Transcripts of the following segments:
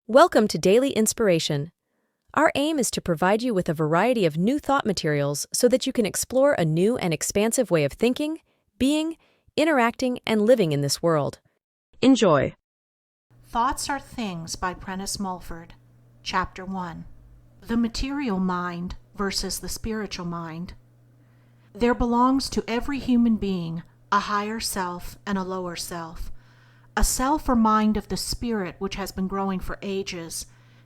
Welcome to Daily Inspiration. Our aim is to provide you with a variety of new thought materials so that you can explore a new and expansive way of thinking, being, interacting, and living in this world. Enjoy. Thoughts Are Things by Prentice Mulford. Chapter 1. The Material Mind versus the Spiritual Mind. There belongs to every human being a higher self and a lower self, a self or mind of the spirit which has been growing for ages,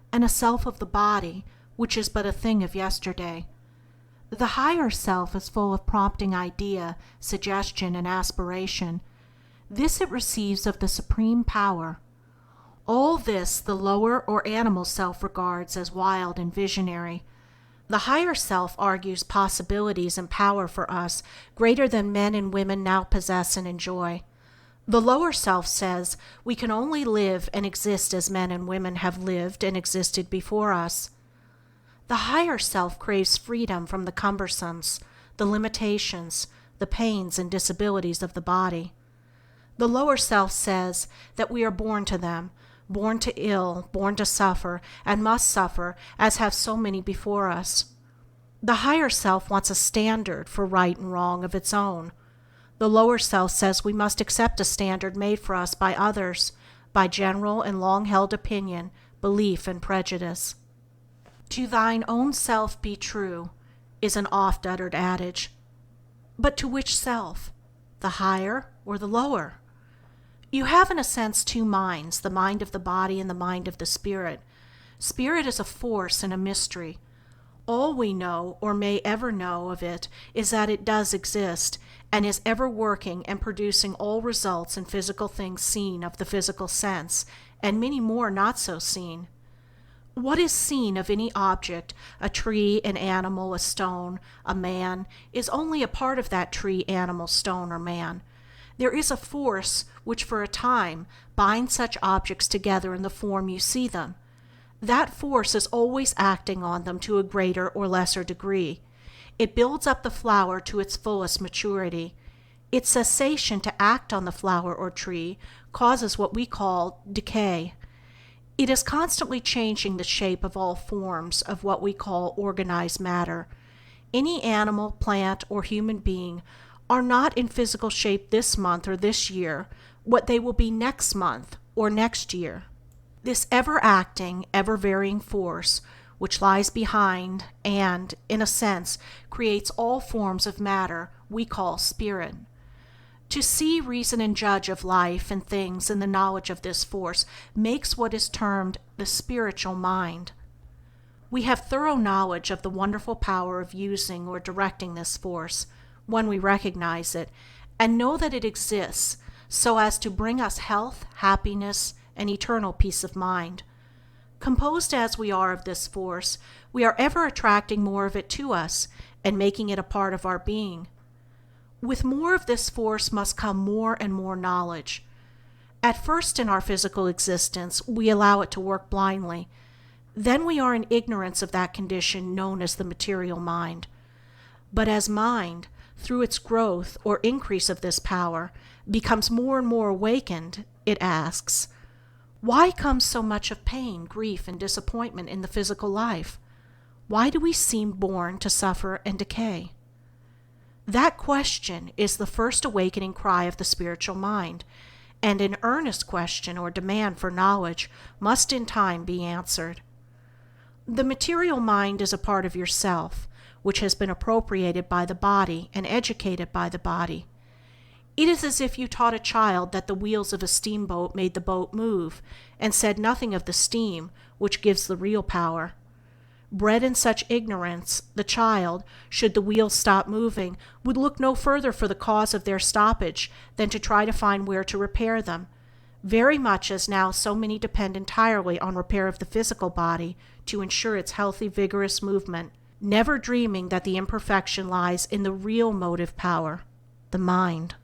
and a self of the body which is but a thing of yesterday. The higher self is full of prompting idea, suggestion, and aspiration. This it receives of the Supreme Power. All this the lower or animal self regards as wild and visionary. The higher self argues possibilities and power for us greater than men and women now possess and enjoy. The lower self says we can only live and exist as men and women have lived and existed before us. The higher self craves freedom from the cumbersomes, the limitations, the pains and disabilities of the body. The lower self says that we are born to them, born to ill, born to suffer, and must suffer as have so many before us. The higher self wants a standard for right and wrong of its own. The lower self says we must accept a standard made for us by others, by general and long-held opinion, belief, and prejudice. To thine own self be true is an oft-uttered adage. But to which self? The higher or the lower? You have in a sense two minds, the mind of the body and the mind of the spirit. Spirit is a force and a mystery. All we know or may ever know of it is that it does exist and is ever working and producing all results in physical things seen of the physical sense, and many more not so seen. What is seen of any object, a tree, an animal, a stone, a man, is only a part of that tree, animal, stone, or man. There is a force which for a time binds such objects together in the form you see them. That force is always acting on them to a greater or lesser degree. It builds up the flower to its fullest maturity. Its cessation to act on the flower or tree causes what we call decay. It is constantly changing the shape of all forms of what we call organized matter. Any animal, plant, or human being are not in physical shape this month or this year what they will be next month or next year. This ever-acting, ever-varying force which lies behind and, in a sense, creates all forms of matter we call spirit. To see, reason, and judge of life and things in the knowledge of this force makes what is termed the spiritual mind. We have thorough knowledge of the wonderful power of using or directing this force, when we recognize it, and know that it exists so as to bring us health, happiness, and eternal peace of mind. Composed as we are of this force, we are ever attracting more of it to us and making it a part of our being. With more of this force must come more and more knowledge. At first in our physical existence we allow it to work blindly. Then we are in ignorance of that condition known as the material mind. But as mind, through its growth or increase of this power, becomes more and more awakened, it asks, why comes so much of pain, grief, and disappointment in the physical life? Why do we seem born to suffer and decay? That question is the first awakening cry of the spiritual mind, and an earnest question or demand for knowledge must in time be answered. The material mind is a part of yourself, which has been appropriated by the body and educated by the body. It is as if you taught a child that the wheels of a steamboat made the boat move, and said nothing of the steam, which gives the real power. Bred in such ignorance, the child, should the wheels stop moving, would look no further for the cause of their stoppage than to try to find where to repair them, very much as now so many depend entirely on repair of the physical body to ensure its healthy, vigorous movement, never dreaming that the imperfection lies in the real motive power, the mind.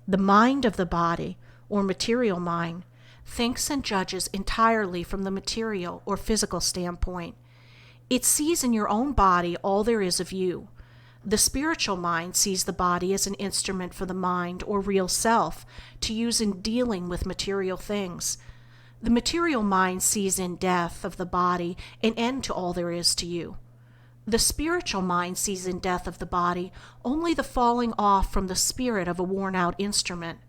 The mind of the body, or material mind, thinks and judges entirely from the material or physical standpoint. It sees in your own body all there is of you. The spiritual mind sees the body as an instrument for the mind or real self to use in dealing with material things. The material mind sees in death of the body an end to all there is to you. The spiritual mind sees in death of the body only the falling off from the spirit of a worn-out instrument.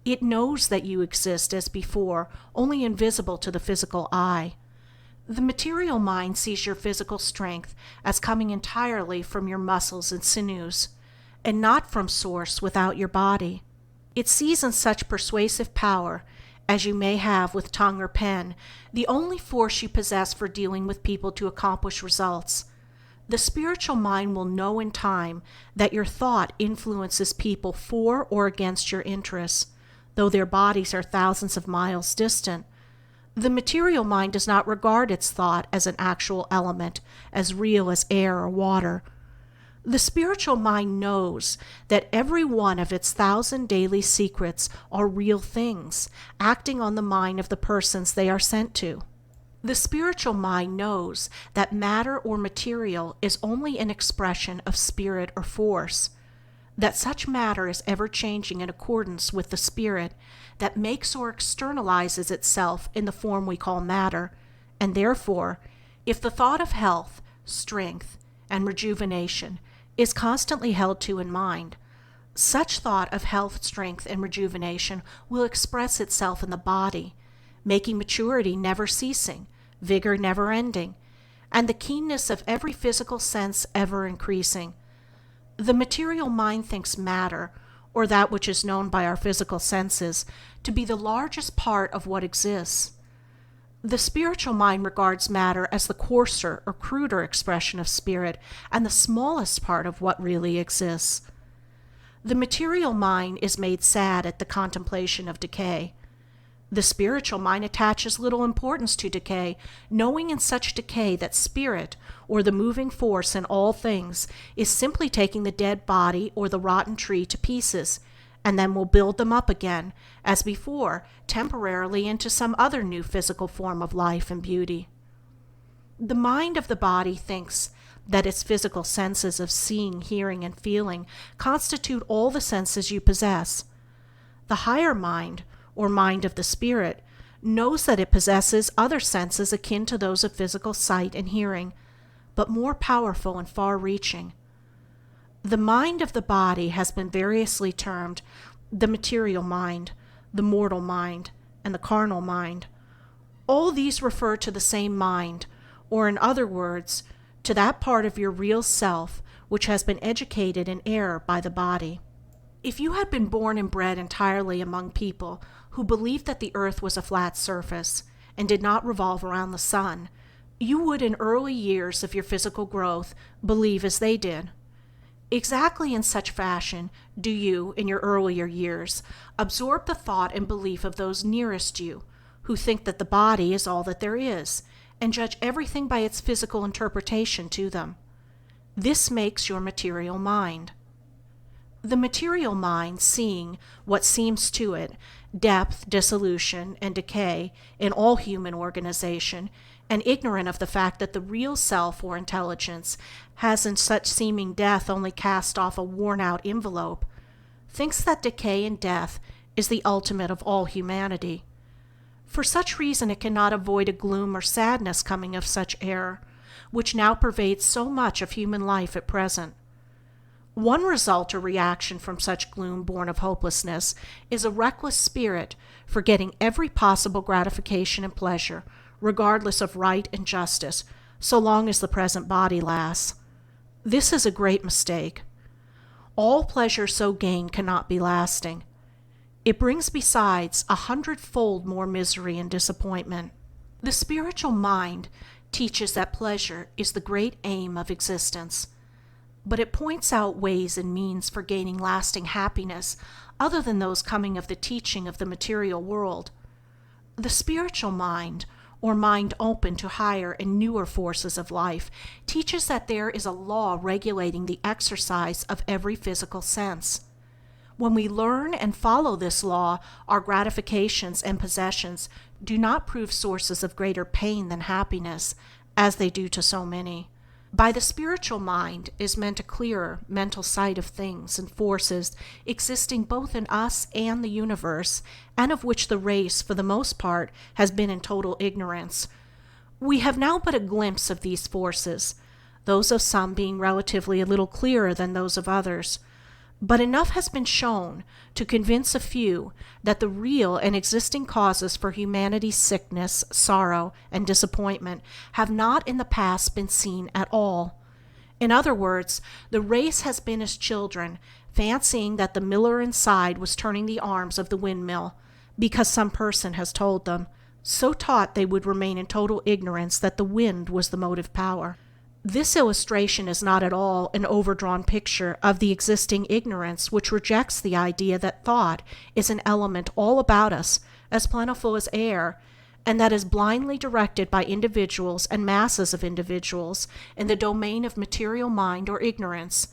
It knows that you exist as before, only invisible to the physical eye. The material mind sees your physical strength as coming entirely from your muscles and sinews, and not from source without your body. It sees in such persuasive power as you may have with tongue or pen the only force you possess for dealing with people to accomplish results. The spiritual mind will know in time that your thought influences people for or against your interests, though their bodies are thousands of miles distant. The material mind does not regard its thought as an actual element, as real as air or water. The spiritual mind knows that every one of its 1,000 daily secrets are real things, acting on the mind of the persons they are sent to. The spiritual mind knows that matter or material is only an expression of spirit or force, that such matter is ever changing in accordance with the spirit that makes or externalizes itself in the form we call matter, and therefore, if the thought of health, strength, and rejuvenation is constantly held to in mind, such thought of health, strength, and rejuvenation will express itself in the body, making maturity never ceasing, vigor never ending, and the keenness of every physical sense ever increasing. The material mind thinks matter, or that which is known by our physical senses, to be the largest part of what exists. The spiritual mind regards matter as the coarser or cruder expression of spirit and the smallest part of what really exists. The material mind is made sad at the contemplation of decay. The spiritual mind attaches little importance to decay, knowing in such decay that spirit, or the moving force in all things, is simply taking the dead body or the rotten tree to pieces, and then will build them up again, as before, temporarily into some other new physical form of life and beauty. The mind of the body thinks that its physical senses of seeing, hearing, and feeling constitute all the senses you possess. The higher mind, or mind of the spirit, knows that it possesses other senses akin to those of physical sight and hearing, but more powerful and far-reaching. The mind of the body has been variously termed the material mind, the mortal mind, and the carnal mind. All these refer to the same mind, or in other words, to that part of your real self which has been educated in error by the body. If you had been born and bred entirely among people who believed that the earth was a flat surface and did not revolve around the sun, you would in early years of your physical growth believe as they did. Exactly in such fashion do you, in your earlier years, absorb the thought and belief of those nearest you, who think that the body is all that there is, and judge everything by its physical interpretation to them. This makes your material mind. The material mind, seeing what seems to it, depth, dissolution, and decay in all human organization, and ignorant of the fact that the real self or intelligence has in such seeming death only cast off a worn-out envelope, thinks that decay and death is the ultimate of all humanity. For such reason it cannot avoid a gloom or sadness coming of such error, which now pervades so much of human life at present. One result or reaction from such gloom born of hopelessness is a reckless spirit for getting every possible gratification and pleasure, regardless of right and justice, so long as the present body lasts. This is a great mistake. All pleasure so gained cannot be lasting. It brings besides 100-fold more misery and disappointment. The spiritual mind teaches that pleasure is the great aim of existence, but it points out ways and means for gaining lasting happiness other than those coming of the teaching of the material world. The spiritual mind, or mind open to higher and newer forces of life, teaches that there is a law regulating the exercise of every physical sense. When we learn and follow this law, our gratifications and possessions do not prove sources of greater pain than happiness, as they do to so many. By the spiritual mind is meant a clearer mental sight of things and forces existing both in us and the universe, and of which the race, for the most part, has been in total ignorance. We have now but a glimpse of these forces, those of some being relatively a little clearer than those of others. But enough has been shown to convince a few that the real and existing causes for humanity's sickness, sorrow, and disappointment have not in the past been seen at all. In other words, the race has been as children, fancying that the miller inside was turning the arms of the windmill, because some person has told them, so taught they would remain in total ignorance that the wind was the motive power. This illustration is not at all an overdrawn picture of the existing ignorance which rejects the idea that thought is an element all about us, as plentiful as air, and that is blindly directed by individuals and masses of individuals in the domain of material mind or ignorance.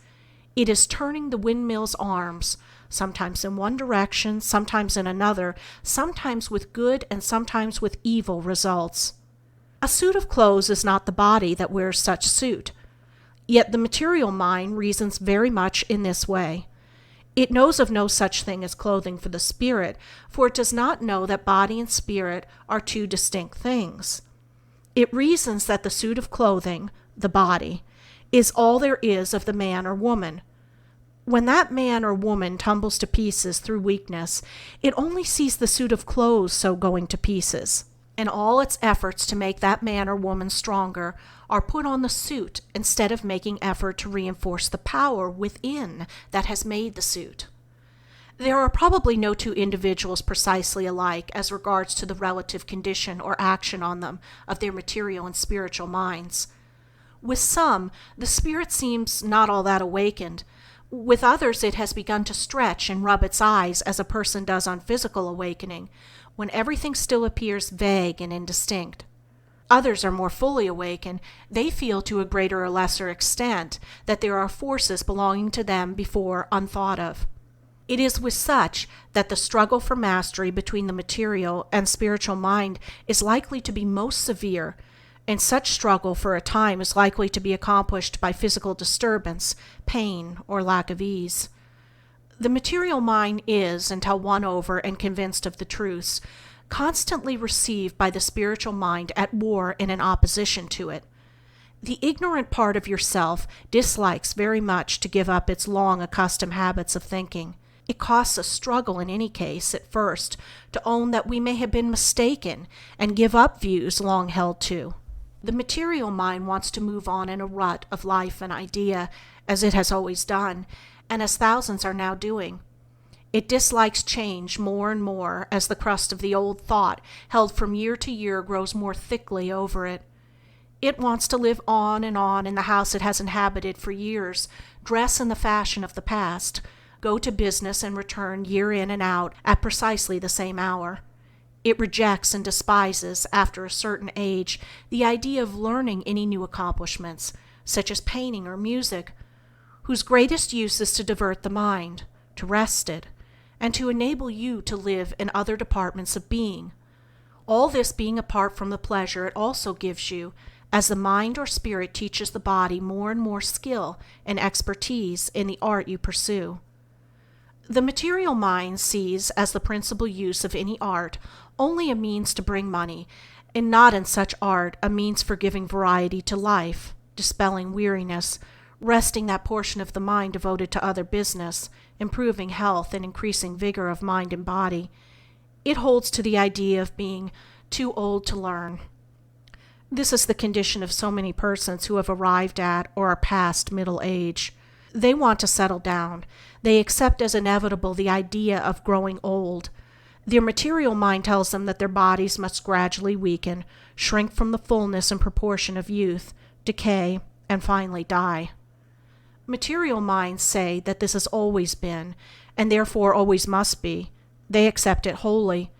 It is turning the windmill's arms, sometimes in one direction, sometimes in another, sometimes with good and sometimes with evil results. A suit of clothes is not the body that wears such suit. Yet the material mind reasons very much in this way. It knows of no such thing as clothing for the spirit, for it does not know that body and spirit are two distinct things. It reasons that the suit of clothing, the body, is all there is of the man or woman. When that man or woman tumbles to pieces through weakness, it only sees the suit of clothes so going to pieces, and all its efforts to make that man or woman stronger are put on the suit instead of making effort to reinforce the power within that has made the suit. There are probably no two individuals precisely alike as regards to the relative condition or action on them of their material and spiritual minds. With some, the spirit seems not all that awakened. With others, it has begun to stretch and rub its eyes as a person does on physical awakening, when everything still appears vague and indistinct. Others are more fully awakened. They feel to a greater or lesser extent that there are forces belonging to them before unthought of. It is with such that the struggle for mastery between the material and spiritual mind is likely to be most severe, and such struggle for a time is likely to be accomplished by physical disturbance, pain, or lack of ease. The material mind is, until won over and convinced of the truths, constantly received by the spiritual mind at war and in opposition to it. The ignorant part of yourself dislikes very much to give up its long accustomed habits of thinking. It costs a struggle in any case, at first, to own that we may have been mistaken and give up views long held to. The material mind wants to move on in a rut of life and idea, as it has always done, and as thousands are now doing. It dislikes change more and more as the crust of the old thought held from year to year grows more thickly over it. It wants to live on in the house it has inhabited for years, dress in the fashion of the past, go to business and return year in and out at precisely the same hour. It rejects and despises, after a certain age, the idea of learning any new accomplishments, such as painting or music, whose greatest use is to divert the mind, to rest it, and to enable you to live in other departments of being. All this being apart from the pleasure it also gives you, as the mind or spirit teaches the body more and more skill and expertise in the art you pursue. The material mind sees as the principal use of any art only a means to bring money, and not in such art a means for giving variety to life, dispelling weariness, resting that portion of the mind devoted to other business, improving health and increasing vigor of mind and body. It holds to the idea of being too old to learn. This is the condition of so many persons who have arrived at or are past middle age. They want to settle down. They accept as inevitable the idea of growing old. Their material mind tells them that their bodies must gradually weaken, shrink from the fullness and proportion of youth, decay, and finally die. Material minds say that this has always been, and therefore always must be. They accept it wholly.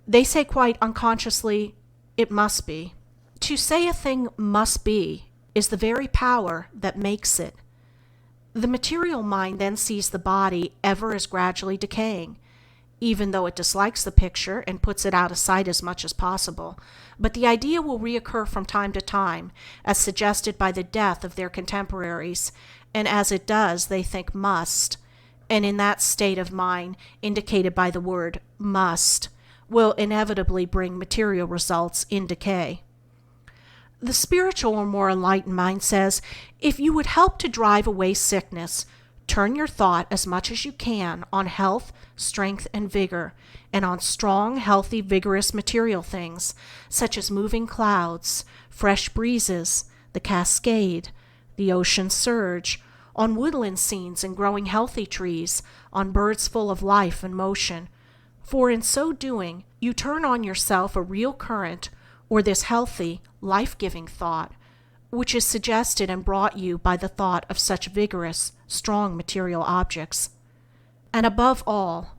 They say quite unconsciously, it must be. To say a thing must be is the very power that makes it. The material mind then sees the body ever as gradually decaying. even though it dislikes the picture and puts it out of sight as much as possible, but the idea will reoccur from time to time, as suggested by the death of their contemporaries, and as it does they think must, and in that state of mind indicated by the word must, will inevitably bring material results in decay. The spiritual or more enlightened mind says, if you would help to drive away sickness, turn your thought as much as you can on health, strength, and vigor, and on strong, healthy, vigorous material things, such as moving clouds, fresh breezes, the cascade, the ocean surge, on woodland scenes and growing healthy trees, on birds full of life and motion. For in so doing, you turn on yourself a real current, or this healthy, life-giving thought, which is suggested and brought you by the thought of such vigorous, strong material objects. And above all,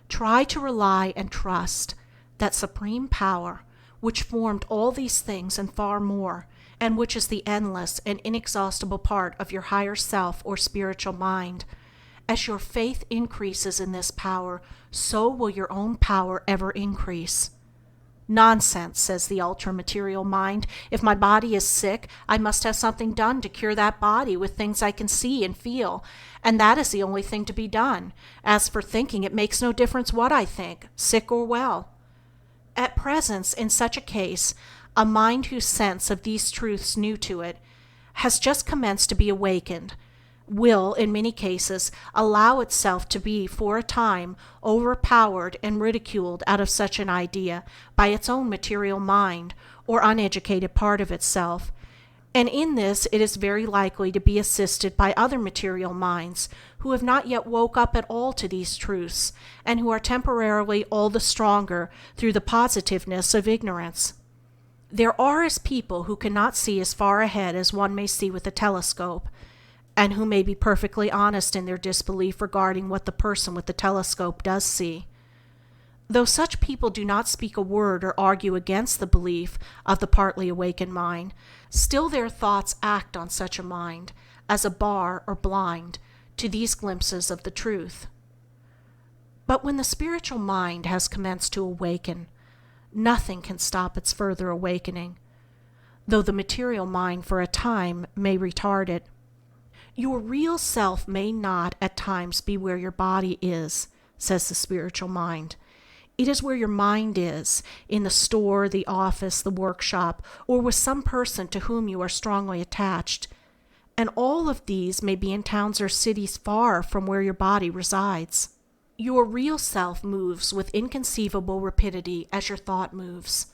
try to rely and trust that supreme power which formed all these things and far more, and which is the endless and inexhaustible part of your higher self or spiritual mind. As your faith increases in this power, so will your own power ever increase. Nonsense, says the ultra-material mind. If my body is sick, I must have something done to cure that body with things I can see and feel, and that is the only thing to be done. As for thinking, it makes no difference what I think, sick or well. At present, in such a case, a mind whose sense of these truths new to it has just commenced to be awakened, will, in many cases, allow itself to be for a time overpowered and ridiculed out of such an idea by its own material mind or uneducated part of itself, and in this it is very likely to be assisted by other material minds who have not yet woke up at all to these truths, and who are temporarily all the stronger through the positiveness of ignorance. There are people who cannot see as far ahead as one may see with a telescope, and who may be perfectly honest in their disbelief regarding what the person with the telescope does see. Though such people do not speak a word or argue against the belief of the partly awakened mind, still their thoughts act on such a mind as a bar or blind to these glimpses of the truth. But when the spiritual mind has commenced to awaken, nothing can stop its further awakening, though the material mind for a time may retard it. Your real self may not at times be where your body is, says the spiritual mind. It is where your mind is, in the store, the office, the workshop, or with some person to whom you are strongly attached. And all of these may be in towns or cities far from where your body resides. Your real self moves with inconceivable rapidity as your thought moves.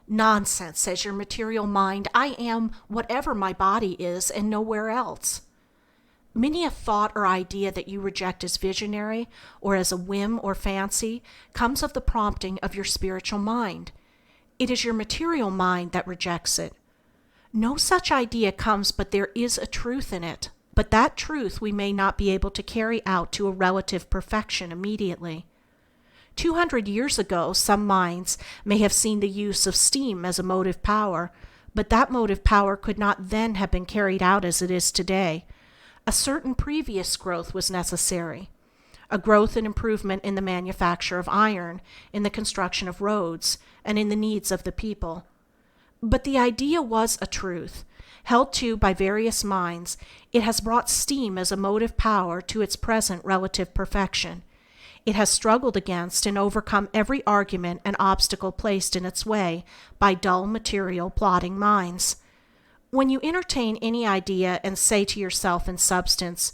Nonsense, says your material mind. I am whatever my body is and nowhere else. Many a thought or idea that you reject as visionary or as a whim or fancy comes of the prompting of your spiritual mind. It is your material mind that rejects it. No such idea comes but there is a truth in it, but that truth we may not be able to carry out to a relative perfection immediately. 200 years ago, some minds may have seen the use of steam as a motive power, but that motive power could not then have been carried out as it is today. A certain previous growth was necessary, a growth and improvement in the manufacture of iron, in the construction of roads, and in the needs of the people. But the idea was a truth. Held to by various minds, it has brought steam as a motive power to its present relative perfection. It has struggled against and overcome every argument and obstacle placed in its way by dull, material, plodding minds. When you entertain any idea and say to yourself in substance,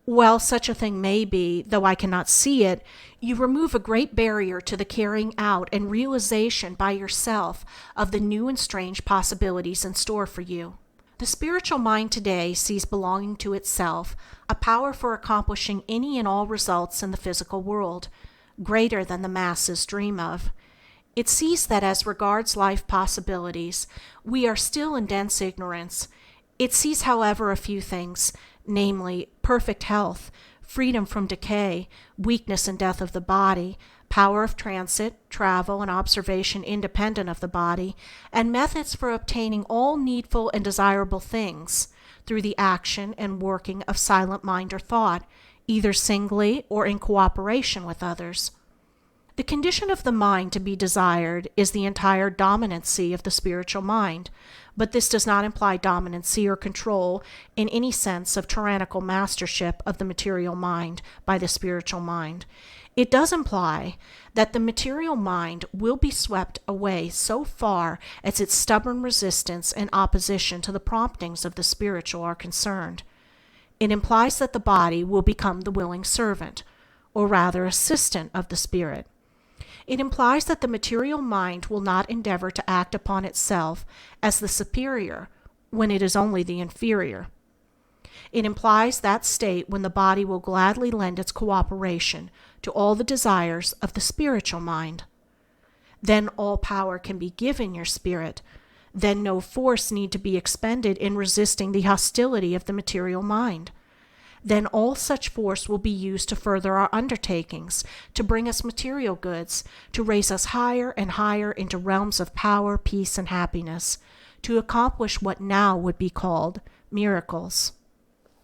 well, such a thing may be, though I cannot see it, you remove a great barrier to the carrying out and realization by yourself of the new and strange possibilities in store for you. The spiritual mind today sees belonging to itself a power for accomplishing any and all results in the physical world, greater than the masses dream of. It sees that as regards life possibilities, we are still in dense ignorance. It sees, however, a few things, namely, perfect health, freedom from decay, weakness and death of the body, power of transit, travel, and observation independent of the body, and methods for obtaining all needful and desirable things through the action and working of silent mind or thought, either singly or in cooperation with others. The condition of the mind to be desired is the entire dominancy of the spiritual mind, but this does not imply dominancy or control in any sense of tyrannical mastership of the material mind by the spiritual mind. It does imply that the material mind will be swept away so far as its stubborn resistance and opposition to the promptings of the spiritual are concerned. It implies that the body will become the willing servant, or rather assistant of the spirit. It implies that the material mind will not endeavor to act upon itself as the superior when it is only the inferior. It implies that state when the body will gladly lend its cooperation to all the desires of the spiritual mind. Then all power can be given your spirit. Then no force need to be expended in resisting the hostility of the material mind. Then all such force will be used to further our undertakings, to bring us material goods, to raise us higher and higher into realms of power, peace, and happiness, to accomplish what now would be called miracles.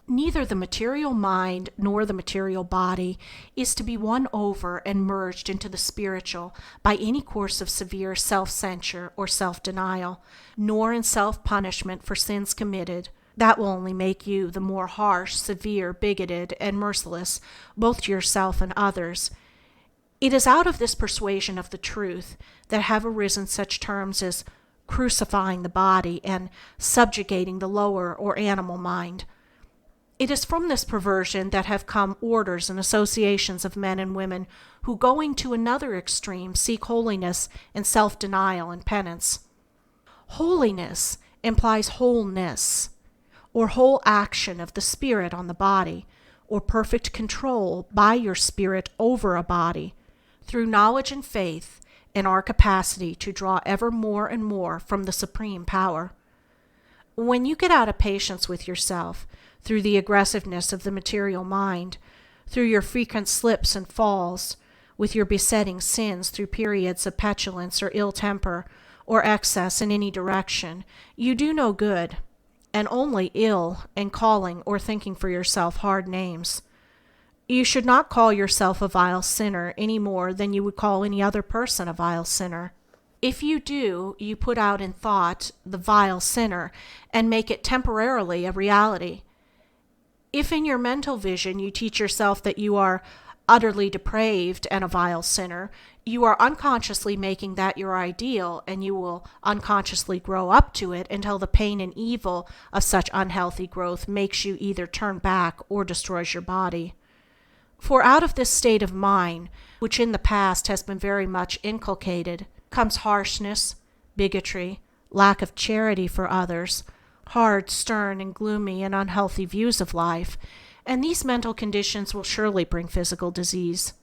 Neither the material mind nor the material body is to be won over and merged into the spiritual by any course of severe self-censure or self-denial, nor in self-punishment for sins committed. That will only make you the more harsh, severe, bigoted, and merciless, both to yourself and others. It is out of this persuasion of the truth that have arisen such terms as crucifying the body and subjugating the lower or animal mind. It is from this perversion that have come orders and associations of men and women who, going to another extreme, seek holiness and self-denial and penance. Holiness implies wholeness, or whole action of the spirit on the body, or perfect control by your spirit over a body, through knowledge and faith in our capacity to draw ever more and more from the supreme power. When you get out of patience with yourself, through the aggressiveness of the material mind, through your frequent slips and falls, with your besetting sins, through periods of petulance or ill temper, or excess in any direction, you do no good, and only ill in calling or thinking for yourself hard names. You should not call yourself a vile sinner any more than you would call any other person a vile sinner. If you do, you put out in thought the vile sinner and make it temporarily a reality. If in your mental vision you teach yourself that you are utterly depraved and a vile sinner, you are unconsciously making that your ideal, and you will unconsciously grow up to it until the pain and evil of such unhealthy growth makes you either turn back or destroys your body. For out of this state of mind, which in the past has been very much inculcated, comes harshness, bigotry, lack of charity for others, hard, stern, and gloomy and unhealthy views of life, and these mental conditions will surely bring physical disease.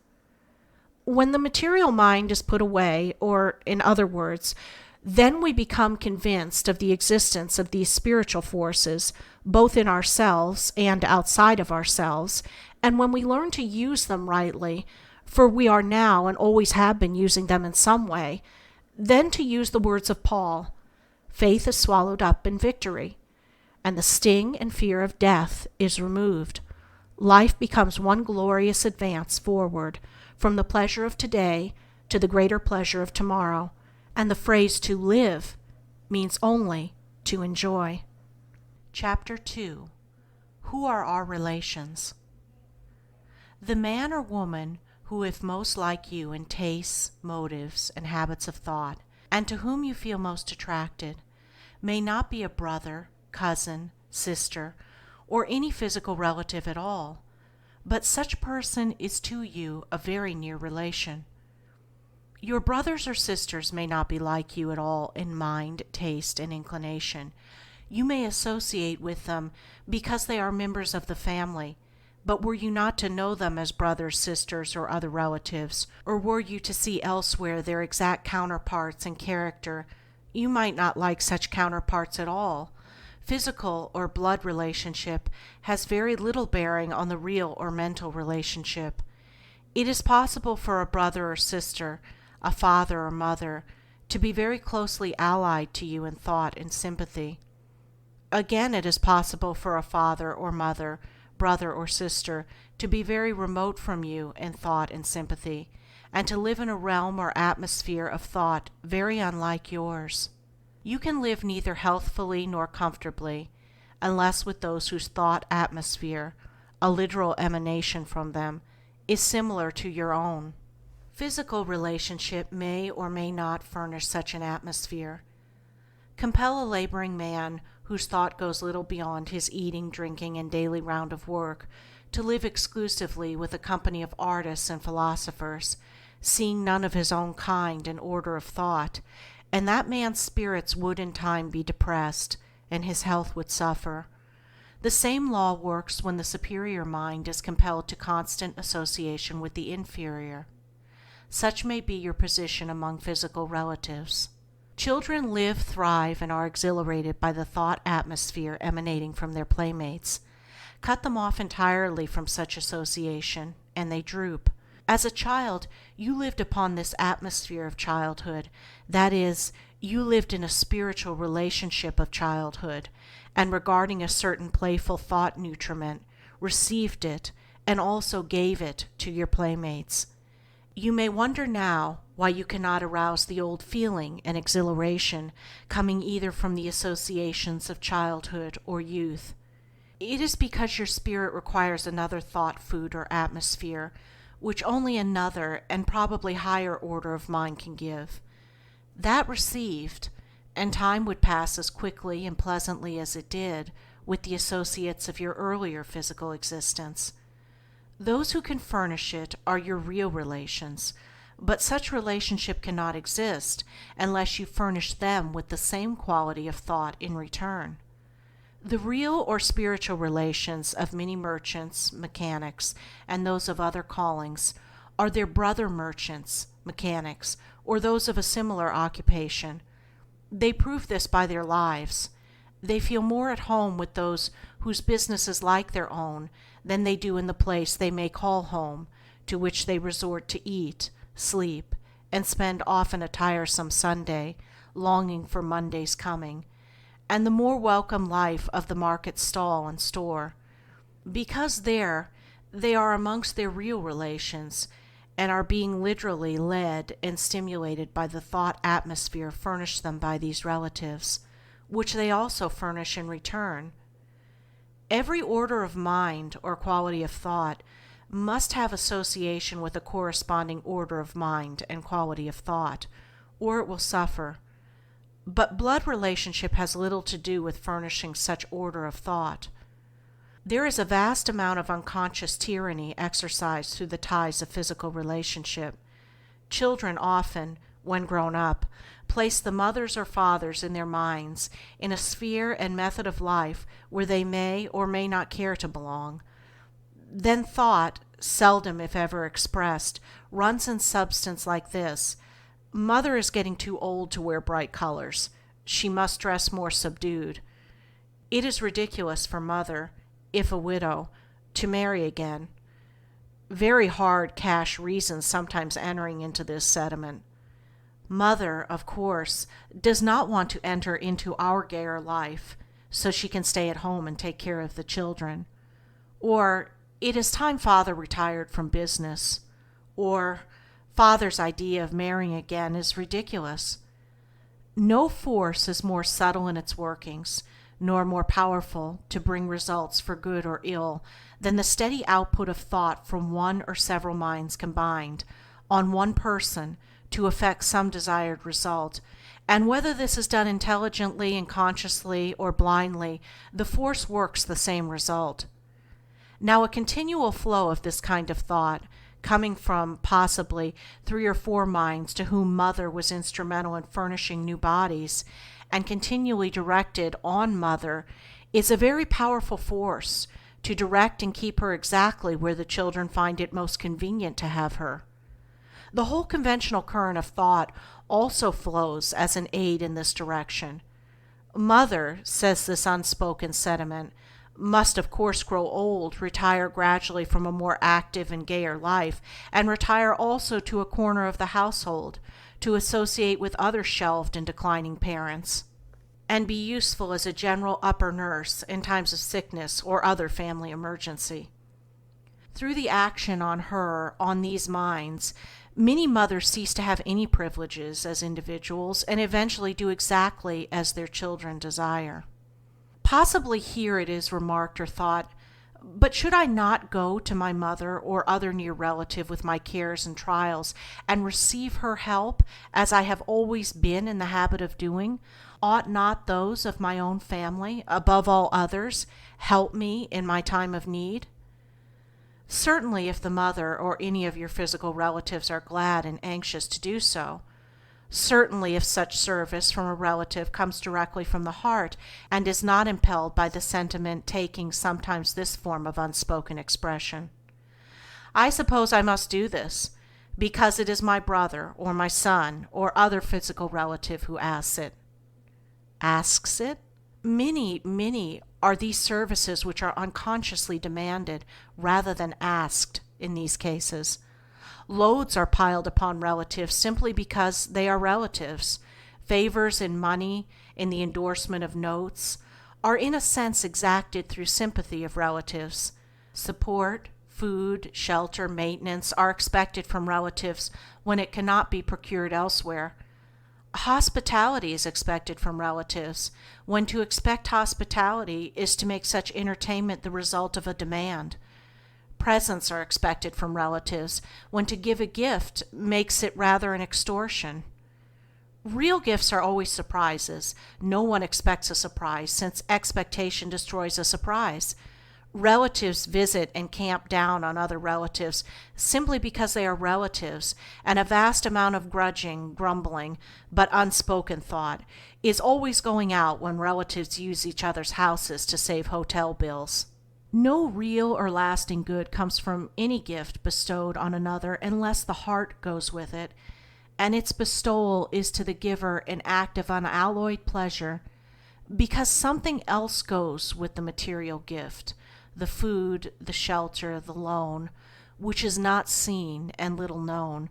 When the material mind is put away, or in other words, then we become convinced of the existence of these spiritual forces, both in ourselves and outside of ourselves, and when we learn to use them rightly, for we are now and always have been using them in some way, then to use the words of Paul, faith is swallowed up in victory, and the sting and fear of death is removed. Life becomes one glorious advance forward from the pleasure of today to the greater pleasure of tomorrow, and the phrase to live means only to enjoy. Chapter 2. Who are our relations? The man or woman who is most like you in tastes, motives, and habits of thought, and to whom you feel most attracted, may not be a brother, cousin, sister, or any physical relative at all, but such person is to you a very near relation. Your brothers or sisters may not be like you at all in mind, taste, and inclination. You may associate with them because they are members of the family, but were you not to know them as brothers, sisters, or other relatives, or were you to see elsewhere their exact counterparts in character, you might not like such counterparts at all. Physical or blood relationship has very little bearing on the real or mental relationship. It is possible for a brother or sister, a father or mother, to be very closely allied to you in thought and sympathy. Again, it is possible for a father or mother, brother or sister, to be very remote from you in thought and sympathy, and to live in a realm or atmosphere of thought very unlike yours. You can live neither healthfully nor comfortably unless with those whose thought atmosphere, a literal emanation from them, is similar to your own. Physical relationship may or may not furnish such an atmosphere. Compel a laboring man whose thought goes little beyond his eating, drinking, and daily round of work to live exclusively with a company of artists and philosophers, seeing none of his own kind and order of thought, and that man's spirits would in time be depressed, and his health would suffer. The same law works when the superior mind is compelled to constant association with the inferior. Such may be your position among physical relatives. Children live, thrive, and are exhilarated by the thought atmosphere emanating from their playmates. Cut them off entirely from such association, and they droop. As a child, you lived upon this atmosphere of childhood, that is, you lived in a spiritual relationship of childhood, and regarding a certain playful thought nutriment, received it, and also gave it to your playmates. You may wonder now why you cannot arouse the old feeling and exhilaration coming either from the associations of childhood or youth. It is because your spirit requires another thought food or atmosphere, which only another and probably higher order of mind can give. That received, and time would pass as quickly and pleasantly as it did with the associates of your earlier physical existence. Those who can furnish it are your real relations, but such relationship cannot exist unless you furnish them with the same quality of thought in return. The real or spiritual relations of many merchants, mechanics, and those of other callings are their brother merchants, mechanics, or those of a similar occupation. They prove this by their lives. They feel more at home with those whose business is like their own than they do in the place they may call home, to which they resort to eat, sleep, and spend often a tiresome Sunday, longing for Monday's coming, and the more welcome life of the market stall and store, because there they are amongst their real relations, and are being literally led and stimulated by the thought atmosphere furnished them by these relatives, which they also furnish in return. Every order of mind or quality of thought must have association with a corresponding order of mind and quality of thought, or it will suffer. But blood relationship has little to do with furnishing such order of thought. There is a vast amount of unconscious tyranny exercised through the ties of physical relationship. Children often, when grown up, place the mothers or fathers in their minds in a sphere and method of life where they may or may not care to belong. Then thought, seldom if ever expressed, runs in substance like this: Mother is getting too old to wear bright colors. She must dress more subdued. It is ridiculous for mother, if a widow, to marry again. Very hard cash reasons sometimes entering into this sediment. Mother, of course, does not want to enter into our gayer life, so she can stay at home and take care of the children. Or, it is time father retired from business. Or, father's idea of marrying again is ridiculous. No force is more subtle in its workings, nor more powerful to bring results for good or ill than the steady output of thought from one or several minds combined on one person to effect some desired result, and whether this is done intelligently and consciously or blindly, the force works the same result. Now a continual flow of this kind of thought, coming from, possibly, 3 or 4 minds to whom mother was instrumental in furnishing new bodies, and continually directed on mother, is a very powerful force to direct and keep her exactly where the children find it most convenient to have her. The whole conventional current of thought also flows as an aid in this direction. Mother, says this unspoken sentiment, must of course grow old, retire gradually from a more active and gayer life, and retire also to a corner of the household, to associate with other shelved and declining parents, and be useful as a general upper nurse in times of sickness or other family emergency. Through the action on her, on these minds, Many mothers cease to have any privileges as individuals and eventually do exactly as their children desire. Possibly here it is remarked or thought, but should I not go to my mother or other near relative with my cares and trials and receive her help as I have always been in the habit of doing? Ought not those of my own family, above all others, help me in my time of need? Certainly if the mother or any of your physical relatives are glad and anxious to do so. Certainly if such service from a relative comes directly from the heart and is not impelled by the sentiment taking sometimes this form of unspoken expression. I suppose I must do this, because it is my brother or my son or other physical relative who asks it. Asks it? Many are these services which are unconsciously demanded rather than asked in these cases. Loads are piled upon relatives simply because they are relatives. Favors in money, in the endorsement of notes, are in a sense exacted through sympathy of relatives. Support, food, shelter, maintenance are expected from relatives when it cannot be procured elsewhere. Hospitality is expected from relatives, when to expect hospitality is to make such entertainment the result of a demand. Presents are expected from relatives, when to give a gift makes it rather an extortion. Real gifts are always surprises. No one expects a surprise, since expectation destroys a surprise. Relatives visit and camp down on other relatives simply because they are relatives, and a vast amount of grudging, grumbling, but unspoken thought is always going out when relatives use each other's houses to save hotel bills. No real or lasting good comes from any gift bestowed on another unless the heart goes with it, and its bestowal is to the giver an act of unalloyed pleasure, because something else goes with the material gift, the food, the shelter, the loan, which is not seen and little known.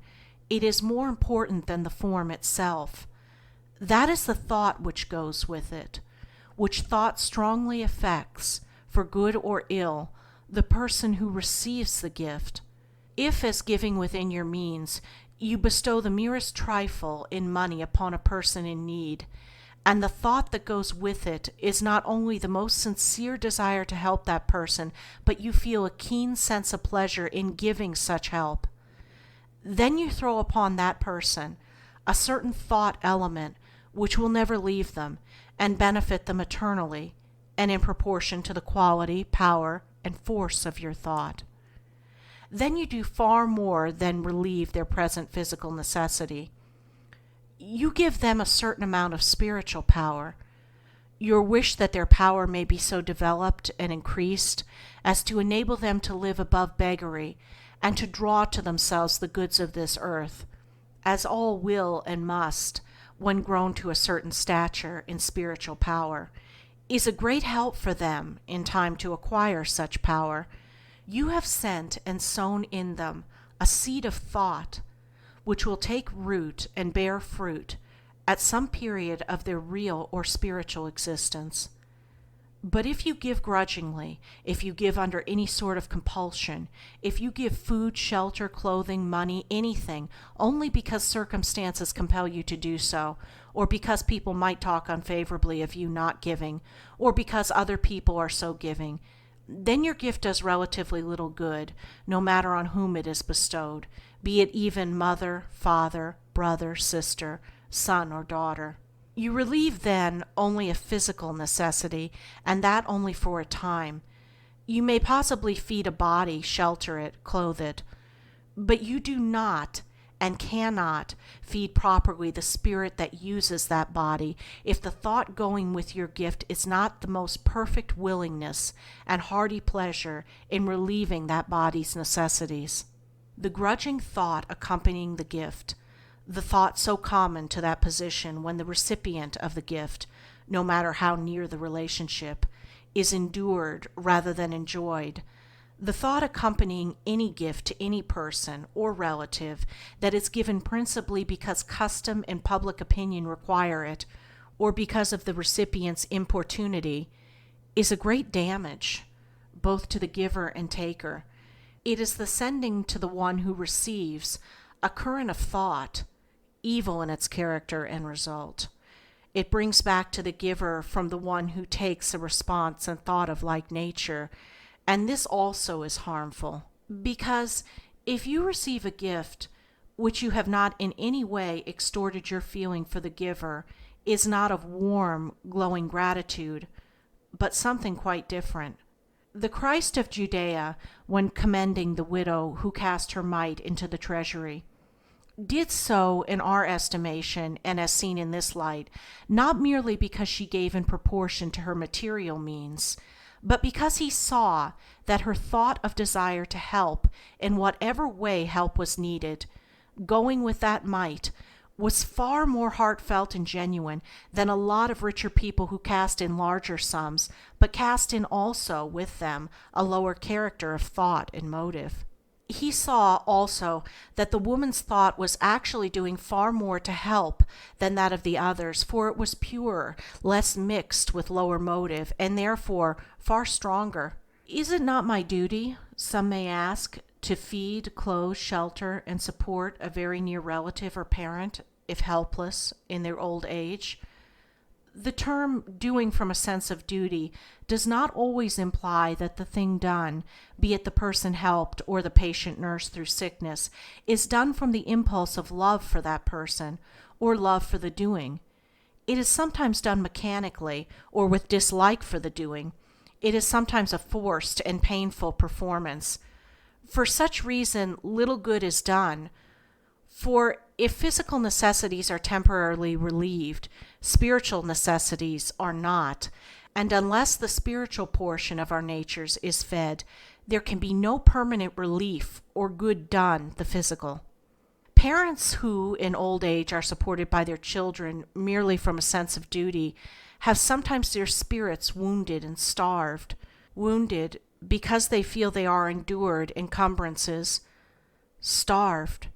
It is more important than the form itself. That is the thought which goes with it, which thought strongly affects, for good or ill, the person who receives the gift. If, as giving within your means, you bestow the merest trifle in money upon a person in need, and the thought that goes with it is not only the most sincere desire to help that person, but you feel a keen sense of pleasure in giving such help, then you throw upon that person a certain thought element which will never leave them and benefit them eternally, and in proportion to the quality, power, and force of your thought. Then you do far more than relieve their present physical necessity. You give them a certain amount of spiritual power. Your wish that their power may be so developed and increased as to enable them to live above beggary and to draw to themselves the goods of this earth, as all will and must when grown to a certain stature in spiritual power, is a great help for them in time to acquire such power. You have sent and sown in them a seed of thought, which will take root and bear fruit at some period of their real or spiritual existence. But if you give grudgingly, if you give under any sort of compulsion, if you give food, shelter, clothing, money, anything, only because circumstances compel you to do so, or because people might talk unfavorably of you not giving, or because other people are so giving, then your gift does relatively little good, no matter on whom it is bestowed, be it even mother, father, brother, sister, son, or daughter. You relieve then only a physical necessity, and that only for a time. You may possibly feed a body, shelter it, clothe it, but you do not and cannot feed properly the spirit that uses that body if the thought going with your gift is not the most perfect willingness and hearty pleasure in relieving that body's necessities. The grudging thought accompanying the gift, the thought so common to that position when the recipient of the gift, no matter how near the relationship, is endured rather than enjoyed, the thought accompanying any gift to any person or relative that is given principally because custom and public opinion require it, or because of the recipient's importunity, is a great damage, both to the giver and taker. It is the sending to the one who receives a current of thought, evil in its character and result. It brings back to the giver from the one who takes a response and thought of like nature, and this also is harmful, because if you receive a gift which you have not in any way extorted your feeling for the giver, is not of warm, glowing gratitude, but something quite different. The Christ of Judea, when commending the widow who cast her mite into the treasury, did so, in our estimation and as seen in this light, not merely because she gave in proportion to her material means, but because he saw that her thought of desire to help in whatever way help was needed, going with that mite, was far more heartfelt and genuine than a lot of richer people who cast in larger sums, but cast in also with them a lower character of thought and motive. He saw also that the woman's thought was actually doing far more to help than that of the others, for it was purer, less mixed with lower motive, and therefore far stronger. Is it not my duty, some may ask, to feed, clothe, shelter, and support a very near relative or parent, if helpless, in their old age? The term doing from a sense of duty does not always imply that the thing done, be it the person helped or the patient nursed through sickness, is done from the impulse of love for that person or love for the doing. It is sometimes done mechanically or with dislike for the doing. It is sometimes a forced and painful performance. For such reason, little good is done. For if physical necessities are temporarily relieved, spiritual necessities are not, and unless the spiritual portion of our natures is fed, there can be no permanent relief or good done the physical. Parents who in old age are supported by their children merely from a sense of duty have sometimes their spirits wounded and starved, wounded because they feel they are endured encumbrances, starved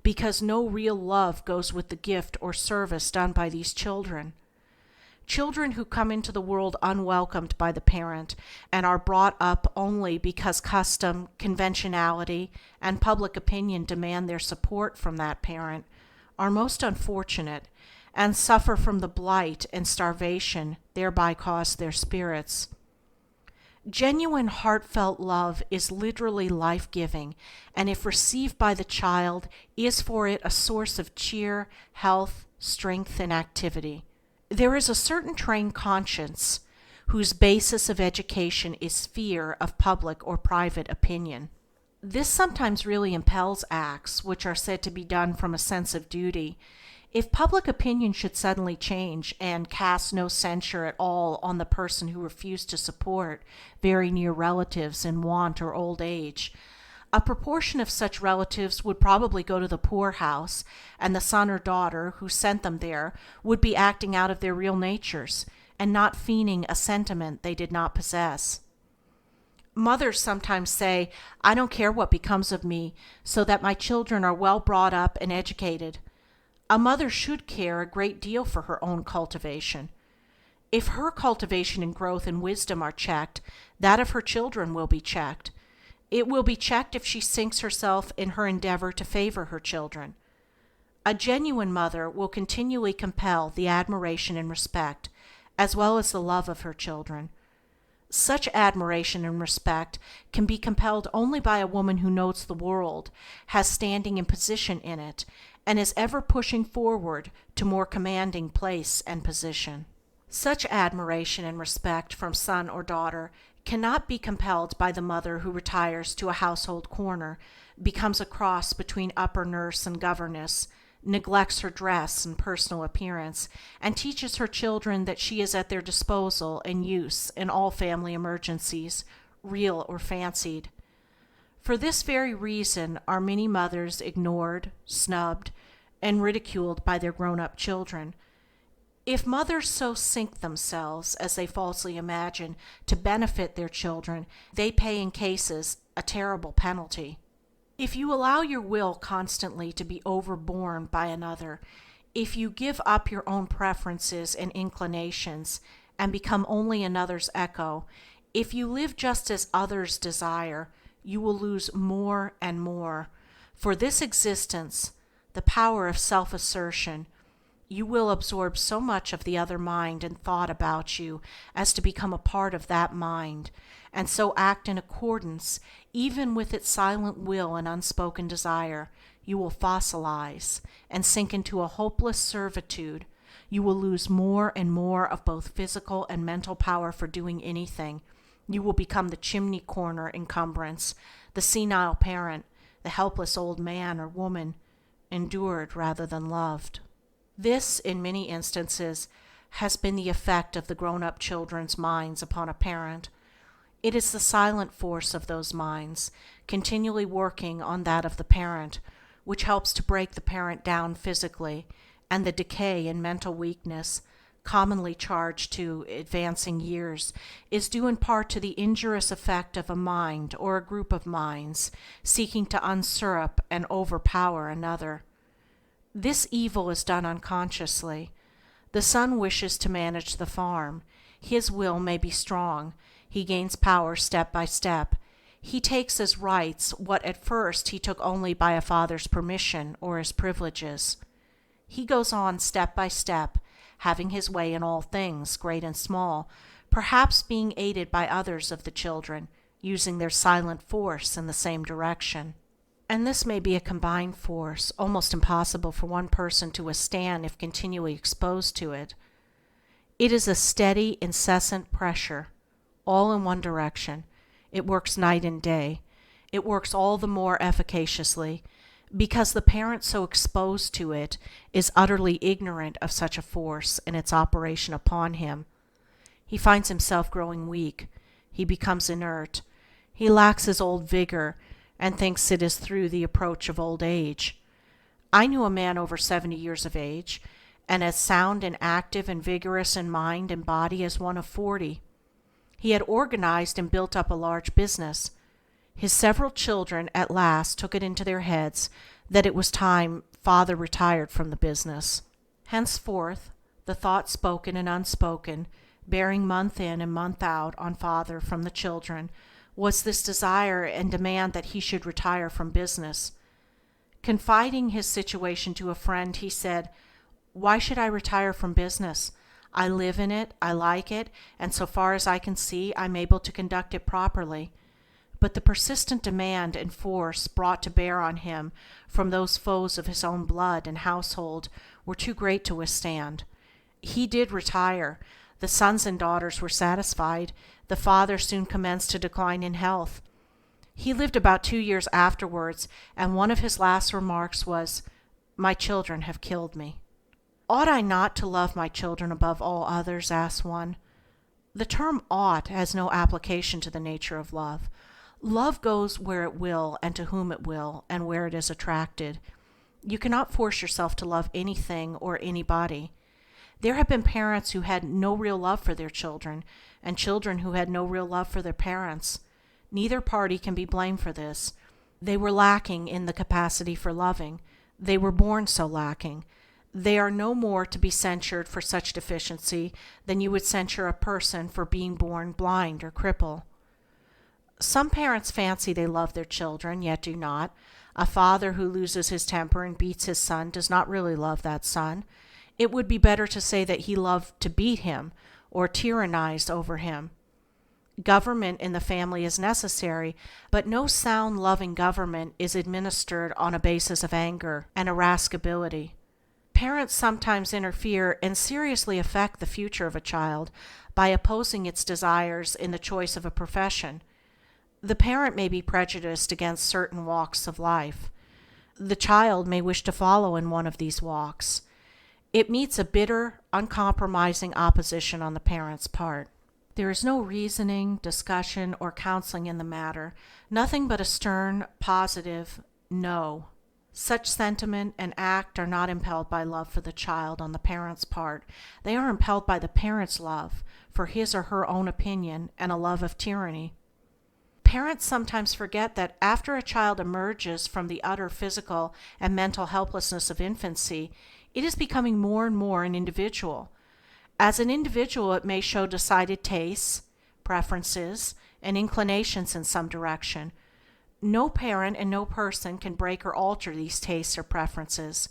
because no real love goes with the gift or service done by these children. Children who come into the world unwelcomed by the parent and are brought up only because custom, conventionality, and public opinion demand their support from that parent are most unfortunate and suffer from the blight and starvation thereby caused their spirits. Genuine heartfelt love is literally life-giving, and if received by the child, is for it a source of cheer, health, strength, and activity. There is a certain trained conscience whose basis of education is fear of public or private opinion. This sometimes really impels acts which are said to be done from a sense of duty. If public opinion should suddenly change and cast no censure at all on the person who refused to support very near relatives in want or old age, a proportion of such relatives would probably go to the poorhouse, and the son or daughter who sent them there would be acting out of their real natures, and not feigning a sentiment they did not possess. Mothers sometimes say, "I don't care what becomes of me, so that my children are well brought up and educated." A mother should care a great deal for her own cultivation. If her cultivation and growth and wisdom are checked, that of her children will be checked. It will be checked if she sinks herself in her endeavor to favor her children. A genuine mother will continually compel the admiration and respect, as well as the love of her children. Such admiration and respect can be compelled only by a woman who knows the world, has standing and position in it, and is ever pushing forward to more commanding place and position. Such admiration and respect from son or daughter cannot be compelled by the mother who retires to a household corner, becomes a cross between upper nurse and governess, neglects her dress and personal appearance, and teaches her children that she is at their disposal and use in all family emergencies, real or fancied. For this very reason are many mothers ignored, snubbed, and ridiculed by their grown-up children. If mothers so sink themselves, as they falsely imagine, to benefit their children, they pay in cases a terrible penalty. If you allow your will constantly to be overborne by another, if you give up your own preferences and inclinations and become only another's echo, if you live just as others desire, you will lose more and more, for this existence, the power of self-assertion. You will absorb so much of the other mind and thought about you as to become a part of that mind, and so act in accordance even with its silent will and unspoken desire. You will fossilize and sink into a hopeless servitude. You will lose more and more of both physical and mental power for doing anything. You will become the chimney corner encumbrance, the senile parent, the helpless old man or woman, endured rather than loved. This, in many instances, has been the effect of the grown-up children's minds upon a parent. It is the silent force of those minds, continually working on that of the parent, which helps to break the parent down physically, and the decay and mental weakness, commonly charged to advancing years, is due in part to the injurious effect of a mind or a group of minds seeking to usurp and overpower another. This evil is done unconsciously. The son wishes to manage the farm. His will may be strong. He gains power step by step. He takes as rights what at first he took only by a father's permission or as privileges. He goes on step by step, having his way in all things, great and small, perhaps being aided by others of the children, using their silent force in the same direction. And this may be a combined force, almost impossible for one person to withstand if continually exposed to it. It is a steady, incessant pressure, all in one direction. It works night and day. It works all the more efficaciously because the parent so exposed to it is utterly ignorant of such a force and its operation upon him. He finds himself growing weak. He becomes inert. He lacks his old vigor and thinks it is through the approach of old age. I knew a man over 70 years of age, and as sound and active and vigorous in mind and body as one of 40. He had organized and built up a large business. His several children at last took it into their heads that it was time father retired from the business. Henceforth, the thought spoken and unspoken, bearing month in and month out on father from the children, was this desire and demand that he should retire from business. Confiding his situation to a friend, he said, "Why should I retire from business? I live in it, I like it, and so far as I can see, I'm able to conduct it properly." But the persistent demand and force brought to bear on him from those foes of his own blood and household were too great to withstand. He did retire. The sons and daughters were satisfied. The father soon commenced to decline in health. He lived about 2 years afterwards, and one of his last remarks was, "My children have killed me." "Ought I not to love my children above all others?" asked one. The term ought has no application to the nature of love. Love goes where it will and to whom it will and where it is attracted. You cannot force yourself to love anything or anybody. There have been parents who had no real love for their children, and children who had no real love for their parents. Neither party can be blamed for this. They were lacking in the capacity for loving. They were born so lacking. They are no more to be censured for such deficiency than you would censure a person for being born blind or crippled. Some parents fancy they love their children, yet do not. A father who loses his temper and beats his son does not really love that son. It would be better to say that he loved to beat him or tyrannized over him. Government in the family is necessary, but no sound, loving government is administered on a basis of anger and irascibility. Parents sometimes interfere and seriously affect the future of a child by opposing its desires in the choice of a profession. The parent may be prejudiced against certain walks of life. The child may wish to follow in one of these walks. It meets a bitter, uncompromising opposition on the parent's part. There is no reasoning, discussion, or counseling in the matter, nothing but a stern, positive no. Such sentiment and act are not impelled by love for the child on the parent's part. They are impelled by the parent's love for his or her own opinion and a love of tyranny. Parents sometimes forget that after a child emerges from the utter physical and mental helplessness of infancy, it is becoming more and more an individual. As an individual, it may show decided tastes, preferences, and inclinations in some direction, No parent and no person can break or alter these tastes or preferences.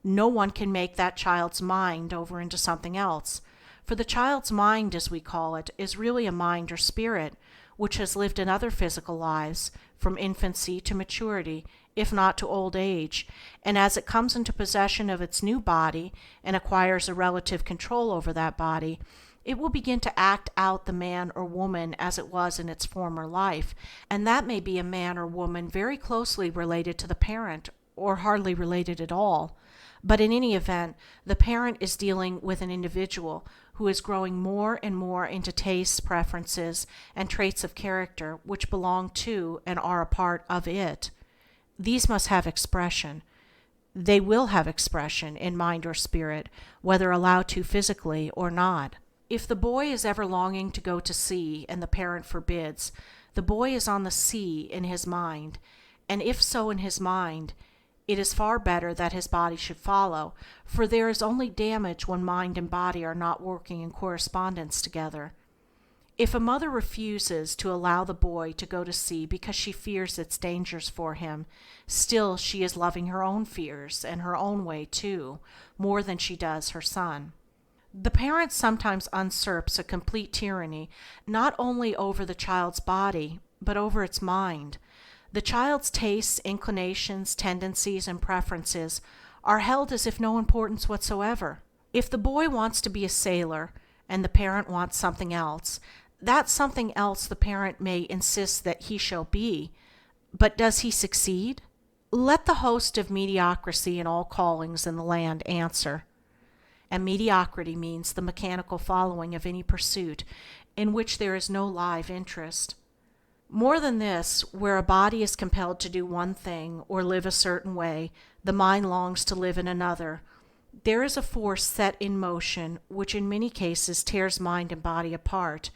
No one can make that child's mind over into something else, for the child's mind, as we call it, is really a mind or spirit which has lived in other physical lives, from infancy to maturity, if not to old age, and as it comes into possession of its new body and acquires a relative control over that body, it will begin to act out the man or woman as it was in its former life, and that may be a man or woman very closely related to the parent, or hardly related at all. But in any event, the parent is dealing with an individual who is growing more and more into tastes, preferences, and traits of character which belong to and are a part of it. These must have expression. They will have expression in mind or spirit, whether allowed to physically or not. If the boy is ever longing to go to sea and the parent forbids, the boy is on the sea in his mind, and if so in his mind, it is far better that his body should follow, for there is only damage when mind and body are not working in correspondence together. If a mother refuses to allow the boy to go to sea because she fears its dangers for him, still she is loving her own fears and her own way too, more than she does her son. The parent sometimes usurps a complete tyranny not only over the child's body, but over its mind. The child's tastes, inclinations, tendencies, and preferences are held as of no importance whatsoever. If the boy wants to be a sailor and the parent wants something else, that something else the parent may insist that he shall be, but does he succeed? Let the host of mediocrity in all callings in the land answer. And mediocrity means the mechanical following of any pursuit in which there is no live interest. More than this, where a body is compelled to do one thing or live a certain way, the mind longs to live in another. There is a force set in motion which in many cases tears mind and body apart,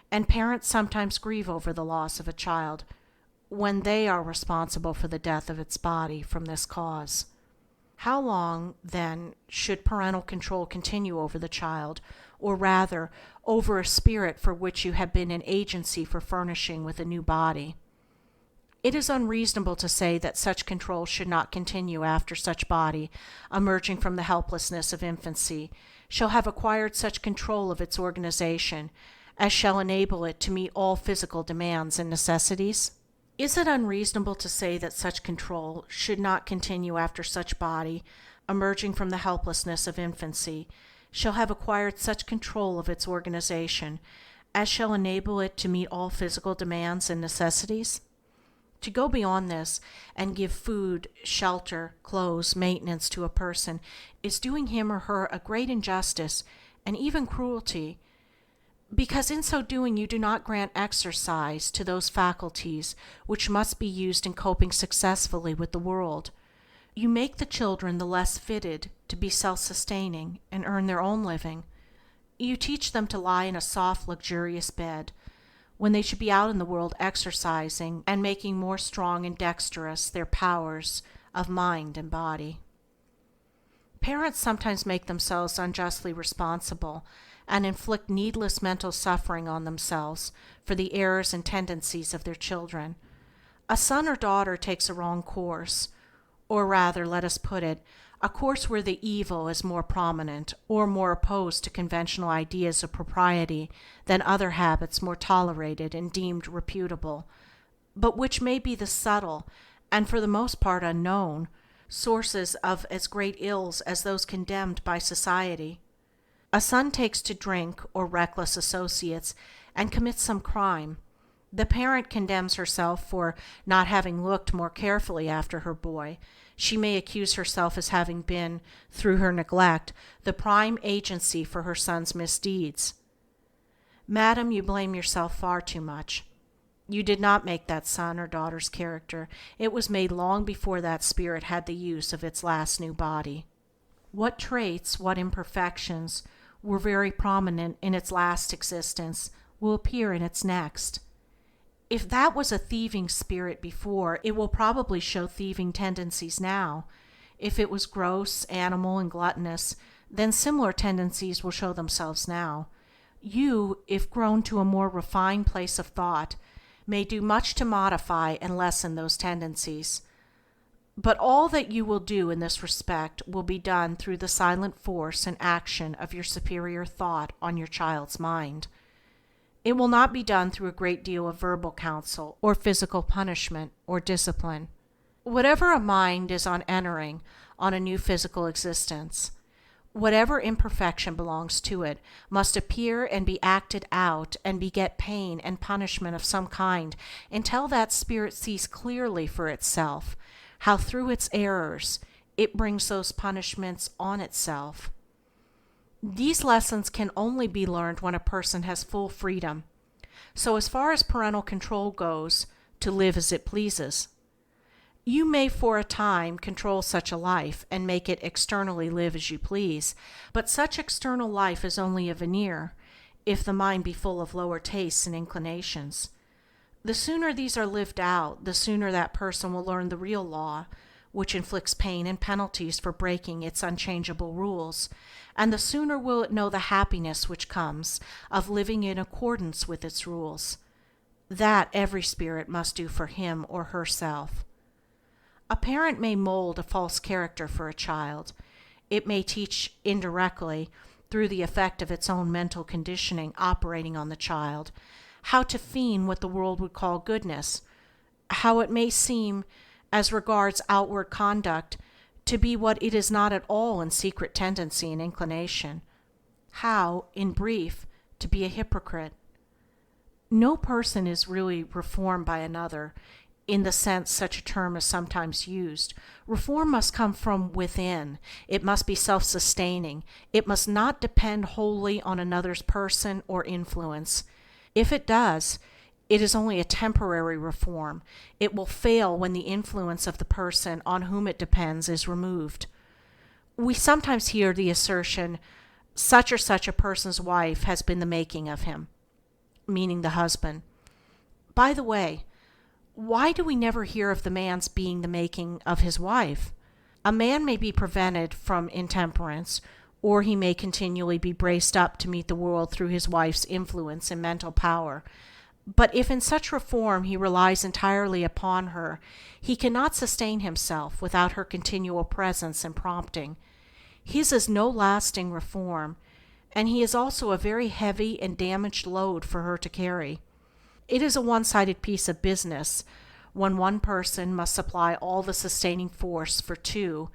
and parents sometimes grieve over the loss of a child when they are responsible for the death of its body from this cause. How long, then, should parental control continue over the child, or rather, over a spirit for which you have been an agency for furnishing with a new body? It is unreasonable to say that such control should not continue after such body, emerging from the helplessness of infancy, shall have acquired such control of its organization as shall enable it to meet all physical demands and necessities. Is it unreasonable to say that such control should not continue after such body, emerging from the helplessness of infancy, shall have acquired such control of its organization as shall enable it to meet all physical demands and necessities? To go beyond this and give food, shelter, clothes, maintenance to a person is doing him or her a great injustice and even cruelty, because in so doing you do not grant exercise to those faculties which must be used in coping successfully with the world. You make the children the less fitted to be self-sustaining and earn their own living. You teach them to lie in a soft, luxurious bed, when they should be out in the world exercising and making more strong and dexterous their powers of mind and body. Parents sometimes make themselves unjustly responsible and inflict needless mental suffering on themselves for the errors and tendencies of their children. A son or daughter takes a wrong course, or rather, let us put it, a course where the evil is more prominent or more opposed to conventional ideas of propriety than other habits more tolerated and deemed reputable, but which may be the subtle, and for the most part unknown, sources of as great ills as those condemned by society. A son takes to drink or reckless associates and commits some crime. The parent condemns herself for not having looked more carefully after her boy. She may accuse herself as having been, through her neglect, the prime agency for her son's misdeeds. Madam, you blame yourself far too much. You did not make that son or daughter's character. It was made long before that spirit had the use of its last new body. What traits, what imperfections, were very prominent in its last existence will appear in its next. If that was a thieving spirit before, it will probably show thieving tendencies now. If it was gross, animal, and gluttonous, then similar tendencies will show themselves now. You, if grown to a more refined place of thought, may do much to modify and lessen those tendencies. But all that you will do in this respect will be done through the silent force and action of your superior thought on your child's mind. It will not be done through a great deal of verbal counsel, or physical punishment, or discipline. Whatever a mind is on entering on a new physical existence, whatever imperfection belongs to it, must appear and be acted out and beget pain and punishment of some kind until that spirit sees clearly for itself how through its errors it brings those punishments on itself. These lessons can only be learned when a person has full freedom, so as far as parental control goes, to live as it pleases. You may for a time control such a life and make it externally live as you please, but such external life is only a veneer, if the mind be full of lower tastes and inclinations. The sooner these are lived out, the sooner that person will learn the real law, which inflicts pain and penalties for breaking its unchangeable rules, and the sooner will it know the happiness which comes of living in accordance with its rules. That every spirit must do for him or herself. A parent may mold a false character for a child. It may teach indirectly, through the effect of its own mental conditioning operating on the child, how to feign what the world would call goodness, how it may seem, as regards outward conduct, to be what it is not at all in secret tendency and inclination, how, in brief, to be a hypocrite. No person is really reformed by another, in the sense such a term is sometimes used. Reform must come from within. It must be self-sustaining. It must not depend wholly on another's person or influence. If it does, it is only a temporary reform. It will fail when the influence of the person on whom it depends is removed. We sometimes hear the assertion, such or such a person's wife has been the making of him, meaning the husband. By the way, why do we never hear of the man's being the making of his wife? A man may be prevented from intemperance, or he may continually be braced up to meet the world through his wife's influence and mental power. But if in such reform he relies entirely upon her, he cannot sustain himself without her continual presence and prompting. His is no lasting reform, and he is also a very heavy and damaged load for her to carry. It is a one-sided piece of business when one person must supply all the sustaining force for two,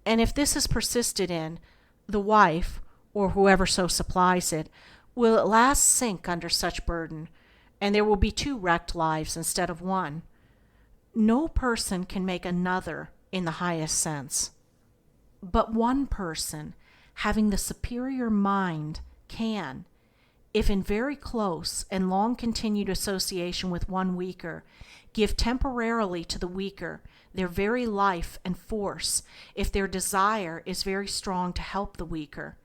and if this is persisted in, the wife, or whoever so supplies it, will at last sink under such burden, and there will be two wrecked lives instead of one. No person can make another in the highest sense. But one person, having the superior mind, can, if in very close and long continued association with one weaker, give temporarily to the weaker their very life and force, if their desire is very strong to help the weaker.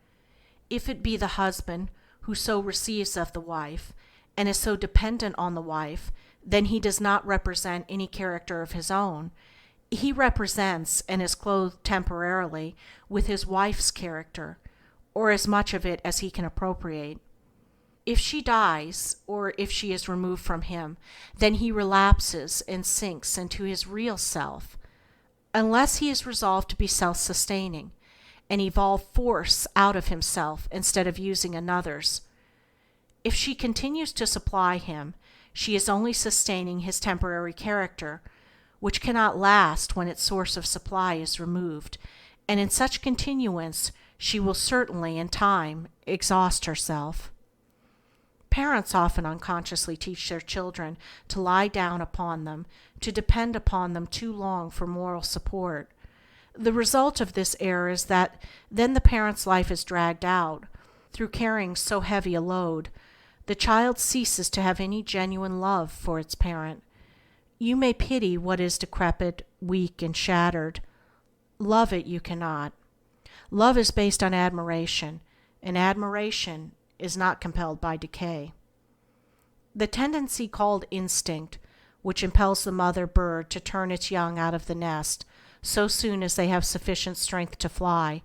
If it be the husband who so receives of the wife, and is so dependent on the wife, then he does not represent any character of his own. He represents and is clothed temporarily with his wife's character, or as much of it as he can appropriate. If she dies, or if she is removed from him, then he relapses and sinks into his real self, unless he is resolved to be self-sustaining, and evolve force out of himself instead of using another's. If she continues to supply him, she is only sustaining his temporary character, which cannot last when its source of supply is removed, and in such continuance she will certainly in time exhaust herself. Parents often unconsciously teach their children to lie down upon them, to depend upon them too long for moral support. The result of this error is that then the parent's life is dragged out. Through carrying so heavy a load, the child ceases to have any genuine love for its parent. You may pity what is decrepit, weak, and shattered. Love it you cannot. Love is based on admiration, and admiration is not compelled by decay. The tendency called instinct, which impels the mother bird to turn its young out of the nest so soon as they have sufficient strength to fly,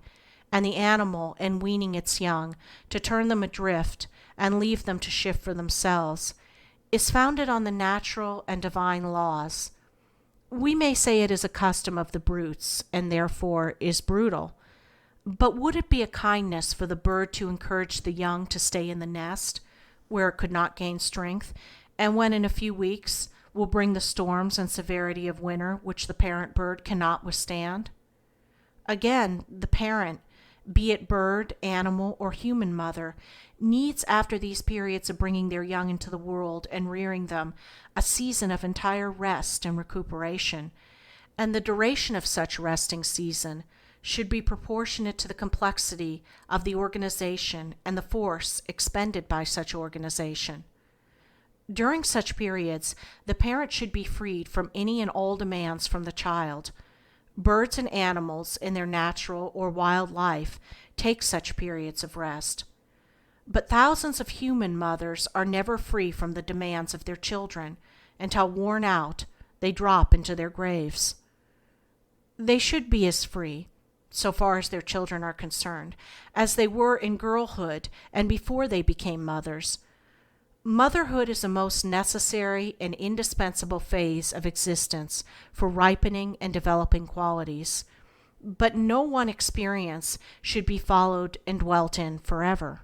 and the animal, in weaning its young, to turn them adrift and leave them to shift for themselves, is founded on the natural and divine laws. We may say it is a custom of the brutes, and therefore is brutal, but would it be a kindness for the bird to encourage the young to stay in the nest, where it could not gain strength, and when in a few weeks will bring the storms and severity of winter which the parent bird cannot withstand? Again, the parent, be it bird, animal, or human mother, needs after these periods of bringing their young into the world and rearing them a season of entire rest and recuperation, and the duration of such resting season should be proportionate to the complexity of the organization and the force expended by such organization. During such periods, the parent should be freed from any and all demands from the child. Birds and animals in their natural or wild life take such periods of rest. But thousands of human mothers are never free from the demands of their children until, worn out, they drop into their graves. They should be as free, so far as their children are concerned, as they were in girlhood and before they became mothers. Motherhood is a most necessary and indispensable phase of existence for ripening and developing qualities, but no one experience should be followed and dwelt in forever.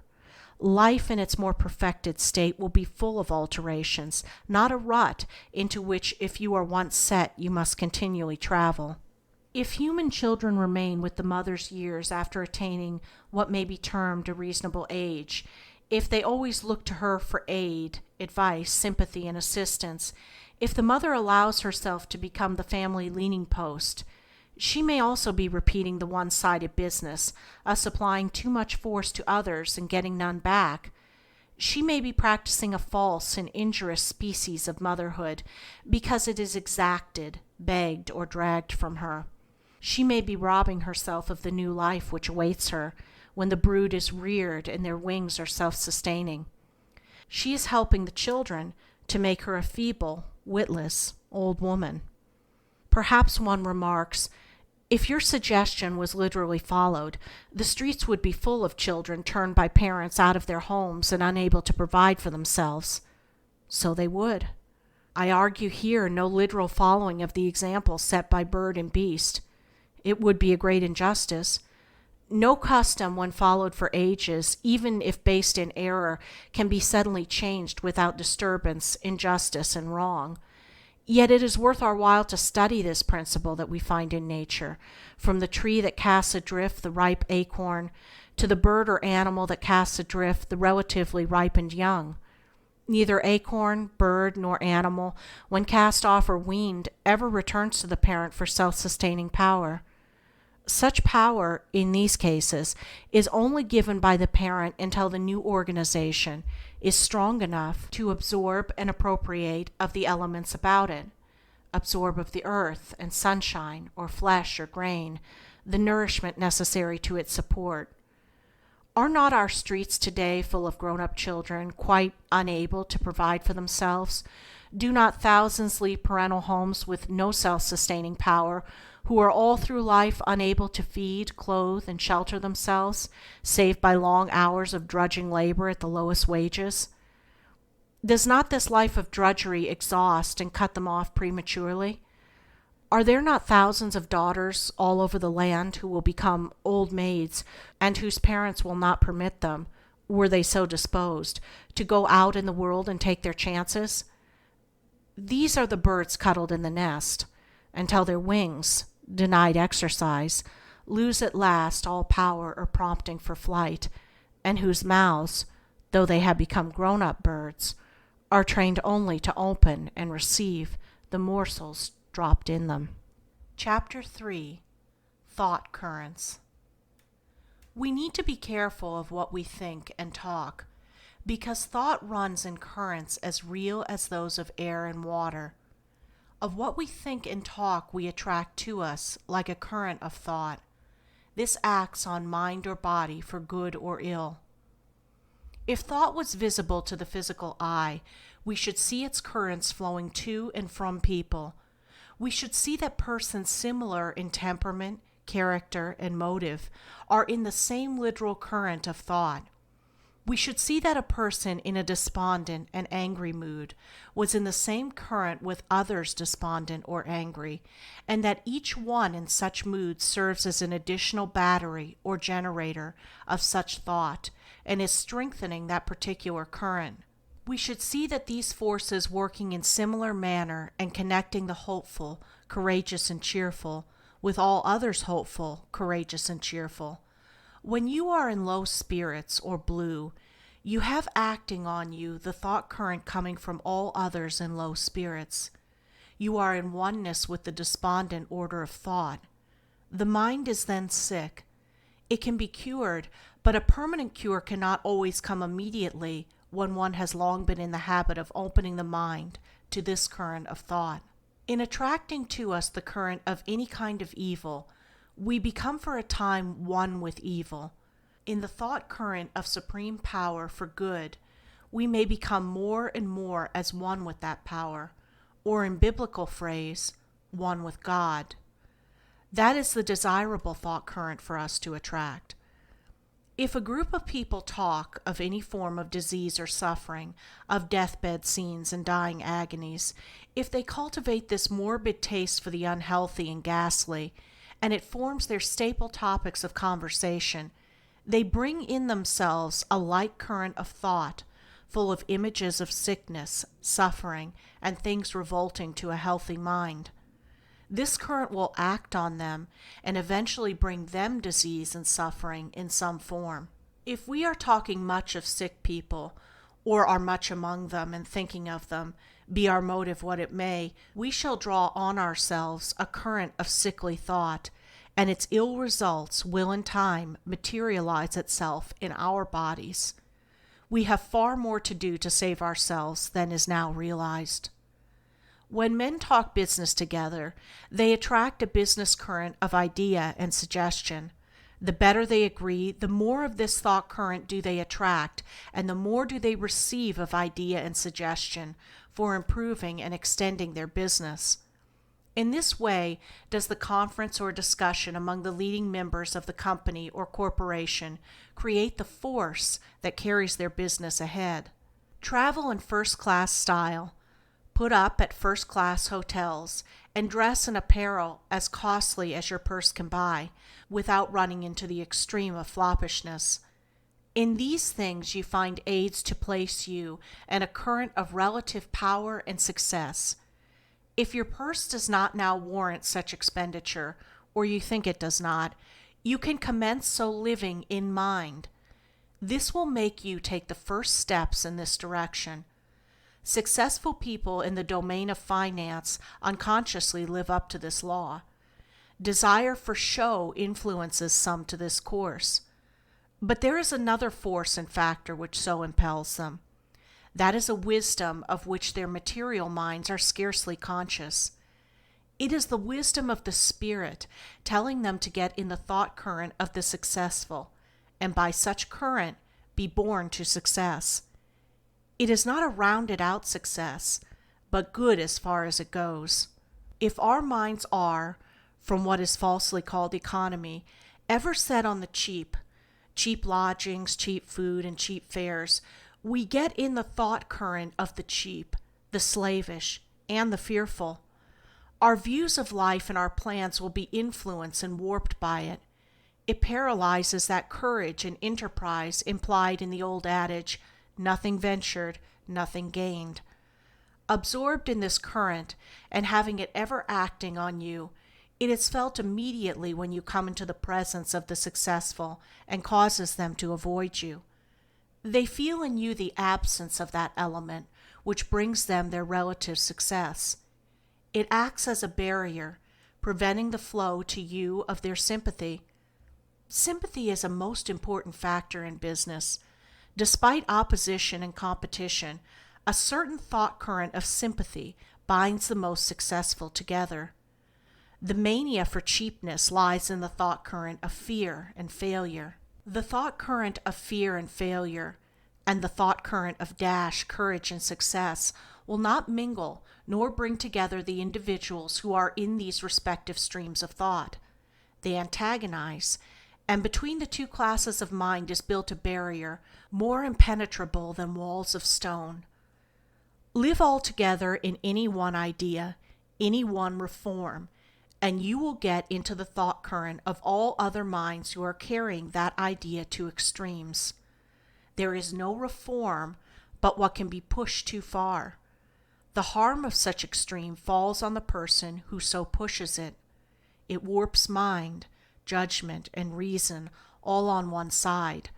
Life in its more perfected state will be full of alterations, not a rut into which if you are once set you must continually travel. If human children remain with the mother's years after attaining what may be termed a reasonable age, if they always look to her for aid, advice, sympathy, and assistance, if the mother allows herself to become the family leaning post, she may also be repeating the one-sided business of supplying too much force to others and getting none back. She may be practicing a false and injurious species of motherhood because it is exacted, begged, or dragged from her. She may be robbing herself of the new life which awaits her when the brood is reared and their wings are self-sustaining. She is helping the children to make her a feeble, witless, old woman. Perhaps one remarks, if your suggestion was literally followed, the streets would be full of children turned by parents out of their homes and unable to provide for themselves. So they would. I argue here no literal following of the example set by bird and beast. It would be a great injustice. No custom, when followed for ages, even if based in error, can be suddenly changed without disturbance, injustice, and wrong. Yet it is worth our while to study this principle that we find in nature, from the tree that casts adrift the ripe acorn to the bird or animal that casts adrift the relatively ripened young. Neither acorn, bird, nor animal, when cast off or weaned, ever returns to the parent for self-sustaining power. Such power, in these cases, is only given by the parent until the new organization is strong enough to absorb and appropriate of the elements about it, absorb of the earth and sunshine, or flesh or grain, the nourishment necessary to its support. Are not our streets today full of grown-up children quite unable to provide for themselves? Do not thousands leave parental homes with no self-sustaining power, who are all through life unable to feed, clothe, and shelter themselves, save by long hours of drudging labor at the lowest wages? Does not this life of drudgery exhaust and cut them off prematurely? Are there not thousands of daughters all over the land who will become old maids, and whose parents will not permit them, were they so disposed, to go out in the world and take their chances? These are the birds cuddled in the nest, until their wings, denied exercise, lose at last all power or prompting for flight, and whose mouths, though they have become grown-up birds, are trained only to open and receive the morsels dropped in them. Chapter 3. Thought Currents. We need to be careful of what we think and talk, because thought runs in currents as real as those of air and water. Of what we think and talk we attract to us like a current of thought. This acts on mind or body for good or ill. If thought was visible to the physical eye, we should see its currents flowing to and from people. We should see that persons similar in temperament, character, and motive are in the same literal current of thought. We should see that a person in a despondent and angry mood was in the same current with others despondent or angry, and that each one in such moods serves as an additional battery or generator of such thought and is strengthening that particular current. We should see that these forces working in similar manner and connecting the hopeful, courageous, and cheerful with all others hopeful, courageous, and cheerful. When you are in low spirits or blue, you have acting on you the thought current coming from all others in low spirits. You are in oneness with the despondent order of thought. The mind is then sick. It can be cured, but a permanent cure cannot always come immediately when one has long been in the habit of opening the mind to this current of thought. In attracting to us the current of any kind of evil, we become for a time one with evil. In the thought current of supreme power for good, we may become more and more as one with that power, or in biblical phrase, one with God. That is the desirable thought current for us to attract. If a group of people talk of any form of disease or suffering, of deathbed scenes and dying agonies, if they cultivate this morbid taste for the unhealthy and ghastly, and it forms their staple topics of conversation, they bring in themselves a like current of thought, full of images of sickness, suffering, and things revolting to a healthy mind. This current will act on them and eventually bring them disease and suffering in some form. If we are talking much of sick people, or are much among them and thinking of them, be our motive what it may, we shall draw on ourselves a current of sickly thought, and its ill results will in time materialize itself in our bodies. We have far more to do to save ourselves than is now realized. When men talk business together, they attract a business current of idea and suggestion. The better they agree, the more of this thought current do they attract, and the more do they receive of idea and suggestion for improving and extending their business. In this way does the conference or discussion among the leading members of the company or corporation create the force that carries their business ahead. Travel in first-class style, put up at first-class hotels, and dress in apparel as costly as your purse can buy, without running into the extreme of floppishness. In these things you find aids to place you in a current of relative power and success. If your purse does not now warrant such expenditure, or you think it does not, you can commence so living in mind. This will make you take the first steps in this direction. Successful people in the domain of finance unconsciously live up to this law. Desire for show influences some to this course. But there is another force and factor which so impels them. That is a wisdom of which their material minds are scarcely conscious. It is the wisdom of the Spirit telling them to get in the thought current of the successful, and by such current be born to success. It is not a rounded out success, but good as far as it goes. If our minds are, from what is falsely called economy, ever set on the cheap lodgings, cheap food, and cheap fares, we get in the thought current of the cheap, the slavish, and the fearful. Our views of life and our plans will be influenced and warped by it. It paralyzes that courage and enterprise implied in the old adage, nothing ventured, nothing gained. Absorbed in this current, and having it ever acting on you, it is felt immediately when you come into the presence of the successful and causes them to avoid you. They feel in you the absence of that element which brings them their relative success. It acts as a barrier, preventing the flow to you of their sympathy. Sympathy is a most important factor in business. Despite opposition and competition, a certain thought current of sympathy binds the most successful together. The mania for cheapness lies in the thought current of fear and failure. The thought current of fear and failure and the thought current of dash, courage, and success will not mingle nor bring together the individuals who are in these respective streams of thought. They antagonize, And between the two classes of mind is built a barrier more impenetrable than walls of stone. Live altogether in any one idea, any one reform, and you will get into the thought current of all other minds who are carrying that idea to extremes. There is no reform but what can be pushed too far. The harm of such extreme falls on the person who so pushes it. It warps mind, judgment, and reason all on one side.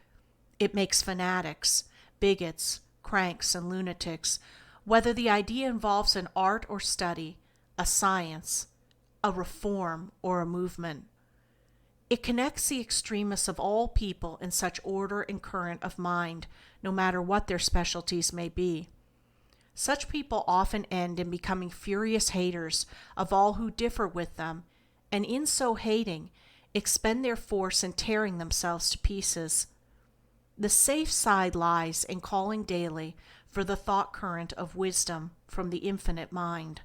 It makes fanatics, bigots, cranks, and lunatics, whether the idea involves an art or study, a science, a reform, or a movement. It connects the extremists of all people in such order and current of mind, no matter what their specialties may be. Such people often end in becoming furious haters of all who differ with them, and in so hating, expend their force in tearing themselves to pieces. The safe side lies in calling daily for the thought current of wisdom from the infinite mind.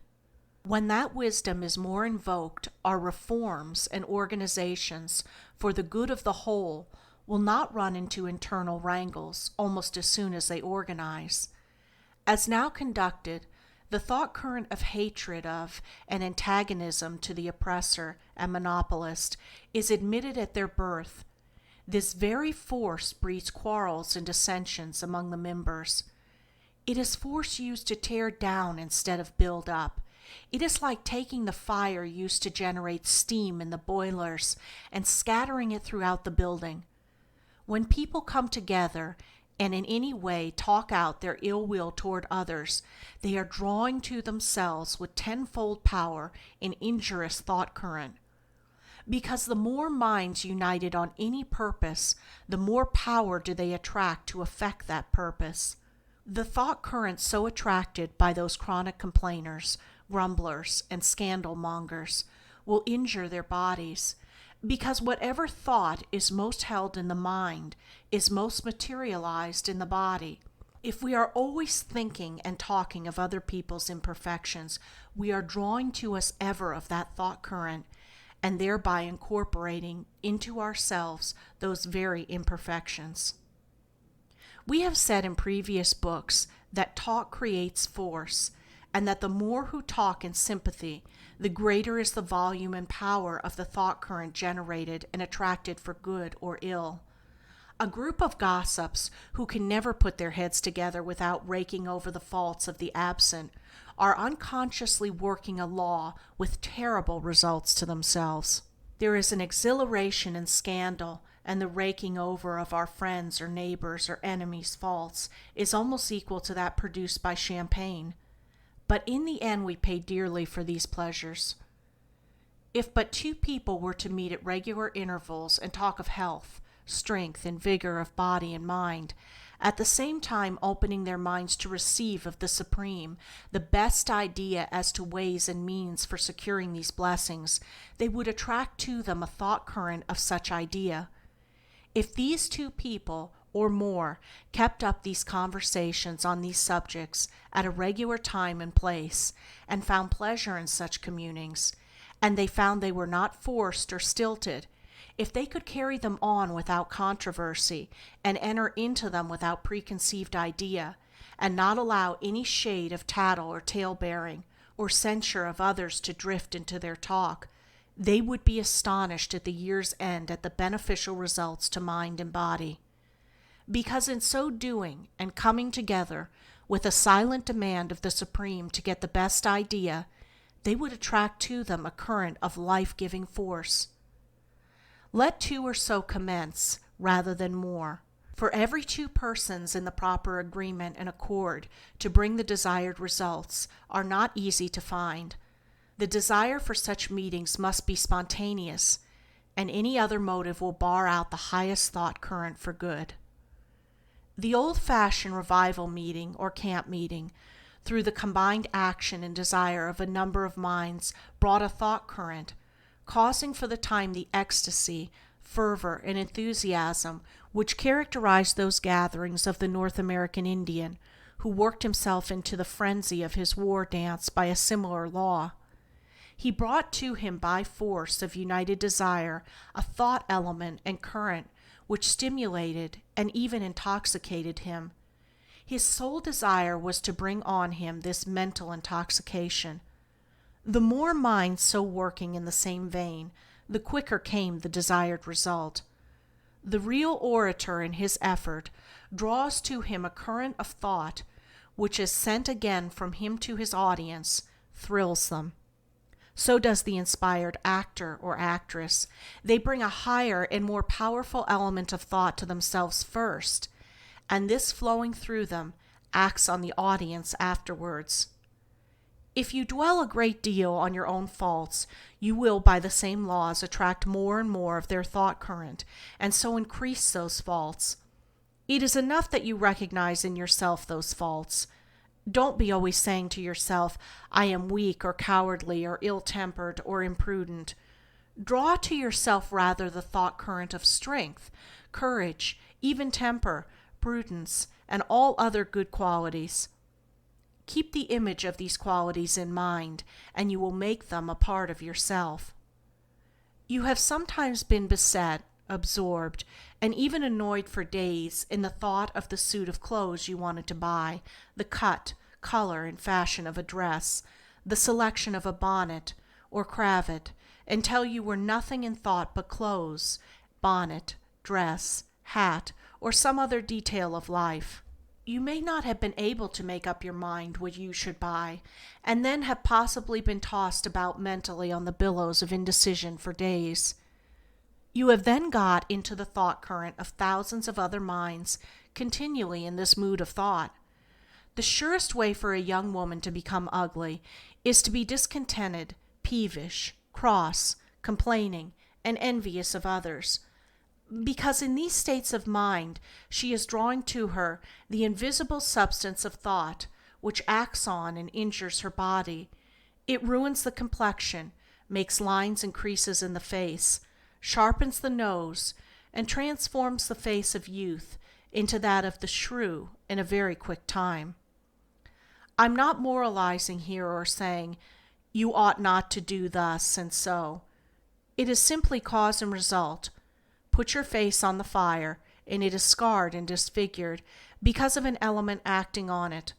When that wisdom is more invoked, our reforms and organizations for the good of the whole will not run into internal wrangles almost as soon as they organize. As now conducted, the thought current of hatred of and antagonism to the oppressor and monopolist is admitted at their birth. This very force breeds quarrels and dissensions among the members. It is force used to tear down instead of build up. It is like taking the fire used to generate steam in the boilers and scattering it throughout the building. When people come together and in any way talk out their ill will toward others, they are drawing to themselves with tenfold power an injurious thought current. Because the more minds united on any purpose, the more power do they attract to effect that purpose. The thought current so attracted by those chronic complainers, grumblers, and scandal mongers will injure their bodies, because whatever thought is most held in the mind is most materialized in the body. If we are always thinking and talking of other people's imperfections, we are drawing to us ever of that thought current, and thereby incorporating into ourselves those very imperfections. We have said in previous books that talk creates force, and that the more who talk in sympathy, the greater is the volume and power of the thought current generated and attracted for good or ill. A group of gossips who can never put their heads together without raking over the faults of the absent are unconsciously working a law with terrible results to themselves. There is an exhilaration in scandal, and the raking over of our friends' or neighbors' or enemies' faults is almost equal to that produced by champagne. But in the end we pay dearly for these pleasures. If but two people were to meet at regular intervals and talk of health, strength, and vigor of body and mind, at the same time opening their minds to receive of the Supreme the best idea as to ways and means for securing these blessings, they would attract to them a thought current of such idea. If these two people or more kept up these conversations on these subjects at a regular time and place, and found pleasure in such communings, and they found they were not forced or stilted, if they could carry them on without controversy, and enter into them without preconceived idea, and not allow any shade of tattle or tale-bearing, or censure of others to drift into their talk, they would be astonished at the year's end at the beneficial results to mind and body. Because in so doing, and coming together with a silent demand of the Supreme to get the best idea, they would attract to them a current of life-giving force. Let two or so commence, rather than more, for every two persons in the proper agreement and accord to bring the desired results are not easy to find. The desire for such meetings must be spontaneous, and any other motive will bar out the highest thought current for good. The old-fashioned revival meeting or camp meeting, through the combined action and desire of a number of minds, brought a thought current, causing for the time the ecstasy, fervor, and enthusiasm which characterized those gatherings of the North American Indian, who worked himself into the frenzy of his war dance by a similar law. He brought to him by force of united desire a thought element and current which stimulated and even intoxicated him. His sole desire was to bring on him this mental intoxication. The more minds so working in the same vein, the quicker came the desired result. The real orator in his effort draws to him a current of thought which is sent again from him to his audience, thrills them. So does the inspired actor or actress. They bring a higher and more powerful element of thought to themselves first, and this flowing through them acts on the audience afterwards. If you dwell a great deal on your own faults, you will by the same laws attract more and more of their thought current, and so increase those faults. It is enough that you recognize in yourself those faults. Don't be always saying to yourself, I am weak or cowardly or ill-tempered or imprudent. Draw to yourself rather the thought current of strength, courage, even temper, prudence, and all other good qualities. Keep the image of these qualities in mind, and you will make them a part of yourself. You have sometimes been beset, absorbed, and even annoyed for days in the thought of the suit of clothes you wanted to buy, the cut, color, and fashion of a dress, the selection of a bonnet or cravat, until you were nothing in thought but clothes, bonnet, dress, hat, or some other detail of life. You may not have been able to make up your mind what you should buy, and then have possibly been tossed about mentally on the billows of indecision for days. You have then got into the thought current of thousands of other minds continually in this mood of thought. The surest way for a young woman to become ugly is to be discontented, peevish, cross, complaining, and envious of others, because in these states of mind she is drawing to her the invisible substance of thought which acts on and injures her body. It ruins the complexion, makes lines and creases in the face, sharpens the nose, and transforms the face of youth into that of the shrew in a very quick time. I'm not moralizing here or saying, you ought not to do thus and so. It is simply cause and result. Put your face on the fire, and it is scarred and disfigured because of an element acting on it.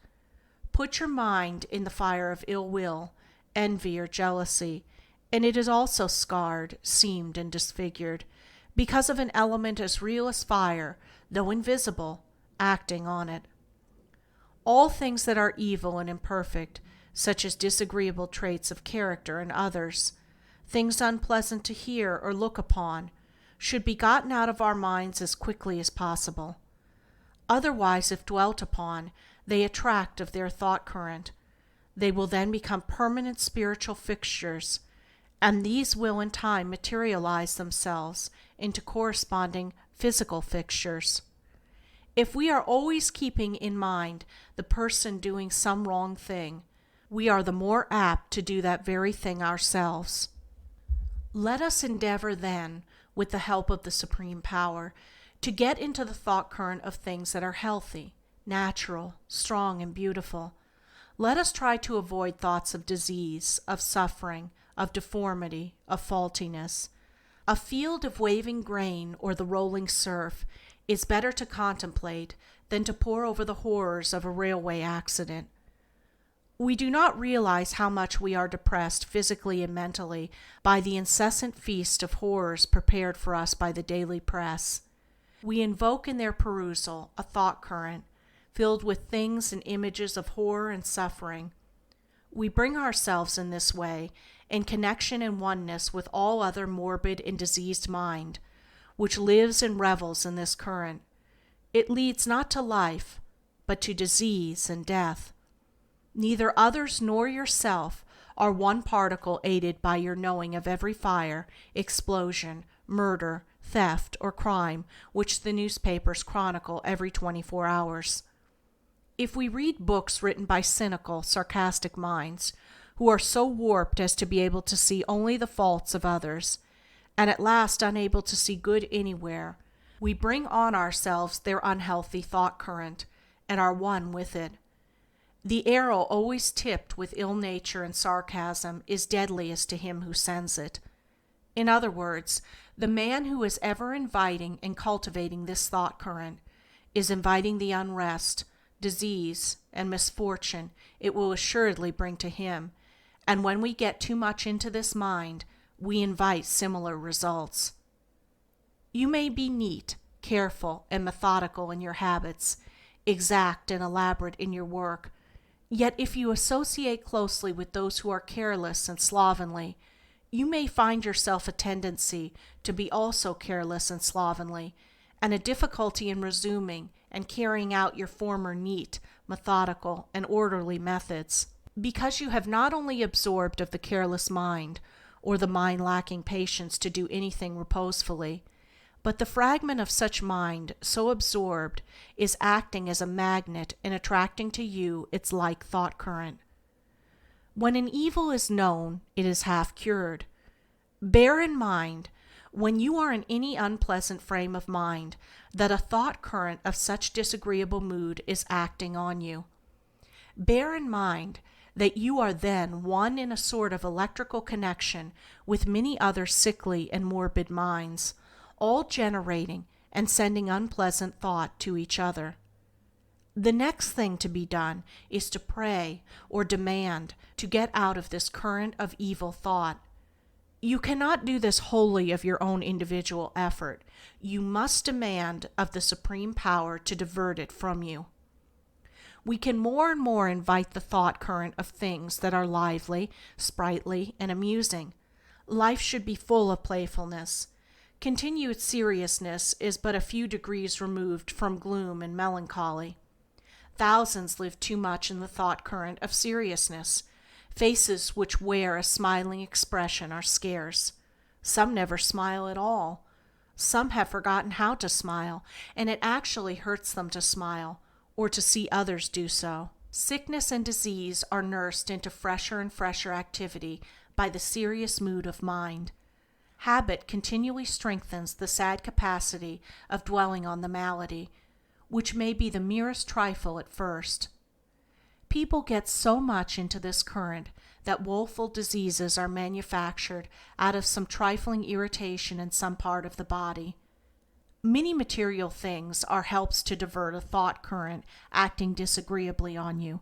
Put your mind in the fire of ill will, envy, or jealousy, and it is also scarred, seamed, and disfigured because of an element as real as fire, though invisible, acting on it. All things that are evil and imperfect, such as disagreeable traits of character in others, things unpleasant to hear or look upon, should be gotten out of our minds as quickly as possible. Otherwise, if dwelt upon, they attract of their thought current. They will then become permanent spiritual fixtures, and these will in time materialize themselves into corresponding physical fixtures. If we are always keeping in mind the person doing some wrong thing, we are the more apt to do that very thing ourselves. Let us endeavor then, with the help of the Supreme Power, to get into the thought current of things that are healthy, natural, strong, and beautiful. Let us try to avoid thoughts of disease, of suffering, of deformity, of faultiness. A field of waving grain or the rolling surf is better to contemplate than to pore over the horrors of a railway accident. We do not realize how much we are depressed physically and mentally by the incessant feast of horrors prepared for us by the daily press. We invoke in their perusal a thought current filled with things and images of horror and suffering. We bring ourselves in this way in connection and oneness with all other morbid and diseased mind, which lives and revels in this current. It leads not to life, but to disease and death. Neither others nor yourself are one particle aided by your knowing of every fire, explosion, murder, theft, or crime which the newspapers chronicle every 24 hours. If we read books written by cynical, sarcastic minds, who are so warped as to be able to see only the faults of others, and at last unable to see good anywhere, we bring on ourselves their unhealthy thought current, and are one with it. The arrow always tipped with ill nature and sarcasm is deadliest to him who sends it. In other words, the man who is ever inviting and cultivating this thought current is inviting the unrest, disease, and misfortune it will assuredly bring to him, and when we get too much into this mind, we invite similar results. You may be neat, careful, and methodical in your habits, exact and elaborate in your work, yet if you associate closely with those who are careless and slovenly, you may find yourself a tendency to be also careless and slovenly, and a difficulty in resuming and carrying out your former neat, methodical, and orderly methods, because you have not only absorbed of the careless mind, or the mind lacking patience to do anything reposefully, but the fragment of such mind so absorbed is acting as a magnet and attracting to you its like thought current. When an evil is known, it is half cured. Bear in mind, when you are in any unpleasant frame of mind, that a thought current of such disagreeable mood is acting on you. Bear in mind that you are then one in a sort of electrical connection with many other sickly and morbid minds, all generating and sending unpleasant thought to each other. The next thing to be done is to pray or demand to get out of this current of evil thought. You cannot do this wholly of your own individual effort. You must demand of the Supreme Power to divert it from you. We can more and more invite the thought current of things that are lively, sprightly, and amusing. Life should be full of playfulness. Continued seriousness is but a few degrees removed from gloom and melancholy. Thousands live too much in the thought current of seriousness. Faces which wear a smiling expression are scarce. Some never smile at all. Some have forgotten how to smile, and it actually hurts them to smile, or to see others do so. Sickness and disease are nursed into fresher and fresher activity by the serious mood of mind. Habit continually strengthens the sad capacity of dwelling on the malady, which may be the merest trifle at first. People get so much into this current that woeful diseases are manufactured out of some trifling irritation in some part of the body. Many material things are helps to divert a thought current acting disagreeably on you.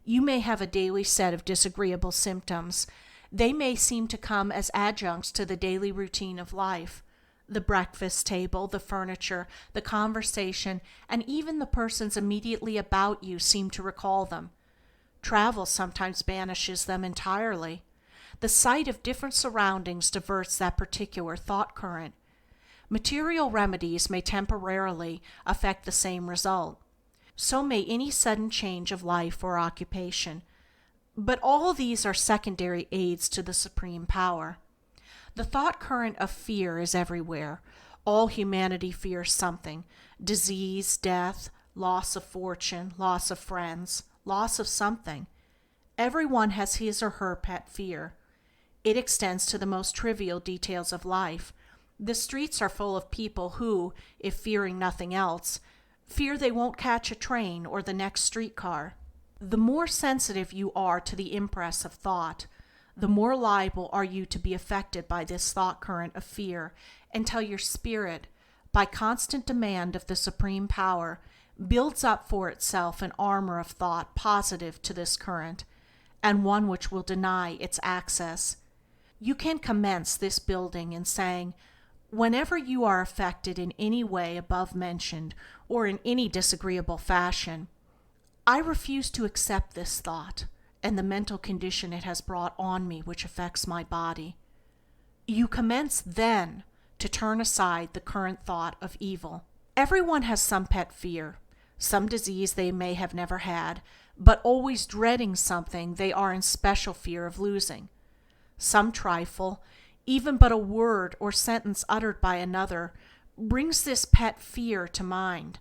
You may have a daily set of disagreeable symptoms. They may seem to come as adjuncts to the daily routine of life. The breakfast table, the furniture, the conversation, and even the persons immediately about you seem to recall them. Travel sometimes banishes them entirely. The sight of different surroundings diverts that particular thought current. Material remedies may temporarily affect the same result. So may any sudden change of life or occupation. But all these are secondary aids to the Supreme Power. The thought current of fear is everywhere. All humanity fears something: disease, death, loss of fortune, loss of friends, loss of something. Everyone has his or her pet fear. It extends to the most trivial details of life. The streets are full of people who, if fearing nothing else, fear they won't catch a train or the next streetcar. The more sensitive you are to the impress of thought, the more liable are you to be affected by this thought current of fear, until your spirit, by constant demand of the Supreme Power, builds up for itself an armor of thought positive to this current, and one which will deny its access. You can commence this building in saying, whenever you are affected in any way above mentioned, or in any disagreeable fashion, I refuse to accept this thought and the mental condition it has brought on me which affects my body. You commence then to turn aside the current thought of evil. Everyone has some pet fear, some disease they may have never had, but always dreading something they are in special fear of losing. Some trifle, even but a word or sentence uttered by another, brings this pet fear to mind.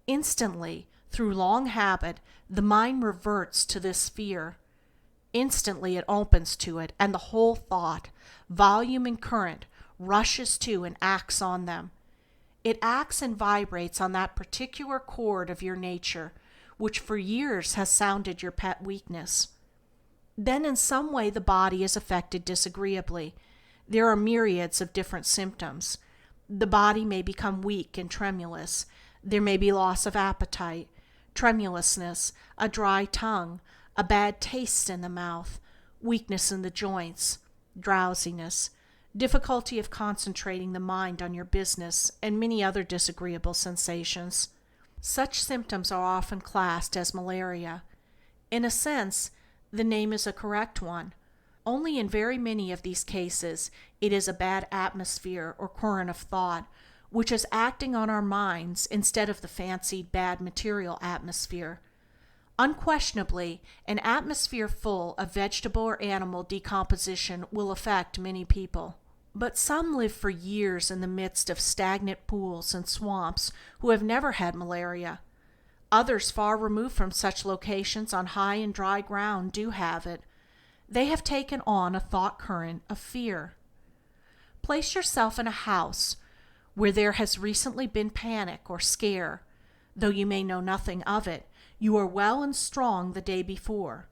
Instantly, through long habit, the mind reverts to this fear. Instantly it opens to it, and the whole thought, volume and current, rushes to and acts on them. It acts and vibrates on that particular chord of your nature, which for years has sounded your pet weakness. Then in some way the body is affected disagreeably. There are myriads of different symptoms. The body may become weak and tremulous. There may be loss of appetite, tremulousness, a dry tongue, a bad taste in the mouth, weakness in the joints, drowsiness, difficulty of concentrating the mind on your business, and many other disagreeable sensations. Such symptoms are often classed as malaria. In a sense, the name is a correct one. Only in very many of these cases it is a bad atmosphere or current of thought which is acting on our minds instead of the fancied bad material atmosphere. Unquestionably, an atmosphere full of vegetable or animal decomposition will affect many people. But some live for years in the midst of stagnant pools and swamps who have never had malaria. Others far removed from such locations on high and dry ground do have it. They have taken on a thought current of fear. Place yourself in a house where there has recently been panic or scare. Though you may know nothing of it, you are well and strong the day before.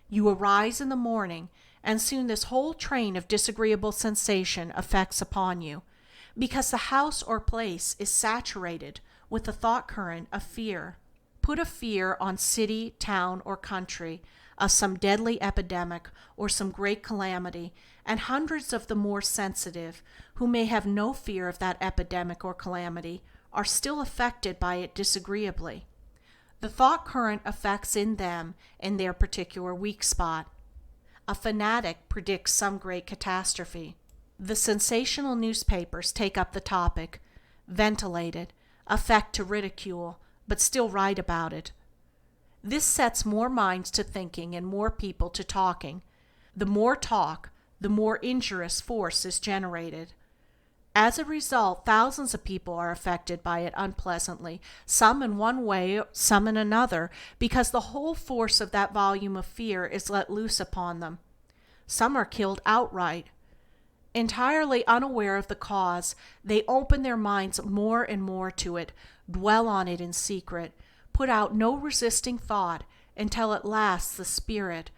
You arise in the morning, and soon this whole train of disagreeable sensation affects upon you, because the house or place is saturated with the thought current of fear. Put a fear on city, town, or country of some deadly epidemic or some great calamity, and hundreds of the more sensitive, who may have no fear of that epidemic or calamity, are still affected by it disagreeably. The thought current affects in them in their particular weak spot. A fanatic predicts some great catastrophe. The sensational newspapers take up the topic, ventilate it, affect to ridicule, but still write about it. This sets more minds to thinking and more people to talking. The more talk, the more injurious force is generated. As a result, thousands of people are affected by it unpleasantly, some in one way, some in another, because the whole force of that volume of fear is let loose upon them. Some are killed outright. Entirely unaware of the cause, they open their minds more and more to it, dwell on it in secret, put out no resisting thought, until at last the spirit,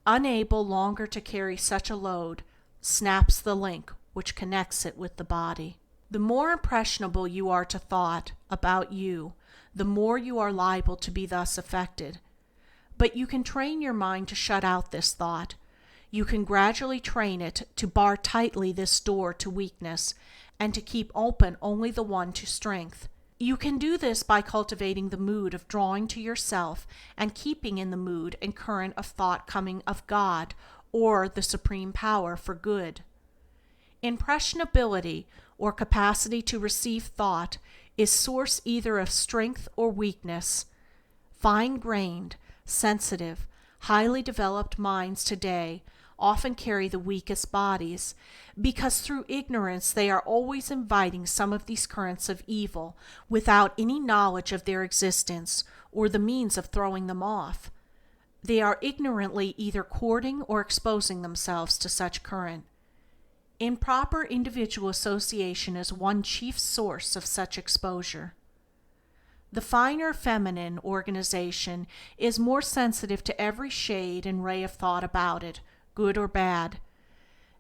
unable longer to carry such a load, snaps the link which connects it with the body. The more impressionable you are to thought about you, the more you are liable to be thus affected. But you can train your mind to shut out this thought. You can gradually train it to bar tightly this door to weakness, and to keep open only the one to strength. You can do this by cultivating the mood of drawing to yourself and keeping in the mood and current of thought coming of God or the Supreme Power for good. Impressionability, or capacity to receive thought, is source either of strength or weakness. Fine-grained, sensitive, highly developed minds today often carry the weakest bodies, because through ignorance they are always inviting some of these currents of evil without any knowledge of their existence or the means of throwing them off. They are ignorantly either courting or exposing themselves to such current. Improper individual association is one chief source of such exposure. The finer feminine organization is more sensitive to every shade and ray of thought about it, good or bad.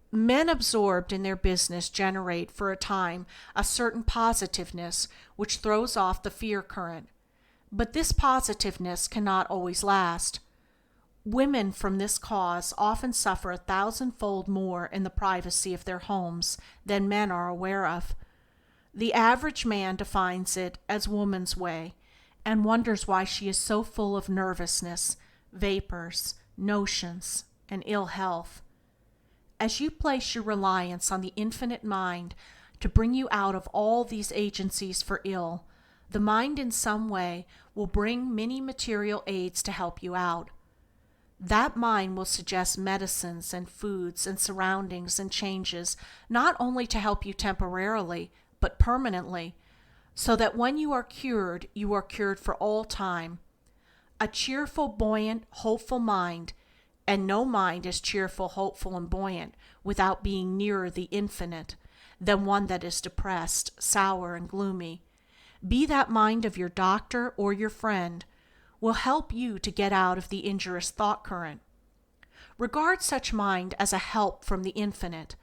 Men absorbed in their business generate for a time a certain positiveness which throws off the fear current, but this positiveness cannot always last. Women from this cause often suffer 1,000-fold more in the privacy of their homes than men are aware of. The average man defines it as woman's way, and wonders why she is so full of nervousness, vapors, notions, and ill health. As you place your reliance on the infinite mind to bring you out of all these agencies for ill, the mind in some way will bring many material aids to help you out. That mind will suggest medicines and foods and surroundings and changes, not only to help you temporarily, but permanently, so that when you are cured for all time. A cheerful, buoyant, hopeful mind, and no mind is cheerful, hopeful, and buoyant without being nearer the infinite, than one that is depressed, sour, and gloomy. Be that mind of your doctor or your friend, will help you to get out of the injurious thought current. Regard such mind as a help from the infinite,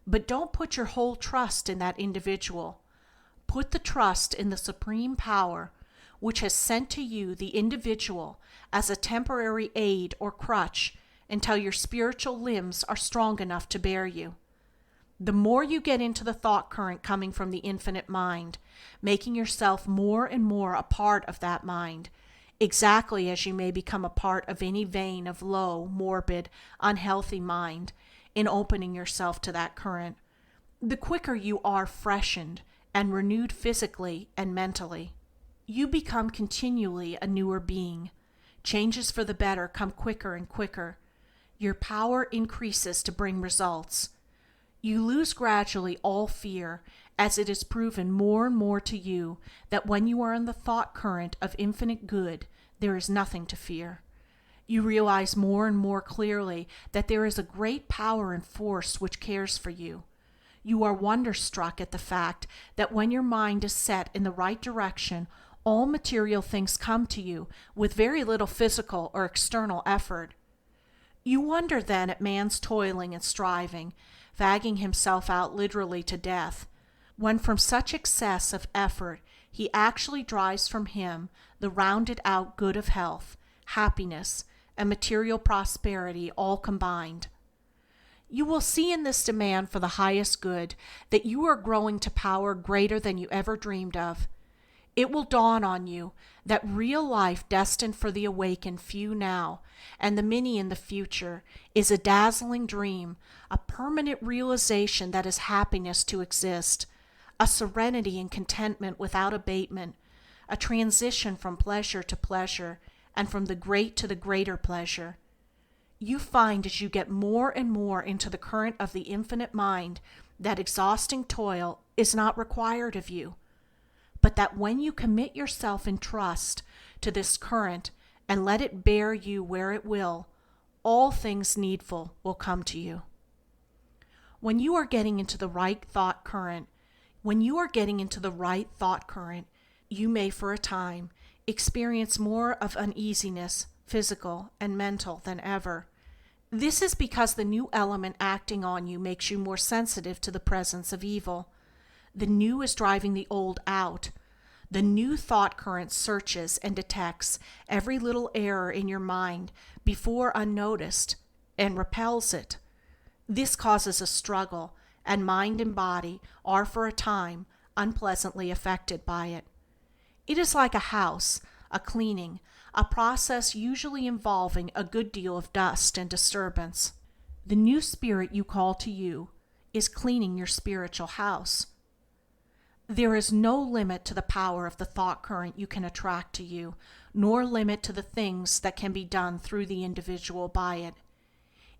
but don't put your whole trust in that individual. Put the trust in the Supreme Power, which has sent to you the individual as a temporary aid or crutch until your spiritual limbs are strong enough to bear you. The more you get into the thought current coming from the infinite mind, making yourself more and more a part of that mind, exactly as you may become a part of any vein of low, morbid, unhealthy mind, in opening yourself to that current, the quicker you are freshened and renewed physically and mentally. You become continually a newer being. Changes for the better come quicker and quicker. Your power increases to bring results. You lose gradually all fear, as it is proven more and more to you that when you are in the thought current of infinite good, there is nothing to fear. You realize more and more clearly that there is a great power and force which cares for you. You are wonderstruck at the fact that when your mind is set in the right direction, all material things come to you with very little physical or external effort. You wonder then at man's toiling and striving, fagging himself out literally to death, when from such excess of effort he actually drives from him the rounded out good of health, happiness, and material prosperity all combined. You will see in this demand for the highest good that you are growing to power greater than you ever dreamed of. It will dawn on you that real life destined for the awakened few now, and the many in the future, is a dazzling dream, a permanent realization that is happiness to exist, a serenity and contentment without abatement, a transition from pleasure to pleasure, and from the great to the greater pleasure. You find as you get more and more into the current of the infinite mind that exhausting toil is not required of you, but that when you commit yourself in trust to this current and let it bear you where it will, all things needful will come to you. When you are getting into the right thought current, you may for a time experience more of uneasiness, physical and mental, than ever. This is because the new element acting on you makes you more sensitive to the presence of evil. The new is driving the old out. The new thought current searches and detects every little error in your mind before unnoticed and repels it. This causes a struggle, and mind and body are for a time unpleasantly affected by it. It is like a house, a cleaning, a process usually involving a good deal of dust and disturbance. The new spirit you call to you is cleaning your spiritual house. There is no limit to the power of the thought current you can attract to you, nor limit to the things that can be done through the individual by it.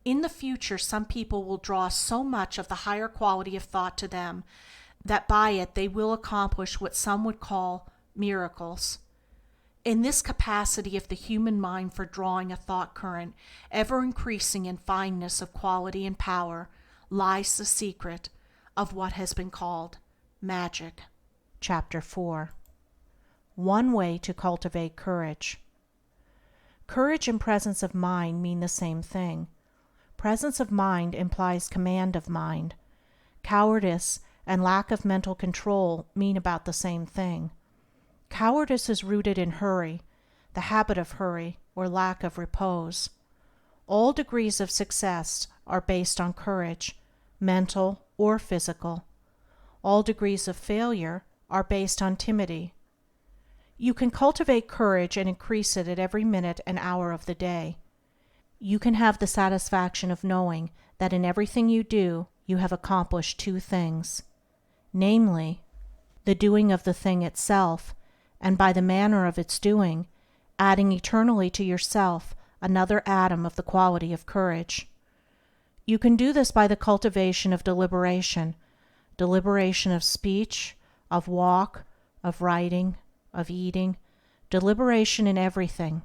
In the future, some people will draw so much of the higher quality of thought to them that by it they will accomplish what some would call miracles. In this capacity of the human mind for drawing a thought current, ever increasing in fineness of quality and power, lies the secret of what has been called magic. Chapter 4. One way to cultivate courage. Courage and presence of mind mean the same thing. Presence of mind implies command of mind. Cowardice and lack of mental control mean about the same thing. Cowardice is rooted in hurry, the habit of hurry, or lack of repose. All degrees of success are based on courage, mental or physical. All degrees of failure are based on timidity. You can cultivate courage and increase it at every minute and hour of the day. You can have the satisfaction of knowing that in everything you do, you have accomplished two things, namely, the doing of the thing itself, and by the manner of its doing, adding eternally to yourself another atom of the quality of courage. You can do this by the cultivation of deliberation of speech, of walk, of writing, of eating, deliberation in everything.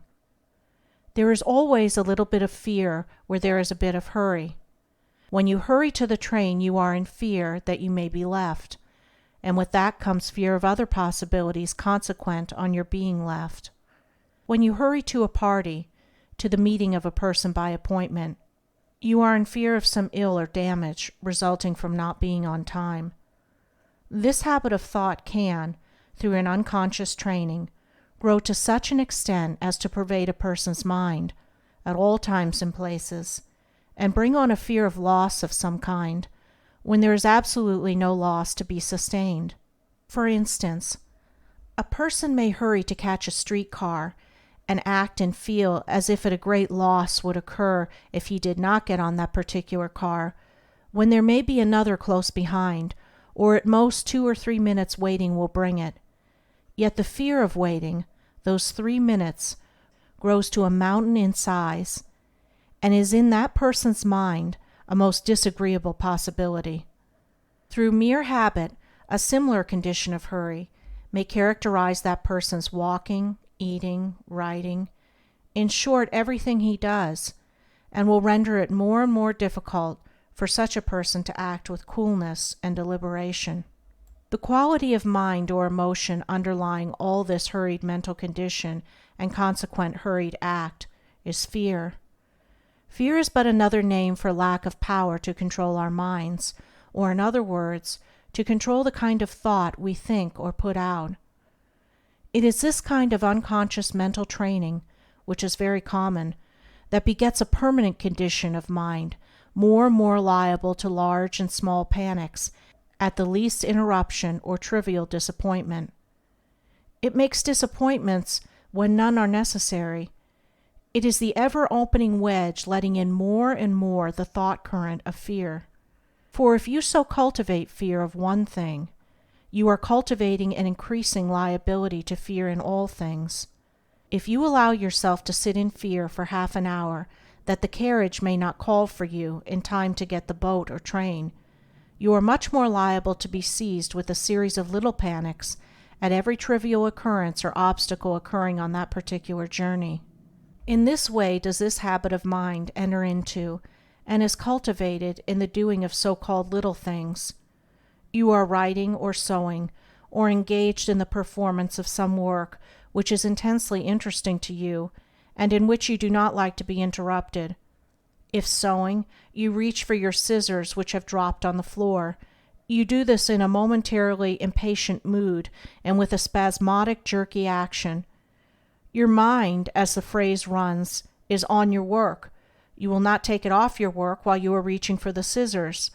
There is always a little bit of fear where there is a bit of hurry. When you hurry to the train, you are in fear that you may be left, and with that comes fear of other possibilities consequent on your being left. When you hurry to a party, to the meeting of a person by appointment, you are in fear of some ill or damage resulting from not being on time. This habit of thought can, through an unconscious training, grow to such an extent as to pervade a person's mind at all times and places, and bring on a fear of loss of some kind, when there is absolutely no loss to be sustained. For instance, a person may hurry to catch a streetcar and act and feel as if a great loss would occur if he did not get on that particular car, when there may be another close behind, or at most 2 or 3 minutes waiting will bring it. Yet the fear of waiting, those 3 minutes, grows to a mountain in size, and is in that person's mind a most disagreeable possibility. Through mere habit, a similar condition of hurry may characterize that person's walking, eating, writing, in short everything he does, and will render it more and more difficult for such a person to act with coolness and deliberation. The quality of mind or emotion underlying all this hurried mental condition and consequent hurried act is fear. Fear is but another name for lack of power to control our minds, or in other words, to control the kind of thought we think or put out. It is this kind of unconscious mental training, which is very common, that begets a permanent condition of mind more and more liable to large and small panics at the least interruption or trivial disappointment. It makes disappointments when none are necessary. It is the ever-opening wedge letting in more and more the thought current of fear. For if you so cultivate fear of one thing, you are cultivating an increasing liability to fear in all things. If you allow yourself to sit in fear for half an hour that the carriage may not call for you in time to get the boat or train, you are much more liable to be seized with a series of little panics at every trivial occurrence or obstacle occurring on that particular journey. In this way does this habit of mind enter into and is cultivated in the doing of so-called little things. You are writing or sewing, or engaged in the performance of some work which is intensely interesting to you, and in which you do not like to be interrupted. If sewing, you reach for your scissors which have dropped on the floor. You do this in a momentarily impatient mood and with a spasmodic, jerky action. Your mind, as the phrase runs, is on your work. You will not take it off your work while you are reaching for the scissors.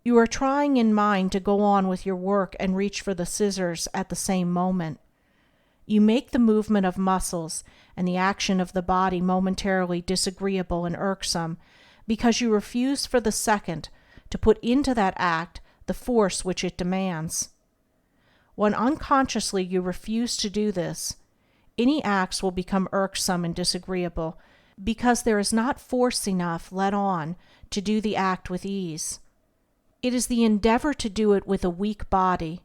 You are trying in mind to go on with your work and reach for the scissors at the same moment. You make the movement of muscles and the action of the body momentarily disagreeable and irksome because you refuse for the second to put into that act the force which it demands. When unconsciously you refuse to do this, any acts will become irksome and disagreeable because there is not force enough let on to do the act with ease. It is the endeavor to do it with a weak body.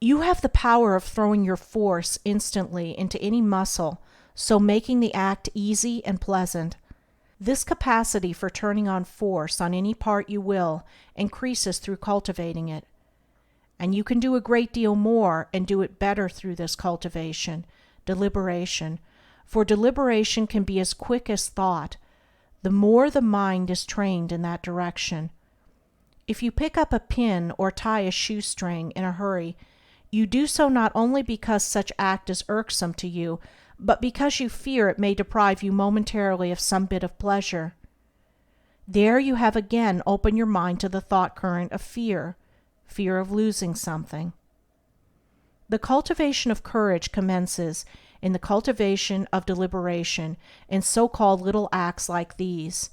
You have the power of throwing your force instantly into any muscle, so making the act easy and pleasant. This capacity for turning on force on any part you will increases through cultivating it. And you can do a great deal more and do it better through this cultivation, deliberation, for deliberation can be as quick as thought, the more the mind is trained in that direction. If you pick up a pin or tie a shoestring in a hurry, you do so not only because such act is irksome to you, but because you fear it may deprive you momentarily of some bit of pleasure. There you have again opened your mind to the thought current of fear of losing something. The cultivation of courage commences in the cultivation of deliberation in so-called little acts like these.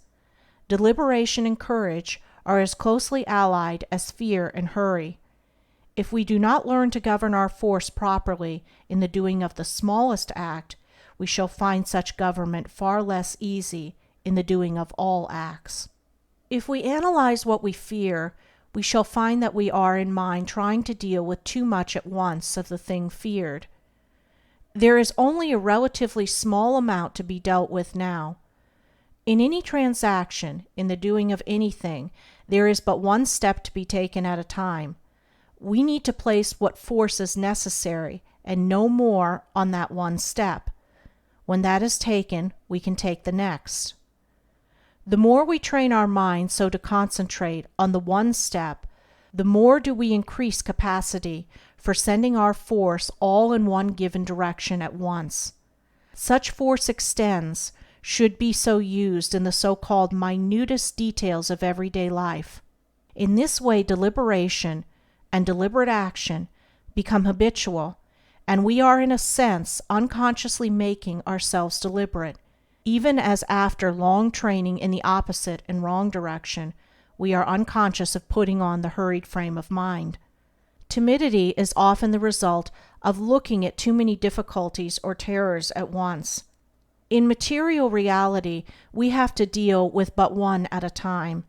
Deliberation and courage are as closely allied as fear and hurry. If we do not learn to govern our force properly in the doing of the smallest act, we shall find such government far less easy in the doing of all acts. If we analyze what we fear, we shall find that we are in mind trying to deal with too much at once of the thing feared. There is only a relatively small amount to be dealt with now. In any transaction, in the doing of anything, there is but one step to be taken at a time. We need to place what force is necessary and no more on that one step. When that is taken, we can take the next. The more we train our mind so to concentrate on the one step, the more do we increase capacity for sending our force all in one given direction at once. Such force extends, should be so used in the so-called minutest details of everyday life. In this way, deliberation and deliberate action become habitual, and we are in a sense unconsciously making ourselves deliberate, even as after long training in the opposite and wrong direction, we are unconscious of putting on the hurried frame of mind. Timidity is often the result of looking at too many difficulties or terrors at once. In material reality, we have to deal with but one at a time.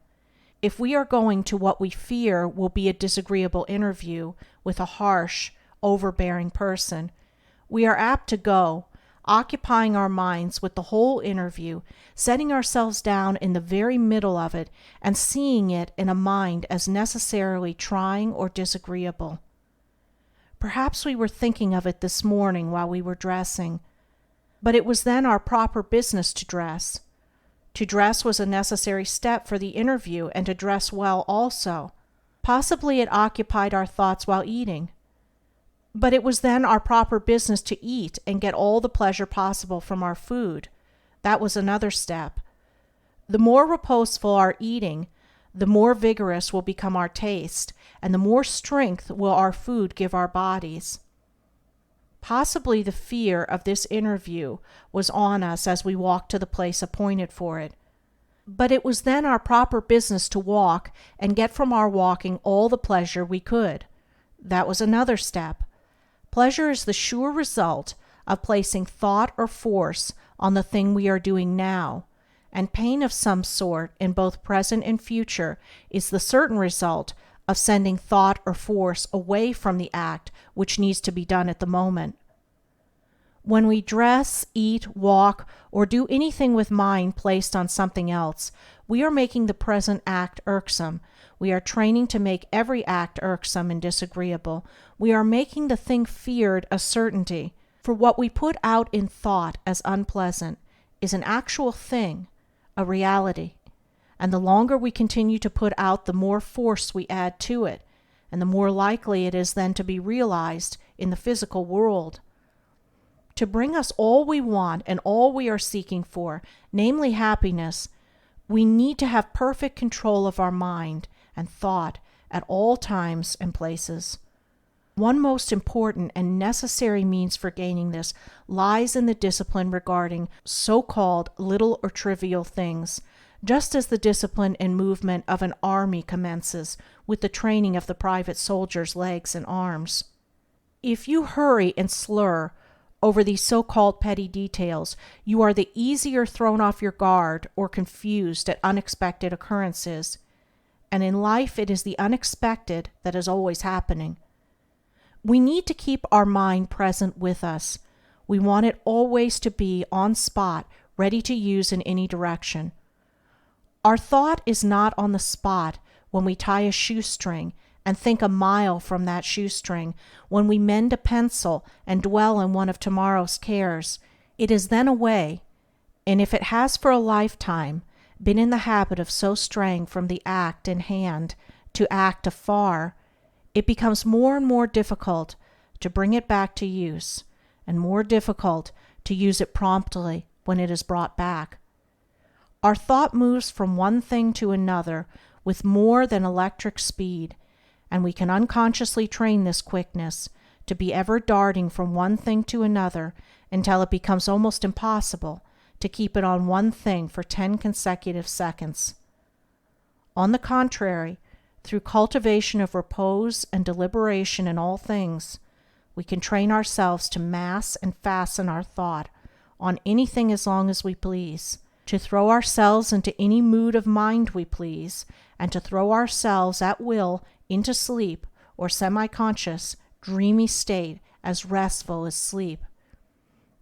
If we are going to what we fear will be a disagreeable interview with a harsh, overbearing person, we are apt to go, occupying our minds with the whole interview, setting ourselves down in the very middle of it, and seeing it in a mind as necessarily trying or disagreeable. Perhaps we were thinking of it this morning while we were dressing, but it was then our proper business to dress. To dress was a necessary step for the interview, and to dress well also. Possibly it occupied our thoughts while eating, but it was then our proper business to eat and get all the pleasure possible from our food. That was another step. The more reposeful our eating, the more vigorous will become our taste, and the more strength will our food give our bodies. Possibly the fear of this interview was on us as we walked to the place appointed for it, but it was then our proper business to walk and get from our walking all the pleasure we could. That was another step. Pleasure is the sure result of placing thought or force on the thing we are doing now, and pain of some sort in both present and future is the certain result of sending thought or force away from the act which needs to be done at the moment. When we dress, eat, walk, or do anything with mind placed on something else, we are making the present act irksome. We are training to make every act irksome and disagreeable. We are making the thing feared a certainty, for what we put out in thought as unpleasant is an actual thing, a reality, and the longer we continue to put out, the more force we add to it, and the more likely it is then to be realized in the physical world. To bring us all we want and all we are seeking for, namely happiness, we need to have perfect control of our mind and thought at all times and places. One most important and necessary means for gaining this lies in the discipline regarding so-called little or trivial things, just as the discipline and movement of an army commences with the training of the private soldier's legs and arms. If you hurry and slur over these so-called petty details, you are the easier thrown off your guard or confused at unexpected occurrences, and in life it is the unexpected that is always happening. We need to keep our mind present with us. We want it always to be on spot, ready to use in any direction. Our thought is not on the spot when we tie a shoestring and think a mile from that shoestring, when we mend a pencil and dwell in one of tomorrow's cares. It is then away, and if it has for a lifetime been in the habit of so straying from the act in hand to act afar, it becomes more and more difficult to bring it back to use, and more difficult to use it promptly when it is brought back. Our thought moves from one thing to another with more than electric speed, and we can unconsciously train this quickness to be ever darting from one thing to another until it becomes almost impossible to keep it on one thing for 10 consecutive seconds. On the contrary, through cultivation of repose and deliberation in all things, we can train ourselves to mass and fasten our thought on anything as long as we please, to throw ourselves into any mood of mind we please, and to throw ourselves at will into sleep or semi-conscious, dreamy state as restful as sleep.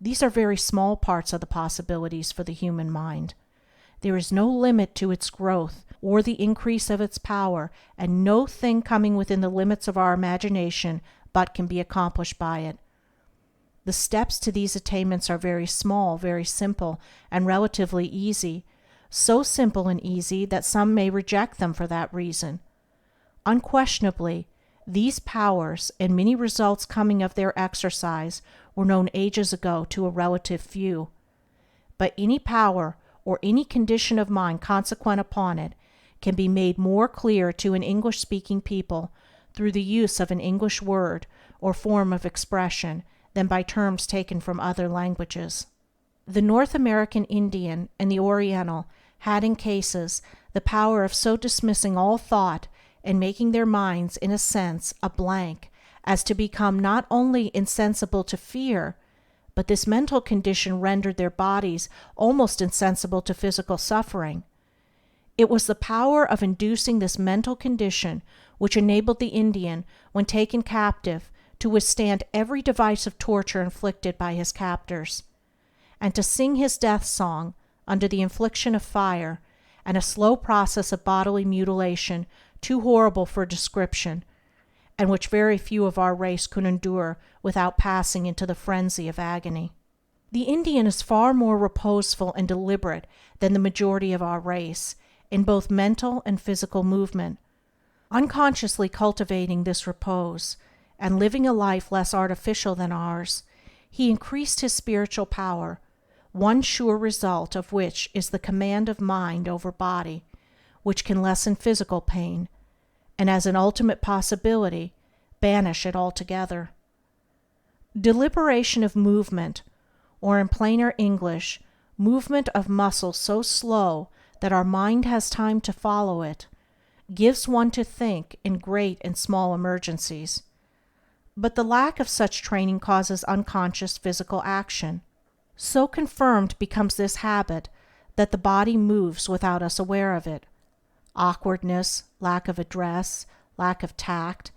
These are very small parts of the possibilities for the human mind. There is no limit to its growth or the increase of its power, and no thing coming within the limits of our imagination but can be accomplished by it. The steps to these attainments are very small, very simple, and relatively easy, so simple and easy that some may reject them for that reason. Unquestionably, these powers and many results coming of their exercise were known ages ago to a relative few. But any power or any condition of mind consequent upon it can be made more clear to an English-speaking people through the use of an English word or form of expression than by terms taken from other languages. The North American Indian and the Oriental had in cases the power of so dismissing all thought and making their minds, in a sense, a blank, as to become not only insensible to fear, but this mental condition rendered their bodies almost insensible to physical suffering. It was the power of inducing this mental condition which enabled the Indian, when taken captive, to withstand every device of torture inflicted by his captors, and to sing his death song under the infliction of fire and a slow process of bodily mutilation too horrible for description, and which very few of our race could endure without passing into the frenzy of agony. The Indian is far more reposeful and deliberate than the majority of our race, in both mental and physical movement. Unconsciously cultivating this repose, and living a life less artificial than ours, he increased his spiritual power, one sure result of which is the command of mind over body, which can lessen physical pain, and as an ultimate possibility, banish it altogether. Deliberation of movement, or in plainer English, movement of muscle so slow that our mind has time to follow it, gives one to think in great and small emergencies. But the lack of such training causes unconscious physical action. So confirmed becomes this habit that the body moves without us aware of it. Awkwardness, lack of address, lack of tact,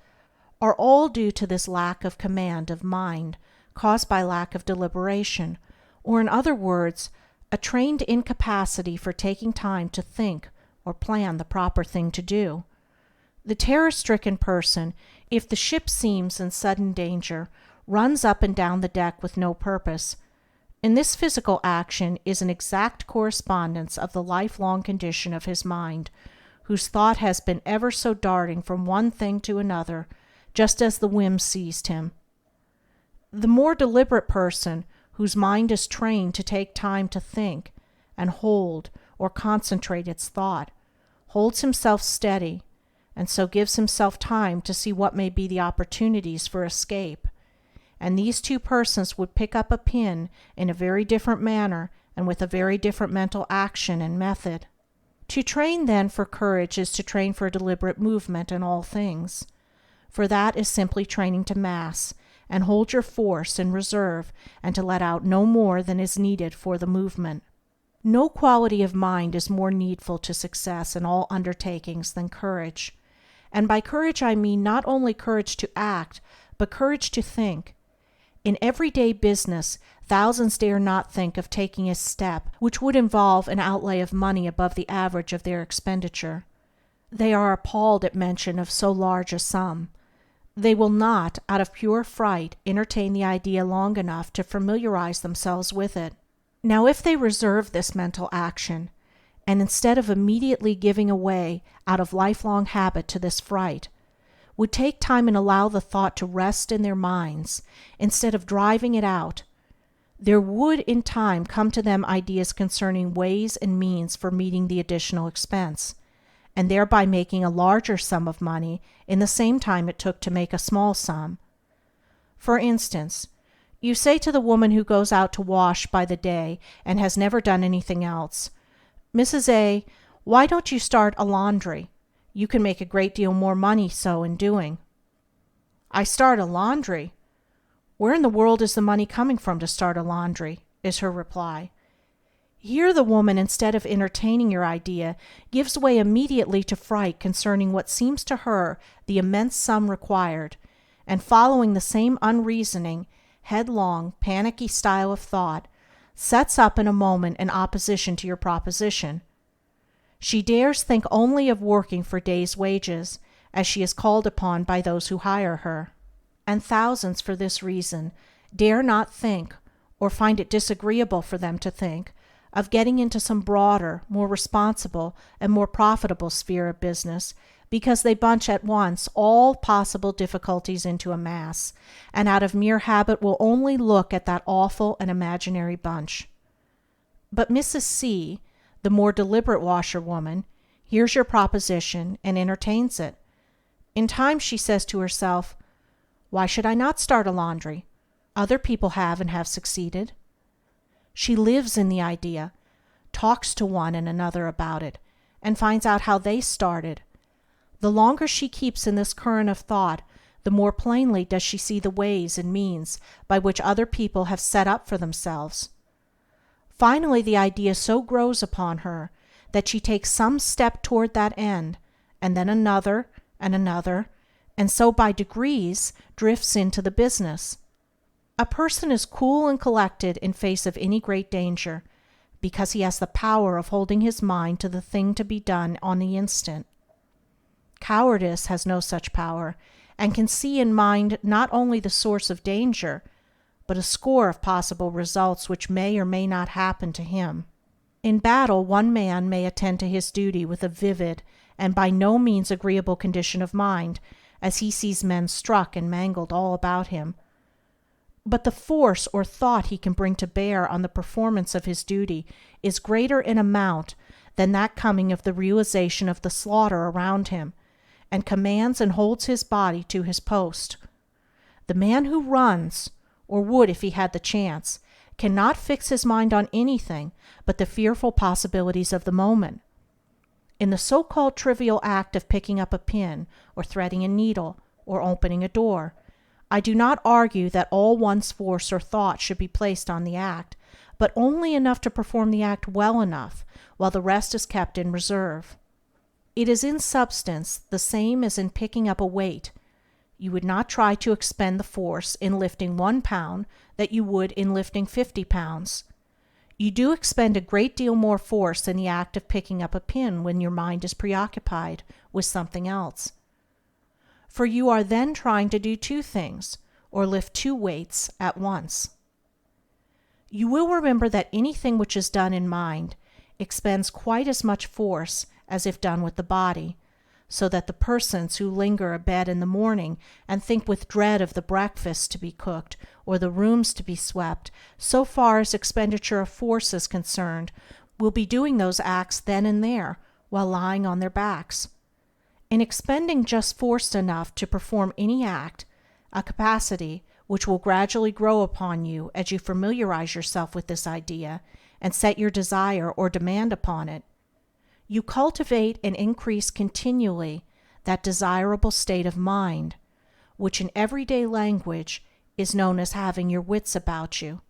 are all due to this lack of command of mind caused by lack of deliberation, or in other words, a trained incapacity for taking time to think or plan the proper thing to do. The terror-stricken person, if the ship seems in sudden danger, runs up and down the deck with no purpose. In this physical action is an exact correspondence of the lifelong condition of his mind, whose thought has been ever so darting from one thing to another, just as the whim seized him. The more deliberate person, whose mind is trained to take time to think, and hold or concentrate its thought, holds himself steady, and so gives himself time to see what may be the opportunities for escape. And these two persons would pick up a pin in a very different manner and with a very different mental action and method. To train then for courage is to train for deliberate movement in all things, for that is simply training to mass and hold your force in reserve and to let out no more than is needed for the movement. No quality of mind is more needful to success in all undertakings than courage, and by courage I mean not only courage to act, but courage to think. In everyday business, thousands dare not think of taking a step which would involve an outlay of money above the average of their expenditure. They are appalled at mention of so large a sum. They will not, out of pure fright, entertain the idea long enough to familiarize themselves with it. Now if they reserve this mental action, and instead of immediately giving away out of lifelong habit to this fright, would take time and allow the thought to rest in their minds, instead of driving it out, there would in time come to them ideas concerning ways and means for meeting the additional expense, and thereby making a larger sum of money in the same time it took to make a small sum. For instance, you say to the woman who goes out to wash by the day and has never done anything else, "Mrs. A, why don't you start a laundry? You can make a great deal more money so in doing." "I start a laundry? Where in the world is the money coming from to start a laundry?" is her reply. Here the woman, instead of entertaining your idea, gives way immediately to fright concerning what seems to her the immense sum required, and following the same unreasoning, headlong, panicky style of thought, sets up in a moment an opposition to your proposition. She dares think only of working for day's wages, as she is called upon by those who hire her. And thousands, for this reason, dare not think, or find it disagreeable for them to think, of getting into some broader, more responsible, and more profitable sphere of business, because they bunch at once all possible difficulties into a mass, and out of mere habit will only look at that awful and imaginary bunch. But Mrs. C, the more deliberate washerwoman, hears your proposition and entertains it. In time she says to herself, "Why should I not start a laundry? Other people have and have succeeded." She lives in the idea, talks to one and another about it, and finds out how they started. The longer she keeps in this current of thought, the more plainly does she see the ways and means by which other people have set up for themselves. Finally the idea so grows upon her that she takes some step toward that end, and then another, and so by degrees drifts into the business. A person is cool and collected in face of any great danger, because he has the power of holding his mind to the thing to be done on the instant. Cowardice has no such power, and can see in mind not only the source of danger, but a score of possible results which may or may not happen to him. In battle one man may attend to his duty with a vivid and by no means agreeable condition of mind, as he sees men struck and mangled all about him. But the force or thought he can bring to bear on the performance of his duty is greater in amount than that coming of the realization of the slaughter around him, and commands and holds his body to his post. The man who runs, or would if he had the chance, cannot fix his mind on anything but the fearful possibilities of the moment. In the so-called trivial act of picking up a pin, or threading a needle, or opening a door, I do not argue that all one's force or thought should be placed on the act, but only enough to perform the act well enough, while the rest is kept in reserve. It is in substance the same as in picking up a weight. You would not try to expend the force in lifting 1 pound that you would in lifting 50 pounds. You do expend a great deal more force in the act of picking up a pin when your mind is preoccupied with something else. For you are then trying to do 2 things, or lift 2 weights at once. You will remember that anything which is done in mind expends quite as much force as if done with the body, so that the persons who linger abed in the morning and think with dread of the breakfast to be cooked or the rooms to be swept, so far as expenditure of force is concerned, will be doing those acts then and there while lying on their backs. In expending just force enough to perform any act, a capacity which will gradually grow upon you as you familiarize yourself with this idea and set your desire or demand upon it, you cultivate and increase continually that desirable state of mind, which in everyday language is known as having your wits about you.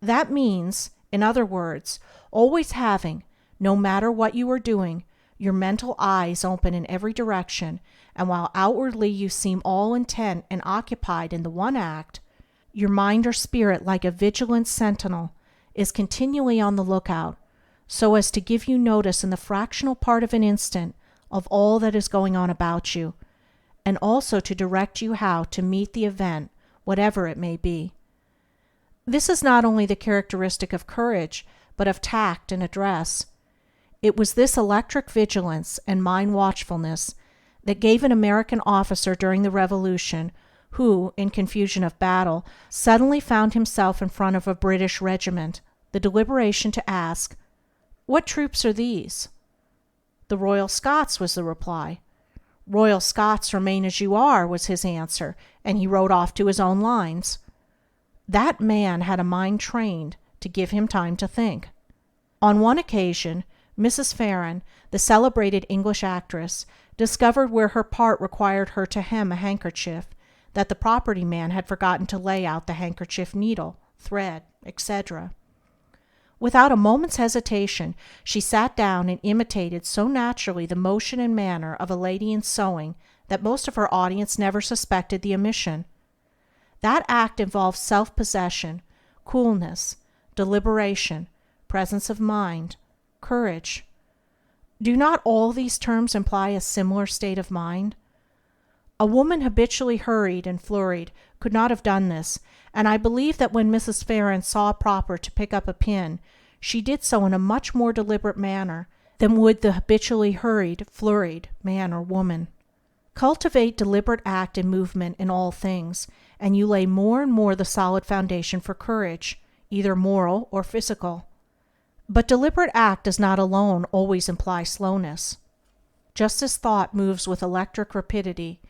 That means, in other words, always having, no matter what you are doing, your mental eyes open in every direction, and while outwardly you seem all intent and occupied in the one act, your mind or spirit, like a vigilant sentinel, is continually on the lookout, so as to give you notice in the fractional part of an instant of all that is going on about you, and also to direct you how to meet the event, whatever it may be. This is not only the characteristic of courage, but of tact and address. It was this electric vigilance and mind watchfulness that gave an American officer during the Revolution, who, in confusion of battle, suddenly found himself in front of a British regiment, the deliberation to ask, "What troops are these?" "The Royal Scots," was the reply. "Royal Scots, remain as you are," was his answer, and he rode off to his own lines. That man had a mind trained to give him time to think. On one occasion, Mrs. Farren, the celebrated English actress, discovered where her part required her to hem a handkerchief, that the property man had forgotten to lay out the handkerchief needle, thread, etc. Without a moment's hesitation, she sat down and imitated so naturally the motion and manner of a lady in sewing that most of her audience never suspected the omission. That act involves self-possession, coolness, deliberation, presence of mind, courage. Do not all these terms imply a similar state of mind? A woman habitually hurried and flurried could not have done this, and I believe that when Mrs. Farren saw proper to pick up a pin, she did so in a much more deliberate manner than would the habitually hurried, flurried man or woman. Cultivate deliberate act and movement in all things, and you lay more and more the solid foundation for courage, either moral or physical. But deliberate act does not alone always imply slowness. Just as thought moves with electric rapidity,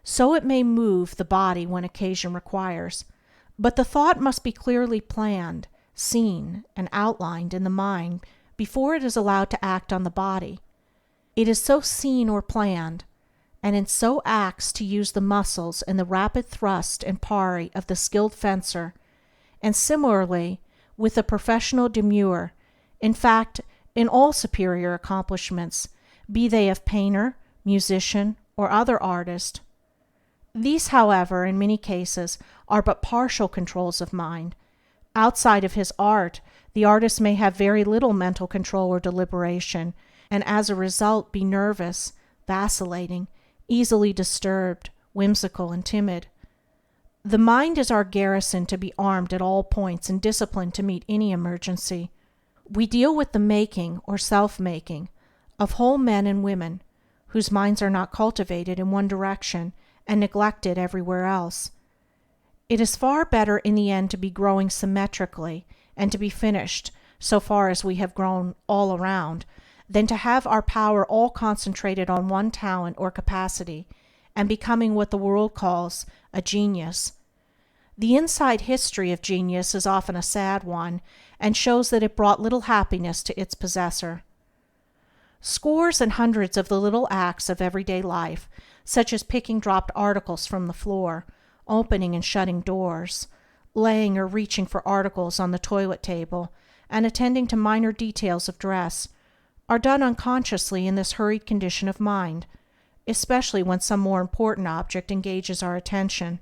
so it may move the body when occasion requires, but the thought must be clearly planned, seen, and outlined in the mind before it is allowed to act on the body. It is so seen or planned, and it so acts to use the muscles and the rapid thrust and parry of the skilled fencer, and similarly with the professional demurrer, in fact, in all superior accomplishments, be they of painter, musician, or other artist. These, however, in many cases, are but partial controls of mind. Outside of his art, the artist may have very little mental control or deliberation, and as a result be nervous, vacillating, easily disturbed, whimsical, and timid. The mind is our garrison to be armed at all points and disciplined to meet any emergency. We deal with the making, or self-making, of whole men and women, whose minds are not cultivated in one direction and neglected everywhere else. It is far better in the end to be growing symmetrically and to be finished, so far as we have grown all around, than to have our power all concentrated on one talent or capacity, and becoming what the world calls a genius. The inside history of genius is often a sad one, and shows that it brought little happiness to its possessor. Scores and hundreds of the little acts of everyday life, such as picking dropped articles from the floor, opening and shutting doors, laying or reaching for articles on the toilet table, and attending to minor details of dress, are done unconsciously in this hurried condition of mind, especially when some more important object engages our attention.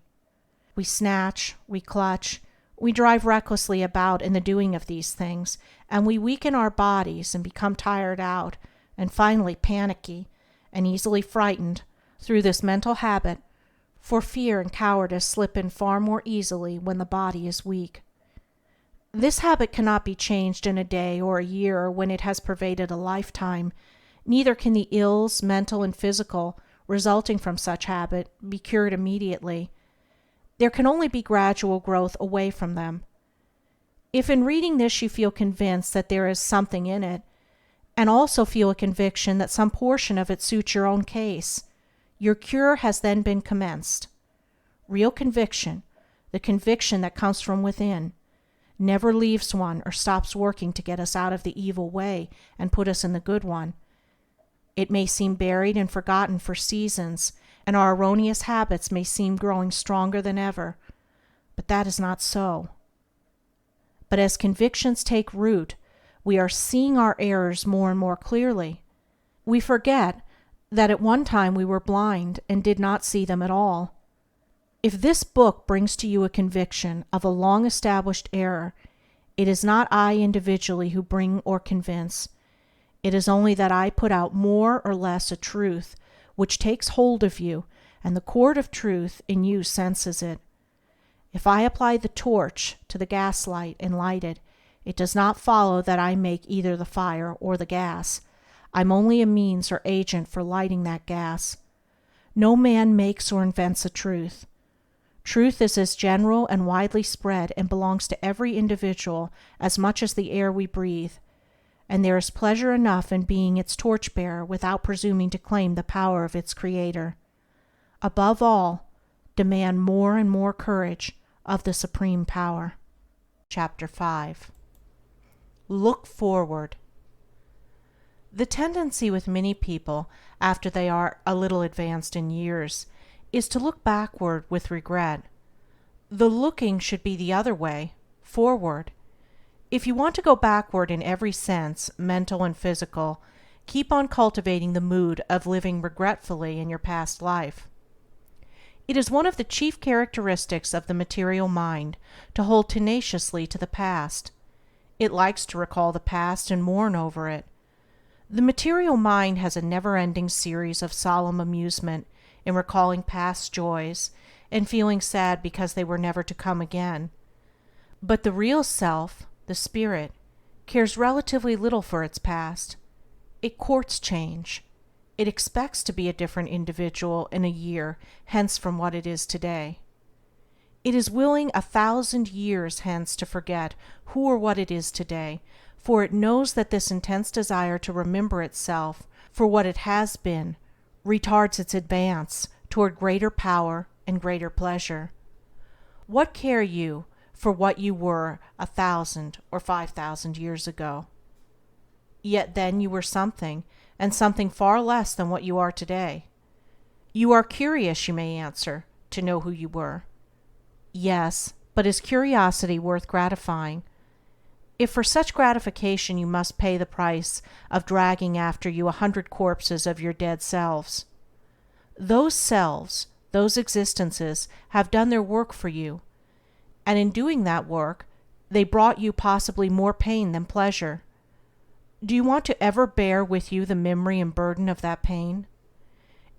We snatch, we clutch, we drive recklessly about in the doing of these things, and we weaken our bodies and become tired out, and finally panicky, and easily frightened, through this mental habit, for fear and cowardice slip in far more easily when the body is weak. This habit cannot be changed in a day or a year or when it has pervaded a lifetime, neither can the ills, mental and physical, resulting from such habit, be cured immediately. There can only be gradual growth away from them. If in reading this you feel convinced that there is something in it, and also feel a conviction that some portion of it suits your own case, your cure has then been commenced. Real conviction, the conviction that comes from within, never leaves one or stops working to get us out of the evil way and put us in the good one. It may seem buried and forgotten for seasons, and our erroneous habits may seem growing stronger than ever, but that is not so. But as convictions take root, we are seeing our errors more and more clearly. We forget that at one time we were blind and did not see them at all. If this book brings to you a conviction of a long-established error, it is not I individually who bring or convince. It is only that I put out more or less a truth which takes hold of you, and the cord of truth in you senses it. If I apply the torch to the gaslight and light it, it does not follow that I make either the fire or the gas. I'm only a means or agent for lighting that gas. No man makes or invents a truth. Truth is as general and widely spread and belongs to every individual as much as the air we breathe, and there is pleasure enough in being its torchbearer without presuming to claim the power of its creator. Above all, demand more and more courage of the supreme power. Chapter 5. Look forward. The tendency with many people, after they are a little advanced in years, is to look backward with regret. The looking should be the other way, forward. If you want to go backward in every sense, mental and physical, keep on cultivating the mood of living regretfully in your past life. It is one of the chief characteristics of the material mind to hold tenaciously to the past. It likes to recall the past and mourn over it. The material mind has a never-ending series of solemn amusement in recalling past joys and feeling sad because they were never to come again. But the real self, the spirit, cares relatively little for its past. It courts change. It expects to be a different individual in a year hence from what it is today. It is willing 1,000 years hence to forget who or what it is today, for it knows that this intense desire to remember itself for what it has been retards its advance toward greater power and greater pleasure. What care you for what you were 1,000 or 5,000 years ago? Yet then you were something, and something far less than what you are today. You are curious, you may answer, to know who you were. Yes, but is curiosity worth gratifying? If for such gratification you must pay the price of dragging after you 100 corpses of your dead selves. Those selves, those existences, have done their work for you, and in doing that work, they brought you possibly more pain than pleasure. Do you want to ever bear with you the memory and burden of that pain?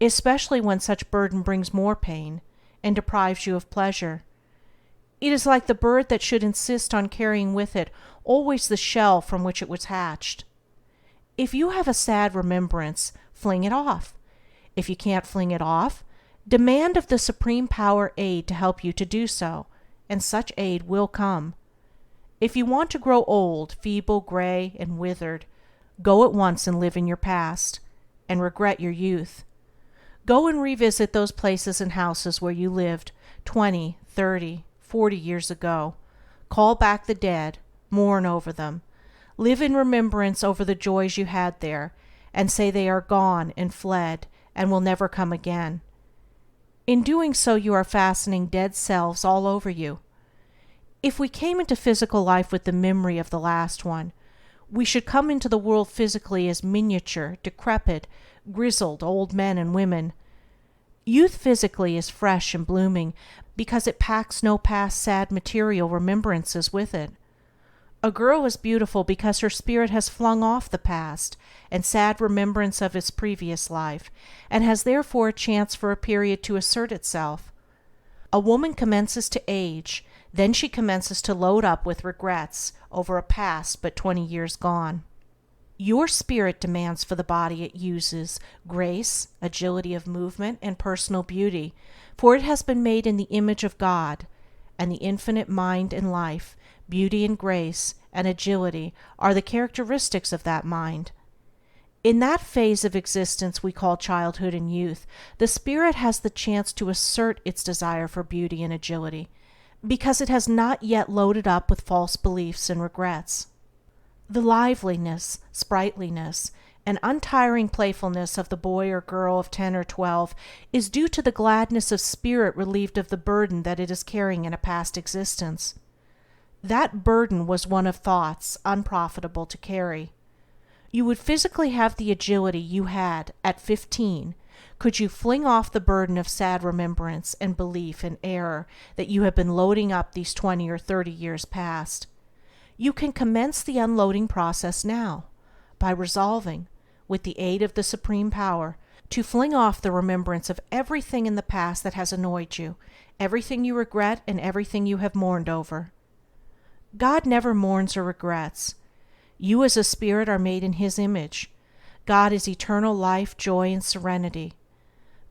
Especially when such burden brings more pain and deprives you of pleasure. It is like the bird that should insist on carrying with it always the shell from which it was hatched. If you have a sad remembrance, fling it off. If you can't fling it off, demand of the Supreme Power aid to help you to do so, and such aid will come. If you want to grow old, feeble, gray, and withered, go at once and live in your past, and regret your youth. Go and revisit those places and houses where you lived 20, 30, 40 years ago. Call back the dead, mourn over them, live in remembrance over the joys you had there, and say they are gone and fled and will never come again. In doing so, you are fastening dead selves all over you. If we came into physical life with the memory of the last one, we should come into the world physically as miniature, decrepit, grizzled old men and women. Youth physically is fresh and blooming because it packs no past sad material remembrances with it. A girl is beautiful because her spirit has flung off the past and sad remembrance of its previous life, and has therefore a chance for a period to assert itself. A woman commences to age, then she commences to load up with regrets over a past but 20 years gone. Your spirit demands for the body it uses grace, agility of movement, and personal beauty, for it has been made in the image of God, and the infinite mind and life, beauty and grace, and agility are the characteristics of that mind. In that phase of existence we call childhood and youth, the spirit has the chance to assert its desire for beauty and agility, because it has not yet loaded up with false beliefs and regrets. The liveliness, sprightliness, and untiring playfulness of the boy or girl of 10 or 12 is due to the gladness of spirit relieved of the burden that it is carrying in a past existence. That burden was one of thoughts unprofitable to carry. You would physically have the agility you had at 15 could you fling off the burden of sad remembrance and belief and error that you have been loading up these 20 or 30 years past. You can commence the unloading process now by resolving, with the aid of the Supreme Power, to fling off the remembrance of everything in the past that has annoyed you, everything you regret, and everything you have mourned over. God never mourns or regrets. You as a spirit are made in His image. God is eternal life, joy, and serenity.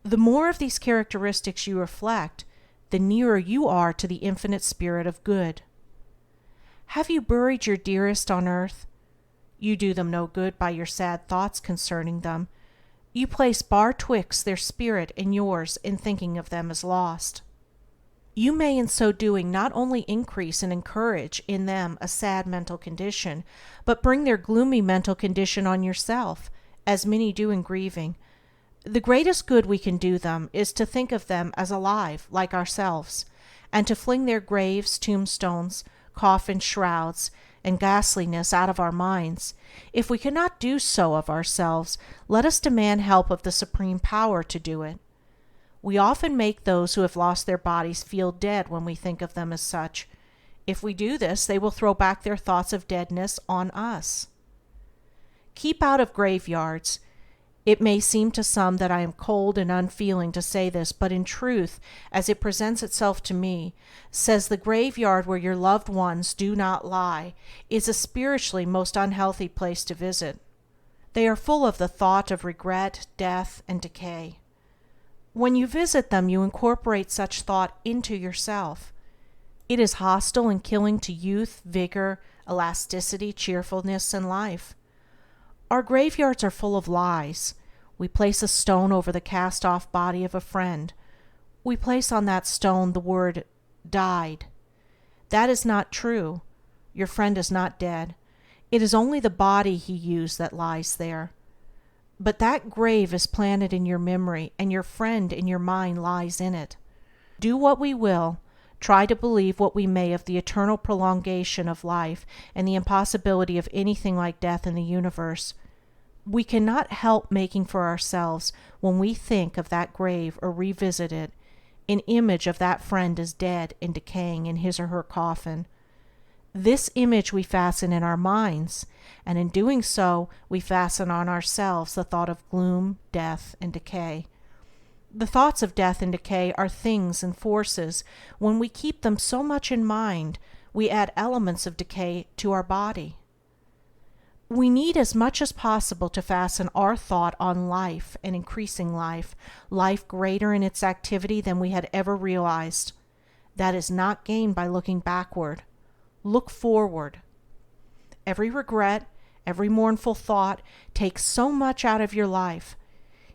The more of these characteristics you reflect, the nearer you are to the infinite spirit of good. Have you buried your dearest on earth? You do them no good by your sad thoughts concerning them. You place bar twixt their spirit and yours in thinking of them as lost. You may in so doing not only increase and encourage in them a sad mental condition, but bring their gloomy mental condition on yourself, as many do in grieving. The greatest good we can do them is to think of them as alive, like ourselves, and to fling their graves, tombstones, coffins, shrouds, and ghastliness out of our minds. If we cannot do so of ourselves, let us demand help of the Supreme Power to do it. We often make those who have lost their bodies feel dead when we think of them as such. If we do this, they will throw back their thoughts of deadness on us. Keep out of graveyards. It may seem to some that I am cold and unfeeling to say this, but in truth, as it presents itself to me, says the graveyard where your loved ones do not lie is a spiritually most unhealthy place to visit. They are full of the thought of regret, death, and decay. When you visit them, you incorporate such thought into yourself. It is hostile and killing to youth, vigor, elasticity, cheerfulness, and life. Our graveyards are full of lies. We place a stone over the cast-off body of a friend. We place on that stone the word died. That is not true. Your friend is not dead. It is only the body he used that lies there. But that grave is planted in your memory, and your friend in your mind lies in it. Do what we will, try to believe what we may of the eternal prolongation of life and the impossibility of anything like death in the universe, we cannot help making for ourselves, when we think of that grave or revisit it, an image of that friend as dead and decaying in his or her coffin. This image we fasten in our minds, and in doing so we fasten on ourselves the thought of gloom, death, and decay. The thoughts of death and decay are things and forces. When we keep them so much in mind, we add elements of decay to our body. We need as much as possible to fasten our thought on life and increasing life, life greater in its activity than we had ever realized. That is not gained by looking backward. Look forward. Every regret, every mournful thought takes so much out of your life.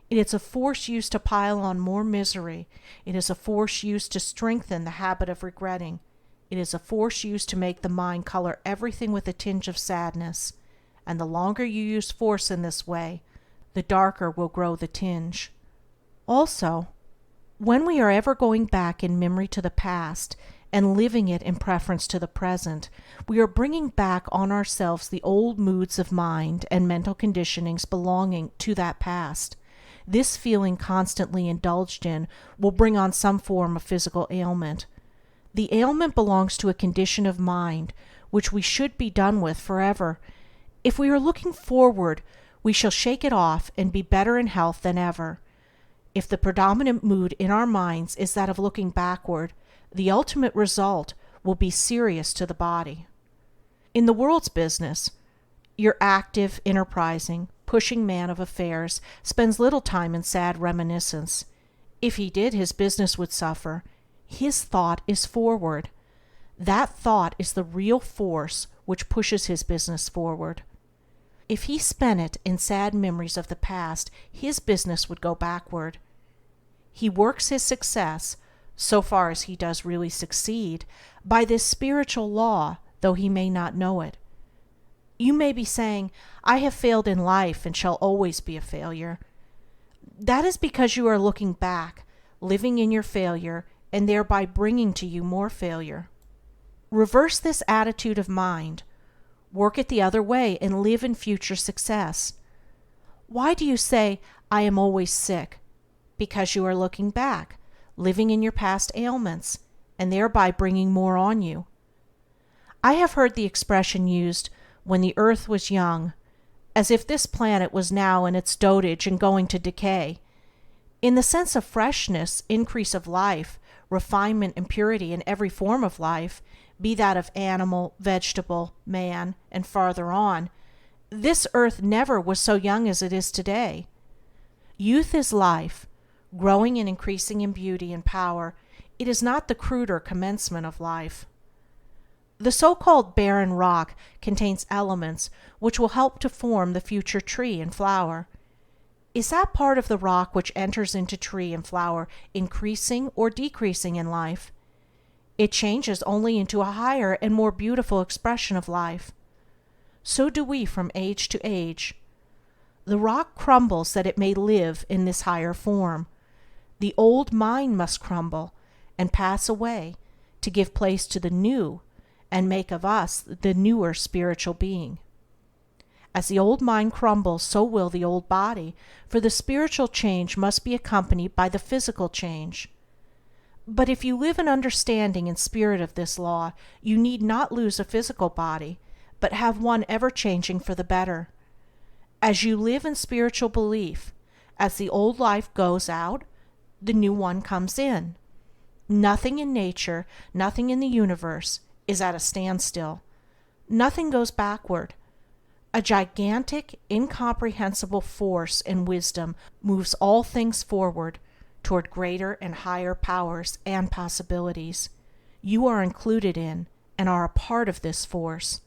It is a force used to pile on more misery. It is a force used to strengthen the habit of regretting. It is a force used to make the mind color everything with a tinge of sadness. And the longer you use force in this way, the darker will grow the tinge. Also, when we are ever going back in memory to the past and living it in preference to the present, we are bringing back on ourselves the old moods of mind and mental conditionings belonging to that past. This feeling constantly indulged in will bring on some form of physical ailment. The ailment belongs to a condition of mind which we should be done with forever. If we are looking forward, we shall shake it off and be better in health than ever. If the predominant mood in our minds is that of looking backward, the ultimate result will be serious to the body. In the world's business, your active, enterprising, pushing man of affairs spends little time in sad reminiscence. If he did, his business would suffer. His thought is forward. That thought is the real force which pushes his business forward. If he spent it in sad memories of the past, his business would go backward. He works his success, so far as he does really succeed, by this spiritual law, though he may not know it. You may be saying, I have failed in life and shall always be a failure. That is because you are looking back, living in your failure, and thereby bringing to you more failure. Reverse this attitude of mind. Work it the other way and live in future success. Why do you say, I am always sick? Because you are looking back, living in your past ailments, and thereby bringing more on you. I have heard the expression used, when the earth was young, as if this planet was now in its dotage and going to decay. In the sense of freshness, increase of life, refinement and purity in every form of life, be that of animal, vegetable, man, and farther on, this earth never was so young as it is today. Youth is life, growing and increasing in beauty and power. It is not the cruder commencement of life. The so-called barren rock contains elements which will help to form the future tree and flower. Is that part of the rock which enters into tree and flower increasing or decreasing in life? It changes only into a higher and more beautiful expression of life. So do we from age to age. The rock crumbles that it may live in this higher form. The old mind must crumble and pass away to give place to the new and make of us the newer spiritual being. As the old mind crumbles, so will the old body, for the spiritual change must be accompanied by the physical change. But if you live in understanding and spirit of this law, you need not lose a physical body, but have one ever changing for the better. As you live in spiritual belief, As the old life goes out, the new one comes in. Nothing in nature, nothing in the universe is at a standstill. Nothing goes backward. A gigantic, incomprehensible force and wisdom moves all things forward toward greater and higher powers and possibilities. You are included in and are a part of this force.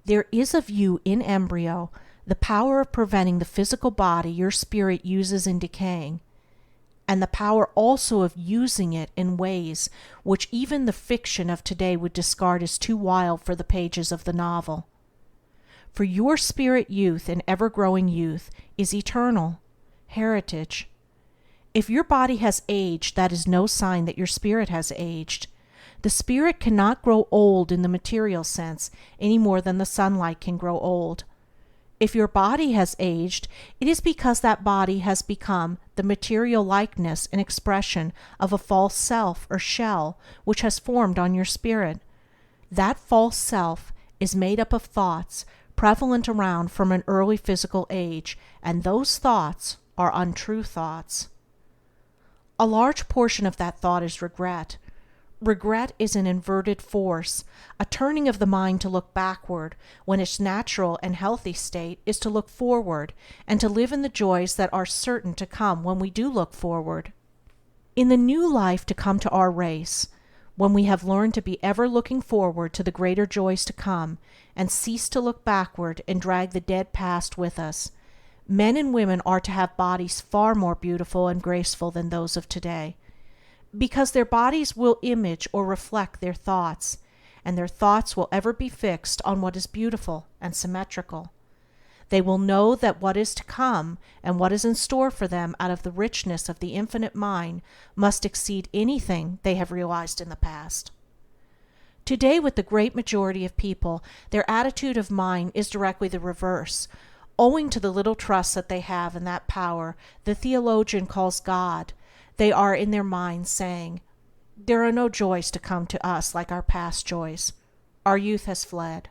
There is of you in embryo the power of preventing the physical body your spirit uses in decaying, and the power also of using it in ways which even the fiction of today would discard as too wild for the pages of the novel. For your spirit youth and ever-growing youth is eternal heritage. If your body has aged, that is no sign that your spirit has aged. The spirit cannot grow old in the material sense any more than the sunlight can grow old. If your body has aged, it is because that body has become the material likeness and expression of a false self or shell which has formed on your spirit. That false self is made up of thoughts prevalent around from an early physical age, and those thoughts are untrue thoughts. A large portion of that thought is regret. Regret is an inverted force, a turning of the mind to look backward, when its natural and healthy state is to look forward and to live in the joys that are certain to come when we do look forward. In the new life to come to our race, when we have learned to be ever looking forward to the greater joys to come, and cease to look backward and drag the dead past with us, men and women are to have bodies far more beautiful and graceful than those of today, because their bodies will image or reflect their thoughts, and their thoughts will ever be fixed on what is beautiful and symmetrical. They will know that what is to come and what is in store for them out of the richness of the infinite mind must exceed anything they have realized in the past. Today, with the great majority of people, their attitude of mind is directly the reverse. Owing to the little trust that they have in that power the theologian calls God, they are in their minds saying, "There are no joys to come to us like our past joys. Our youth has fled.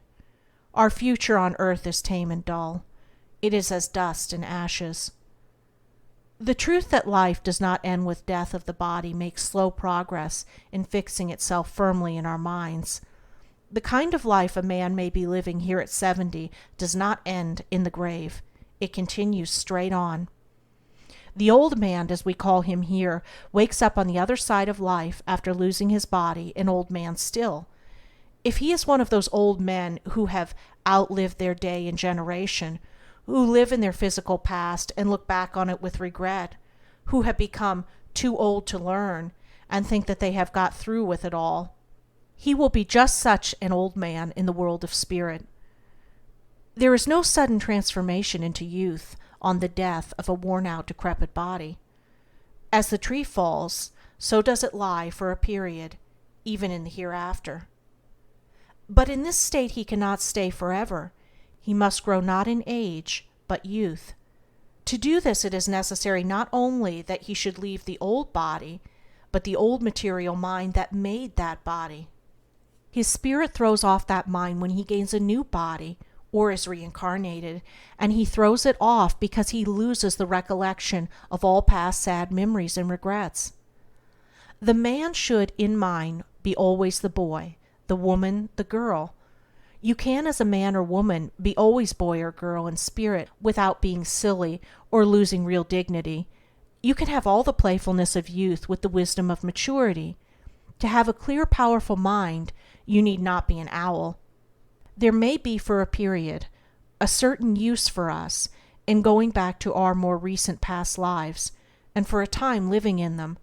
Our future on earth is tame and dull. It is as dust and ashes." The truth that life does not end with death of the body makes slow progress in fixing itself firmly in our minds. The kind of life a man may be living here at 70 does not end in the grave. It continues straight on. The old man, as we call him here, wakes up on the other side of life after losing his body, an old man still. If he is one of those old men who have outlived their day and generation, who live in their physical past and look back on it with regret, who have become too old to learn and think that they have got through with it all, he will be just such an old man in the world of spirit. There is no sudden transformation into youth on the death of a worn-out, decrepit body. As the tree falls, so does it lie for a period, even in the hereafter. But in this state he cannot stay forever. He must grow not in age, but youth. To do this it is necessary not only that he should leave the old body, but the old material mind that made that body. His spirit throws off that mind when he gains a new body, or is reincarnated, and he throws it off because he loses the recollection of all past sad memories and regrets. The man should, in mind, be always the boy, the woman the girl. You can, as a man or woman, be always boy or girl in spirit without being silly or losing real dignity. You can have all the playfulness of youth with the wisdom of maturity. To have a clear, powerful mind, you need not be an owl. There may be for a period a certain use for us in going back to our more recent past lives, and for a time living in them.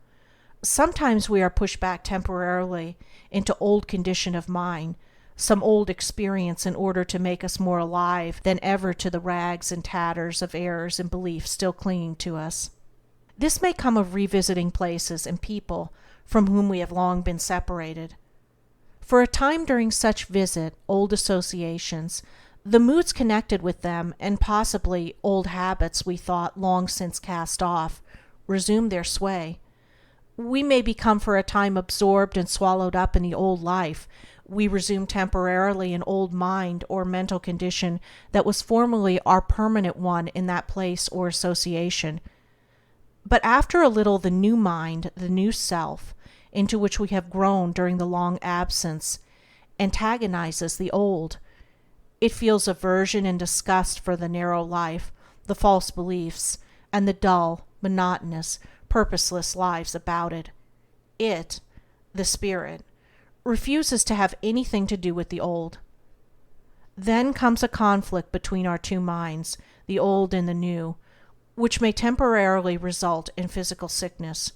Sometimes we are pushed back temporarily into old condition of mind, some old experience, in order to make us more alive than ever to the rags and tatters of errors and beliefs still clinging to us. This may come of revisiting places and people from whom we have long been separated. For a time during such visit, old associations, the moods connected with them, and possibly old habits we thought long since cast off, resume their sway. We may become for a time absorbed and swallowed up in the old life. We resume temporarily an old mind or mental condition that was formerly our permanent one in that place or association. But after a little, the new mind, the new self, into which we have grown during the long absence, antagonizes the old. It feels aversion and disgust for the narrow life, the false beliefs, and the dull, monotonous, purposeless lives about it. It, the spirit, refuses to have anything to do with the old. Then comes a conflict between our two minds, the old and the new, which may temporarily result in physical sickness.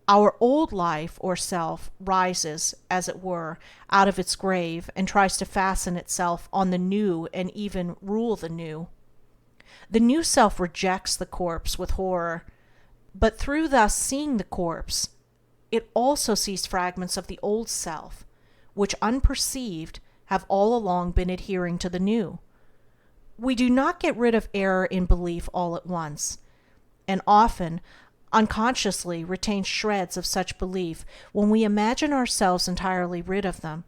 Our old life or self rises, as it were, out of its grave and tries to fasten itself on the new and even rule the new. The new self rejects the corpse with horror, but through thus seeing the corpse, it also sees fragments of the old self, which unperceived have all along been adhering to the new. We do not get rid of error in belief all at once, and often unconsciously retain shreds of such belief when we imagine ourselves entirely rid of them.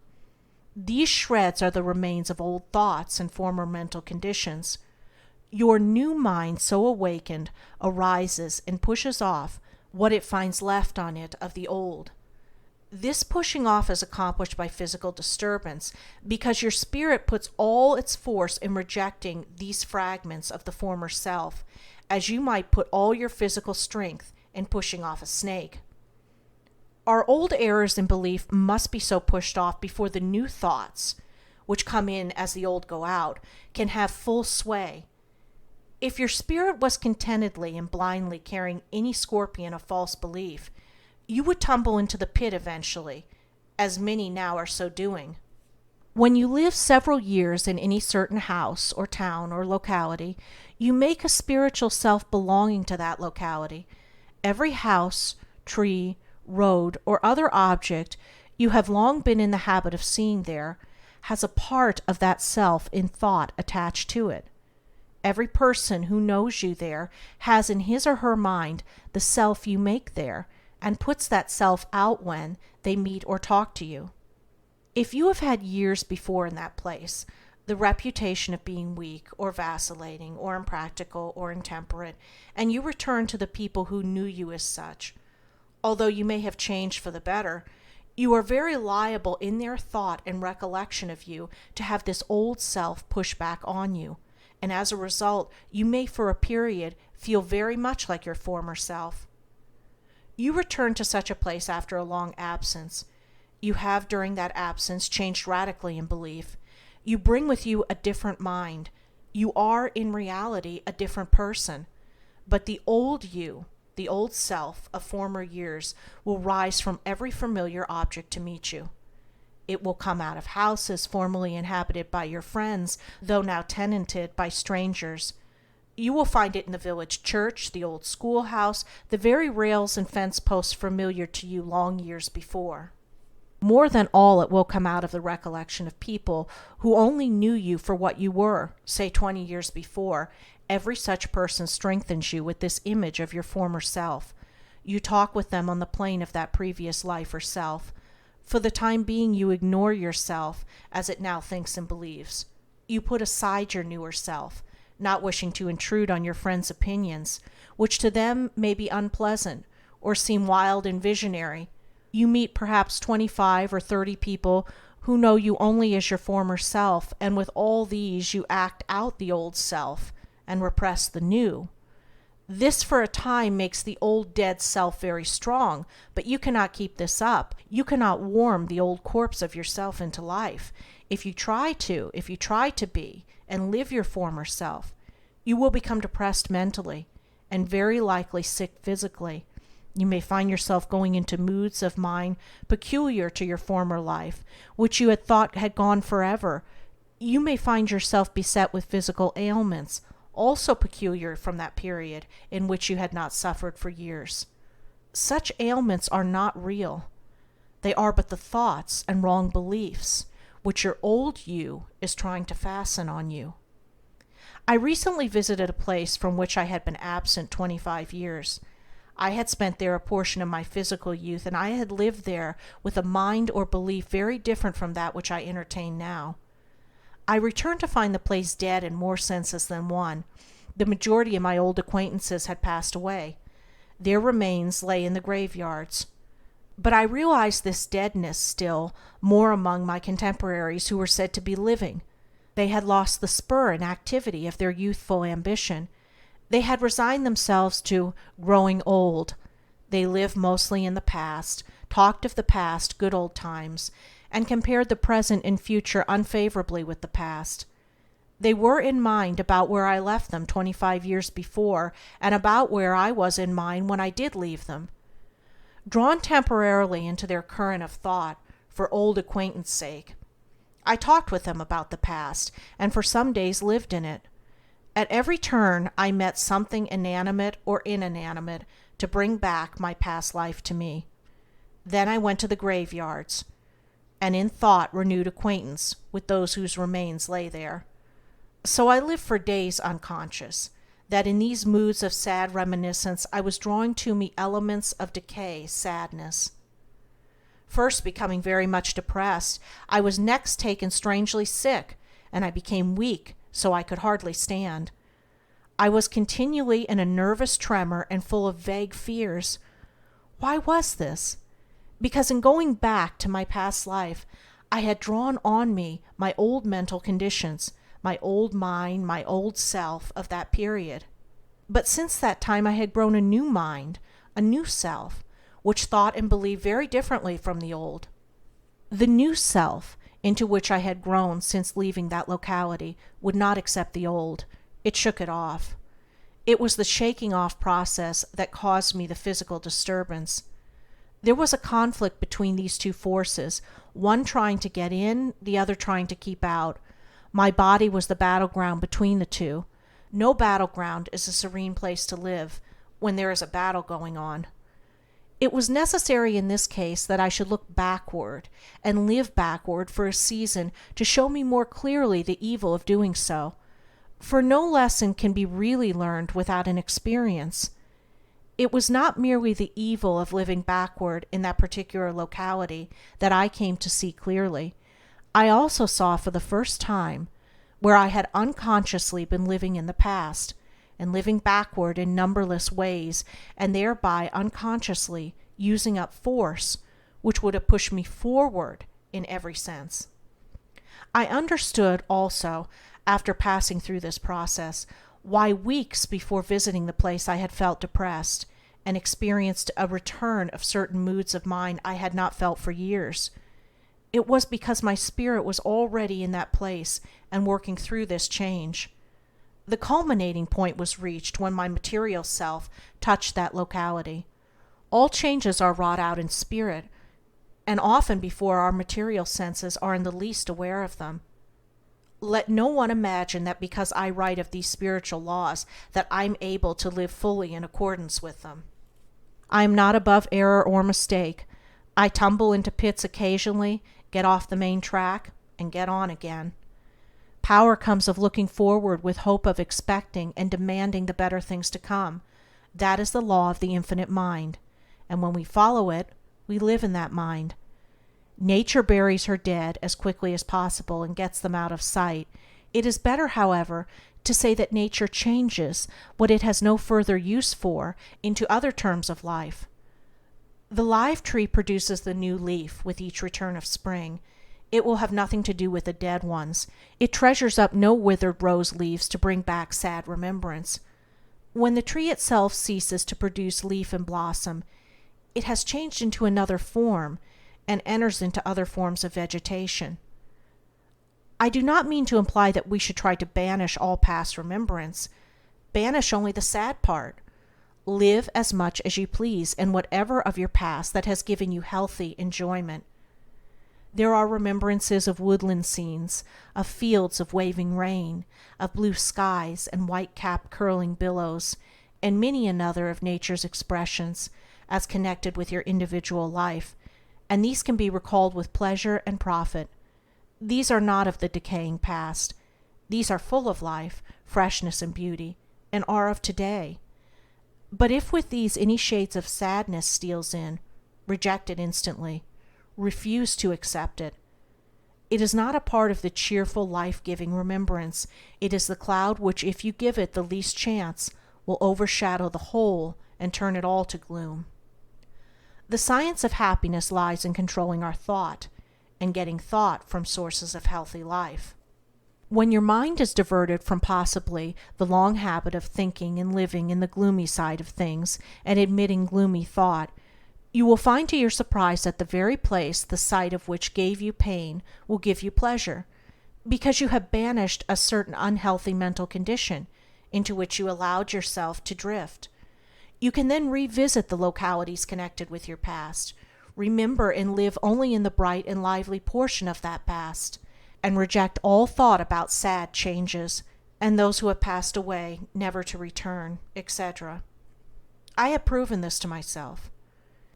These shreds are the remains of old thoughts and former mental conditions. Your new mind, so awakened, arises and pushes off what it finds left on it of the old. This pushing off is accomplished by physical disturbance, because your spirit puts all its force in rejecting these fragments of the former self, as you might put all your physical strength in pushing off a snake. Our old errors in belief must be so pushed off before the new thoughts, which come in as the old go out, can have full sway. If your spirit was contentedly and blindly carrying any scorpion of false belief, you would tumble into the pit eventually, as many now are so doing. When you live several years in any certain house or town or locality, you make a spiritual self belonging to that locality. Every house, tree, road, or other object you have long been in the habit of seeing there has a part of that self in thought attached to it. Every person who knows you there has in his or her mind the self you make there, and puts that self out when they meet or talk to you. If you have had years before in that place the reputation of being weak or vacillating or impractical or intemperate, and you return to the people who knew you as such, although you may have changed for the better, you are very liable in their thought and recollection of you to have this old self push back on you, and as a result you may for a period feel very much like your former self. You return to such a place after a long absence. You have during that absence changed radically in belief. You bring with you a different mind. You are in reality a different person. But the old you, the old self of former years, will rise from every familiar object to meet you. It will come out of houses formerly inhabited by your friends, though now tenanted by strangers. You will find it in the village church, the old schoolhouse, the very rails and fence posts familiar to you long years before. More than all, it will come out of the recollection of people who only knew you for what you were, say 20 years before. Every such person strengthens you with this image of your former self. You talk with them on the plane of that previous life or self. For the time being you ignore yourself as it now thinks and believes. You put aside your newer self, not wishing to intrude on your friends' opinions, which to them may be unpleasant or seem wild and visionary. You meet perhaps 25 or 30 people who know you only as your former self, and with all these you act out the old self and repress the new. This for a time makes the old dead self very strong, but you cannot keep this up. You cannot warm the old corpse of yourself into life. If you try to be and live your former self, you will become depressed mentally and very likely sick physically. You may find yourself going into moods of mind peculiar to your former life, which you had thought had gone forever. You may find yourself beset with physical ailments, also peculiar from that period in which you had not suffered for years. Such ailments are not real. They are but the thoughts and wrong beliefs which your old you is trying to fasten on you. I recently visited a place from which I had been absent 25 years. I had spent there a portion of my physical youth, and I had lived there with a mind or belief very different from that which I entertain now. I returned to find the place dead in more senses than one. The majority of my old acquaintances had passed away. Their remains lay in the graveyards. But I realized this deadness still more among my contemporaries who were said to be living. They had lost the spur and activity of their youthful ambition. They had resigned themselves to growing old. They lived mostly in the past, talked of the past, good old times, and compared the present and future unfavorably with the past. They were in mind about where I left them 25 years before, and about where I was in mind when I did leave them. Drawn temporarily into their current of thought, for old acquaintance' sake, I talked with them about the past, and for some days lived in it. At every turn I met something inanimate or inanimate to bring back my past life to me. Then I went to the graveyards, and in thought renewed acquaintance with those whose remains lay there. So I lived for days unconscious that in these moods of sad reminiscence I was drawing to me elements of decay, sadness. First becoming very much depressed, I was next taken strangely sick, and I became weak so I could hardly stand. I was continually in a nervous tremor and full of vague fears. Why was this? Because in going back to my past life, I had drawn on me my old mental conditions, my old mind, my old self of that period. But since that time I had grown a new mind, a new self, which thought and believed very differently from the old. The new self, into which I had grown since leaving that locality, would not accept the old. It shook it off. It was the shaking off process that caused me the physical disturbance. There was a conflict between these two forces, one trying to get in, the other trying to keep out. My body was the battleground between the two. No battleground is a serene place to live when there is a battle going on. It was necessary in this case that I should look backward and live backward for a season to show me more clearly the evil of doing so, for no lesson can be really learned without an experience. It was not merely the evil of living backward in that particular locality that I came to see clearly. I also saw for the first time where I had unconsciously been living in the past, and living backward in numberless ways, and thereby unconsciously using up force which would have pushed me forward in every sense. I understood also, after passing through this process, why weeks before visiting the place I had felt depressed, and experienced a return of certain moods of mind I had not felt for years. It was because my spirit was already in that place and working through this change. The culminating point was reached when my material self touched that locality. All changes are wrought out in spirit, and often before our material senses are in the least aware of them. Let no one imagine that because I write of these spiritual laws that I'm able to live fully in accordance with them. I am not above error or mistake. I tumble into pits occasionally, get off the main track, and get on again. Power comes of looking forward with hope of expecting and demanding the better things to come. That is the law of the infinite mind, and when we follow it, we live in that mind. Nature buries her dead as quickly as possible and gets them out of sight. It is better, however, to say that nature changes what it has no further use for into other terms of life. The live tree produces the new leaf with each return of spring. It will have nothing to do with the dead ones. It treasures up no withered rose leaves to bring back sad remembrance. When the tree itself ceases to produce leaf and blossom, it has changed into another form and enters into other forms of vegetation. I do not mean to imply that we should try to banish all past remembrance. Banish only the sad part. Live as much as you please in whatever of your past that has given you healthy enjoyment. There are remembrances of woodland scenes, of fields of waving rain, of blue skies and white-capped curling billows, and many another of nature's expressions, as connected with your individual life, and these can be recalled with pleasure and profit. These are not of the decaying past. These are full of life, freshness, and beauty, and are of today. But if with these any shades of sadness steals in, reject it instantly. Refuse to accept it. It is not a part of the cheerful, life-giving remembrance. It is the cloud which, if you give it the least chance, will overshadow the whole and turn it all to gloom. The science of happiness lies in controlling our thought and getting thought from sources of healthy life. When your mind is diverted from possibly the long habit of thinking and living in the gloomy side of things and admitting gloomy thought, you will find to your surprise that the very place the sight of which gave you pain will give you pleasure, because you have banished a certain unhealthy mental condition into which you allowed yourself to drift. You can then revisit the localities connected with your past, remember and live only in the bright and lively portion of that past, and reject all thought about sad changes and those who have passed away never to return, etc. I have proven this to myself.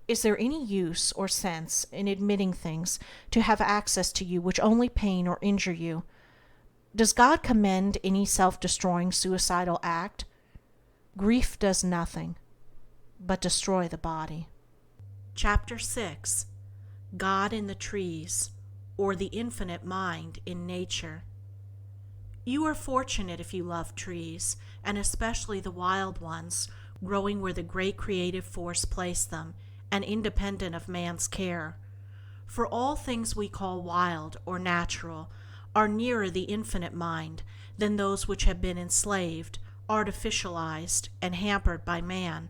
Is there any use or sense in admitting things to have access to you which only pain or injure you? Does God commend any self-destroying suicidal act? Grief does nothing but destroy the body. Chapter 6. God in the Trees, or the Infinite Mind in Nature. You are fortunate if you love trees, and especially the wild ones, growing where the great creative force placed them, and independent of man's care. For all things we call wild or natural are nearer the infinite mind than those which have been enslaved, artificialized, and hampered by man.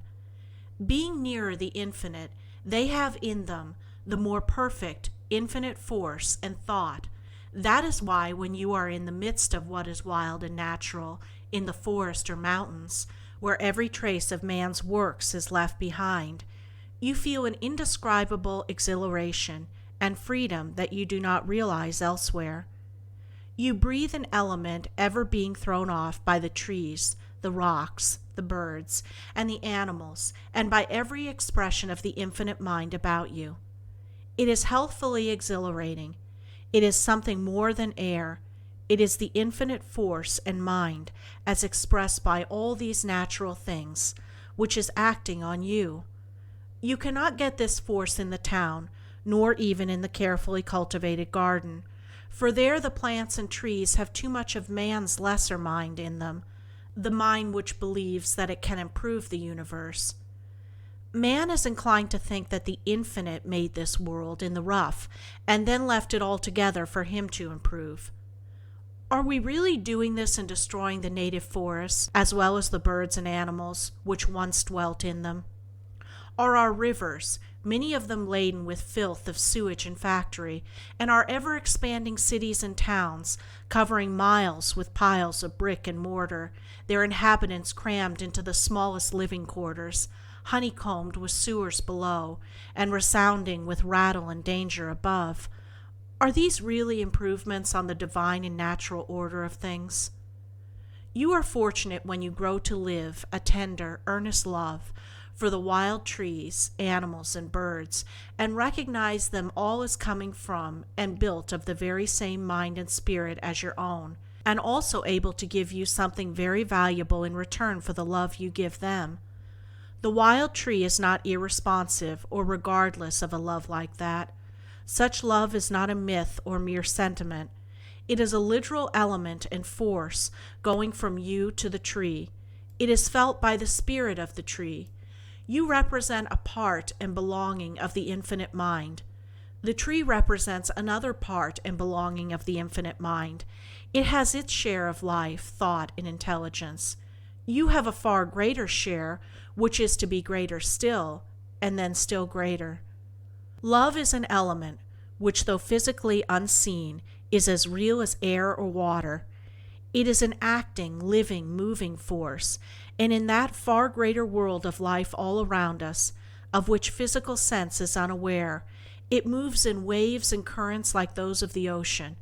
Being nearer the infinite, they have in them the more perfect, infinite force and thought. That is why when you are in the midst of what is wild and natural, in the forest or mountains, where every trace of man's works is left behind, you feel an indescribable exhilaration and freedom that you do not realize elsewhere. You breathe an element ever being thrown off by the trees, the rocks, the birds, and the animals, and by every expression of the infinite mind about you. It is healthfully exhilarating. It is something more than air. It is the infinite force and mind, as expressed by all these natural things, which is acting on you. You cannot get this force in the town, nor even in the carefully cultivated garden, for there the plants and trees have too much of man's lesser mind in them, the mind which believes that it can improve the universe. Man is inclined to think that the Infinite made this world in the rough, and then left it altogether for him to improve. Are we really doing this in destroying the native forests, as well as the birds and animals which once dwelt in them? Are our rivers, many of them laden with filth of sewage and factory, and our ever-expanding cities and towns, covering miles with piles of brick and mortar, their inhabitants crammed into the smallest living quarters, honeycombed with sewers below, and resounding with rattle and danger above, are these really improvements on the divine and natural order of things? You are fortunate when you grow to live a tender, earnest love for the wild trees, animals, and birds, and recognize them all as coming from and built of the very same mind and spirit as your own, and also able to give you something very valuable in return for the love you give them. The wild tree is not irresponsive or regardless of a love like that. Such love is not a myth or mere sentiment. It is a literal element and force going from you to the tree. It is felt by the spirit of the tree. You represent a part and belonging of the infinite mind. The tree represents another part and belonging of the infinite mind. It has its share of life, thought, and intelligence. You have a far greater share, which is to be greater still, and then still greater. Love is an element which, though physically unseen, is as real as air or water. It is an acting, living, moving force, and in that far greater world of life all around us, of which physical sense is unaware, it moves in waves and currents like those of the ocean.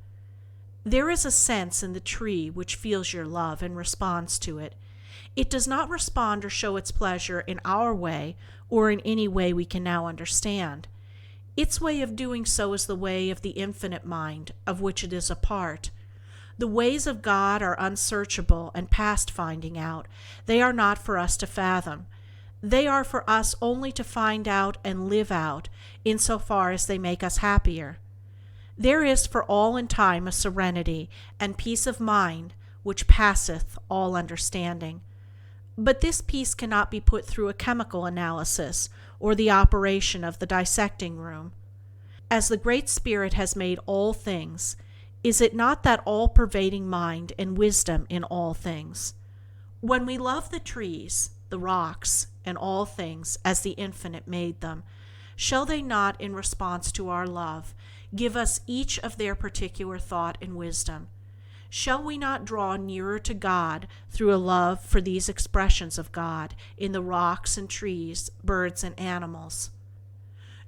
There is a sense in the tree which feels your love and responds to it. It does not respond or show its pleasure in our way or in any way we can now understand. Its way of doing so is the way of the infinite mind, of which it is a part. The ways of God are unsearchable and past finding out. They are not for us to fathom. They are for us only to find out and live out, insofar as they make us happier. There is for all in time a serenity and peace of mind which passeth all understanding. But this peace cannot be put through a chemical analysis or the operation of the dissecting room. As the Great Spirit has made all things, is it not that all-pervading mind and wisdom in all things? When we love the trees, the rocks, and all things as the Infinite made them, shall they not, in response to our love, give us each of their particular thought and wisdom? Shall we not draw nearer to God through a love for these expressions of God in the rocks and trees, birds and animals?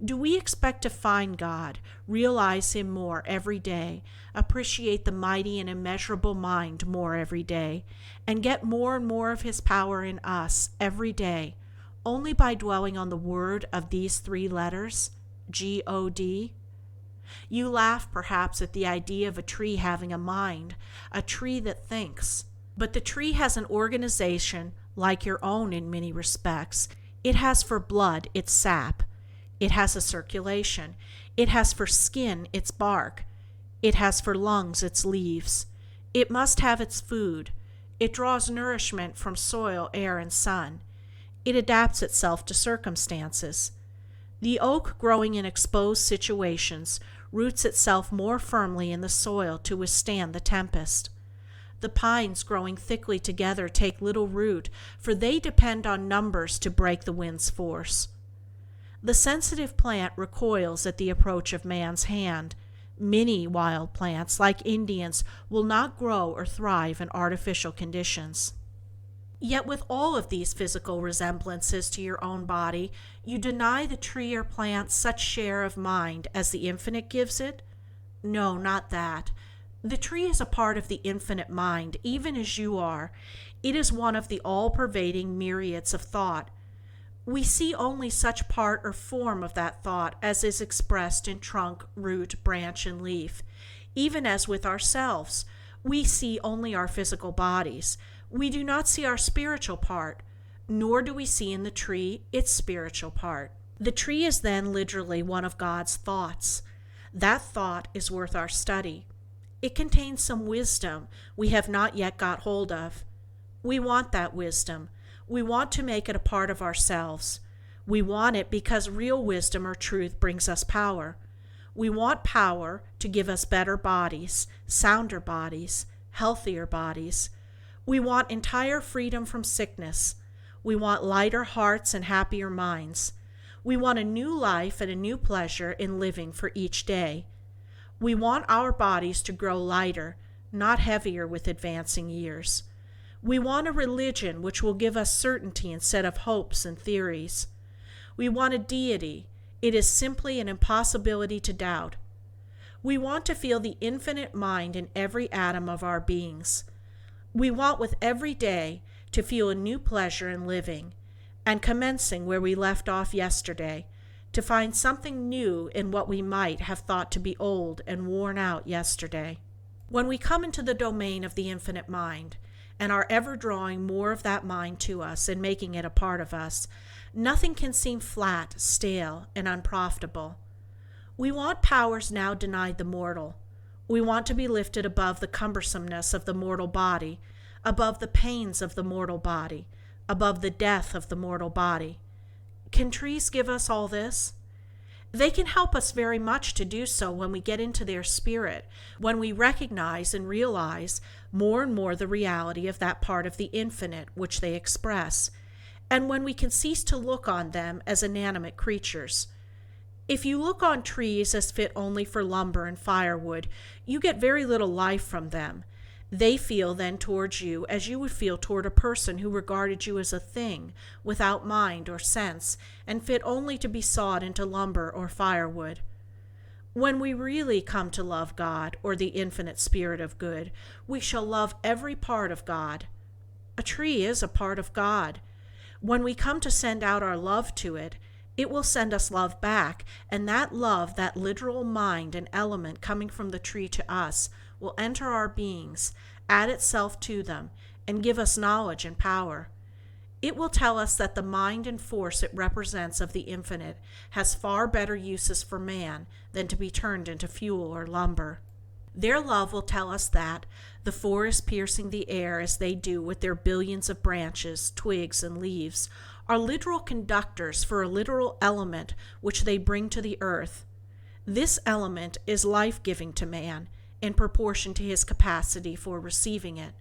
Do we expect to find God, realize Him more every day, appreciate the mighty and immeasurable mind more every day, and get more and more of His power in us every day, only by dwelling on the word of these three letters, G-O-D? You laugh perhaps at the idea of a tree having a mind, a tree that thinks. But the tree has an organization like your own in many respects. It has for blood its sap. It has a circulation. It has for skin its bark. It has for lungs its leaves. It must have its food. It draws nourishment from soil, air, and sun. It adapts itself to circumstances. The oak, growing in exposed situations, roots itself more firmly in the soil to withstand the tempest. The pines growing thickly together take little root, for they depend on numbers to break the wind's force. The sensitive plant recoils at the approach of man's hand. Many wild plants, like Indians, will not grow or thrive in artificial conditions. Yet with all of these physical resemblances to your own body, you deny the tree or plant such share of mind as the Infinite gives it? No, not that. The tree is a part of the Infinite Mind, even as you are. It is one of the all-pervading myriads of thought. We see only such part or form of that thought as is expressed in trunk, root, branch, and leaf. Even as with ourselves, we see only our physical bodies. We do not see our spiritual part, nor do we see in the tree its spiritual part. The tree is then literally one of God's thoughts. That thought is worth our study. It contains some wisdom we have not yet got hold of. We want that wisdom. We want to make it a part of ourselves. We want it because real wisdom or truth brings us power. We want power to give us better bodies, sounder bodies, healthier bodies. We want entire freedom from sickness. We want lighter hearts and happier minds. We want a new life and a new pleasure in living for each day. We want our bodies to grow lighter, not heavier with advancing years. We want a religion which will give us certainty instead of hopes and theories. We want a deity. It is simply an impossibility to doubt. We want to feel the infinite mind in every atom of our beings. We want with every day to feel a new pleasure in living, and commencing where we left off yesterday, to find something new in what we might have thought to be old and worn out yesterday. When we come into the domain of the infinite mind, and are ever drawing more of that mind to us and making it a part of us, nothing can seem flat, stale, and unprofitable. We want powers now denied the mortal. We want to be lifted above the cumbersomeness of the mortal body, above the pains of the mortal body, above the death of the mortal body. Can trees give us all this? They can help us very much to do so when we get into their spirit, when we recognize and realize more and more the reality of that part of the infinite which they express, and when we can cease to look on them as inanimate creatures. If you look on trees as fit only for lumber and firewood, you get very little life from them. They feel then towards you as you would feel toward a person who regarded you as a thing, without mind or sense, and fit only to be sawed into lumber or firewood. When we really come to love God, or the infinite spirit of good, we shall love every part of God. A tree is a part of God. When we come to send out our love to it, it will send us love back, and that love, that literal mind and element coming from the tree to us, will enter our beings, add itself to them, and give us knowledge and power. It will tell us that the mind and force it represents of the infinite has far better uses for man than to be turned into fuel or lumber. Their love will tell us that, the forests piercing the air as they do with their billions of branches, twigs, and leaves, are literal conductors for a literal element which they bring to the earth. This element is life-giving to man, in proportion to his capacity for receiving it.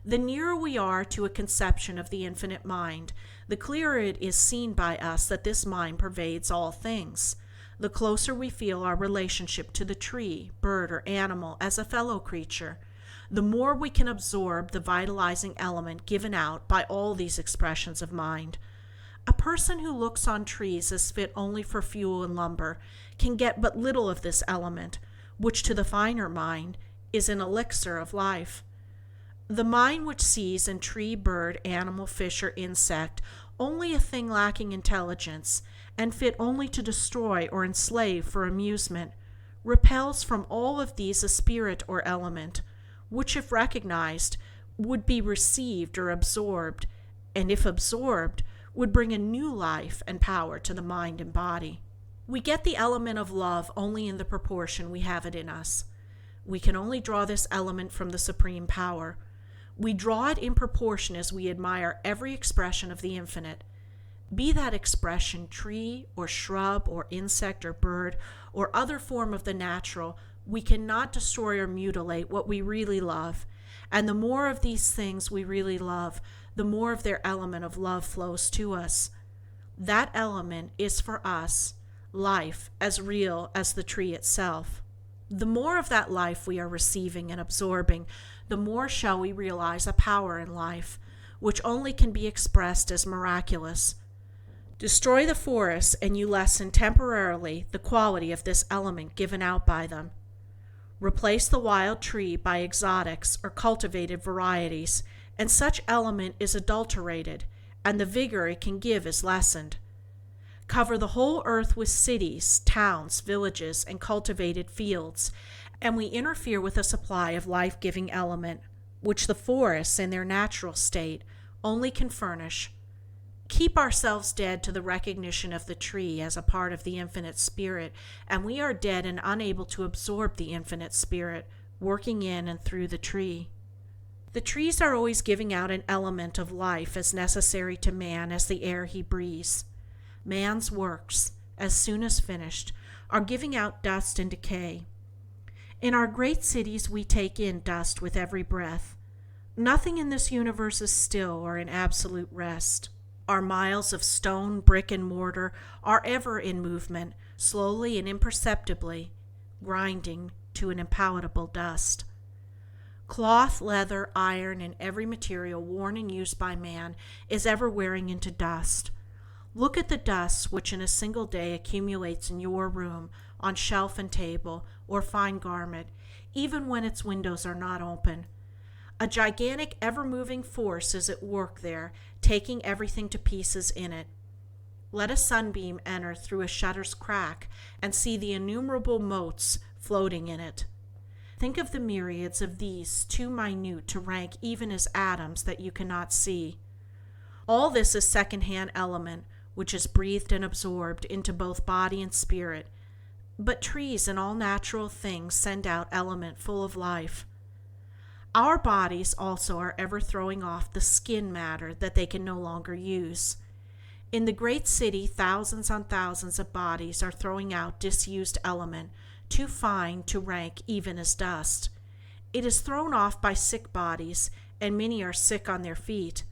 The nearer we are to a conception of the infinite mind, the clearer it is seen by us that this mind pervades all things. The closer we feel our relationship to the tree, bird, or animal as a fellow creature, the more we can absorb the vitalizing element given out by all these expressions of mind. A person who looks on trees as fit only for fuel and lumber can get but little of this element, which to the finer mind is an elixir of life. The mind which sees in tree, bird, animal, fish, or insect only a thing lacking intelligence, and fit only to destroy or enslave for amusement, repels from all of these a spirit or element, which if recognized would be received or absorbed, and if absorbed would bring a new life and power to the mind and body. We get the element of love only in the proportion we have it in us. We can only draw this element from the supreme power. We draw it in proportion as we admire every expression of the infinite. Be that expression tree or shrub or insect or bird or other form of the natural, we cannot destroy or mutilate what we really love, and the more of these things we really love, the more of their element of love flows to us. That element is for us life as real as the tree itself. The more of that life we are receiving and absorbing, the more shall we realize a power in life, which only can be expressed as miraculous. Destroy the forests and you lessen temporarily the quality of this element given out by them. Replace the wild tree by exotics or cultivated varieties, and such element is adulterated, and the vigor it can give is lessened. Cover the whole earth with cities, towns, villages, and cultivated fields, and we interfere with a supply of life-giving element, which the forests in their natural state only can furnish. Keep ourselves dead to the recognition of the tree as a part of the infinite spirit, and we are dead and unable to absorb the infinite spirit, working in and through the tree. The trees are always giving out an element of life as necessary to man as the air he breathes. Man's works, as soon as finished, are giving out dust and decay. In our great cities we take in dust with every breath. Nothing in this universe is still or in absolute rest. Our miles of stone, brick, and mortar are ever in movement, slowly and imperceptibly, grinding to an impalatable dust. Cloth, leather, iron, and every material worn and used by man is ever wearing into dust. Look at the dust which in a single day accumulates in your room, on shelf and table, or fine garment, even when its windows are not open. A gigantic, ever-moving force is at work there, taking everything to pieces in it. Let a sunbeam enter through a shutter's crack and see the innumerable motes floating in it. Think of the myriads of these, too minute to rank even as atoms that you cannot see. All this is second-hand element, which is breathed and absorbed into both body and spirit. But trees and all natural things send out element full of life. Our bodies also are ever throwing off the skin matter that they can no longer use. In the great city, thousands on thousands of bodies are throwing out disused element, too fine to rank even as dust. It is thrown off by sick bodies, and many are sick on their feet.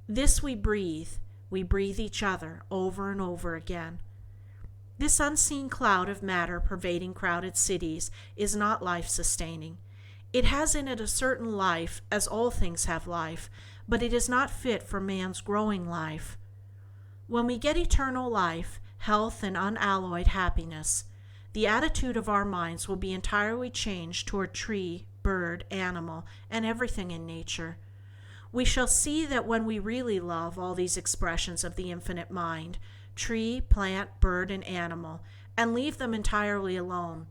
This we breathe each other over and over again. This unseen cloud of matter pervading crowded cities is not life-sustaining. It has in it a certain life, as all things have life, but it is not fit for man's growing life. When we get eternal life, health, and unalloyed happiness, the attitude of our minds will be entirely changed toward tree, bird, animal, and everything in nature. We shall see that when we really love all these expressions of the infinite mind, tree, plant, bird, and animal, and leave them entirely alone,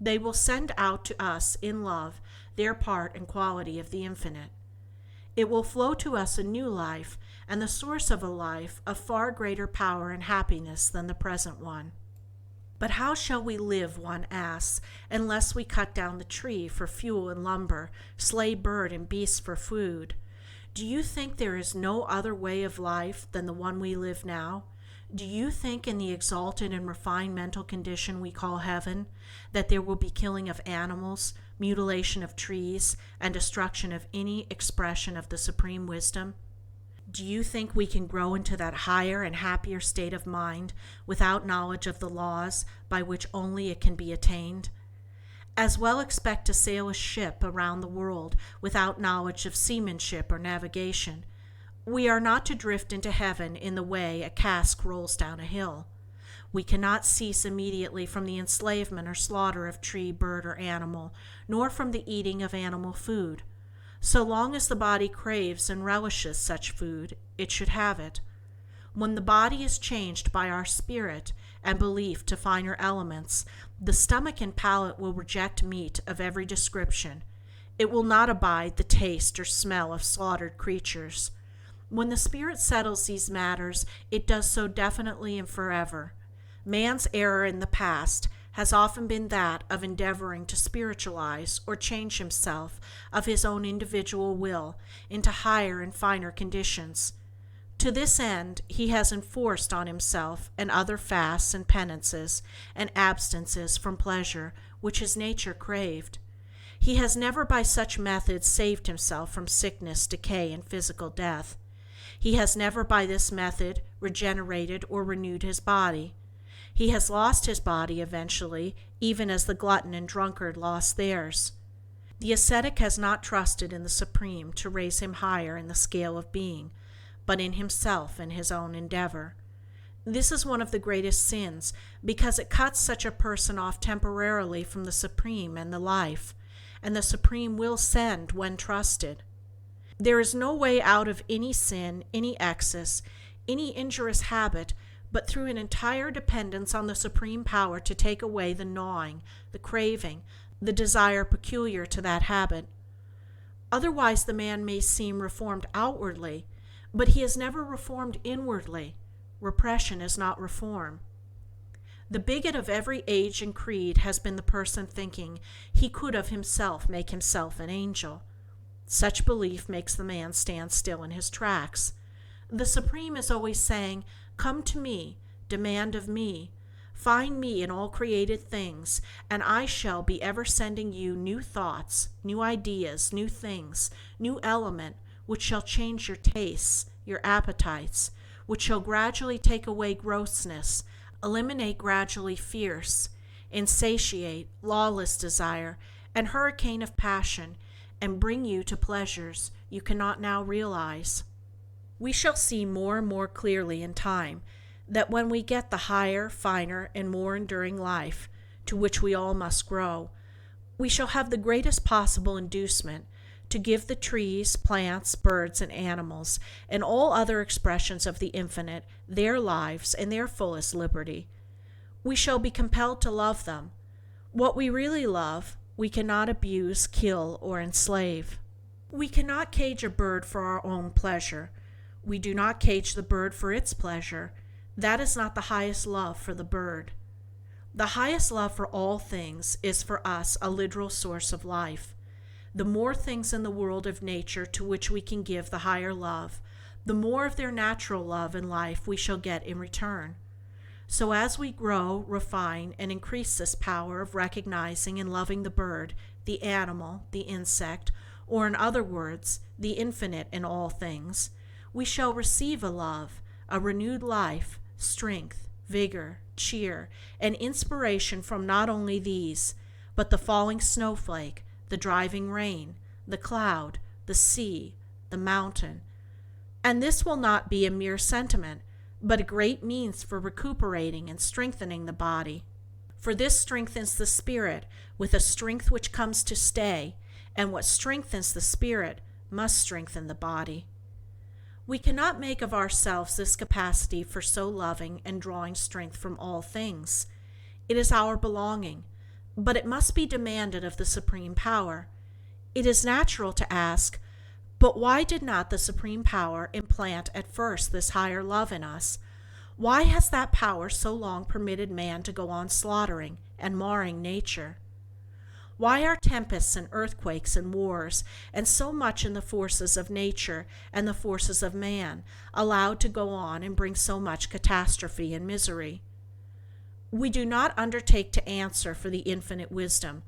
they will send out to us in love their part and quality of the infinite. It will flow to us a new life, and the source of a life of far greater power and happiness than the present one. But how shall we live, one asks, unless we cut down the tree for fuel and lumber, slay bird and beast for food? Do you think there is no other way of life than the one we live now? Do you think in the exalted and refined mental condition we call heaven that there will be killing of animals, mutilation of trees, and destruction of any expression of the supreme wisdom? Do you think we can grow into that higher and happier state of mind without knowledge of the laws by which only it can be attained? As well expect to sail a ship around the world without knowledge of seamanship or navigation. We are not to drift into heaven in the way a cask rolls down a hill. We cannot cease immediately from the enslavement or slaughter of tree, bird, or animal, nor from the eating of animal food. So long as the body craves and relishes such food, it should have it. When the body is changed by our spirit and belief to finer elements, the stomach and palate will reject meat of every description. It will not abide the taste or smell of slaughtered creatures. When the spirit settles these matters, it does so definitely and forever. Man's error in the past has often been that of endeavoring to spiritualize or change himself of his own individual will into higher and finer conditions. To this end, he has enforced on himself and other fasts and penances and abstinences from pleasure which his nature craved. He has never by such methods saved himself from sickness, decay, and physical death. He has never by this method regenerated or renewed his body. He has lost his body eventually, even as the glutton and drunkard lost theirs. The ascetic has not trusted in the Supreme to raise him higher in the scale of being, but in himself and his own endeavor. This is one of the greatest sins, because it cuts such a person off temporarily from the Supreme and the life, and the Supreme will send when trusted. There is no way out of any sin, any excess, any injurious habit, but through an entire dependence on the supreme power to take away the gnawing, the craving, the desire peculiar to that habit. Otherwise the man may seem reformed outwardly, but he is never reformed inwardly. Repression is not reform. The bigot of every age and creed has been the person thinking he could of himself make himself an angel. Such belief makes the man stand still in his tracks. The Supreme is always saying, "Come to me, demand of me, find me in all created things, and I shall be ever sending you new thoughts, new ideas, new things, new element, which shall change your tastes, your appetites, which shall gradually take away grossness, eliminate gradually fierce, insatiate, lawless desire, and hurricane of passion, and bring you to pleasures you cannot now realize." We shall see more and more clearly in time that when we get the higher, finer, and more enduring life, to which we all must grow, we shall have the greatest possible inducement to give the trees, plants, birds, and animals, and all other expressions of the infinite, their lives and their fullest liberty. We shall be compelled to love them. What we really love, we cannot abuse, kill, or enslave. We cannot cage a bird for our own pleasure. We do not cage the bird for its pleasure. That is not the highest love for the bird. The highest love for all things is for us a literal source of life. The more things in the world of nature to which we can give the higher love, the more of their natural love and life we shall get in return. So as we grow, refine, and increase this power of recognizing and loving the bird, the animal, the insect, or in other words, the infinite in all things, we shall receive a love, a renewed life, strength, vigor, cheer, and inspiration from not only these, but the falling snowflake, the driving rain, the cloud, the sea, the mountain. And this will not be a mere sentiment, but a great means for recuperating and strengthening the body. For this strengthens the spirit with a strength which comes to stay, and what strengthens the spirit must strengthen the body. We cannot make of ourselves this capacity for so loving and drawing strength from all things. It is our belonging, but it must be demanded of the Supreme Power. It is natural to ask, but why did not the Supreme Power implant at first this higher love in us? Why has that power so long permitted man to go on slaughtering and marring nature? Why are tempests and earthquakes and wars, and so much in the forces of nature and the forces of man, allowed to go on and bring so much catastrophe and misery? We do not undertake to answer for the infinite wisdom.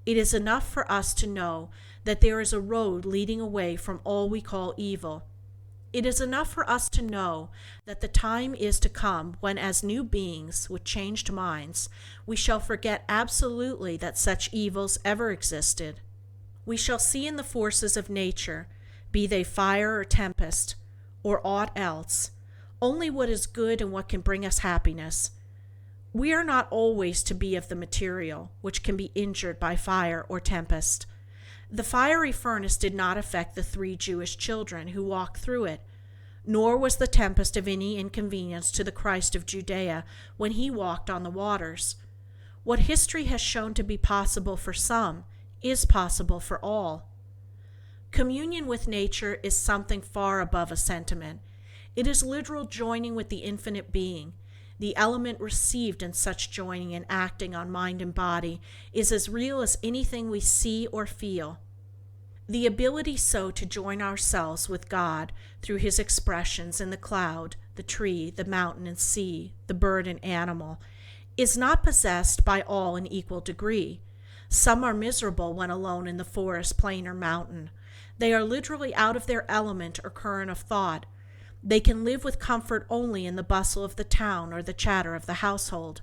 It is enough for us to know that there is a road leading away from all we call evil. It is enough for us to know that the time is to come when, as new beings with changed minds, we shall forget absolutely that such evils ever existed. We shall see in the forces of nature, be they fire or tempest, or aught else, only what is good and what can bring us happiness. We are not always to be of the material, which can be injured by fire or tempest. The fiery furnace did not affect the 3 Jewish children who walked through it, nor was the tempest of any inconvenience to the Christ of Judea when he walked on the waters. What history has shown to be possible for some is possible for all. Communion with nature is something far above a sentiment. It is literal joining with the infinite being. The element received in such joining and acting on mind and body is as real as anything we see or feel. The ability so to join ourselves with God through his expressions in the cloud, the tree, the mountain and sea, the bird and animal, is not possessed by all in equal degree. Some are miserable when alone in the forest, plain or mountain. They are literally out of their element or current of thought. They can live with comfort only in the bustle of the town or the chatter of the household.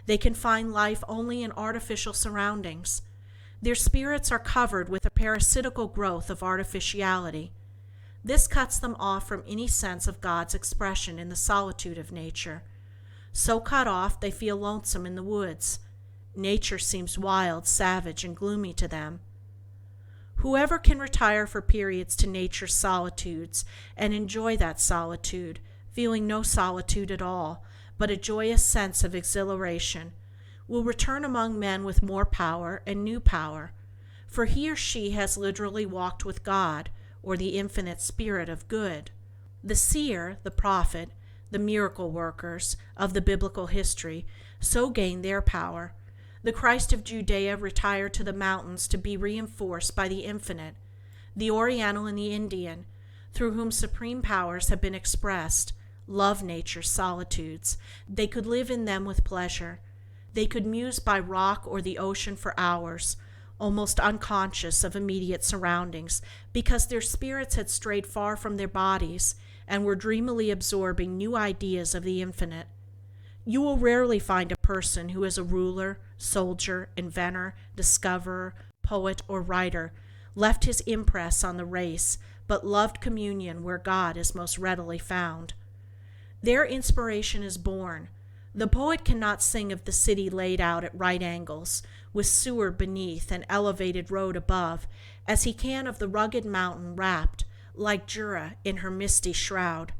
They can find life only in artificial surroundings. Their spirits are covered with a parasitical growth of artificiality. This cuts them off from any sense of God's expression in the solitude of nature. So cut off, they feel lonesome in the woods. Nature seems wild, savage, and gloomy to them. Whoever can retire for periods to nature's solitudes and enjoy that solitude, feeling no solitude at all, but a joyous sense of exhilaration, will return among men with more power and new power, for he or she has literally walked with God, or the infinite spirit of good. The seer, the prophet, the miracle workers of the biblical history so gained their power. The Christ of Judea retired to the mountains to be reinforced by the infinite. The Oriental and the Indian, through whom supreme powers have been expressed, love nature's solitudes. They could live in them with pleasure. They could muse by rock or the ocean for hours, almost unconscious of immediate surroundings, because their spirits had strayed far from their bodies and were dreamily absorbing new ideas of the infinite. You will rarely find a person who is a ruler, soldier, inventor, discoverer, poet, or writer, left his impress on the race, but loved communion where God is most readily found. Their inspiration is born. The poet cannot sing of the city laid out at right angles, with sewer beneath and elevated road above, as he can of the rugged mountain wrapped, like Jura, in her misty shroud.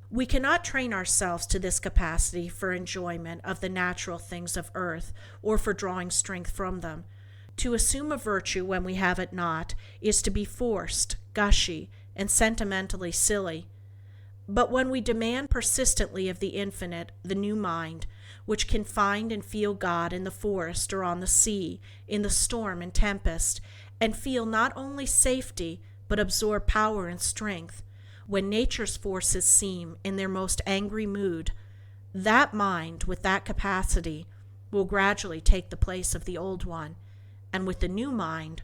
We cannot train ourselves to this capacity for enjoyment of the natural things of earth, or for drawing strength from them. To assume a virtue when we have it not is to be forced, gushy, and sentimentally silly. But when we demand persistently of the infinite the new mind, which can find and feel God in the forest or on the sea, in the storm and tempest, and feel not only safety, but absorb power and strength, when nature's forces seem in their most angry mood, that mind with that capacity will gradually take the place of the old one, and with the new mind,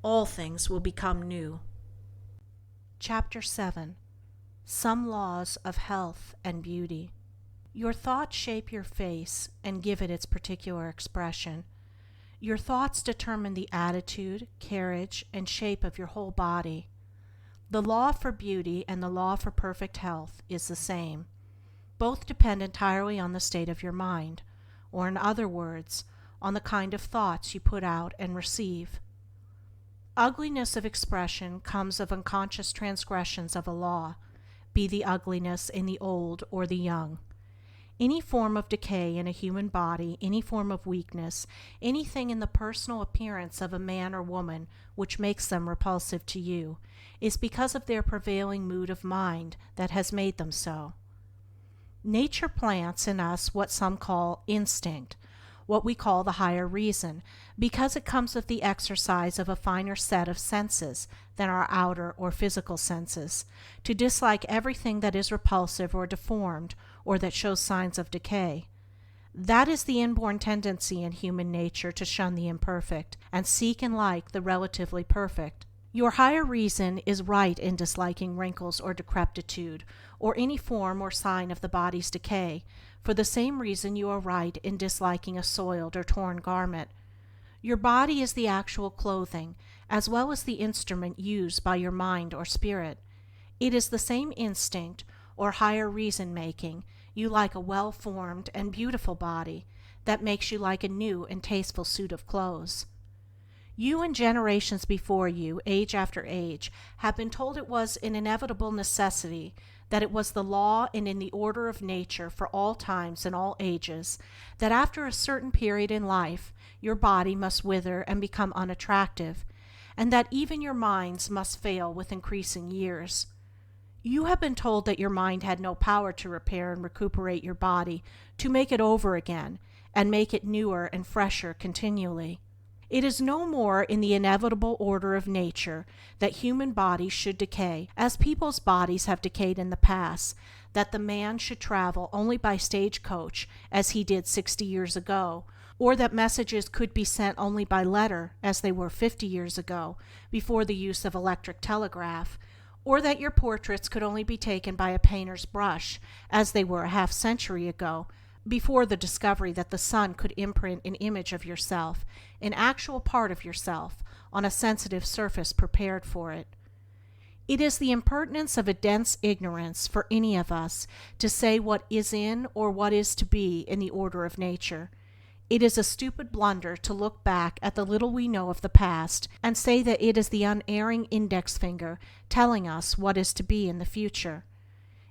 all things will become new. Chapter 7. Some Laws of Health and Beauty. Your thoughts shape your face and give it its particular expression. Your thoughts determine the attitude, carriage, and shape of your whole body. The law for beauty and the law for perfect health is the same. Both depend entirely on the state of your mind, or in other words, on the kind of thoughts you put out and receive. Ugliness of expression comes of unconscious transgressions of a law, be the ugliness in the old or the young. Any form of decay in a human body, any form of weakness, anything in the personal appearance of a man or woman which makes them repulsive to you, is because of their prevailing mood of mind that has made them so. Nature plants in us what some call instinct, what we call the higher reason, because it comes with the exercise of a finer set of senses than our outer or physical senses, to dislike everything that is repulsive or deformed or that shows signs of decay. That is the inborn tendency in human nature to shun the imperfect and seek and like the relatively perfect. Your higher reason is right in disliking wrinkles or decrepitude or any form or sign of the body's decay, for the same reason you are right in disliking a soiled or torn garment. Your body is the actual clothing, as well as the instrument used by your mind or spirit. It is the same instinct, or higher reason-making, you like a well-formed and beautiful body, that makes you like a new and tasteful suit of clothes. You and generations before you, age after age, have been told it was an inevitable necessity, that it was the law and in the order of nature for all times and all ages, that after a certain period in life your body must wither and become unattractive, and that even your minds must fail with increasing years. You have been told that your mind had no power to repair and recuperate your body, to make it over again, and make it newer and fresher continually. It is no more in the inevitable order of nature that human bodies should decay, as people's bodies have decayed in the past, that the man should travel only by stagecoach, as he did 60 years ago, or that messages could be sent only by letter, as they were 50 years ago, before the use of electric telegraph, or that your portraits could only be taken by a painter's brush, as they were a half-century ago, before the discovery that the sun could imprint an image of yourself, an actual part of yourself, on a sensitive surface prepared for it. It is the impertinence of a dense ignorance for any of us to say what is in or what is to be in the order of nature. It is a stupid blunder to look back at the little we know of the past and say that it is the unerring index finger telling us what is to be in the future.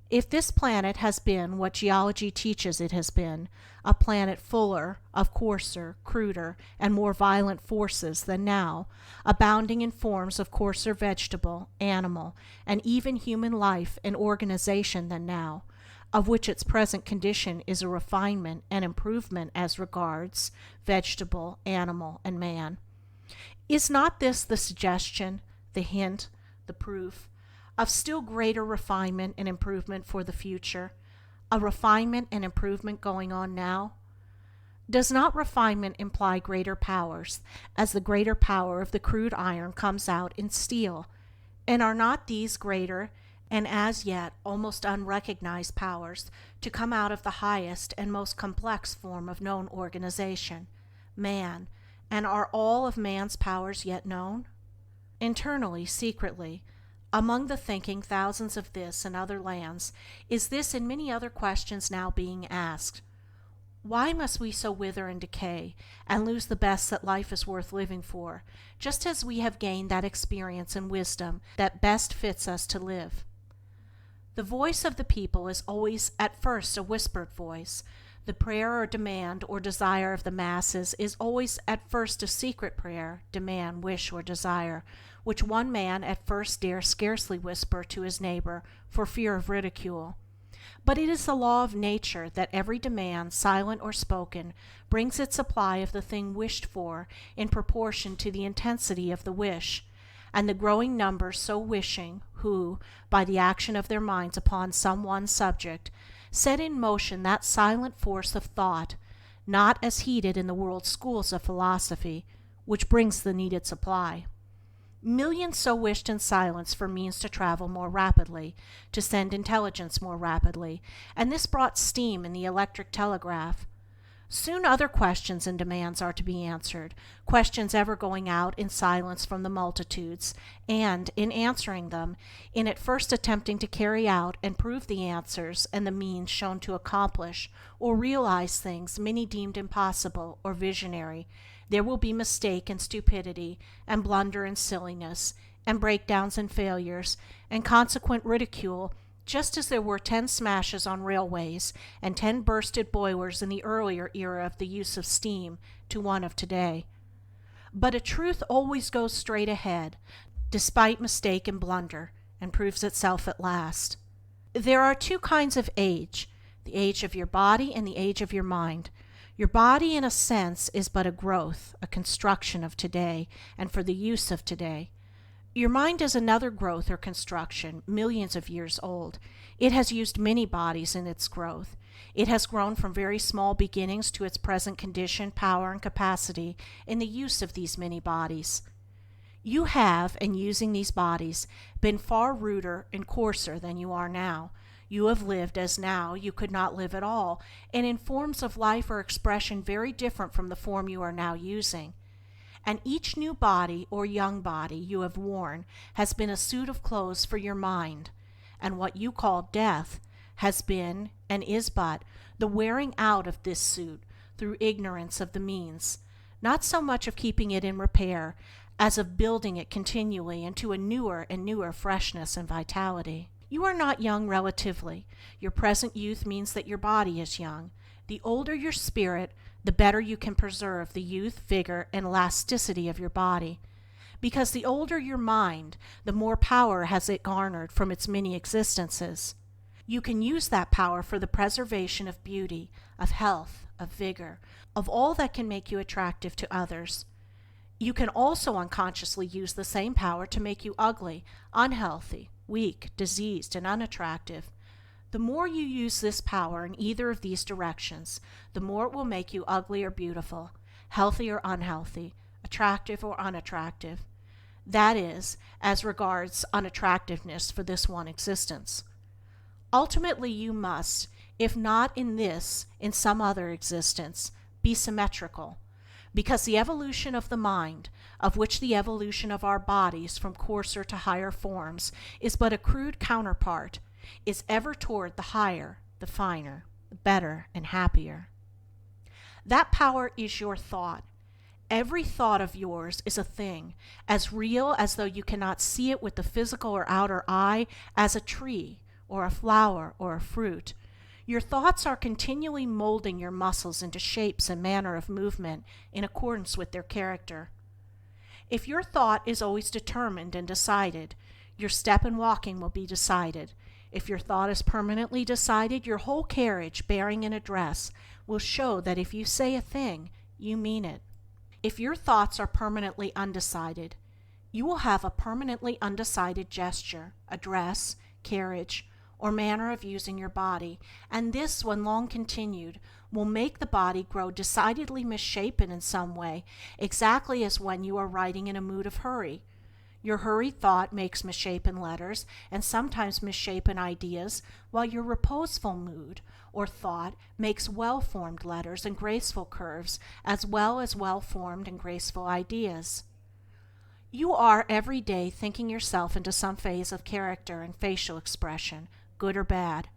If this planet has been what geology teaches it has been, a planet fuller of coarser, cruder, and more violent forces than now, abounding in forms of coarser vegetable, animal, and even human life and organization than now, of which its present condition is a refinement and improvement as regards vegetable, animal, and man. Is not this the suggestion, the hint, the proof, of still greater refinement and improvement for the future, a refinement and improvement going on now? Does not refinement imply greater powers, as the greater power of the crude iron comes out in steel, and are not these greater and as yet almost unrecognized powers to come out of the highest and most complex form of known organization, man, and are all of man's powers yet known? Internally, secretly, among the thinking thousands of this and other lands, is this and many other questions now being asked. Why must we so wither and decay, and lose the best that life is worth living for, just as we have gained that experience and wisdom that best fits us to live? The voice of the people is always at first a whispered voice. The prayer or demand or desire of the masses is always at first a secret prayer, demand, wish, or desire, which one man at first dare scarcely whisper to his neighbor for fear of ridicule. But it is the law of nature that every demand, silent or spoken, brings its supply of the thing wished for in proportion to the intensity of the wish, and the growing number so wishing, who, by the action of their minds upon some one subject, set in motion that silent force of thought, not as heeded in the world's schools of philosophy, which brings the needed supply. Millions so wished in silence for means to travel more rapidly, to send intelligence more rapidly, and this brought steam in the electric telegraph. Soon other questions and demands are to be answered, questions ever going out in silence from the multitudes, and, in answering them, in at first attempting to carry out and prove the answers and the means shown to accomplish or realize things many deemed impossible or visionary, there will be mistake and stupidity, and blunder and silliness, and breakdowns and failures, and consequent ridicule, just as there were 10 smashes on railways and 10 bursted boilers in the earlier era of the use of steam to one of today. But a truth always goes straight ahead, despite mistake and blunder, and proves itself at last. There are two kinds of age: the age of your body and the age of your mind. Your body, in a sense, is but a growth, a construction of today, and for the use of today. Your mind is another growth or construction, millions of years old. It has used many bodies in its growth. It has grown from very small beginnings to its present condition, power, and capacity in the use of these many bodies. You have, in using these bodies, been far ruder and coarser than you are now. You have lived as now you could not live at all, and in forms of life or expression very different from the form you are now using. And each new body or young body you have worn has been a suit of clothes for your mind, and what you call death has been and is but the wearing out of this suit through ignorance of the means, not so much of keeping it in repair as of building it continually into a newer and newer freshness and vitality. You are not young relatively. Your present youth means that your body is young. The older your spirit, the better you can preserve the youth, vigor, and elasticity of your body. Because the older your mind, the more power has it garnered from its many existences. You can use that power for the preservation of beauty, of health, of vigor, of all that can make you attractive to others. You can also unconsciously use the same power to make you ugly, unhealthy, weak, diseased, and unattractive. The more you use this power in either of these directions, the more it will make you ugly or beautiful, healthy or unhealthy, attractive or unattractive. That is, as regards unattractiveness for this one existence. Ultimately you must, if not in this, in some other existence, be symmetrical, because the evolution of the mind, of which the evolution of our bodies from coarser to higher forms is but a crude counterpart, is ever toward the higher, the finer, the better, and happier. That power is your thought. Every thought of yours is a thing, as real as though you cannot see it with the physical or outer eye, as a tree, or a flower, or a fruit. Your thoughts are continually molding your muscles into shapes and manner of movement in accordance with their character. If your thought is always determined and decided, your step in walking will be decided. If your thought is permanently decided, your whole carriage, bearing, and address will show that if you say a thing, you mean it. If your thoughts are permanently undecided, you will have a permanently undecided gesture, address, carriage, or manner of using your body, and this, when long continued, will make the body grow decidedly misshapen in some way, exactly as when you are writing in a mood of hurry. Your hurried thought makes misshapen letters and sometimes misshapen ideas, while your reposeful mood or thought makes well-formed letters and graceful curves as well-formed and graceful ideas. You are every day thinking yourself into some phase of character and facial expression, good or bad.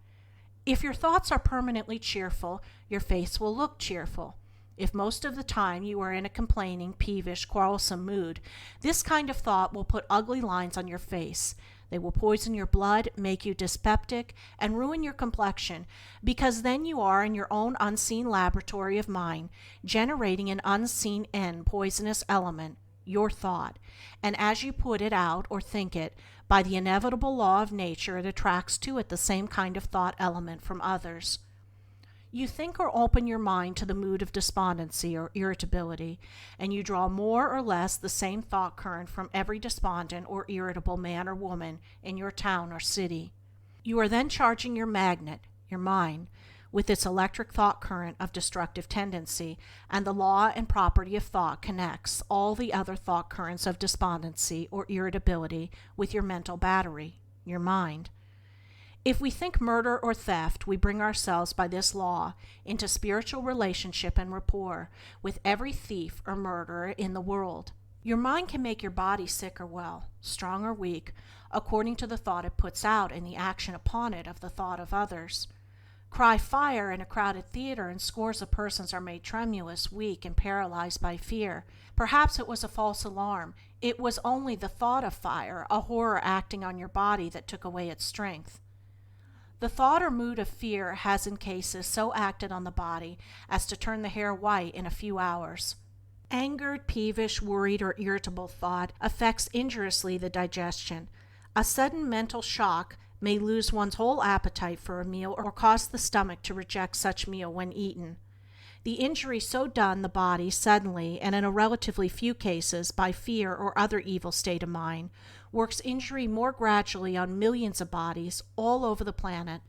If your thoughts are permanently cheerful, your face will look cheerful. If most of the time you are in a complaining, peevish, quarrelsome mood, this kind of thought will put ugly lines on your face. They will poison your blood, make you dyspeptic, and ruin your complexion, because then you are in your own unseen laboratory of mind, generating an unseen poisonous element, your thought, and as you put it out or think it, by the inevitable law of nature it attracts to it the same kind of thought element from others. You think or open your mind to the mood of despondency or irritability, and you draw more or less the same thought current from every despondent or irritable man or woman in your town or city. You are then charging your magnet, your mind, with its electric thought current of destructive tendency, and the law and property of thought connects all the other thought currents of despondency or irritability with your mental battery, your mind. If we think murder or theft, we bring ourselves by this law into spiritual relationship and rapport with every thief or murderer in the world. Your mind can make your body sick or well, strong or weak, according to the thought it puts out and the action upon it of the thought of others. Cry fire in a crowded theater and scores of persons are made tremulous, weak, and paralyzed by fear. Perhaps it was a false alarm. It was only the thought of fire, a horror acting on your body, that took away its strength. The thought or mood of fear has in cases so acted on the body as to turn the hair white in a few hours. Angered, peevish, worried, or irritable thought affects injuriously the digestion. A sudden mental shock may lose one's whole appetite for a meal or cause the stomach to reject such meal when eaten. The injury so done the body suddenly and in a relatively few cases by fear or other evil state of mind works injury more gradually on millions of bodies all over the planet.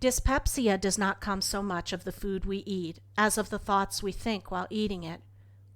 Dyspepsia does not come so much of the food we eat as of the thoughts we think while eating it.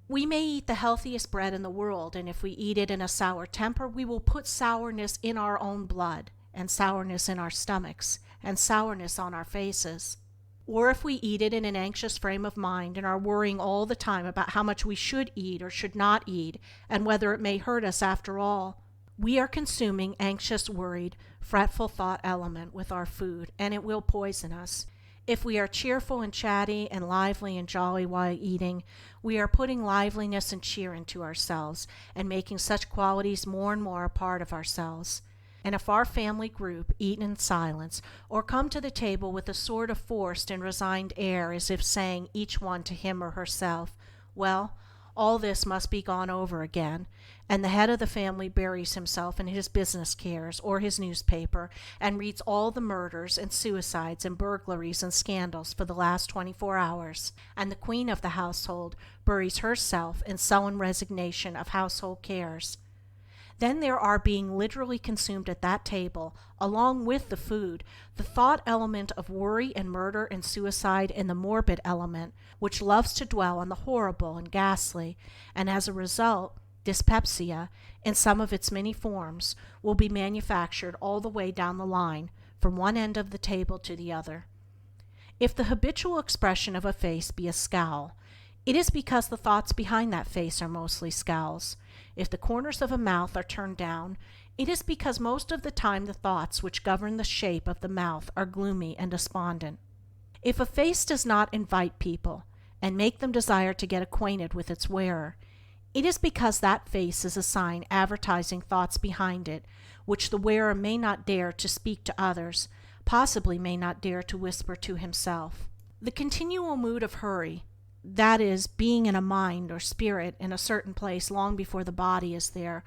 We may eat the healthiest bread in the world, and if we eat it in a sour temper, we will put sourness in our own blood, and sourness in our stomachs, and sourness on our faces. Or if we eat it in an anxious frame of mind and are worrying all the time about how much we should eat or should not eat and whether it may hurt us after all, we are consuming anxious, worried, fretful thought element with our food, and it will poison us. If we are cheerful and chatty and lively and jolly while eating, we are putting liveliness and cheer into ourselves and making such qualities more and more a part of ourselves. And if our family group eat in silence, or come to the table with a sort of forced and resigned air as if saying each one to him or herself, well, all this must be gone over again, and the head of the family buries himself in his business cares or his newspaper and reads all the murders and suicides and burglaries and scandals for the last 24 hours, and the queen of the household buries herself in sullen resignation of household cares. Then there are being literally consumed at that table, along with the food, the thought element of worry and murder and suicide and the morbid element, which loves to dwell on the horrible and ghastly, and as a result, dyspepsia, in some of its many forms, will be manufactured all the way down the line, from one end of the table to the other. If the habitual expression of a face be a scowl, it is because the thoughts behind that face are mostly scowls. If the corners of a mouth are turned down, it is because most of the time the thoughts which govern the shape of the mouth are gloomy and despondent. If a face does not invite people and make them desire to get acquainted with its wearer, it is because that face is a sign advertising thoughts behind it which the wearer may not dare to speak to others, possibly may not dare to whisper to himself. The continual mood of hurry, that is, being in a mind or spirit in a certain place long before the body is there,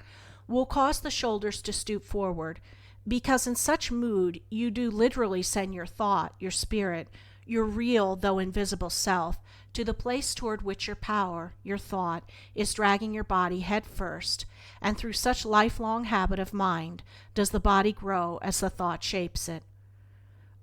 will cause the shoulders to stoop forward, because in such mood you do literally send your thought, your spirit, your real though invisible self, to the place toward which your power, your thought, is dragging your body head first, and through such lifelong habit of mind does the body grow as the thought shapes it.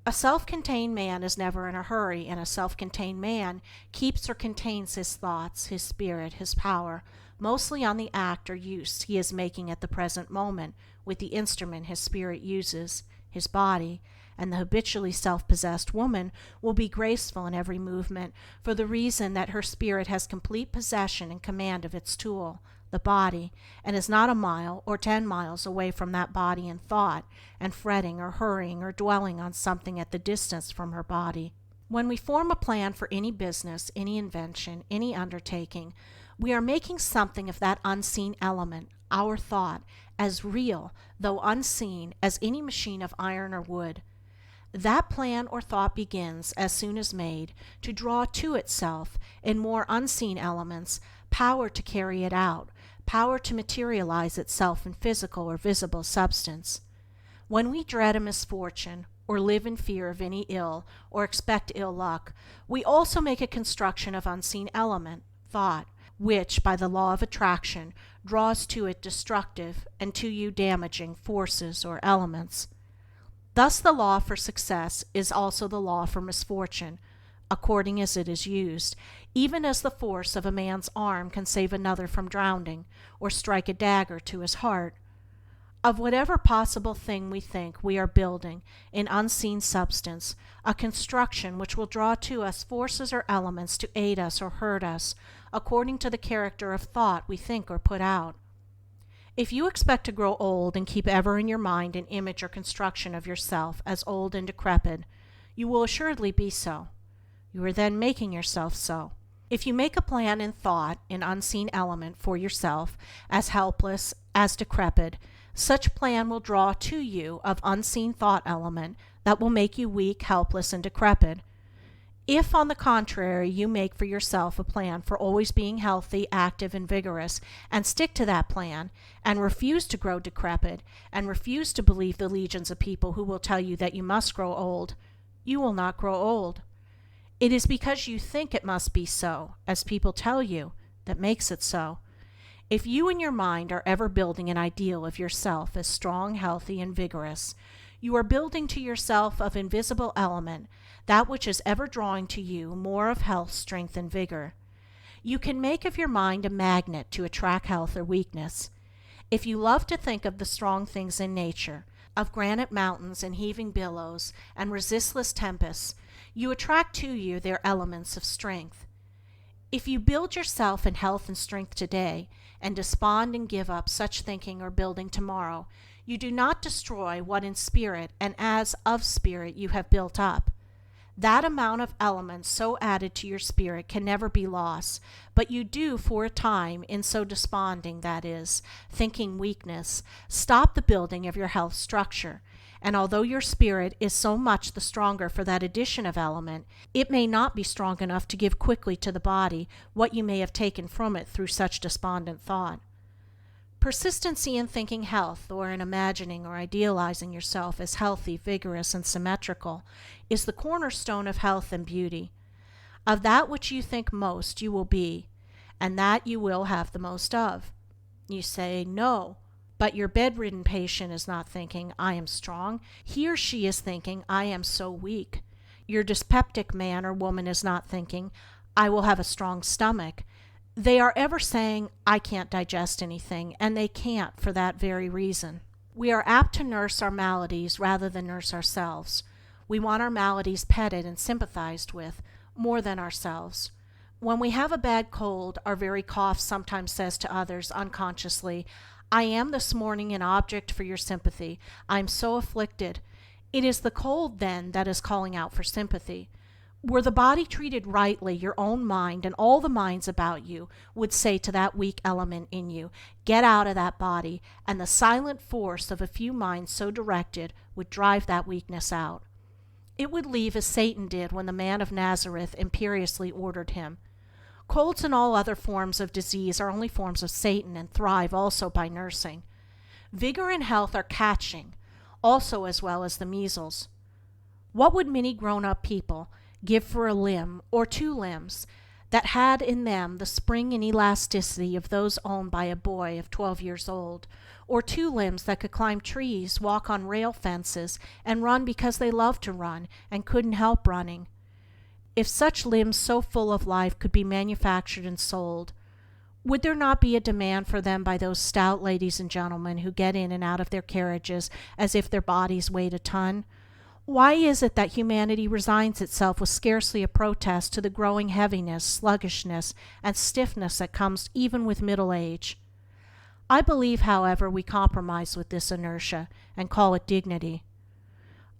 A self-contained man is never in a hurry, and a self-contained man keeps or contains his thoughts, his spirit, his power, mostly on the act or use he is making at the present moment with the instrument his spirit uses, his body, and the habitually self-possessed woman will be graceful in every movement for the reason that her spirit has complete possession and command of its tool, the body, and is not a mile or 10 miles away from that body in thought, and fretting or hurrying or dwelling on something at the distance from her body. When we form a plan for any business, any invention, any undertaking, we are making something of that unseen element, our thought, as real, though unseen, as any machine of iron or wood. That plan or thought begins, as soon as made, to draw to itself, in more unseen elements, power to carry it out, power to materialize itself in physical or visible substance. When we dread a misfortune, or live in fear of any ill, or expect ill luck, we also make a construction of unseen element, thought, which, by the law of attraction, draws to it destructive, and to you damaging, forces or elements. Thus the law for success is also the law for misfortune, according as it is used, even as the force of a man's arm can save another from drowning, or strike a dagger to his heart. Of whatever possible thing we think we are building, in unseen substance, a construction which will draw to us forces or elements to aid us or hurt us, according to the character of thought we think or put out. If you expect to grow old and keep ever in your mind an image or construction of yourself as old and decrepit, you will assuredly be so. You are then making yourself so. If you make a plan in thought, in unseen element, for yourself, as helpless, as decrepit, such plan will draw to you of unseen thought element that will make you weak, helpless, and decrepit. If, on the contrary, you make for yourself a plan for always being healthy, active, and vigorous, and stick to that plan, and refuse to grow decrepit, and refuse to believe the legions of people who will tell you that you must grow old, you will not grow old. It is because you think it must be so, as people tell you, that makes it so. If you in your mind are ever building an ideal of yourself as strong, healthy, and vigorous, you are building to yourself of invisible element that which is ever drawing to you more of health, strength, and vigor. You can make of your mind a magnet to attract health or weakness. If you love to think of the strong things in nature, of granite mountains and heaving billows and resistless tempests, you attract to you their elements of strength. If you build yourself in health and strength today, and despond and give up such thinking or building tomorrow, you do not destroy what in spirit and as of spirit you have built up. That amount of elements so added to your spirit can never be lost, but you do for a time, in so desponding, that is, thinking weakness, stop the building of your health structure, and although your spirit is so much the stronger for that addition of element, it may not be strong enough to give quickly to the body what you may have taken from it through such despondent thought. Persistency in thinking health, or in imagining or idealizing yourself as healthy, vigorous, and symmetrical, is the cornerstone of health and beauty. Of that which you think most you will be, and that you will have the most of. You say, no, but your bedridden patient is not thinking, I am strong. He or she is thinking, I am so weak. Your dyspeptic man or woman is not thinking, I will have a strong stomach. They are ever saying, I can't digest anything, and they can't for that very reason. We are apt to nurse our maladies rather than nurse ourselves. We want our maladies petted and sympathized with, more than ourselves. When we have a bad cold, our very cough sometimes says to others, unconsciously, I am this morning an object for your sympathy. I am so afflicted. It is the cold, then, that is calling out for sympathy. Were the body treated rightly, your own mind and all the minds about you would say to that weak element in you, get out of that body, and the silent force of a few minds so directed would drive that weakness out. It would leave as Satan did when the man of Nazareth imperiously ordered him. Colds and all other forms of disease are only forms of Satan and thrive also by nursing. Vigor and health are catching, also as well as the measles. What would many grown-up people give for a limb or two limbs that had in them the spring and elasticity of those owned by a boy of 12 years old, or two limbs that could climb trees, walk on rail fences, and run because they loved to run and couldn't help running? If such limbs so full of life could be manufactured and sold, would there not be a demand for them by those stout ladies and gentlemen who get in and out of their carriages as if their bodies weighed a ton? Why is it that humanity resigns itself with scarcely a protest to the growing heaviness, sluggishness, and stiffness that comes even with middle age? I believe, however, we compromise with this inertia and call it dignity.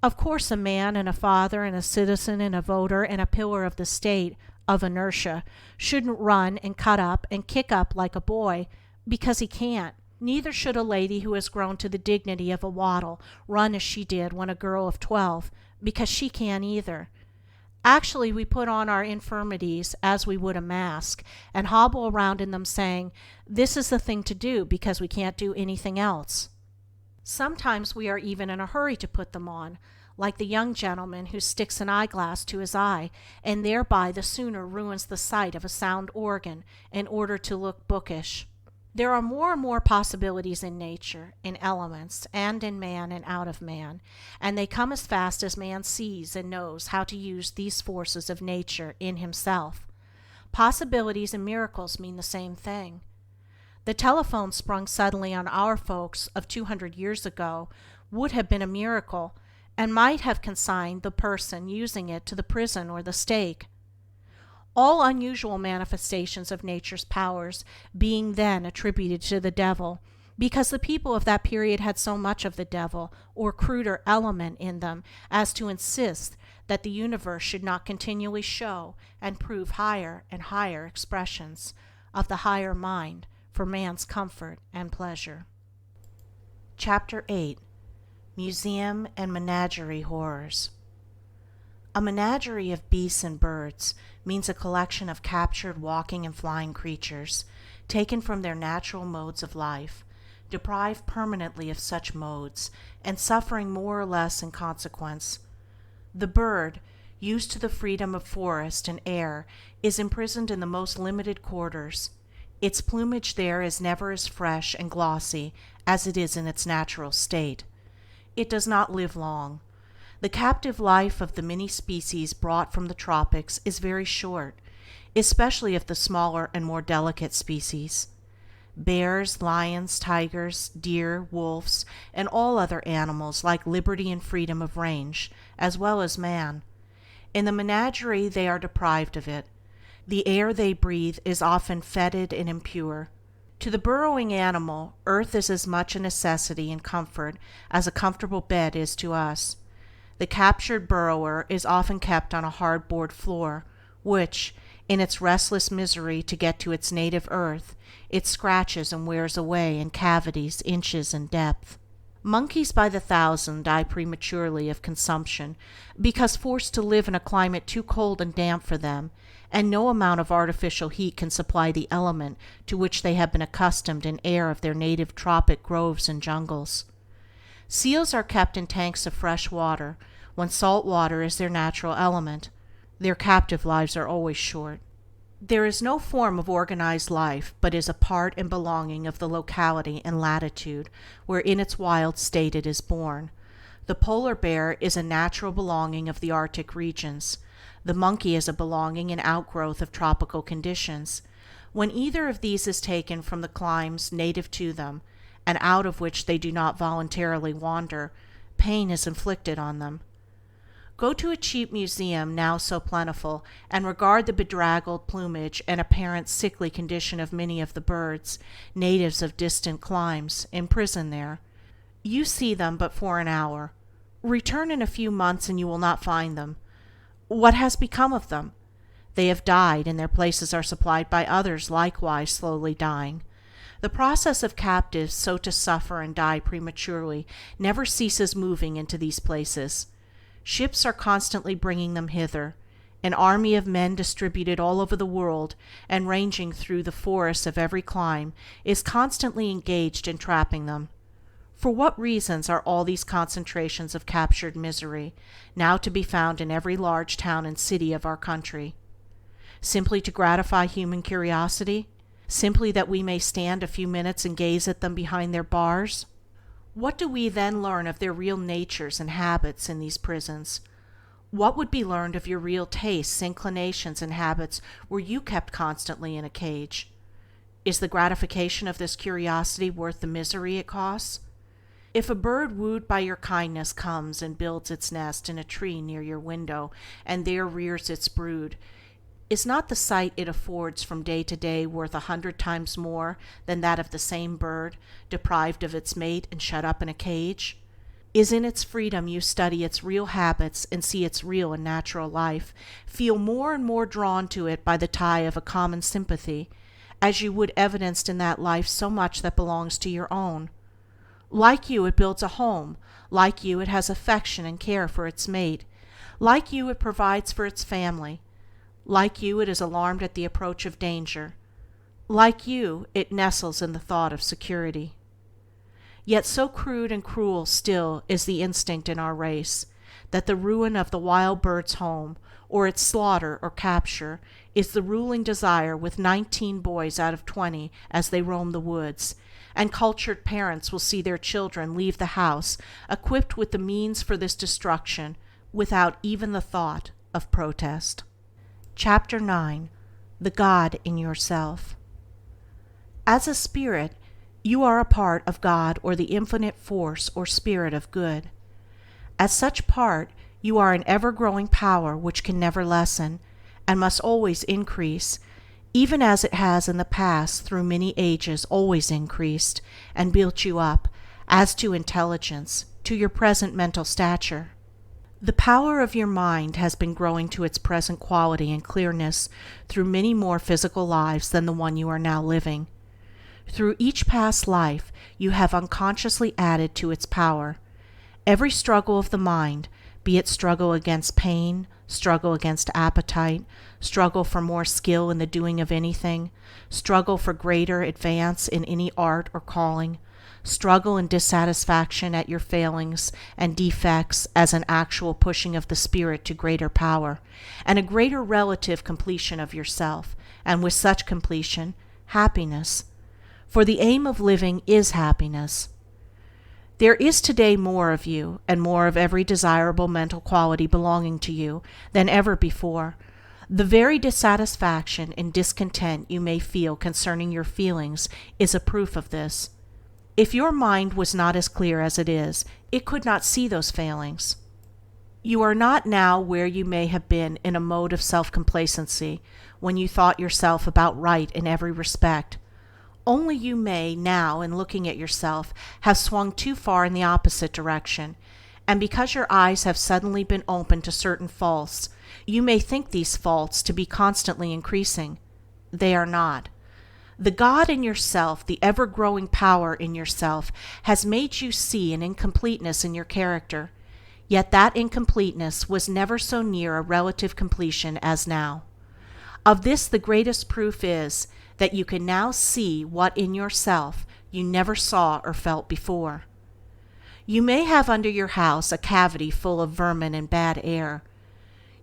Of course, a man and a father and a citizen and a voter and a pillar of the state of inertia shouldn't run and cut up and kick up like a boy because he can't. Neither should a lady who has grown to the dignity of a waddle run as she did when a girl of 12, because she can't either. Actually, we put on our infirmities as we would a mask, and hobble around in them saying, this is the thing to do because we can't do anything else. Sometimes we are even in a hurry to put them on, like the young gentleman who sticks an eyeglass to his eye, and thereby the sooner ruins the sight of a sound organ in order to look bookish. There are more and more possibilities in nature, in elements, and in man and out of man, and they come as fast as man sees and knows how to use these forces of nature in himself. Possibilities and miracles mean the same thing. The telephone sprung suddenly on our folks of 200 years ago would have been a miracle, and might have consigned the person using it to the prison or the stake. All unusual manifestations of nature's powers being then attributed to the devil, because the people of that period had so much of the devil, or cruder element, in them as to insist that the universe should not continually show and prove higher and higher expressions of the higher mind for man's comfort and pleasure. Chapter 8. Museum and Menagerie Horrors. A menagerie of beasts and birds means a collection of captured walking and flying creatures, taken from their natural modes of life, deprived permanently of such modes, and suffering more or less in consequence. The bird, used to the freedom of forest and air, is imprisoned in the most limited quarters. Its plumage there is never as fresh and glossy as it is in its natural state. It does not live long. The captive life of the many species brought from the tropics is very short, especially of the smaller and more delicate species. Bears, lions, tigers, deer, wolves, and all other animals like liberty and freedom of range, as well as man. In the menagerie they are deprived of it. The air they breathe is often fetid and impure. To the burrowing animal, earth is as much a necessity and comfort as a comfortable bed is to us. The captured burrower is often kept on a hard board floor, which, in its restless misery to get to its native earth, it scratches and wears away in cavities inches in depth. Monkeys by the thousand die prematurely of consumption because forced to live in a climate too cold and damp for them, and no amount of artificial heat can supply the element to which they have been accustomed in air of their native tropic groves and jungles. Seals are kept in tanks of fresh water, when salt water is their natural element. Their captive lives are always short. There is no form of organized life but is a part and belonging of the locality and latitude where in its wild state it is born. The polar bear is a natural belonging of the Arctic regions. The monkey is a belonging and outgrowth of tropical conditions. When either of these is taken from the climes native to them, and out of which they do not voluntarily wander, pain is inflicted on them. Go to a cheap museum now so plentiful, and regard the bedraggled plumage and apparent sickly condition of many of the birds, natives of distant climes, imprisoned there. You see them but for an hour. Return in a few months and you will not find them. What has become of them? They have died, and their places are supplied by others likewise slowly dying. The process of captives so to suffer and die prematurely never ceases moving into these places. Ships are constantly bringing them hither. An army of men distributed all over the world, and ranging through the forests of every clime, is constantly engaged in trapping them. For what reasons are all these concentrations of captured misery now to be found in every large town and city of our country? Simply to gratify human curiosity? Simply that we may stand a few minutes and gaze at them behind their bars? What do we then learn of their real natures and habits in these prisons? What would be learned of your real tastes, inclinations, and habits were you kept constantly in a cage? Is the gratification of this curiosity worth the misery it costs? If a bird wooed by your kindness comes and builds its nest in a tree near your window, and there rears its brood, is not the sight it affords from day to day worth 100 times more than that of the same bird, deprived of its mate and shut up in a cage? Is in its freedom you study its real habits and see its real and natural life, feel more and more drawn to it by the tie of a common sympathy, as you would evidenced in that life so much that belongs to your own? Like you, it builds a home. Like you, it has affection and care for its mate. Like you, it provides for its family. Like you, it is alarmed at the approach of danger. Like you, it nestles in the thought of security. Yet so crude and cruel still is the instinct in our race, that the ruin of the wild bird's home, or its slaughter or capture, is the ruling desire with 19 boys out of 20 as they roam the woods, and cultured parents will see their children leave the house equipped with the means for this destruction without even the thought of protest. Chapter 9. The God in Yourself. As a spirit, you are a part of God or the infinite force or spirit of good. As such part, you are an ever-growing power which can never lessen, and must always increase, even as it has in the past through many ages always increased, and built you up, as to intelligence, to your present mental stature. The power of your mind has been growing to its present quality and clearness through many more physical lives than the one you are now living. Through each past life you have unconsciously added to its power. Every struggle of the mind, be it struggle against pain, struggle against appetite, struggle for more skill in the doing of anything, struggle for greater advance in any art or calling, struggle and dissatisfaction at your failings and defects as an actual pushing of the spirit to greater power, and a greater relative completion of yourself, and with such completion, happiness. For the aim of living is happiness. There is today more of you, and more of every desirable mental quality belonging to you, than ever before. The very dissatisfaction and discontent you may feel concerning your feelings is a proof of this. If your mind was not as clear as it is, it could not see those failings. You are not now where you may have been in a mode of self-complacency, when you thought yourself about right in every respect. Only you may, now, in looking at yourself, have swung too far in the opposite direction, and because your eyes have suddenly been opened to certain faults, you may think these faults to be constantly increasing. They are not. The God in yourself, the ever-growing power in yourself, has made you see an incompleteness in your character, yet that incompleteness was never so near a relative completion as now. Of this the greatest proof is, that you can now see what in yourself you never saw or felt before. You may have under your house a cavity full of vermin and bad air.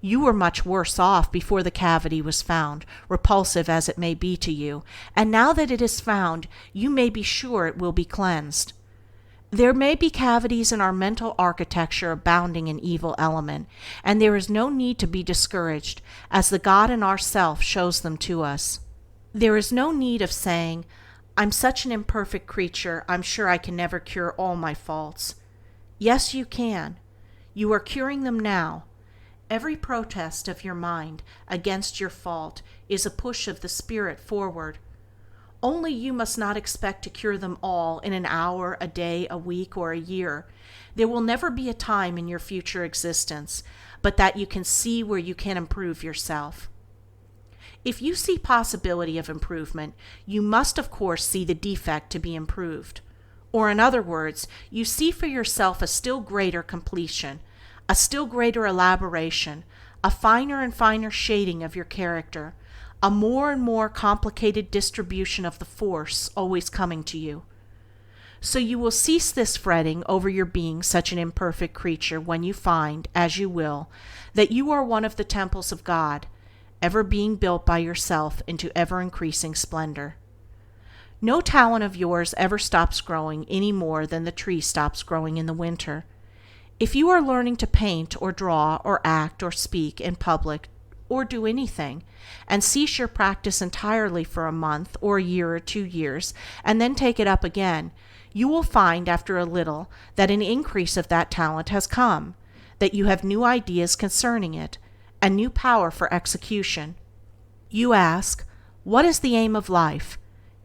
You were much worse off before the cavity was found, repulsive as it may be to you, and now that it is found, you may be sure it will be cleansed. There may be cavities in our mental architecture abounding in evil element, and there is no need to be discouraged, as the God in ourself shows them to us. There is no need of saying, "I'm such an imperfect creature, I'm sure I can never cure all my faults." Yes, you can. You are curing them now. Every protest of your mind against your fault is a push of the spirit forward. Only you must not expect to cure them all in an hour, a day, a week, or a year. There will never be a time in your future existence, but that you can see where you can improve yourself. If you see possibility of improvement, you must of course see the defect to be improved. Or in other words, you see for yourself a still greater completion, a still greater elaboration, a finer and finer shading of your character, a more and more complicated distribution of the force always coming to you. So you will cease this fretting over your being such an imperfect creature when you find, as you will, that you are one of the temples of God, ever being built by yourself into ever-increasing splendor. No talent of yours ever stops growing any more than the tree stops growing in the winter. If you are learning to paint or draw or act or speak in public or do anything, and cease your practice entirely for a month or a year or 2 years, and then take it up again, you will find after a little that an increase of that talent has come, that you have new ideas concerning it, and new power for execution. You ask, what is the aim of life?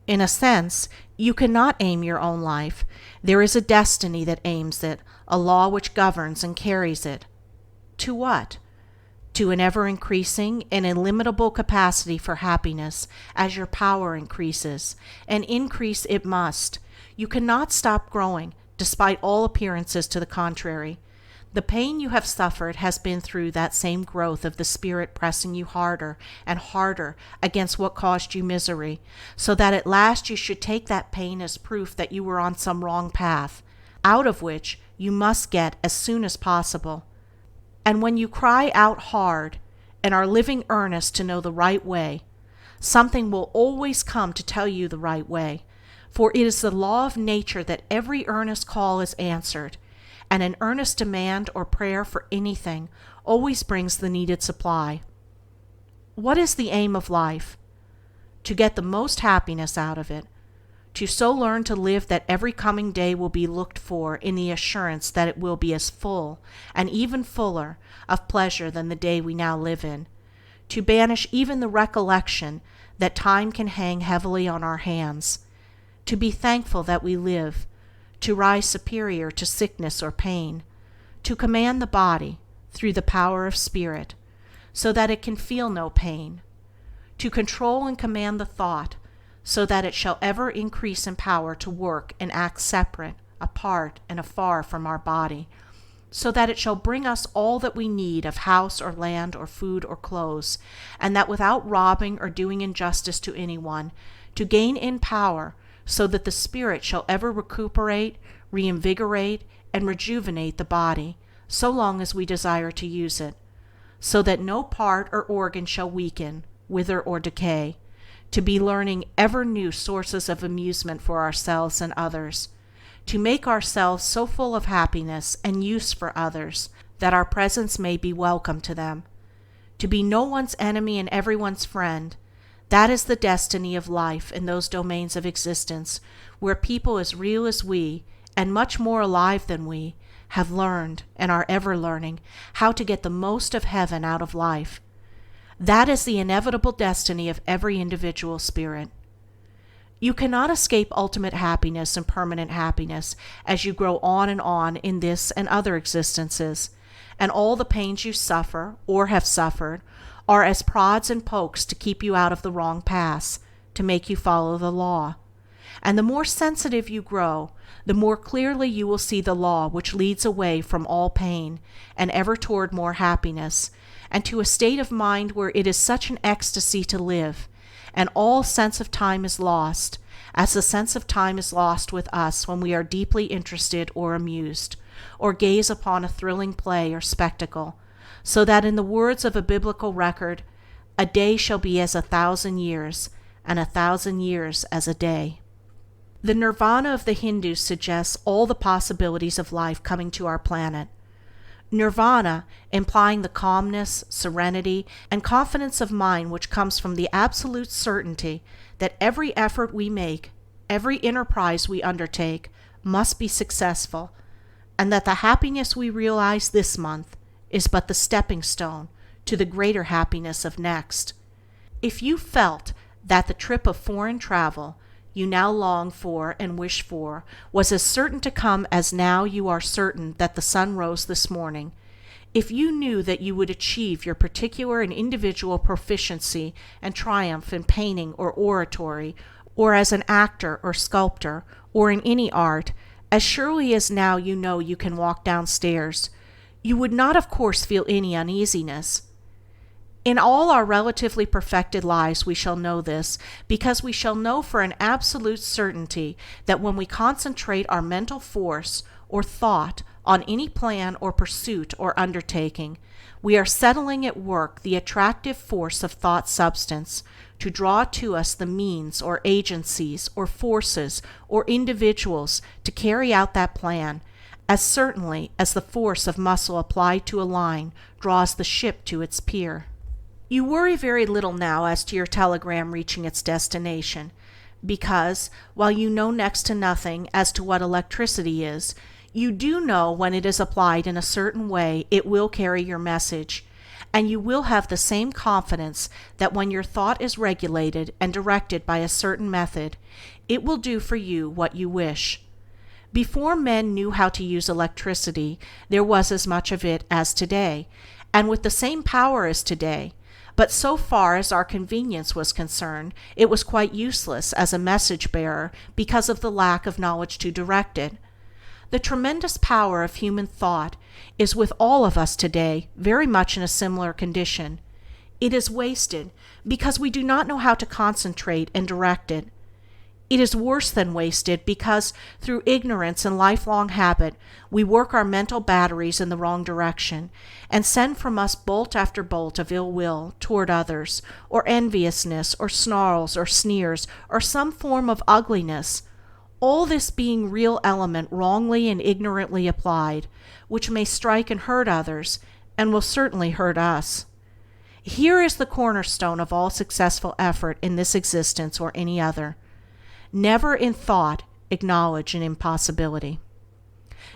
In a sense, you cannot aim your own life. There is a destiny that aims it, a law which governs and carries it. To what? To an ever-increasing and illimitable capacity for happiness as your power increases, and increase it must. You cannot stop growing, despite all appearances to the contrary. The pain you have suffered has been through that same growth of the spirit pressing you harder and harder against what caused you misery, so that at last you should take that pain as proof that you were on some wrong path, out of which you must get as soon as possible. And when you cry out hard, and are living earnest to know the right way, something will always come to tell you the right way, for it is the law of nature that every earnest call is answered, and an earnest demand or prayer for anything always brings the needed supply. What is the aim of life? To get the most happiness out of it, to so learn to live that every coming day will be looked for in the assurance that it will be as full, and even fuller, of pleasure than the day we now live in, to banish even the recollection that time can hang heavily on our hands, to be thankful that we live, to rise superior to sickness or pain, to command the body, through the power of spirit, so that it can feel no pain, to control and command the thought, so that it shall ever increase in power to work and act separate, apart, and afar from our body, so that it shall bring us all that we need of house or land or food or clothes, and that without robbing or doing injustice to anyone, to gain in power, so that the spirit shall ever recuperate, reinvigorate, and rejuvenate the body, so long as we desire to use it, so that no part or organ shall weaken, wither, or decay, to be learning ever new sources of amusement for ourselves and others, to make ourselves so full of happiness and use for others that our presence may be welcome to them, to be no one's enemy and everyone's friend. That is the destiny of life in those domains of existence where people as real as we, and much more alive than we, have learned, and are ever learning, how to get the most of heaven out of life. That is the inevitable destiny of every individual spirit. You cannot escape ultimate happiness and permanent happiness as you grow on in this and other existences, and all the pains you suffer, or have suffered, are as prods and pokes to keep you out of the wrong paths, to make you follow the law. And the more sensitive you grow, the more clearly you will see the law which leads away from all pain, and ever toward more happiness, and to a state of mind where it is such an ecstasy to live, and all sense of time is lost, as the sense of time is lost with us when we are deeply interested or amused, or gaze upon a thrilling play or spectacle, so that in the words of a biblical record, a day shall be as 1,000 years, and 1,000 years as a day. The nirvana of the Hindus suggests all the possibilities of life coming to our planet. Nirvana implying the calmness, serenity, and confidence of mind which comes from the absolute certainty that every effort we make, every enterprise we undertake, must be successful, and that the happiness we realize this month is but the stepping stone to the greater happiness of next. If you felt that the trip of foreign travel you now long for and wish for was as certain to come as now you are certain that the sun rose this morning, if you knew that you would achieve your particular and individual proficiency and triumph in painting or oratory, or as an actor or sculptor, or in any art, as surely as now you know you can walk downstairs, you would not of course feel any uneasiness. In all our relatively perfected lives we shall know this, because we shall know for an absolute certainty that when we concentrate our mental force or thought on any plan or pursuit or undertaking, we are settling at work the attractive force of thought substance to draw to us the means or agencies or forces or individuals to carry out that plan, as certainly as the force of muscle applied to a line draws the ship to its pier. You worry very little now as to your telegram reaching its destination, because, while you know next to nothing as to what electricity is, you do know when it is applied in a certain way it will carry your message, and you will have the same confidence that when your thought is regulated and directed by a certain method, it will do for you what you wish. Before men knew how to use electricity, there was as much of it as today, and with the same power as today. But so far as our convenience was concerned, it was quite useless as a message bearer because of the lack of knowledge to direct it. The tremendous power of human thought is with all of us today very much in a similar condition. It is wasted because we do not know how to concentrate and direct it. It is worse than wasted because, through ignorance and lifelong habit, we work our mental batteries in the wrong direction, and send from us bolt after bolt of ill will toward others, or enviousness, or snarls, or sneers, or some form of ugliness, all this being real element wrongly and ignorantly applied, which may strike and hurt others, and will certainly hurt us. Here is the cornerstone of all successful effort in this existence or any other. Never in thought acknowledge an impossibility.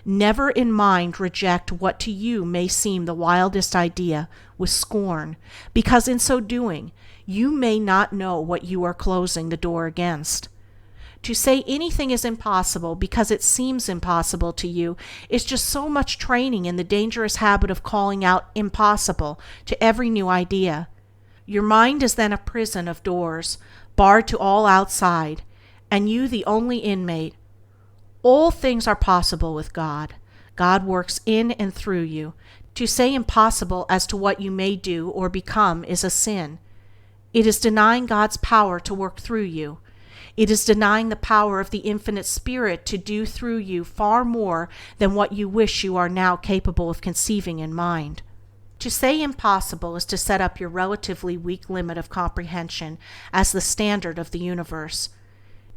Never in mind reject what to you may seem the wildest idea with scorn, because in so doing you may not know what you are closing the door against. To say anything is impossible because it seems impossible to you is just so much training in the dangerous habit of calling out impossible to every new idea. Your mind is then a prison of doors, barred to all outside, and you the only inmate. All things are possible with God. God works in and through you. To say impossible as to what you may do or become is a sin. It is denying God's power to work through you. It is denying the power of the infinite Spirit to do through you far more than what you wish you are now capable of conceiving in mind. To say impossible is to set up your relatively weak limit of comprehension as the standard of the universe.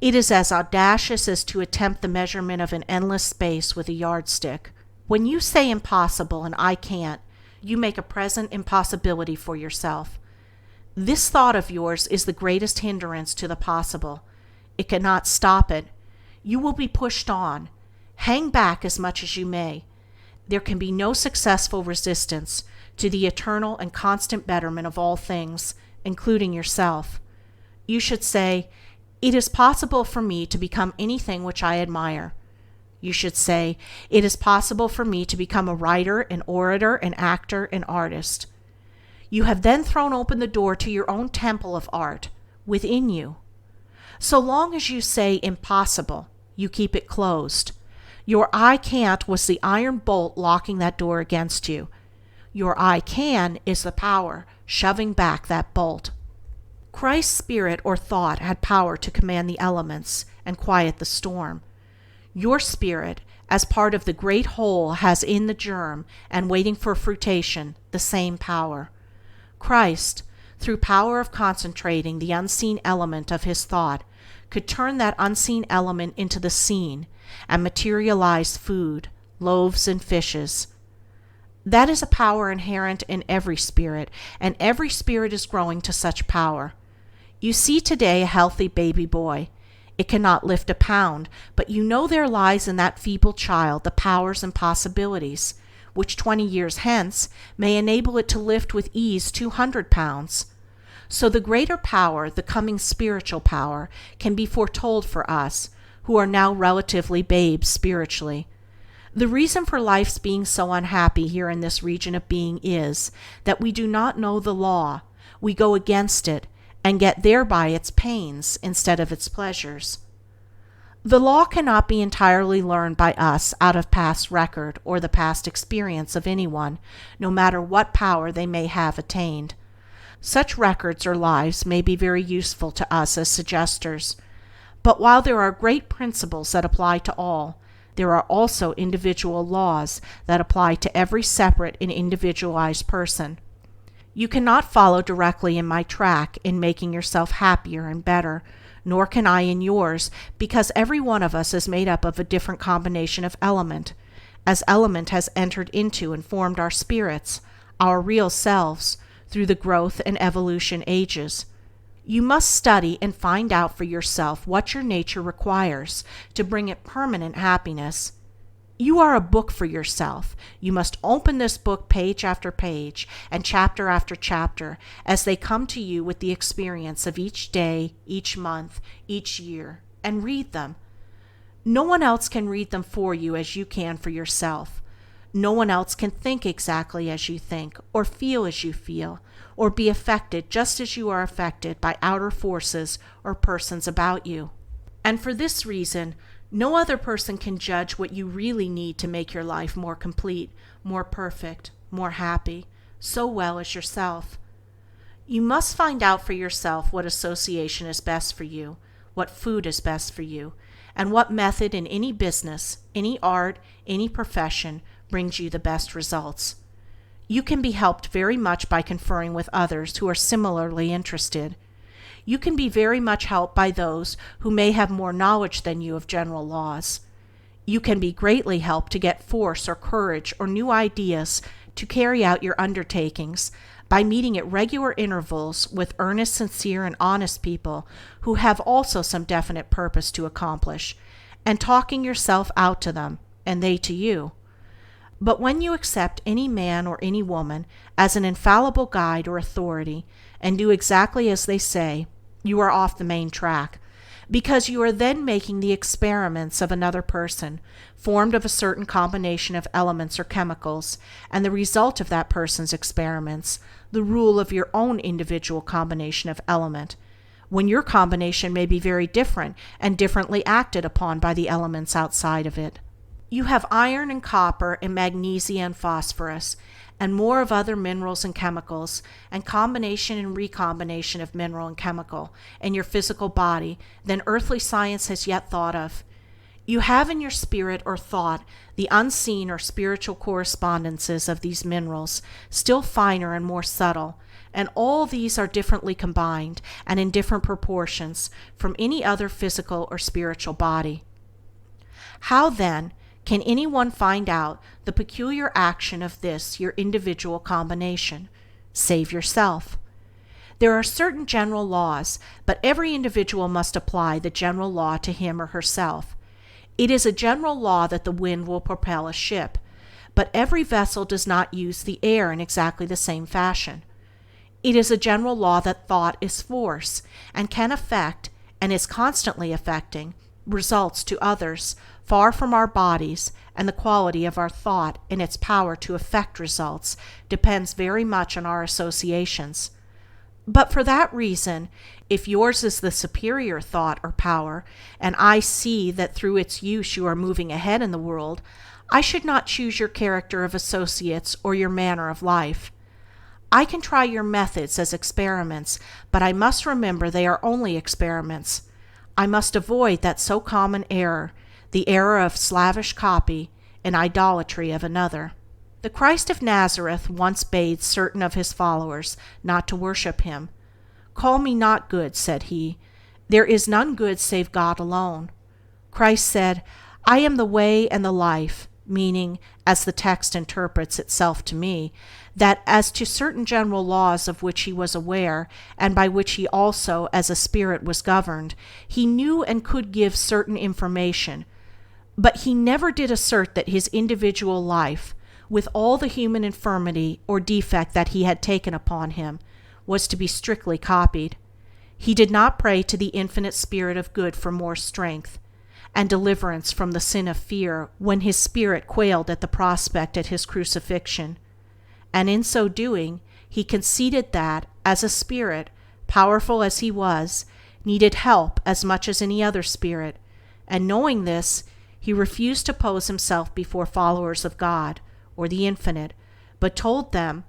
It is as audacious as to attempt the measurement of an endless space with a yardstick. When you say impossible and I can't, you make a present impossibility for yourself. This thought of yours is the greatest hindrance to the possible. It cannot stop it. You will be pushed on. Hang back as much as you may. There can be no successful resistance to the eternal and constant betterment of all things, including yourself. You should say, "It is possible for me to become anything which I admire." You should say, "It is possible for me to become a writer, an orator, an actor, an artist." You have then thrown open the door to your own temple of art within you. So long as you say impossible, you keep it closed. Your "I can't" was the iron bolt locking that door against you. Your "I can" is the power shoving back that bolt. Christ's spirit or thought had power to command the elements and quiet the storm. Your spirit, as part of the great whole, has in the germ, and waiting for fruition, the same power. Christ, through power of concentrating the unseen element of his thought, could turn that unseen element into the seen, and materialize food, loaves and fishes. That is a power inherent in every spirit, and every spirit is growing to such power. You see today a healthy baby boy. It cannot lift a pound, but you know there lies in that feeble child the powers and possibilities, which 20 years hence may enable it to lift with ease 200 pounds. So the greater power, the coming spiritual power, can be foretold for us, who are now relatively babes spiritually. The reason for life's being so unhappy here in this region of being is that we do not know the law, we go against it, and get thereby its pains instead of its pleasures. The law cannot be entirely learned by us out of past record or the past experience of anyone, no matter what power they may have attained. Such records or lives may be very useful to us as suggestors, but while there are great principles that apply to all, there are also individual laws that apply to every separate and individualized person. You cannot follow directly in my track in making yourself happier and better, nor can I in yours, because every one of us is made up of a different combination of element, as element has entered into and formed our spirits, our real selves, through the growth and evolution ages. You must study and find out for yourself what your nature requires to bring it permanent happiness. You are a book for yourself. You must open this book page after page and chapter after chapter as they come to you with the experience of each day, each month, each year, and read them. No one else can read them for you as you can for yourself. No one else can think exactly as you think, or feel as you feel, or be affected just as you are affected by outer forces or persons about you. And for this reason, no other person can judge what you really need to make your life more complete, more perfect, more happy, so well as yourself. You must find out for yourself what association is best for you, what food is best for you, and what method in any business, any art, any profession brings you the best results. You can be helped very much by conferring with others who are similarly interested. You can be very much helped by those who may have more knowledge than you of general laws. You can be greatly helped to get force or courage or new ideas to carry out your undertakings by meeting at regular intervals with earnest, sincere, and honest people who have also some definite purpose to accomplish, and talking yourself out to them, and they to you. But when you accept any man or any woman as an infallible guide or authority, and do exactly as they say, you are off the main track, because you are then making the experiments of another person, formed of a certain combination of elements or chemicals, and the result of that person's experiments, the rule of your own individual combination of element, when your combination may be very different and differently acted upon by the elements outside of it. You have iron and copper and magnesium and phosphorus, and more of other minerals and chemicals, and combination and recombination of mineral and chemical in your physical body than earthly science has yet thought of. You have in your spirit or thought the unseen or spiritual correspondences of these minerals, still finer and more subtle, and all these are differently combined and in different proportions from any other physical or spiritual body. How, then, can anyone find out the peculiar action of this your individual combination, save yourself? There are certain general laws, but every individual must apply the general law to him or herself. It is a general law that the wind will propel a ship, but every vessel does not use the air in exactly the same fashion. It is a general law that thought is force, and can affect, and is constantly affecting, results to others far from our bodies, and the quality of our thought and its power to affect results depends very much on our associations. But for that reason, if yours is the superior thought or power, and I see that through its use you are moving ahead in the world, I should not choose your character of associates or your manner of life. I can try your methods as experiments, but I must remember they are only experiments. I must avoid that so common error, the error of slavish copy and idolatry of another. The Christ of Nazareth once bade certain of his followers not to worship him. "Call me not good," said he. "There is none good save God alone." Christ said, "I am the way and the life," meaning, as the text interprets itself to me, that as to certain general laws of which he was aware, and by which he also as a spirit was governed, he knew and could give certain information, but he never did assert that his individual life, with all the human infirmity or defect that he had taken upon him, was to be strictly copied. He did not pray to the infinite Spirit of good for more strength and deliverance from the sin of fear when his spirit quailed at the prospect at his crucifixion, and in so doing he conceded that, as a spirit, powerful as he was, needed help as much as any other spirit, and knowing this, he refused to pose himself before followers of God or the Infinite, but told them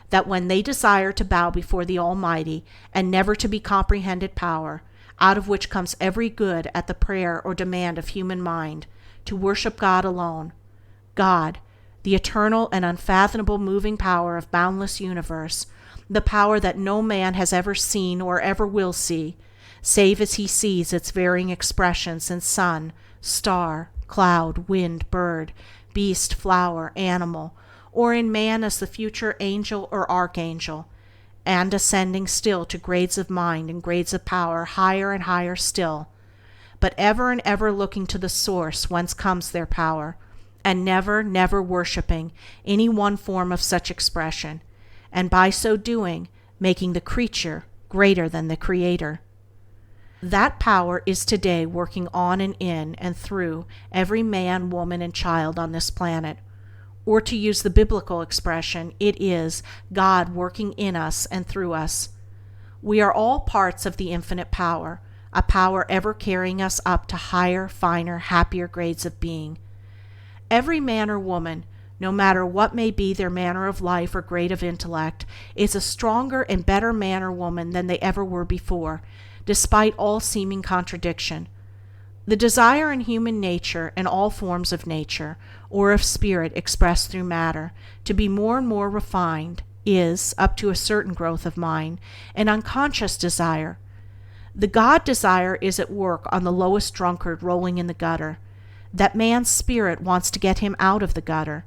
that when they desire to bow before the Almighty and never to be comprehended power, out of which comes every good at the prayer or demand of human mind, to worship God alone, God, the eternal and unfathomable moving power of boundless universe, the power that no man has ever seen or ever will see, save as he sees its varying expressions in sun, star, cloud, wind, bird, beast, flower, animal, or in man as the future angel or archangel, and ascending still to grades of mind and grades of power higher and higher still, but ever and ever looking to the source whence comes their power, and never, never worshipping any one form of such expression, and by so doing making the creature greater than the Creator. That power is today working on and in and through every man, woman, and child on this planet. Or to use the biblical expression, it is God working in us and through us. We are all parts of the infinite power, a power ever carrying us up to higher, finer, happier grades of being. Every man or woman, no matter what may be their manner of life or grade of intellect, is a stronger and better man or woman than they ever were before, despite all seeming contradiction. The desire in human nature and all forms of nature, or of spirit expressed through matter, to be more and more refined, is, up to a certain growth of mind, an unconscious desire. The God desire is at work on the lowest drunkard rolling in the gutter. That man's spirit wants to get him out of the gutter.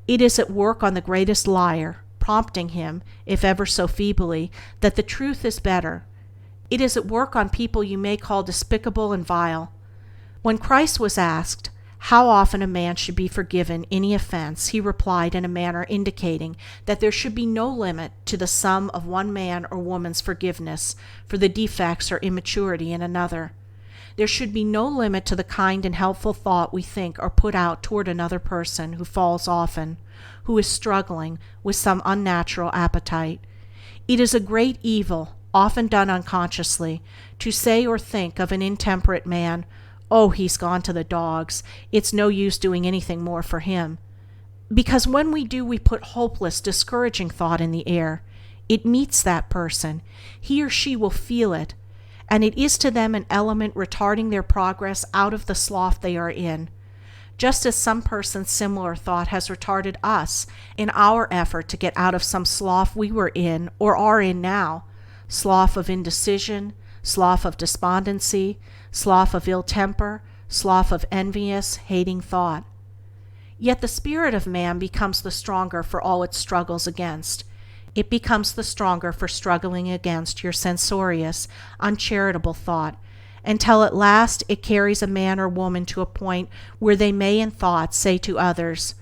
It is at work on the greatest liar, prompting him, if ever so feebly, that the truth is better. It is at work on people you may call despicable and vile. When Christ was asked how often a man should be forgiven any offense, he replied in a manner indicating that there should be no limit to the sum of one man or woman's forgiveness for the defects or immaturity in another. There should be no limit to the kind and helpful thought we think or put out toward another person who falls often, who is struggling with some unnatural appetite. It is a great evil, often done unconsciously, to say or think of an intemperate man "Oh, he's gone to the dogs. It's no use doing anything more for him." Because when we do, we put hopeless, discouraging thought in the air. It meets that person. He or she will feel it, and it is to them an element retarding their progress out of the slough they are in, just as some person's similar thought has retarded us in our effort to get out of some slough we were in or are in now, slough of indecision, slough of despondency, slough of ill temper, slough of envious, hating thought. Yet the spirit of man becomes the stronger for all its struggles against. It becomes the stronger for struggling against your censorious, uncharitable thought, until at last it carries a man or woman to a point where they may in thought say to others,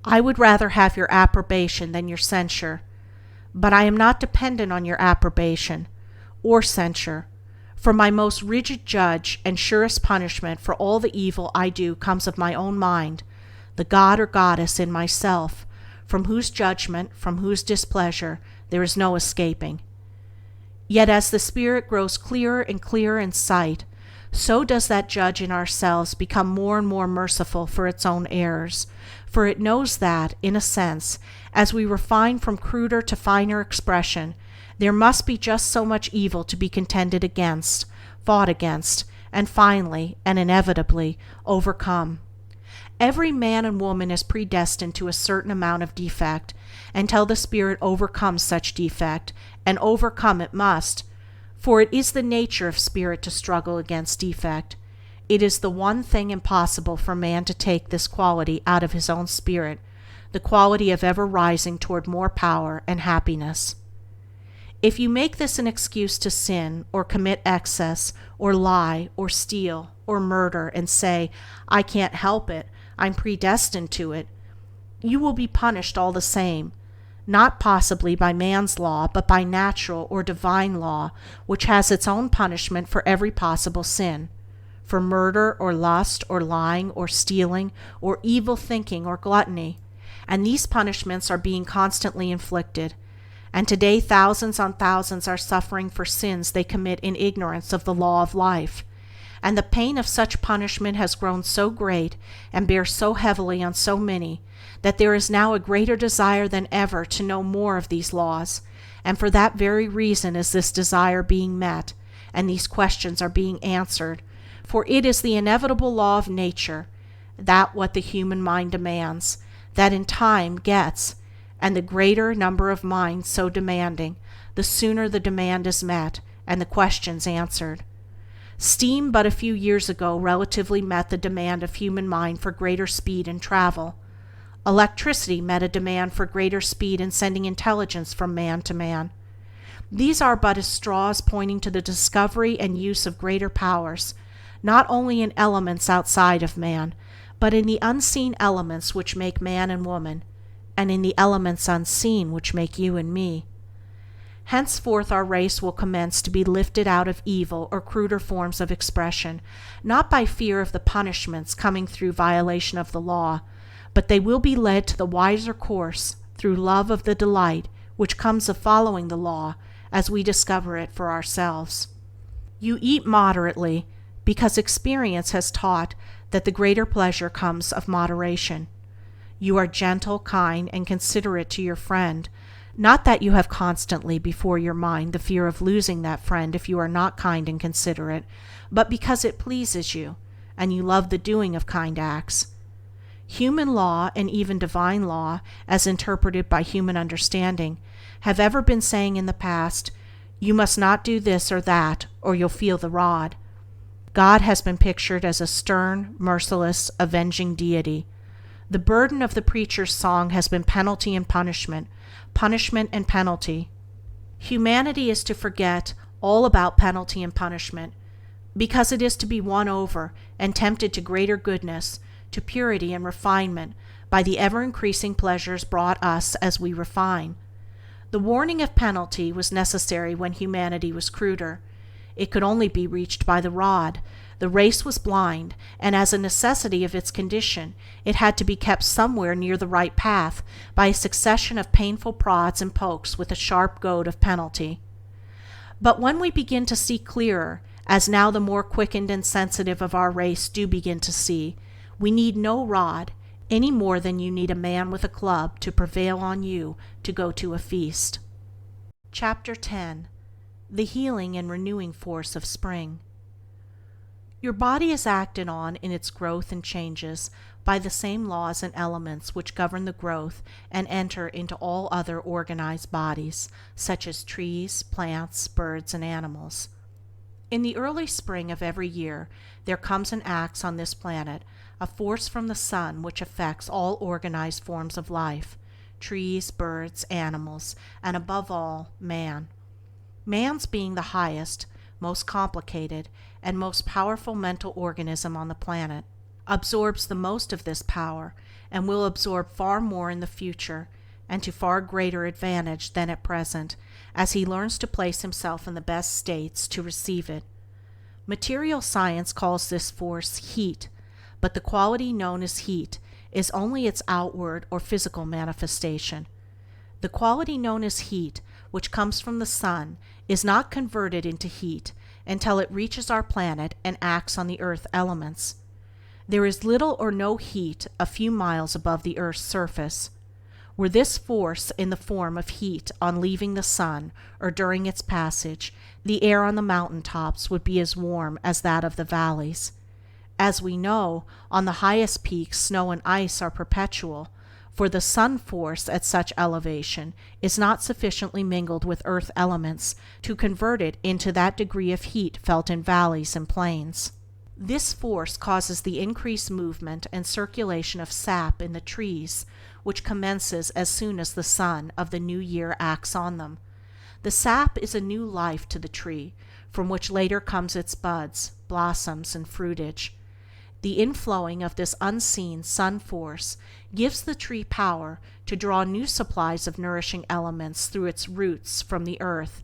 "I would rather have your approbation than your censure, but I am not dependent on your approbation or censure, for my most rigid judge and surest punishment for all the evil I do comes of my own mind, the god or goddess in myself, from whose judgment, from whose displeasure, there is no escaping." Yet as the spirit grows clearer and clearer in sight, so does that judge in ourselves become more and more merciful for its own errors, for it knows that, in a sense, as we refine from cruder to finer expression, there must be just so much evil to be contended against, fought against, and finally, and inevitably, overcome. Every man and woman is predestined to a certain amount of defect, until the spirit overcomes such defect, and overcome it must, for it is the nature of spirit to struggle against defect. It is the one thing impossible for man to take this quality out of his own spirit, the quality of ever rising toward more power and happiness. If you make this an excuse to sin, or commit excess, or lie, or steal, or murder, and say, "I can't help it, I'm predestined to it," you will be punished all the same, not possibly by man's law, but by natural or divine law, which has its own punishment for every possible sin, for murder or lust or lying or stealing or evil thinking or gluttony, and these punishments are being constantly inflicted, and today thousands on thousands are suffering for sins they commit in ignorance of the law of life, and the pain of such punishment has grown so great and bears so heavily on so many that there is now a greater desire than ever to know more of these laws, and for that very reason is this desire being met, and these questions are being answered, for it is the inevitable law of nature, that what the human mind demands, that in time gets, and the greater number of minds so demanding, the sooner the demand is met and the questions answered. Steam but a few years ago relatively met the demand of human mind for greater speed in travel. Electricity met a demand for greater speed in sending intelligence from man to man. These are but as straws pointing to the discovery and use of greater powers, not only in elements outside of man, but in the unseen elements which make man and woman, and in the elements unseen which make you and me. Henceforth our race will commence to be lifted out of evil or cruder forms of expression, not by fear of the punishments coming through violation of the law, but they will be led to the wiser course through love of the delight which comes of following the law as we discover it for ourselves. You eat moderately because experience has taught that the greater pleasure comes of moderation. You are gentle, kind, and considerate to your friend, not that you have constantly before your mind the fear of losing that friend if you are not kind and considerate, but because it pleases you, and you love the doing of kind acts. Human law, and even divine law, as interpreted by human understanding, have ever been saying in the past, "You must not do this or that, or you'll feel the rod." God has been pictured as a stern, merciless, avenging deity. The burden of the preacher's song has been penalty and punishment, punishment and penalty. Humanity is to forget all about penalty and punishment, because it is to be won over and tempted to greater goodness, to purity and refinement, by the ever-increasing pleasures brought us as we refine. The warning of penalty was necessary when humanity was cruder. It could only be reached by the rod. The race was blind, and as a necessity of its condition, it had to be kept somewhere near the right path by a succession of painful prods and pokes with a sharp goad of penalty. But when we begin to see clearer, as now the more quickened and sensitive of our race do begin to see, we need no rod, any more than you need a man with a club to prevail on you to go to a feast. Chapter 10. The Healing and Renewing Force of Spring. Your body is acted on in its growth and changes by the same laws and elements which govern the growth and enter into all other organized bodies, such as trees, plants, birds, and animals. In the early spring of every year there comes and acts on this planet a force from the sun which affects all organized forms of life, trees, birds, animals, and above all, man. Man's being the highest, most complicated, and most powerful mental organism on the planet, absorbs the most of this power and will absorb far more in the future and to far greater advantage than at present, as he learns to place himself in the best states to receive it. Material science calls this force heat, but the quality known as heat is only its outward or physical manifestation. The quality known as heat, which comes from the sun, is not converted into heat until it reaches our planet and acts on the earth elements. There is little or no heat a few miles above the earth's surface. Were this force in the form of heat on leaving the sun or during its passage, the air on the mountain tops would be as warm as that of the valleys. As we know, on the highest peaks snow and ice are perpetual, for the sun force at such elevation is not sufficiently mingled with earth elements to convert it into that degree of heat felt in valleys and plains. This force causes the increased movement and circulation of sap in the trees, which commences as soon as the sun of the new year acts on them. The sap is a new life to the tree, from which later comes its buds, blossoms, and fruitage. The inflowing of this unseen sun force gives the tree power to draw new supplies of nourishing elements through its roots from the earth.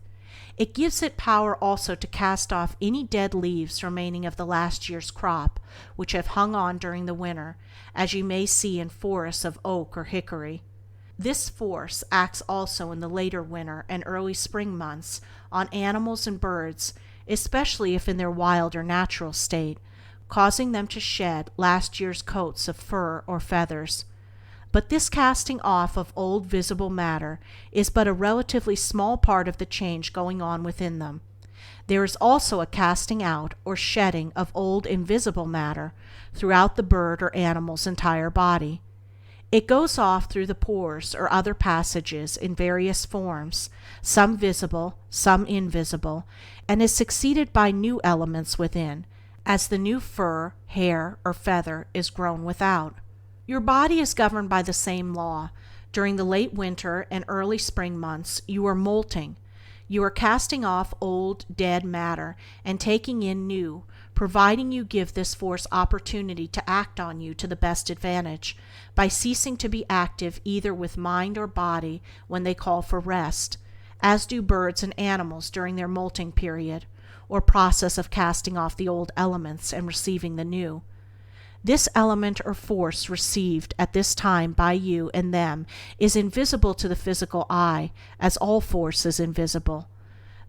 It gives it power also to cast off any dead leaves remaining of the last year's crop, which have hung on during the winter, as you may see in forests of oak or hickory. This force acts also in the later winter and early spring months on animals and birds, especially if in their wild or natural state, causing them to shed last year's coats of fur or feathers. But this casting off of old visible matter is but a relatively small part of the change going on within them. There is also a casting out or shedding of old invisible matter throughout the bird or animal's entire body. It goes off through the pores or other passages in various forms, some visible, some invisible, and is succeeded by new elements within, as the new fur, hair, or feather is grown without. Your body is governed by the same law. During the late winter and early spring months you are molting. You are casting off old, dead matter and taking in new, providing you give this force opportunity to act on you to the best advantage, by ceasing to be active either with mind or body when they call for rest, as do birds and animals during their molting period, or process of casting off the old elements and receiving the new. This element or force received at this time by you and them is invisible to the physical eye, as all force is invisible.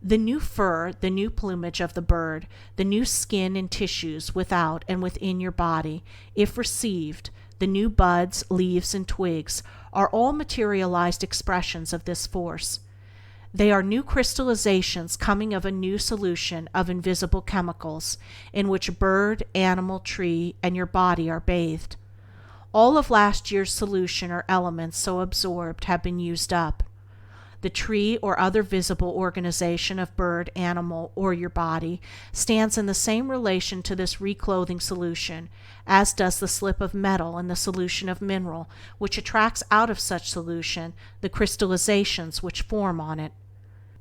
The new fur, the new plumage of the bird, the new skin and tissues without and within your body, if received, the new buds, leaves, and twigs, are all materialized expressions of this force. They are new crystallizations coming of a new solution of invisible chemicals, in which bird, animal, tree, and your body are bathed. All of last year's solution or elements so absorbed have been used up. The tree or other visible organization of bird, animal, or your body stands in the same relation to this reclothing solution as does the slip of metal in the solution of mineral, which attracts out of such solution the crystallizations which form on it.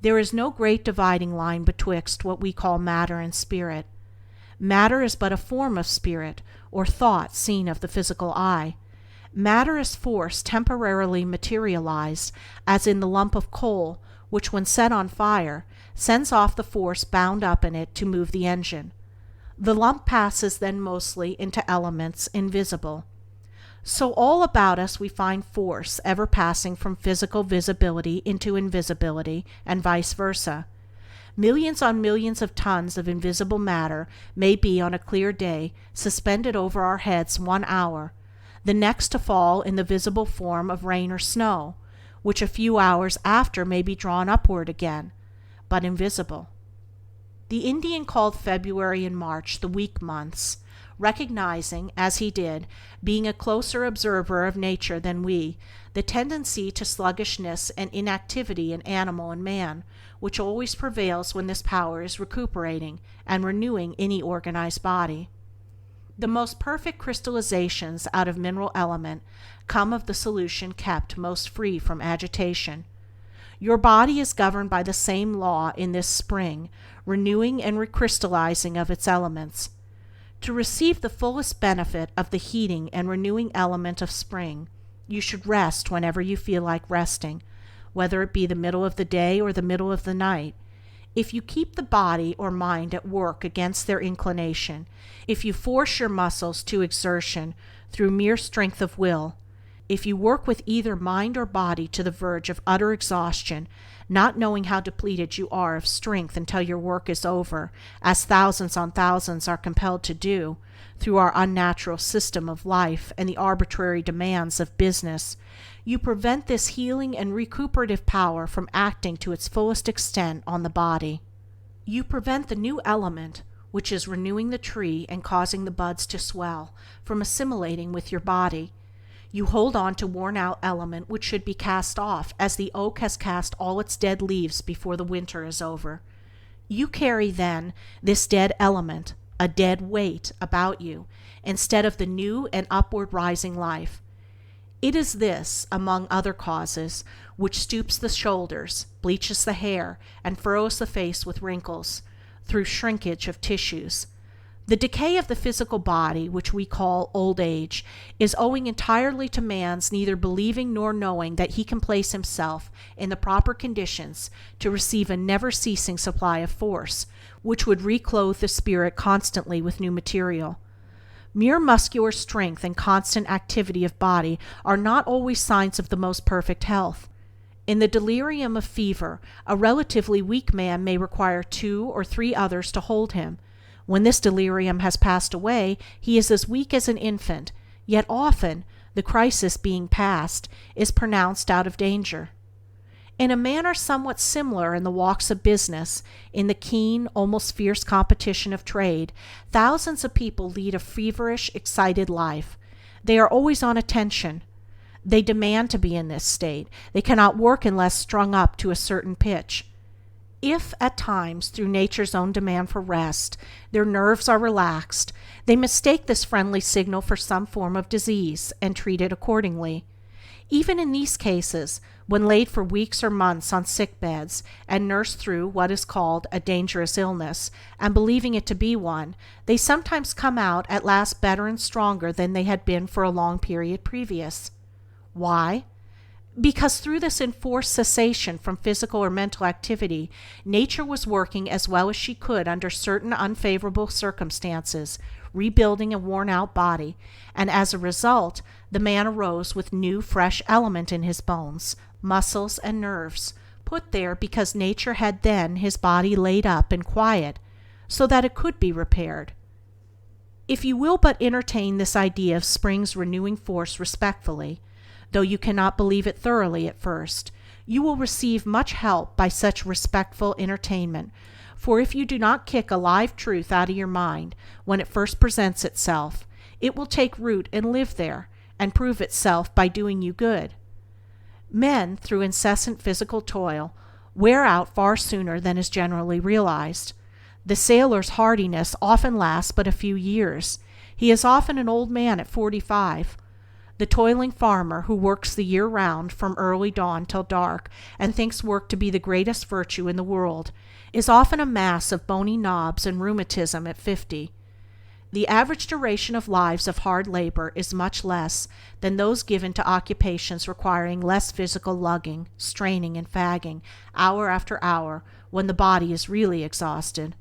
There is no great dividing line betwixt what we call matter and spirit. Matter is but a form of spirit, or thought seen of the physical eye. Matter is force temporarily materialized, as in the lump of coal, which when set on fire, sends off the force bound up in it to move the engine. The lump passes then mostly into elements invisible. So all about us we find force ever passing from physical visibility into invisibility, and vice versa. Millions on millions of tons of invisible matter may be on a clear day suspended over our heads 1 hour, the next to fall in the visible form of rain or snow, which a few hours after may be drawn upward again, but invisible. The Indian called February and March the weak months, recognizing, as he did, being a closer observer of nature than we, the tendency to sluggishness and inactivity in animal and man, which always prevails when this power is recuperating and renewing any organized body. The most perfect crystallizations out of mineral element come of the solution kept most free from agitation. Your body is governed by the same law in this spring, renewing and recrystallizing of its elements. To receive the fullest benefit of the heating and renewing element of spring, you should rest whenever you feel like resting, whether it be the middle of the day or the middle of the night. If you keep the body or mind at work against their inclination, if you force your muscles to exertion through mere strength of will, if you work with either mind or body to the verge of utter exhaustion, not knowing how depleted you are of strength until your work is over, as thousands on thousands are compelled to do, through our unnatural system of life and the arbitrary demands of business, you prevent this healing and recuperative power from acting to its fullest extent on the body. You prevent the new element, which is renewing the tree and causing the buds to swell, from assimilating with your body. You hold on to worn-out element which should be cast off, as the oak has cast all its dead leaves before the winter is over. You carry, then, this dead element, a dead weight, about you, instead of the new and upward rising life. It is this, among other causes, which stoops the shoulders, bleaches the hair, and furrows the face with wrinkles, through shrinkage of tissues. The decay of the physical body, which we call old age, is owing entirely to man's neither believing nor knowing that he can place himself in the proper conditions to receive a never-ceasing supply of force, which would reclothe the spirit constantly with new material. Mere muscular strength and constant activity of body are not always signs of the most perfect health. In the delirium of fever, a relatively weak man may require 2 or 3 others to hold him. When this delirium has passed away, he is as weak as an infant, yet often, the crisis being past, is pronounced out of danger. In a manner somewhat similar in the walks of business, in the keen, almost fierce competition of trade, thousands of people lead a feverish, excited life. They are always on attention. They demand to be in this state. They cannot work unless strung up to a certain pitch. If, at times, through nature's own demand for rest, their nerves are relaxed, they mistake this friendly signal for some form of disease, and treat it accordingly. Even in these cases, when laid for weeks or months on sick beds, and nursed through what is called a dangerous illness, and believing it to be one, they sometimes come out at last better and stronger than they had been for a long period previous. Why? Because through this enforced cessation from physical or mental activity, nature was working as well as she could under certain unfavorable circumstances, rebuilding a worn-out body, and as a result, the man arose with new, fresh element in his bones, muscles, and nerves, put there because nature had then his body laid up in quiet, so that it could be repaired. If you will but entertain this idea of spring's renewing force respectfully, though you cannot believe it thoroughly at first, you will receive much help by such respectful entertainment, for if you do not kick a live truth out of your mind when it first presents itself, it will take root and live there, and prove itself by doing you good. Men, through incessant physical toil, wear out far sooner than is generally realized. The sailor's hardiness often lasts but a few years. He is often an old man at 45. The toiling farmer who works the year round from early dawn till dark and thinks work to be the greatest virtue in the world is often a mass of bony knobs and rheumatism at 50. The average duration of lives of hard labor is much less than those given to occupations requiring less physical lugging, straining, and fagging, hour after hour, when the body is really exhausted.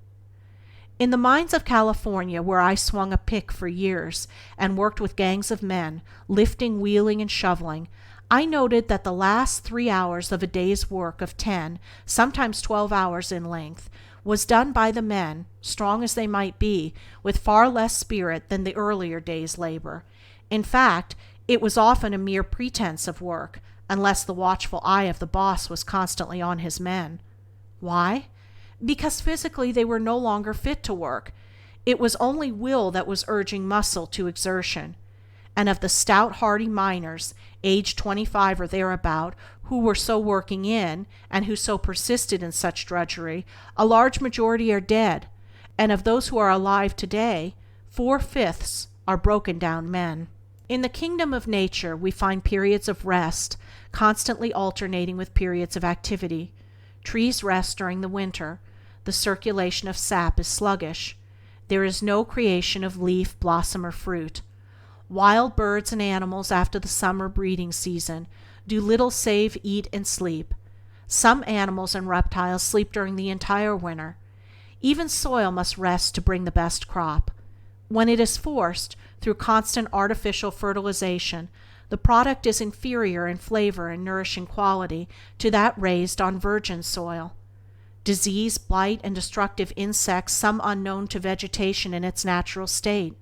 In the mines of California, where I swung a pick for years and worked with gangs of men, lifting, wheeling, and shoveling, I noted that the last 3 hours of a day's work of 10, sometimes 12 hours in length, was done by the men, strong as they might be, with far less spirit than the earlier day's labor. In fact, it was often a mere pretense of work, unless the watchful eye of the boss was constantly on his men. Why? Because physically they were no longer fit to work. It was only will that was urging muscle to exertion. And of the stout, hardy miners, aged 25 or thereabout, who were so working in, and who so persisted in such drudgery, a large majority are dead, and of those who are alive today, 4/5 are broken-down men. In the kingdom of nature we find periods of rest, constantly alternating with periods of activity. Trees rest during the winter. The circulation of sap is sluggish. There is no creation of leaf, blossom, or fruit. Wild birds and animals after the summer breeding season do little save eat and sleep. Some animals and reptiles sleep during the entire winter. Even soil must rest to bring the best crop. When it is forced, through constant artificial fertilization, the product is inferior in flavor and nourishing quality to that raised on virgin soil. Disease, blight, and destructive insects some unknown to vegetation in its natural state.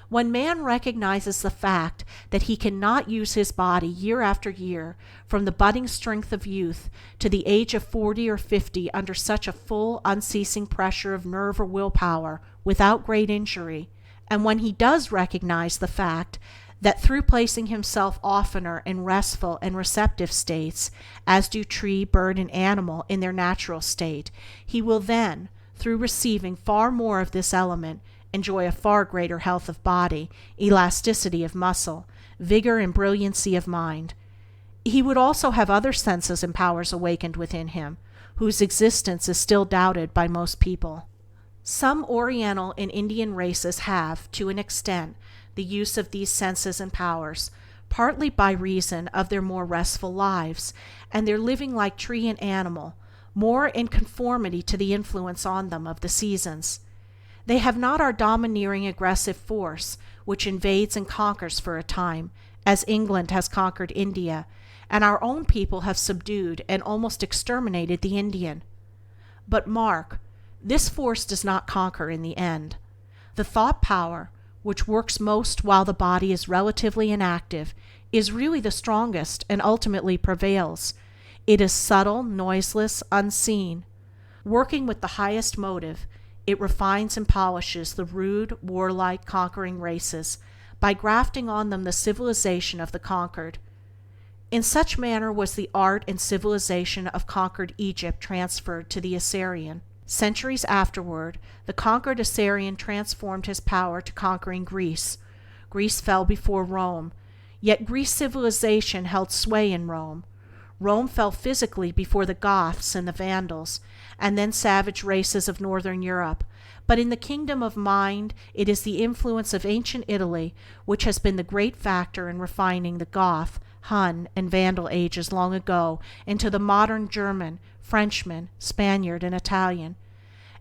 When man recognizes the fact that he cannot use his body year after year, from the budding strength of youth to the age of 40 or 50, under such a full, unceasing pressure of nerve or willpower, without great injury, and when he does recognize the fact that through placing himself oftener in restful and receptive states, as do tree, bird, and animal in their natural state, he will then, through receiving far more of this element, enjoy a far greater health of body, elasticity of muscle, vigor and brilliancy of mind. He would also have other senses and powers awakened within him, whose existence is still doubted by most people. Some Oriental and Indian races have, to an extent, the use of these senses and powers, partly by reason of their more restful lives, and their living like tree and animal, more in conformity to the influence on them of the seasons. They have not our domineering aggressive force, which invades and conquers for a time, as England has conquered India, and our own people have subdued and almost exterminated the Indian. But mark, this force does not conquer in the end. The thought power, which works most while the body is relatively inactive, is really the strongest and ultimately prevails. It is subtle, noiseless, unseen. Working with the highest motive, it refines and polishes the rude, warlike, conquering races by grafting on them the civilization of the conquered. In such manner was the art and civilization of conquered Egypt transferred to the Assyrian. Centuries afterward, the conquered Assyrian transformed his power to conquering Greece. Greece fell before Rome, yet Greece civilization held sway in Rome. Rome fell physically before the Goths and the Vandals, and then savage races of northern Europe, but in the kingdom of mind it is the influence of ancient Italy which has been the great factor in refining the Goth, Hun, and Vandal ages long ago into the modern German, Frenchman, Spaniard, and Italian.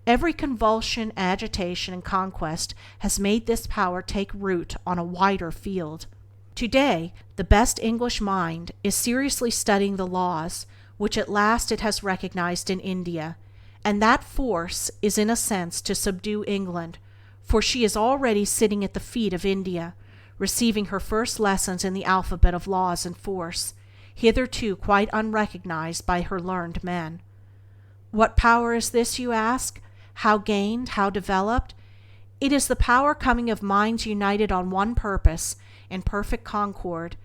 Every convulsion, agitation, and conquest has made this power take root on a wider field. Today, the best English mind is seriously studying the laws which at last it has recognized in India, and that force is in a sense to subdue England, for she is already sitting at the feet of India, receiving her first lessons in the alphabet of laws and force, hitherto quite unrecognized by her learned men. What power is this, you ask? How gained? How developed? It is the power coming of minds united on one purpose, in perfect concord,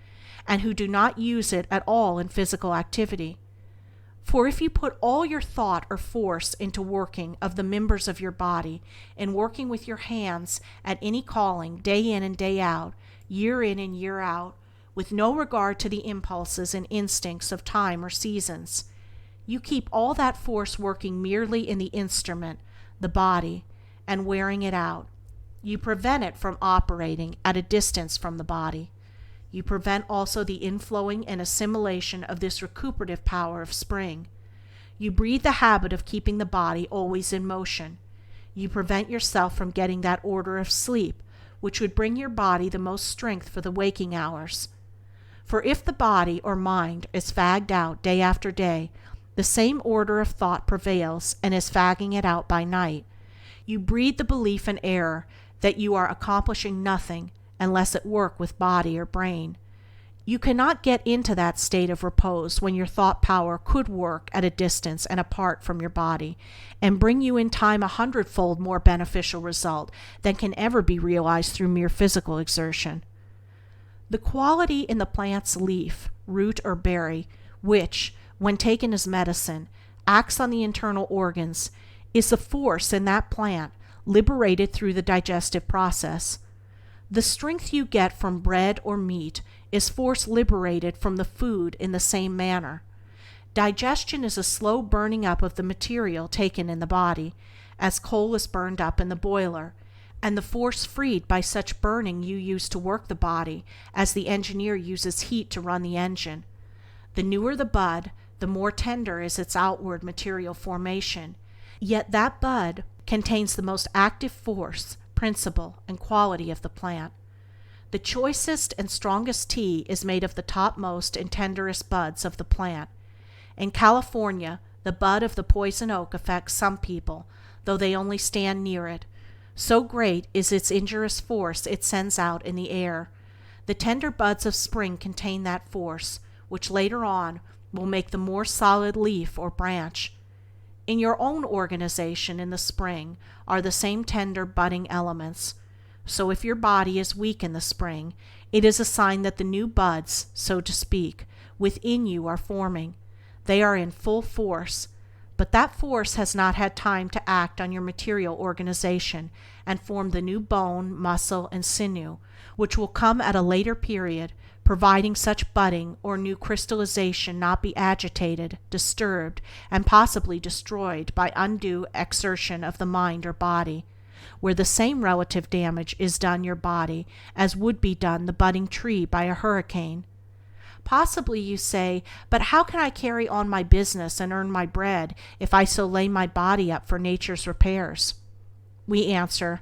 and who do not use it at all in physical activity. For if you put all your thought or force into working of the members of your body, in working with your hands at any calling, day in and day out, year in and year out, with no regard to the impulses and instincts of time or seasons, you keep all that force working merely in the instrument, the body, and wearing it out. You prevent it from operating at a distance from the body. You prevent also the inflowing and assimilation of this recuperative power of spring. You breed the habit of keeping the body always in motion. You prevent yourself from getting that order of sleep which would bring your body the most strength for the waking hours. For if the body or mind is fagged out day after day, the same order of thought prevails and is fagging it out by night. You breed the belief in error that you are accomplishing nothing unless at work with body or brain. You cannot get into that state of repose when your thought power could work at a distance and apart from your body, and bring you in time 100-fold more beneficial result than can ever be realized through mere physical exertion. The quality in the plant's leaf, root, or berry, which, when taken as medicine, acts on the internal organs, is the force in that plant liberated through the digestive process. The strength you get from bread or meat is force liberated from the food in the same manner. Digestion is a slow burning up of the material taken in the body, as coal is burned up in the boiler, and the force freed by such burning you use to work the body as the engineer uses heat to run the engine. The newer the bud, the more tender is its outward material formation, yet that bud contains the most active force, principle, and quality of the plant. The choicest and strongest tea is made of the topmost and tenderest buds of the plant. In California, the bud of the poison oak affects some people, though they only stand near it. So great is its injurious force it sends out in the air. The tender buds of spring contain that force, which later on will make the more solid leaf or branch. In your own organization in the spring are the same tender budding elements. So if your body is weak in the spring, it is a sign that the new buds, so to speak, within you are forming. They are in full force, but that force has not had time to act on your material organization and form the new bone, muscle, and sinew, which will come at a later period, providing such budding or new crystallization not be agitated, disturbed, and possibly destroyed by undue exertion of the mind or body, where the same relative damage is done your body as would be done the budding tree by a hurricane. Possibly you say, but how can I carry on my business and earn my bread if I so lay my body up for nature's repairs? We answer,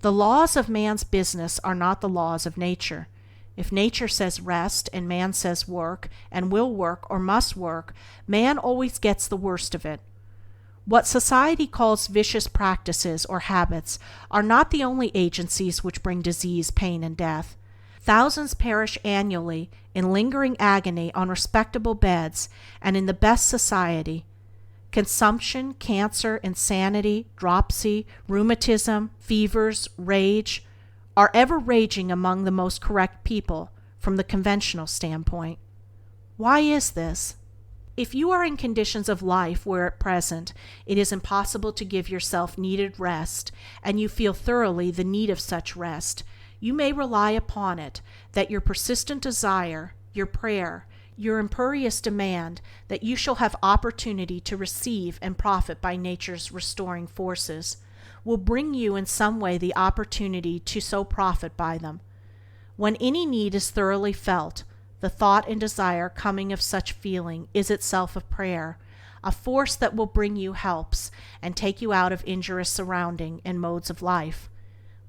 the laws of man's business are not the laws of nature. If nature says rest and man says work, and will work or must work, man always gets the worst of it. What society calls vicious practices or habits are not the only agencies which bring disease, pain, and death. Thousands perish annually in lingering agony on respectable beds and in the best society. Consumption, cancer, insanity, dropsy, rheumatism, fevers, rage are ever raging among the most correct people from the conventional standpoint. Why is this? If you are in conditions of life where at present it is impossible to give yourself needed rest, and you feel thoroughly the need of such rest, you may rely upon it that your persistent desire, your prayer, your imperious demand that you shall have opportunity to receive and profit by nature's restoring forces, will bring you in some way the opportunity to so profit by them. When any need is thoroughly felt, the thought and desire coming of such feeling is itself a prayer, a force that will bring you helps and take you out of injurious surrounding and modes of life.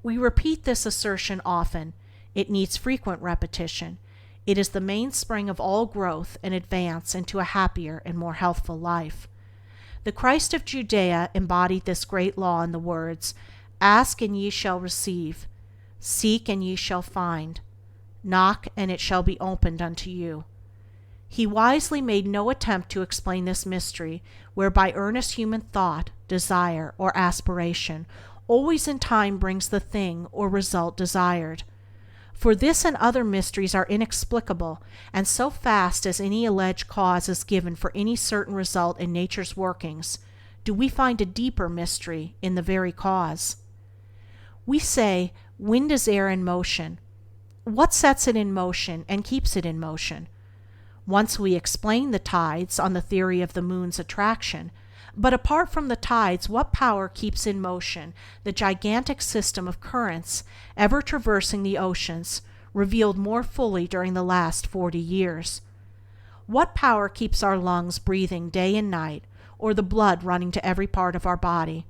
We repeat this assertion often. It needs frequent repetition. It is the mainspring of all growth and advance into a happier and more healthful life. The Christ of Judea embodied this great law in the words, "Ask and ye shall receive, seek and ye shall find, knock and it shall be opened unto you." He wisely made no attempt to explain this mystery, whereby earnest human thought, desire, or aspiration always in time brings the thing or result desired. For this and other mysteries are inexplicable, and so fast as any alleged cause is given for any certain result in nature's workings, do we find a deeper mystery in the very cause. We say, wind is air in motion. What sets it in motion and keeps it in motion? Once we explained the tides on the theory of the moon's attraction, but apart from the tides, what power keeps in motion the gigantic system of currents ever traversing the oceans, revealed more fully during the last 40 years? What power keeps our lungs breathing day and night, or the blood running to every part of our body?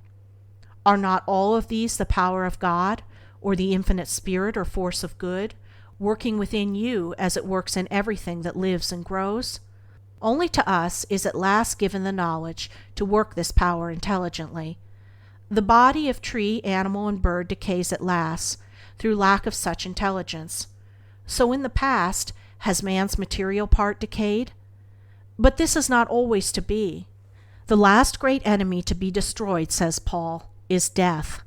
Are not all of these the power of God, or the infinite spirit or force of good, working within you as it works in everything that lives and grows? Only to us is at last given the knowledge to work this power intelligently. The body of tree, animal, and bird decays at last, through lack of such intelligence. So in the past, has man's material part decayed? But this is not always to be. The last great enemy to be destroyed, says Paul, is death,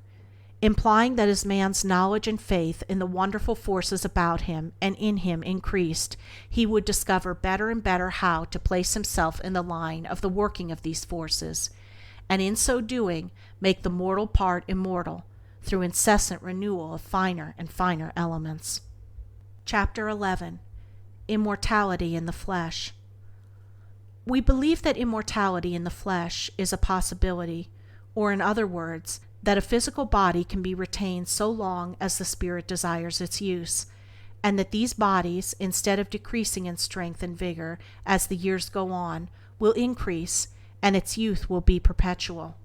implying that as man's knowledge and faith in the wonderful forces about him and in him increased, he would discover better and better how to place himself in the line of the working of these forces, and in so doing make the mortal part immortal through incessant renewal of finer and finer elements. Chapter 11. Immortality in the Flesh. We believe that immortality in the flesh is a possibility, or in other words, that a physical body can be retained so long as the spirit desires its use, and that these bodies, instead of decreasing in strength and vigor as the years go on, will increase, and its youth will be perpetual.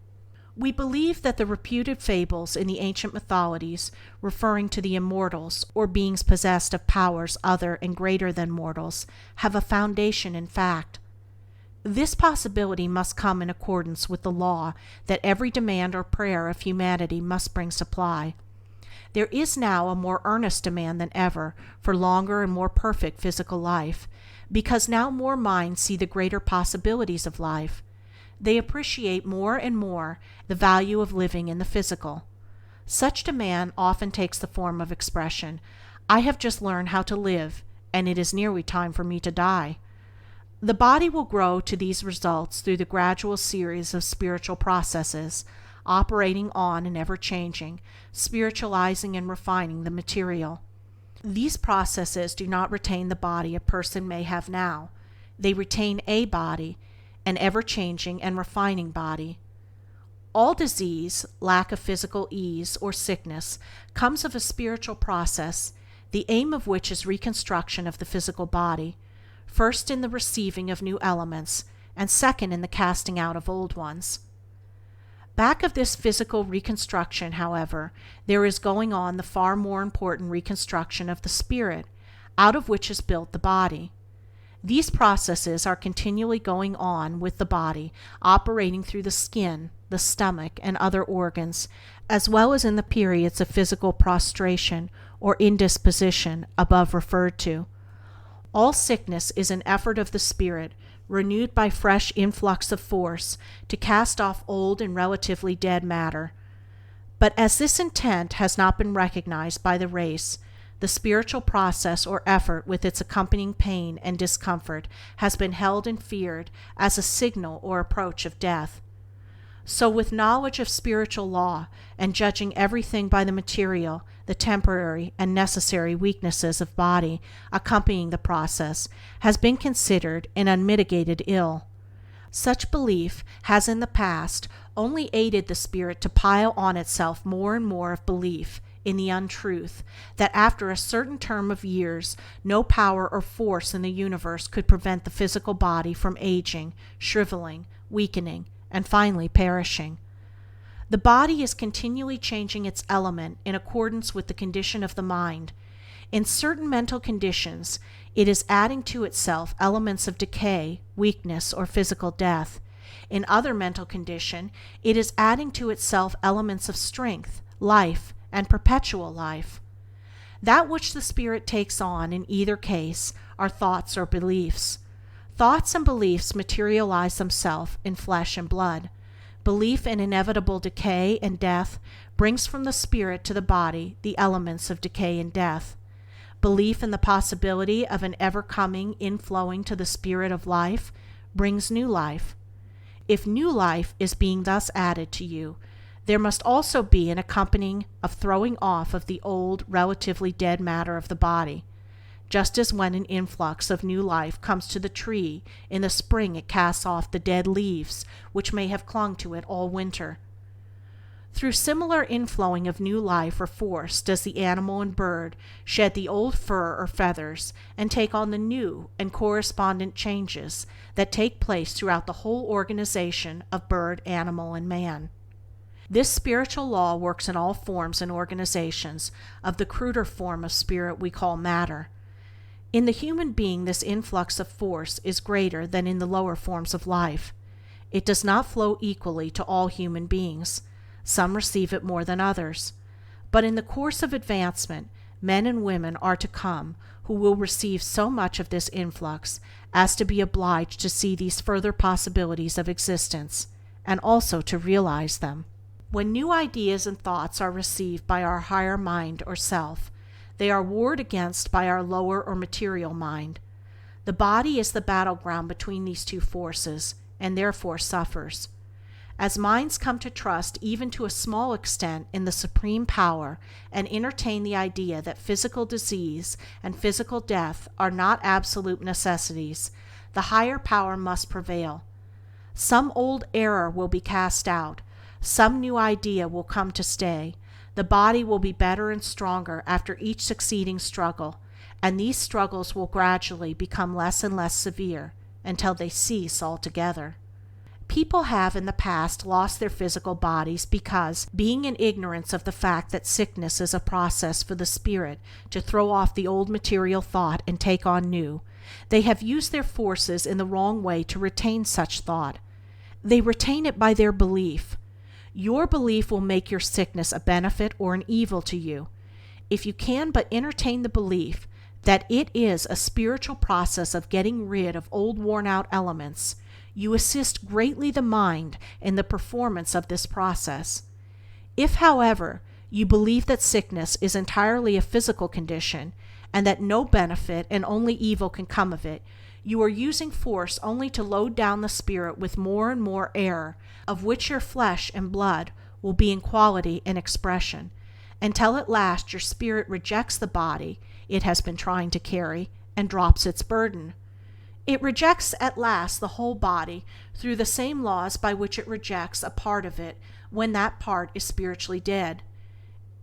We believe that the reputed fables in the ancient mythologies referring to the immortals or beings possessed of powers other and greater than mortals have a foundation in fact. This possibility must come in accordance with the law that every demand or prayer of humanity must bring supply. There is now a more earnest demand than ever for longer and more perfect physical life, because now more minds see the greater possibilities of life. They appreciate more and more the value of living in the physical. Such demand often takes the form of expression, "I have just learned how to live, and it is nearly time for me to die." The body will grow to these results through the gradual series of spiritual processes, operating on and ever changing, spiritualizing and refining the material. These processes do not retain the body a person may have now. They retain a body, an ever-changing and refining body. All disease, lack of physical ease, or sickness comes of a spiritual process, the aim of which is reconstruction of the physical body, first in the receiving of new elements, and second in the casting out of old ones. Back of this physical reconstruction, however, there is going on the far more important reconstruction of the spirit, out of which is built the body. These processes are continually going on with the body, operating through the skin, the stomach, and other organs, as well as in the periods of physical prostration or indisposition above referred to. All sickness is an effort of the spirit, renewed by fresh influx of force, to cast off old and relatively dead matter. But as this intent has not been recognized by the race, the spiritual process or effort with its accompanying pain and discomfort has been held and feared as a signal or approach of death. So with knowledge of spiritual law, and judging everything by the material, the temporary and necessary weaknesses of body accompanying the process has been considered an unmitigated ill. Such belief has in the past only aided the spirit to pile on itself more and more of belief in the untruth that after a certain term of years no power or force in the universe could prevent the physical body from aging, shriveling, weakening, and finally perishing. The body is continually changing its element in accordance with the condition of the mind. In certain mental conditions, it is adding to itself elements of decay, weakness, or physical death. In other mental condition, it is adding to itself elements of strength, life, and perpetual life. That which the spirit takes on in either case are thoughts or beliefs. Thoughts and beliefs materialize themselves in flesh and blood. Belief in inevitable decay and death brings from the spirit to the body the elements of decay and death. Belief in the possibility of an ever-coming inflowing to the spirit of life brings new life. If new life is being thus added to you, there must also be an accompanying of throwing off of the old, relatively dead matter of the body. Just as when an influx of new life comes to the tree, in the spring it casts off the dead leaves which may have clung to it all winter. Through similar inflowing of new life or force does the animal and bird shed the old fur or feathers and take on the new and correspondent changes that take place throughout the whole organization of bird, animal, and man. This spiritual law works in all forms and organizations of the cruder form of spirit we call matter. In the human being this influx of force is greater than in the lower forms of life. It does not flow equally to all human beings. Some receive it more than others. But in the course of advancement, men and women are to come who will receive so much of this influx as to be obliged to see these further possibilities of existence, and also to realize them. When new ideas and thoughts are received by our higher mind or self, they are warred against by our lower or material mind. The body is the battleground between these two forces, and therefore suffers. As minds come to trust even to a small extent in the supreme power and entertain the idea that physical disease and physical death are not absolute necessities, the higher power must prevail. Some old error will be cast out, some new idea will come to stay, the body will be better and stronger after each succeeding struggle, and these struggles will gradually become less and less severe until they cease altogether. People have in the past lost their physical bodies because, being in ignorance of the fact that sickness is a process for the spirit to throw off the old material thought and take on new, they have used their forces in the wrong way to retain such thought. They retain it by their belief. Your belief will make your sickness a benefit or an evil to you. If you can but entertain the belief that it is a spiritual process of getting rid of old worn-out elements, you assist greatly the mind in the performance of this process. If, however, you believe that sickness is entirely a physical condition, and that no benefit and only evil can come of it, you are using force only to load down the spirit with more and more error, of which your flesh and blood will be in quality and expression, until at last your spirit rejects the body it has been trying to carry and drops its burden. It rejects at last the whole body through the same laws by which it rejects a part of it when that part is spiritually dead.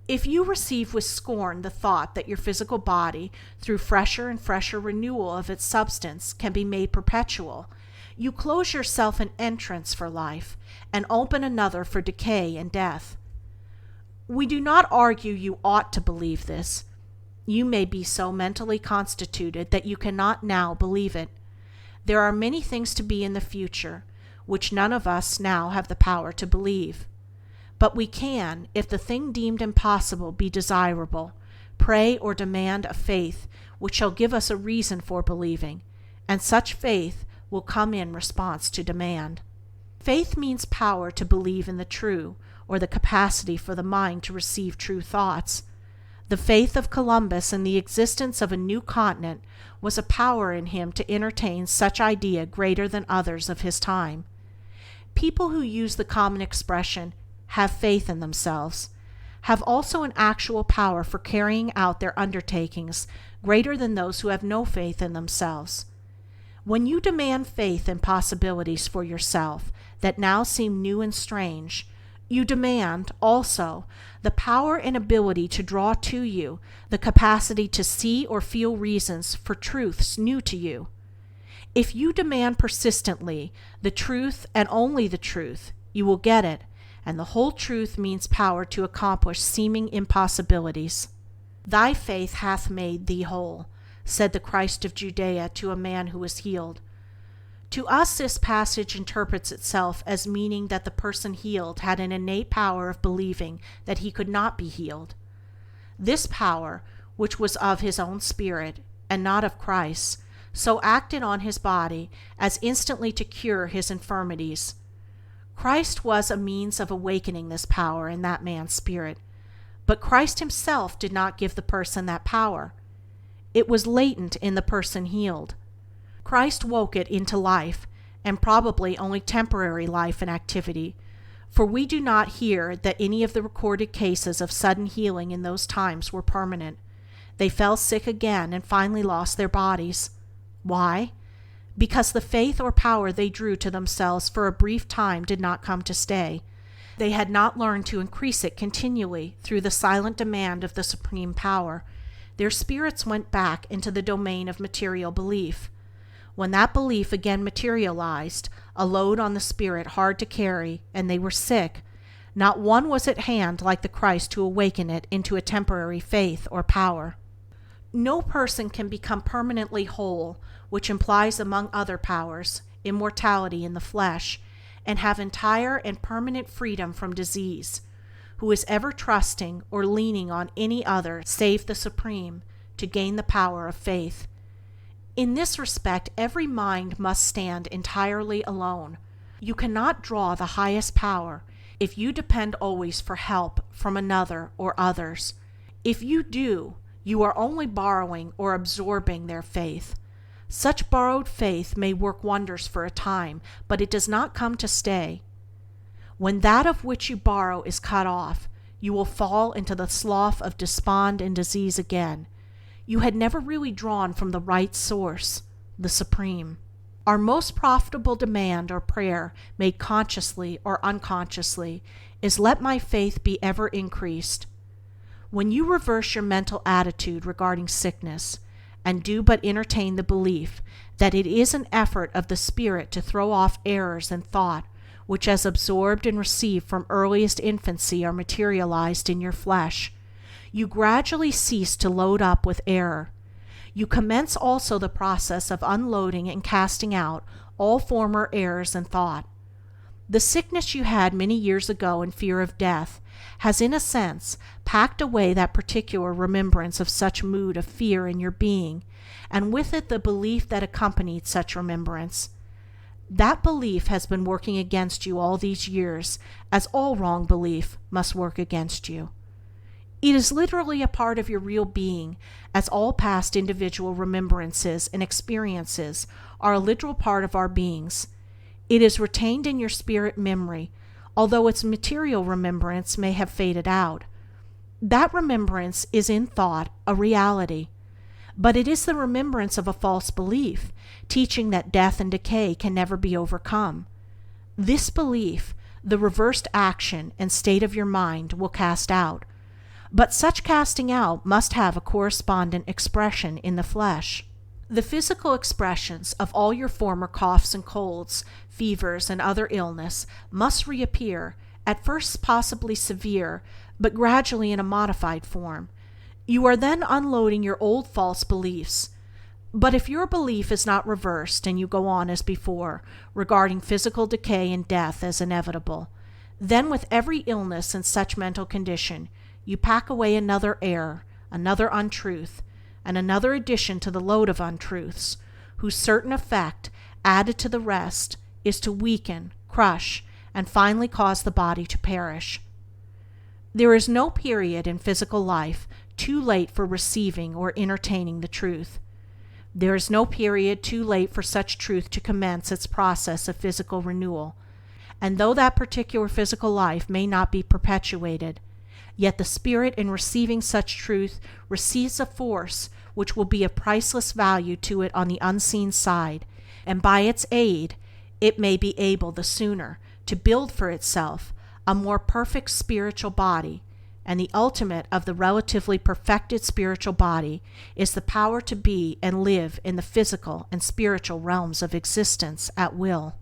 If you receive with scorn the thought that your physical body, through fresher and fresher renewal of its substance, can be made perpetual, you close yourself an entrance for life, and open another for decay and death. We do not argue you ought to believe this. You may be so mentally constituted that you cannot now believe it. There are many things to be in the future, which none of us now have the power to believe. But we can, if the thing deemed impossible be desirable, pray or demand a faith which shall give us a reason for believing, and such faith will come in response to demand. Faith means power to believe in the true, or the capacity for the mind to receive true thoughts. The faith of Columbus in the existence of a new continent was a power in him to entertain such idea greater than others of his time. People who use the common expression, have faith in themselves, have also an actual power for carrying out their undertakings greater than those who have no faith in themselves. When you demand faith in possibilities for yourself that now seem new and strange, you demand, also, the power and ability to draw to you the capacity to see or feel reasons for truths new to you. If you demand persistently the truth and only the truth, you will get it, and the whole truth means power to accomplish seeming impossibilities. Thy faith hath made thee whole, said the Christ of Judea to a man who was healed. To us this passage interprets itself as meaning that the person healed had an innate power of believing that he could not be healed. This power, which was of his own spirit, and not of Christ's, so acted on his body as instantly to cure his infirmities. Christ was a means of awakening this power in that man's spirit, but Christ himself did not give the person that power. It was latent in the person healed. Christ woke it into life, and probably only temporary life and activity, for we do not hear that any of the recorded cases of sudden healing in those times were permanent. They fell sick again and finally lost their bodies. Why? Because the faith or power they drew to themselves for a brief time did not come to stay. They had not learned to increase it continually through the silent demand of the supreme power. Their spirits went back into the domain of material belief. When that belief again materialized, a load on the spirit hard to carry, and they were sick, Not one was at hand like the Christ to awaken it into a temporary faith or power. No person can become permanently whole, which implies, among other powers, immortality in the flesh, and have entire and permanent freedom from disease, who is ever trusting or leaning on any other save the Supreme to gain the power of faith. In this respect, every mind must stand entirely alone. You cannot draw the highest power if you depend always for help from another or others. If you do, you are only borrowing or absorbing their faith. Such borrowed faith may work wonders for a time, but it does not come to stay. When that of which you borrow is cut off, you will fall into the slough of despond and disease again. You had never really drawn from the right source, the Supreme. Our most profitable demand or prayer, made consciously or unconsciously, is, "Let my faith be ever increased." When you reverse your mental attitude regarding sickness, and do but entertain the belief that it is an effort of the spirit to throw off errors in thought which, as absorbed and received from earliest infancy, are materialized in your flesh, you gradually cease to load up with error. You commence also the process of unloading and casting out all former errors in thought. The sickness you had many years ago in fear of death has, in a sense, packed away that particular remembrance of such mood of fear in your being, and with it the belief that accompanied such remembrance. That belief has been working against you all these years, as all wrong belief must work against you. It is literally a part of your real being, as all past individual remembrances and experiences are a literal part of our beings. It is retained in your spirit memory, although its material remembrance may have faded out. That remembrance is in thought a reality, but it is the remembrance of a false belief, teaching that death and decay can never be overcome. This belief, the reversed action and state of your mind will cast out, but such casting out must have a correspondent expression in the flesh. The physical expressions of all your former coughs and colds, fevers, and other illness must reappear, at first possibly severe, but gradually in a modified form. You are then unloading your old false beliefs. But if your belief is not reversed and you go on as before, regarding physical decay and death as inevitable, then with every illness and such mental condition, you pack away another error, another untruth, and another addition to the load of untruths, whose certain effect, added to the rest, is to weaken, crush, and finally cause the body to perish. There is no period in physical life too late for receiving or entertaining the truth. There is no period too late for such truth to commence its process of physical renewal, and though that particular physical life may not be perpetuated, yet the spirit in receiving such truth receives a force which will be of priceless value to it on the unseen side, and by its aid it may be able the sooner to build for itself a more perfect spiritual body, and the ultimate of the relatively perfected spiritual body is the power to be and live in the physical and spiritual realms of existence at will.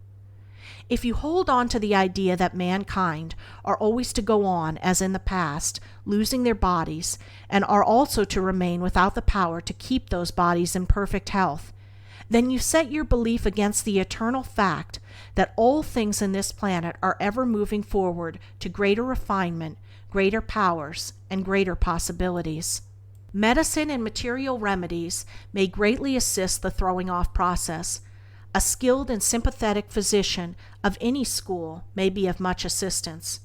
If you hold on to the idea that mankind are always to go on as in the past, losing their bodies, and are also to remain without the power to keep those bodies in perfect health, then you set your belief against the eternal fact that all things in this planet are ever moving forward to greater refinement, greater powers, and greater possibilities. Medicine and material remedies may greatly assist the throwing off process. A skilled and sympathetic physician of any school may be of much assistance.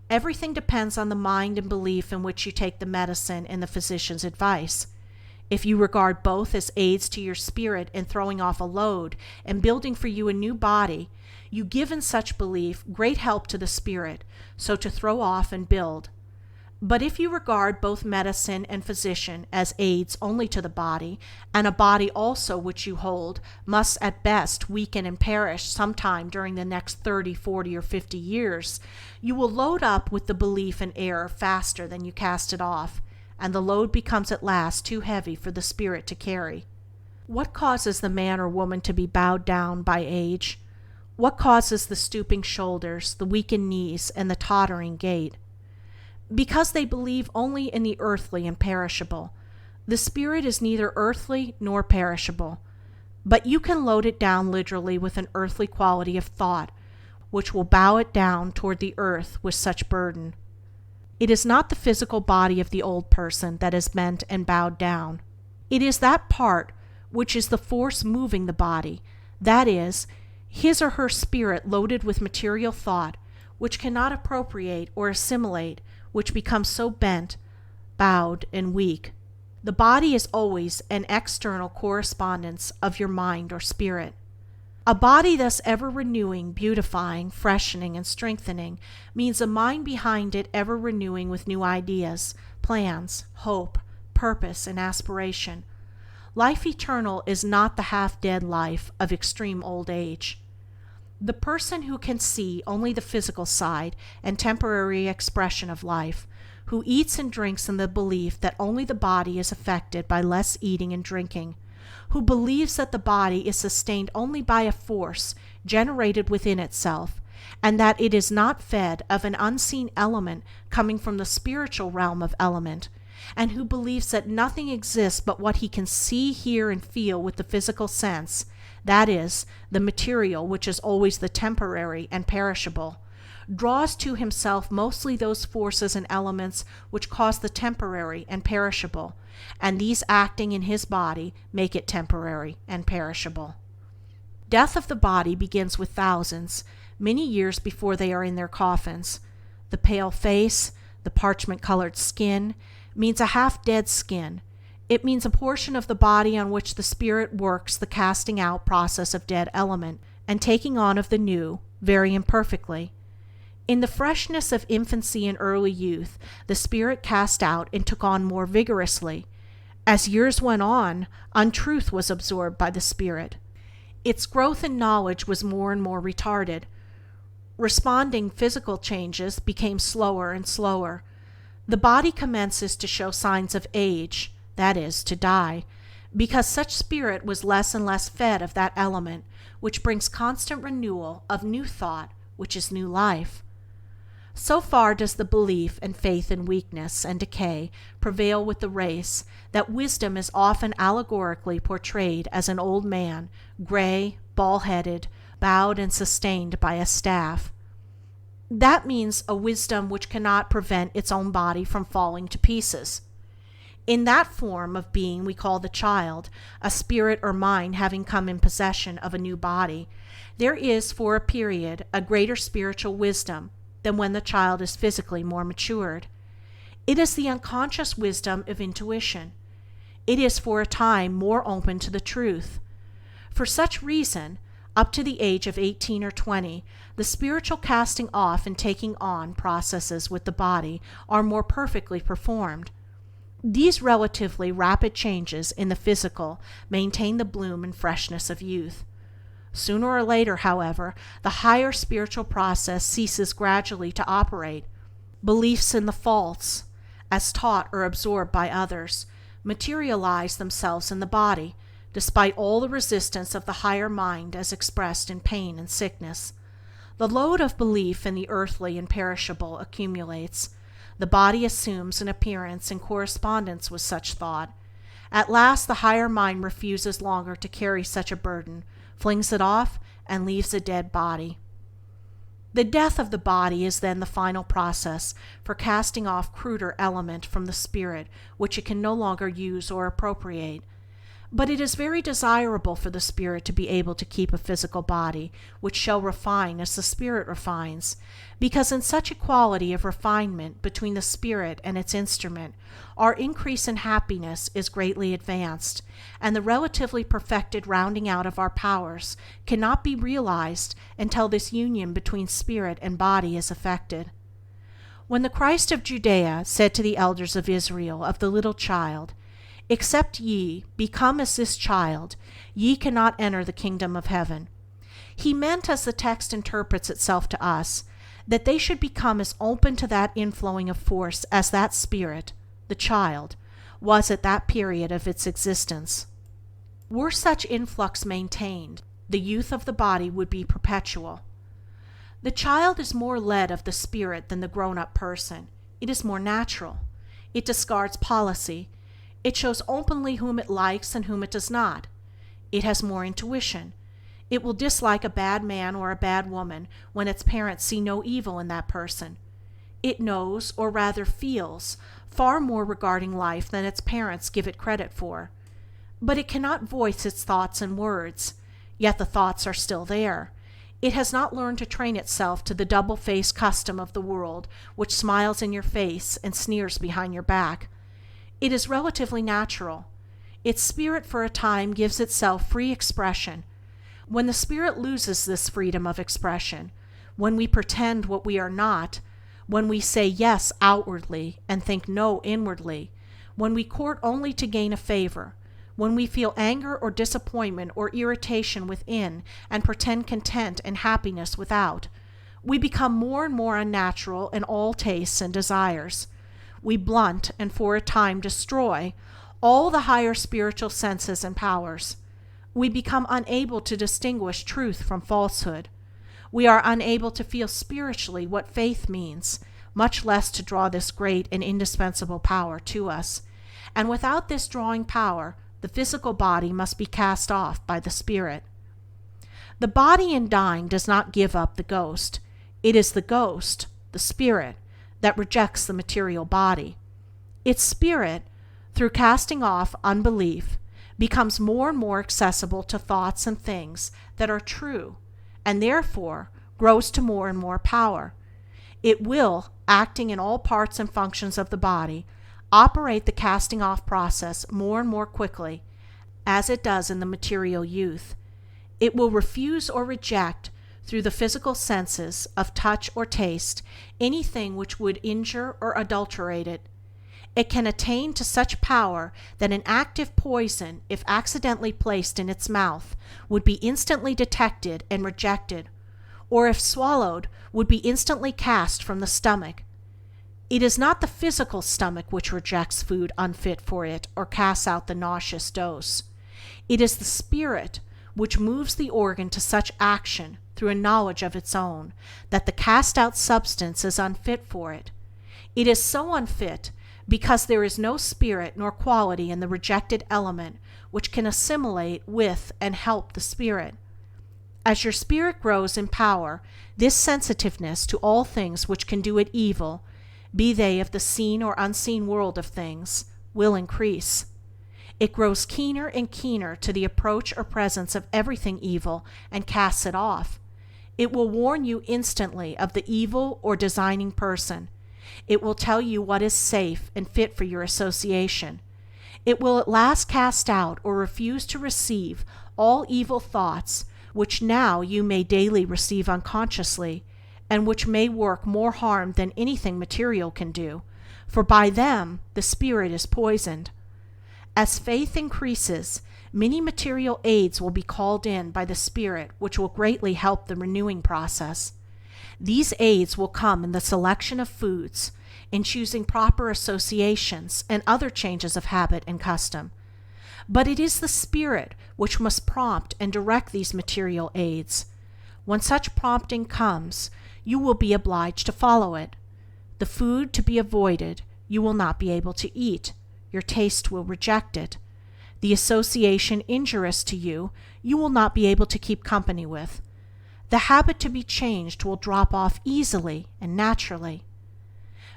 Everything depends on the mind and belief in which you take the medicine and the physician's advice. If you regard both as aids to your spirit in throwing off a load and building for you a new body, you give in such belief great help to the spirit, so to throw off and build. But if you regard both medicine and physician as aids only to the body, and a body also which you hold must at best weaken and perish sometime during the next 30, 40, or 50 years, you will load up with the belief in error faster than you cast it off, and the load becomes at last too heavy for the spirit to carry. What causes the man or woman to be bowed down by age? What causes the stooping shoulders, the weakened knees, and the tottering gait? Because they believe only in the earthly and perishable. The spirit is neither earthly nor perishable, but you can load it down literally with an earthly quality of thought, which will bow it down toward the earth with such burden. It is not the physical body of the old person that is bent and bowed down. It is that part which is the force moving the body, that is, his or her spirit loaded with material thought, which cannot appropriate or assimilate, which becomes so bent, bowed, and weak. The body is always an external correspondence of your mind or spirit. A body thus ever renewing, beautifying, freshening, and strengthening means a mind behind it ever renewing with new ideas, plans, hope, purpose, and aspiration. Life eternal is not the half-dead life of extreme old age. The person who can see only the physical side and temporary expression of life, who eats and drinks in the belief that only the body is affected by less eating and drinking, who believes that the body is sustained only by a force generated within itself, and that it is not fed of an unseen element coming from the spiritual realm of element, and who believes that nothing exists but what he can see, hear, and feel with the physical sense, that is, the material which is always the temporary and perishable, draws to himself mostly those forces and elements which cause the temporary and perishable, and these acting in his body make it temporary and perishable. Death of the body begins with thousands, many years before they are in their coffins. The pale face, the parchment-colored skin, means a half-dead skin. It means a portion of the body on which the spirit works the casting out process of dead element and taking on of the new, very imperfectly. In the freshness of infancy and early youth, the spirit cast out and took on more vigorously. As years went on, untruth was absorbed by the spirit. Its growth in knowledge was more and more retarded. Responding physical changes became slower and slower. The body commences to show signs of age, that is, to die, because such spirit was less and less fed of that element which brings constant renewal of new thought, which is new life. So far does the belief and faith in weakness and decay prevail with the race that wisdom is often allegorically portrayed as an old man, gray, bald-headed, bowed and sustained by a staff. That means a wisdom which cannot prevent its own body from falling to pieces. In that form of being we call the child, a spirit or mind having come in possession of a new body, there is for a period a greater spiritual wisdom than when the child is physically more matured. It is the unconscious wisdom of intuition. It is for a time more open to the truth. For such reason, up to the age of 18 or 20, the spiritual casting off and taking on processes with the body are more perfectly performed. These relatively rapid changes in the physical maintain the bloom and freshness of youth. Sooner or later, however, the higher spiritual process ceases gradually to operate. Beliefs in the false, as taught or absorbed by others, materialize themselves in the body, despite all the resistance of the higher mind as expressed in pain and sickness. The load of belief in the earthly and perishable accumulates. The body assumes an appearance in correspondence with such thought. At last the higher mind refuses longer to carry such a burden, flings it off, and leaves a dead body. The death of the body is then the final process for casting off cruder element from the spirit which it can no longer use or appropriate. But it is very desirable for the spirit to be able to keep a physical body which shall refine as the spirit refines, because in such equality of refinement between the spirit and its instrument, our increase in happiness is greatly advanced, and the relatively perfected rounding out of our powers cannot be realized until this union between spirit and body is effected. When the Christ of Judea said to the elders of Israel of the little child, "Except ye become as this child, ye cannot enter the kingdom of heaven," he meant, as the text interprets itself to us, that they should become as open to that inflowing of force as that spirit, the child, was at that period of its existence. Were such influx maintained, the youth of the body would be perpetual. The child is more led of the spirit than the grown-up person. It is more natural. It discards policy. It shows openly whom it likes and whom it does not. It has more intuition. It will dislike a bad man or a bad woman when its parents see no evil in that person. It knows, or rather feels, far more regarding life than its parents give it credit for. But it cannot voice its thoughts in words, yet the thoughts are still there. It has not learned to train itself to the double-faced custom of the world, which smiles in your face and sneers behind your back. It is relatively natural. Its spirit for a time gives itself free expression. When the spirit loses this freedom of expression, when we pretend what we are not, when we say yes outwardly and think no inwardly, when we court only to gain a favor, when we feel anger or disappointment or irritation within and pretend content and happiness without, we become more and more unnatural in all tastes and desires. We blunt and for a time destroy all the higher spiritual senses and powers. We become unable to distinguish truth from falsehood. We are unable to feel spiritually what faith means, much less to draw this great and indispensable power to us. And without this drawing power, the physical body must be cast off by the spirit. The body in dying does not give up the ghost. It is the ghost, the spirit, that rejects the material body. Its spirit, through casting off unbelief, becomes more and more accessible to thoughts and things that are true, and therefore grows to more and more power. It will, acting in all parts and functions of the body, operate the casting off process more and more quickly, as it does in the material youth. It will refuse or reject, through the physical senses of touch or taste, anything which would injure or adulterate it. It can attain to such power that an active poison, if accidentally placed in its mouth, would be instantly detected and rejected, or if swallowed, would be instantly cast from the stomach. It is not the physical stomach which rejects food unfit for it or casts out the nauseous dose. It is the spirit which moves the organ to such action through a knowledge of its own that the cast-out substance is unfit for it. It is so unfit because there is no spirit nor quality in the rejected element which can assimilate with and help the spirit. As your spirit grows in power, this sensitiveness to all things which can do it evil, be they of the seen or unseen world of things, will increase. It grows keener and keener to the approach or presence of everything evil and casts it off. It will warn you instantly of the evil or designing person. It will tell you what is safe and fit for your association. It will at last cast out or refuse to receive all evil thoughts which now you may daily receive unconsciously, and which may work more harm than anything material can do, for by them the spirit is poisoned. As faith increases, many material aids will be called in by the spirit which will greatly help the renewing process. These aids will come in the selection of foods, in choosing proper associations, and other changes of habit and custom. But it is the spirit which must prompt and direct these material aids. When such prompting comes, you will be obliged to follow it. The food to be avoided you will not be able to eat. Your taste will reject it. The association injurious to you will not be able to keep company with. The habit to be changed will drop off easily and naturally.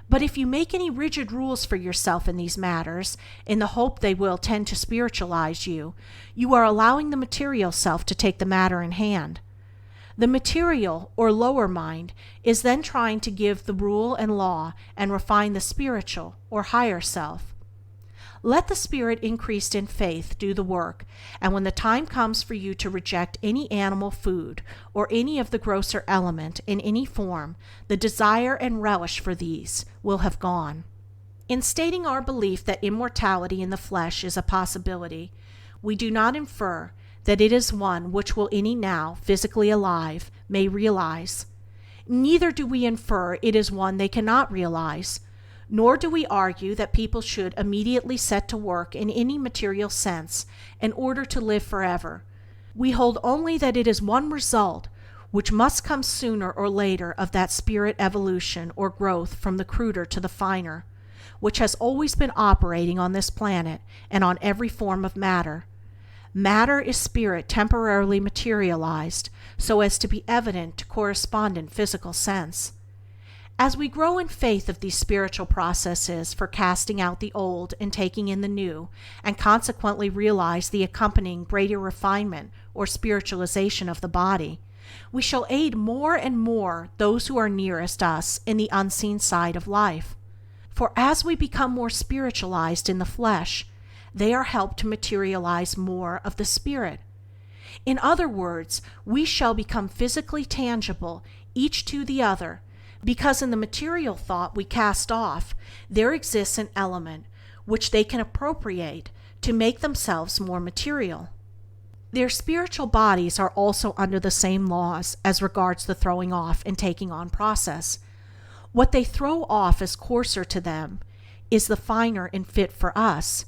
But if you make any rigid rules for yourself in these matters, in the hope they will tend to spiritualize you, you are allowing the material self to take the matter in hand. The material, or lower mind, is then trying to give the rule and law and refine the spiritual, or higher self. Let the spirit increased in faith do the work, and when the time comes for you to reject any animal food or any of the grosser element in any form, the desire and relish for these will have gone. In stating our belief that immortality in the flesh is a possibility, we do not infer that it is one which will any now physically alive may realize. Neither do we infer it is one they cannot realize, nor do we argue that people should immediately set to work in any material sense in order to live forever. We hold only that it is one result which must come sooner or later of that spirit evolution or growth from the cruder to the finer, which has always been operating on this planet and on every form of matter. Matter is spirit temporarily materialized so as to be evident to correspondent physical sense. As we grow in faith of these spiritual processes for casting out the old and taking in the new, and consequently realize the accompanying greater refinement or spiritualization of the body, we shall aid more and more those who are nearest us in the unseen side of life. For as we become more spiritualized in the flesh, they are helped to materialize more of the spirit. In other words, we shall become physically tangible, each to the other, because in the material thought we cast off, there exists an element which they can appropriate to make themselves more material. Their spiritual bodies are also under the same laws as regards the throwing off and taking on process. What they throw off as coarser to them is the finer and fit for us.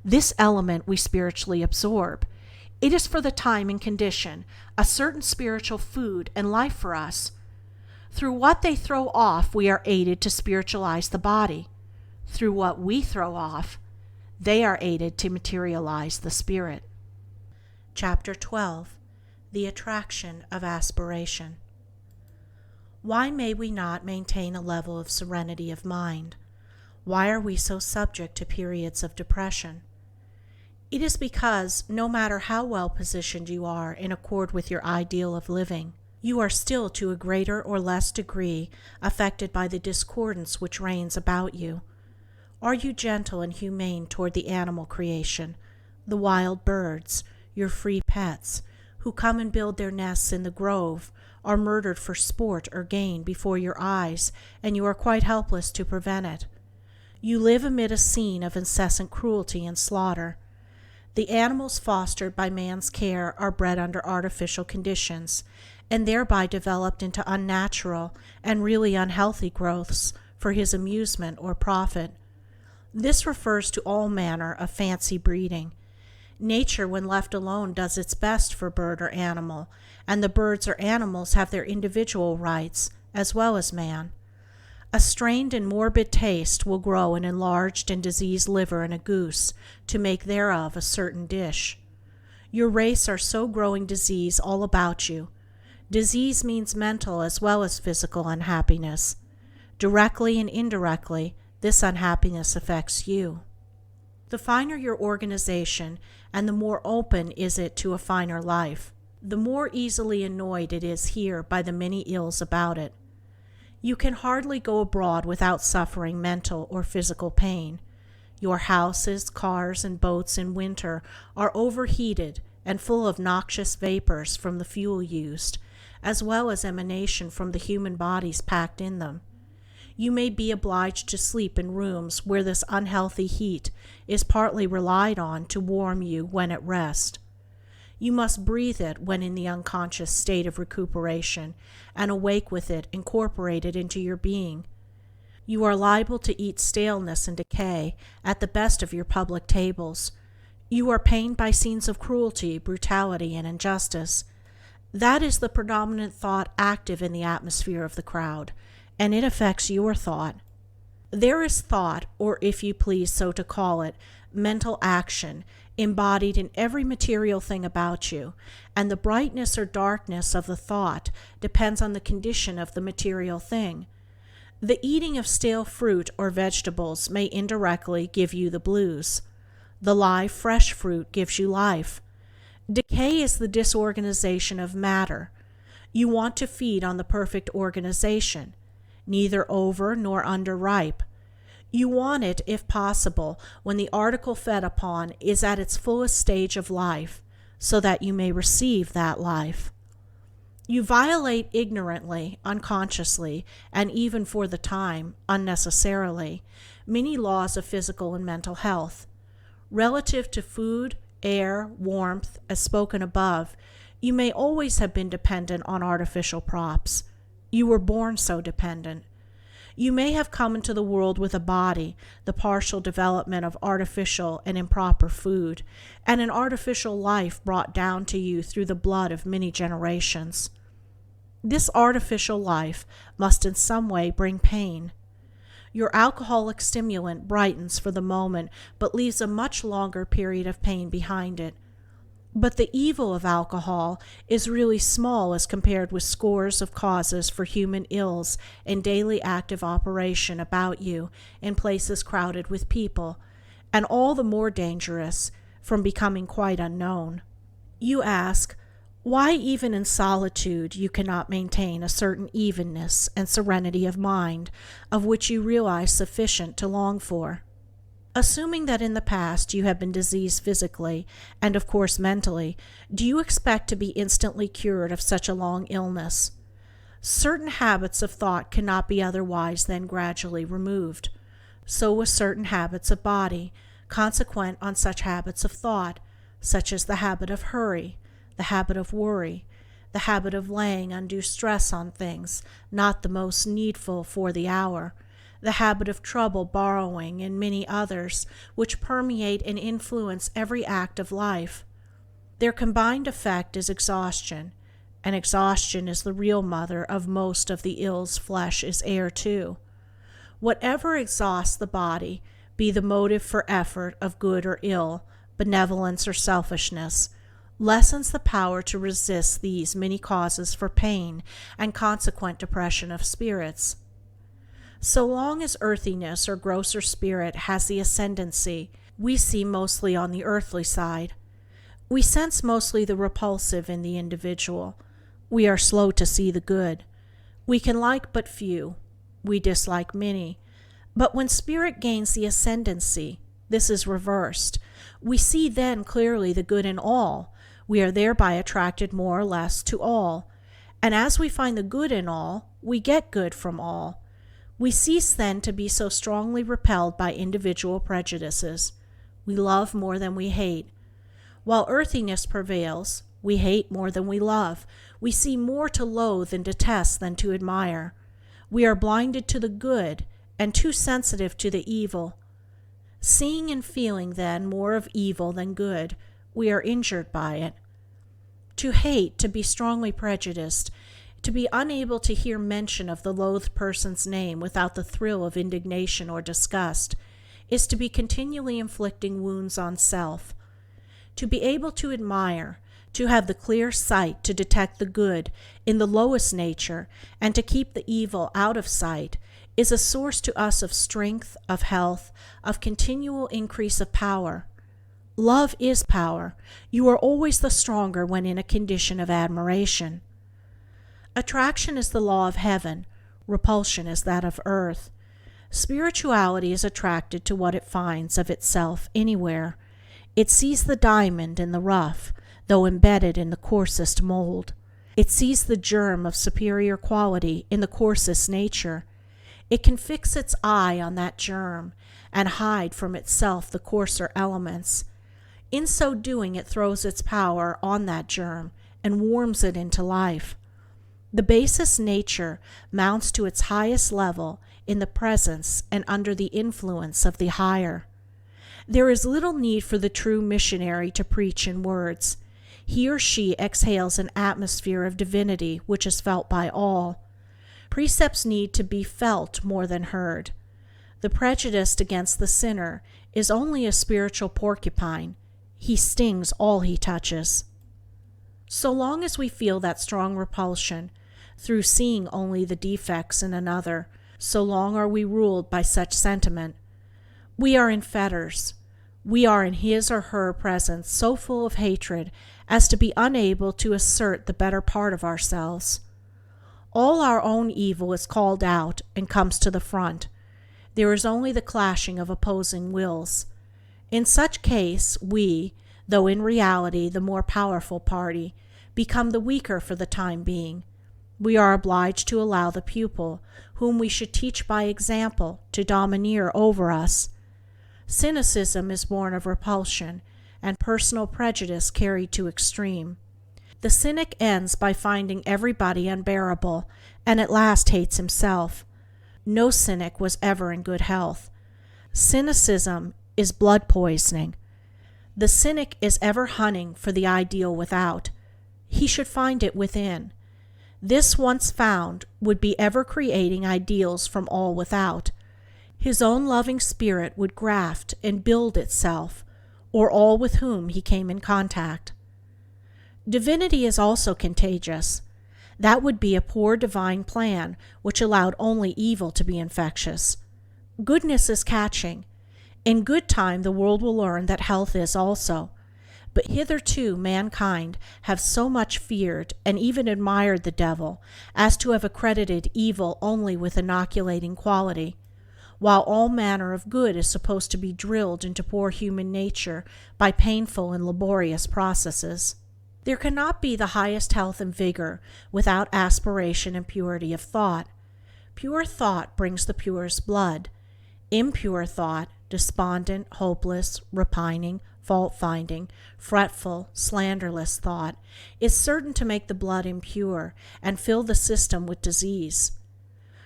This element we spiritually absorb. It is for the time and condition, a certain spiritual food and life for us. Through what they throw off we are aided to spiritualize the body. Through what we throw off, they are aided to materialize the spirit. Chapter 12. The Attraction of Aspiration. Why may we not maintain a level of serenity of mind? Why are we so subject to periods of depression? It is because, no matter how well positioned you are in accord with your ideal of living, you are still to a greater or less degree affected by the discordance which reigns about you. Are you gentle and humane toward the animal creation, the wild birds, your free pets, who come and build their nests in the grove, are murdered for sport or gain before your eyes, and you are quite helpless to prevent it? You live amid a scene of incessant cruelty and slaughter. The animals fostered by man's care are bred under artificial conditions, and thereby developed into unnatural and really unhealthy growths for his amusement or profit. This refers to all manner of fancy breeding. Nature, when left alone, does its best for bird or animal, and the birds or animals have their individual rights, as well as man. A strained and morbid taste will grow an enlarged and diseased liver in a goose, to make thereof a certain dish. Your race are so growing disease all about you. Disease means mental as well as physical unhappiness. Directly and indirectly, this unhappiness affects you. The finer your organization, and the more open is it to a finer life, the more easily annoyed it is here by the many ills about it. You can hardly go abroad without suffering mental or physical pain. Your houses, cars, and boats in winter are overheated and full of noxious vapors from the fuel used, as well as emanation from the human bodies packed in them. You may be obliged to sleep in rooms where this unhealthy heat is partly relied on to warm you when at rest. You must breathe it when in the unconscious state of recuperation, and awake with it incorporated into your being. You are liable to eat staleness and decay at the best of your public tables. You are pained by scenes of cruelty, brutality, and injustice. That is the predominant thought active in the atmosphere of the crowd, and it affects your thought. There is thought, or if you please so to call it, mental action, embodied in every material thing about you, and the brightness or darkness of the thought depends on the condition of the material thing. The eating of stale fruit or vegetables may indirectly give you the blues. The live, fresh fruit gives you life. Decay is the disorganization of matter. You want to feed on the perfect organization, neither over nor underripe. You want it, if possible, when the article fed upon is at its fullest stage of life, so that you may receive that life. You violate ignorantly, unconsciously, and even for the time, unnecessarily, many laws of physical and mental health. Relative to food, air, warmth, as spoken above, you may always have been dependent on artificial props. You were born so dependent. You may have come into the world with a body, the partial development of artificial and improper food, and an artificial life brought down to you through the blood of many generations. This artificial life must in some way bring pain. Your alcoholic stimulant brightens for the moment, but leaves a much longer period of pain behind it. But the evil of alcohol is really small as compared with scores of causes for human ills in daily active operation about you in places crowded with people, and all the more dangerous from becoming quite unknown. You ask, why even in solitude you cannot maintain a certain evenness and serenity of mind of which you realize sufficient to long for. Assuming that in the past you have been diseased physically, and of course mentally, do you expect to be instantly cured of such a long illness? Certain habits of thought cannot be otherwise than gradually removed. So with certain habits of body, consequent on such habits of thought, such as the habit of hurry, the habit of worry, the habit of laying undue stress on things not the most needful for the hour, the habit of trouble borrowing, and many others which permeate and influence every act of life. Their combined effect is exhaustion, and exhaustion is the real mother of most of the ills flesh is heir to. Whatever exhausts the body, be the motive for effort of good or ill, benevolence or selfishness, lessens the power to resist these many causes for pain and consequent depression of spirits. So long as earthiness or grosser spirit has the ascendancy, we see mostly on the earthly side. We sense mostly the repulsive in the individual. We are slow to see the good. We can like but few. We dislike many. But when spirit gains the ascendancy, this is reversed. We see then clearly the good in all. We are thereby attracted more or less to all. And as we find the good in all, we get good from all. We cease then to be so strongly repelled by individual prejudices. We love more than we hate. While earthiness prevails, we hate more than we love. We see more to loathe and detest than to admire. We are blinded to the good and too sensitive to the evil. Seeing and feeling then more of evil than good, we are injured by it. To hate, to be strongly prejudiced, to be unable to hear mention of the loathed person's name without the thrill of indignation or disgust, is to be continually inflicting wounds on self. To be able to admire, to have the clear sight to detect the good in the lowest nature and to keep the evil out of sight, is a source to us of strength, of health, of continual increase of power. Love is power. You are always the stronger when in a condition of admiration. Attraction is the law of heaven. Repulsion is that of earth. Spirituality is attracted to what it finds of itself anywhere. It sees the diamond in the rough, though embedded in the coarsest mold. It sees the germ of superior quality in the coarsest nature. It can fix its eye on that germ and hide from itself the coarser elements. In so doing, it throws its power on that germ and warms it into life. The basest nature mounts to its highest level in the presence and under the influence of the higher. There is little need for the true missionary to preach in words. He or she exhales an atmosphere of divinity which is felt by all. Precepts need to be felt more than heard. The prejudice against the sinner is only a spiritual porcupine. He stings all he touches. So long as we feel that strong repulsion, through seeing only the defects in another, so long are we ruled by such sentiment. We are in fetters. We are in his or her presence so full of hatred as to be unable to assert the better part of ourselves. All our own evil is called out and comes to the front. There is only the clashing of opposing wills. In such case, we, though in reality the more powerful party, become the weaker for the time being. We are obliged to allow the pupil, whom we should teach by example, to domineer over us. Cynicism is born of repulsion, and personal prejudice carried to extreme. The cynic ends by finding everybody unbearable, and at last hates himself. No cynic was ever in good health. Cynicism is blood poisoning. The cynic is ever hunting for the ideal without. He should find it within. This once found would be ever creating ideals from all without. His own loving spirit would graft and build itself, or all with whom he came in contact. Divinity is also contagious. That would be a poor divine plan which allowed only evil to be infectious. Goodness is catching. In good time the world will learn that health is also. But hitherto mankind have so much feared and even admired the devil as to have accredited evil only with inoculating quality, while all manner of good is supposed to be drilled into poor human nature by painful and laborious processes. There cannot be the highest health and vigor without aspiration and purity of thought. Pure thought brings the purest blood. Impure thought, despondent, hopeless, repining, fault-finding, fretful, slanderless thought, is certain to make the blood impure and fill the system with disease.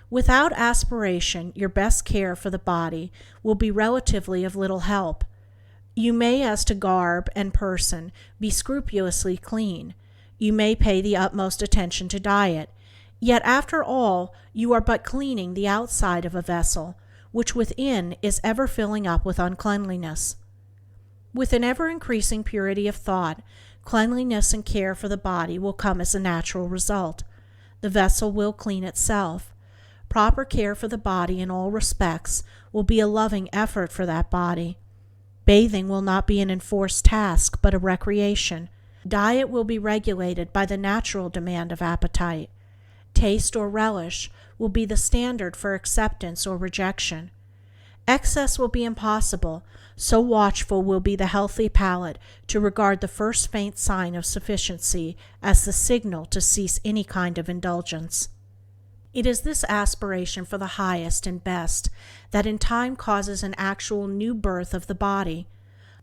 Without aspiration, your best care for the body will be relatively of little help. You may, as to garb and person, be scrupulously clean. You may pay the utmost attention to diet. Yet, after all, you are but cleaning the outside of a vessel, which within is ever filling up with uncleanliness. With an ever-increasing purity of thought, cleanliness and care for the body will come as a natural result. The vessel will clean itself. Proper care for the body in all respects will be a loving effort for that body. Bathing will not be an enforced task, but a recreation. Diet will be regulated by the natural demand of appetite. Taste or relish will be the standard for acceptance or rejection. Excess will be impossible, so watchful will be the healthy palate to regard the first faint sign of sufficiency as the signal to cease any kind of indulgence. It is this aspiration for the highest and best that in time causes an actual new birth of the body,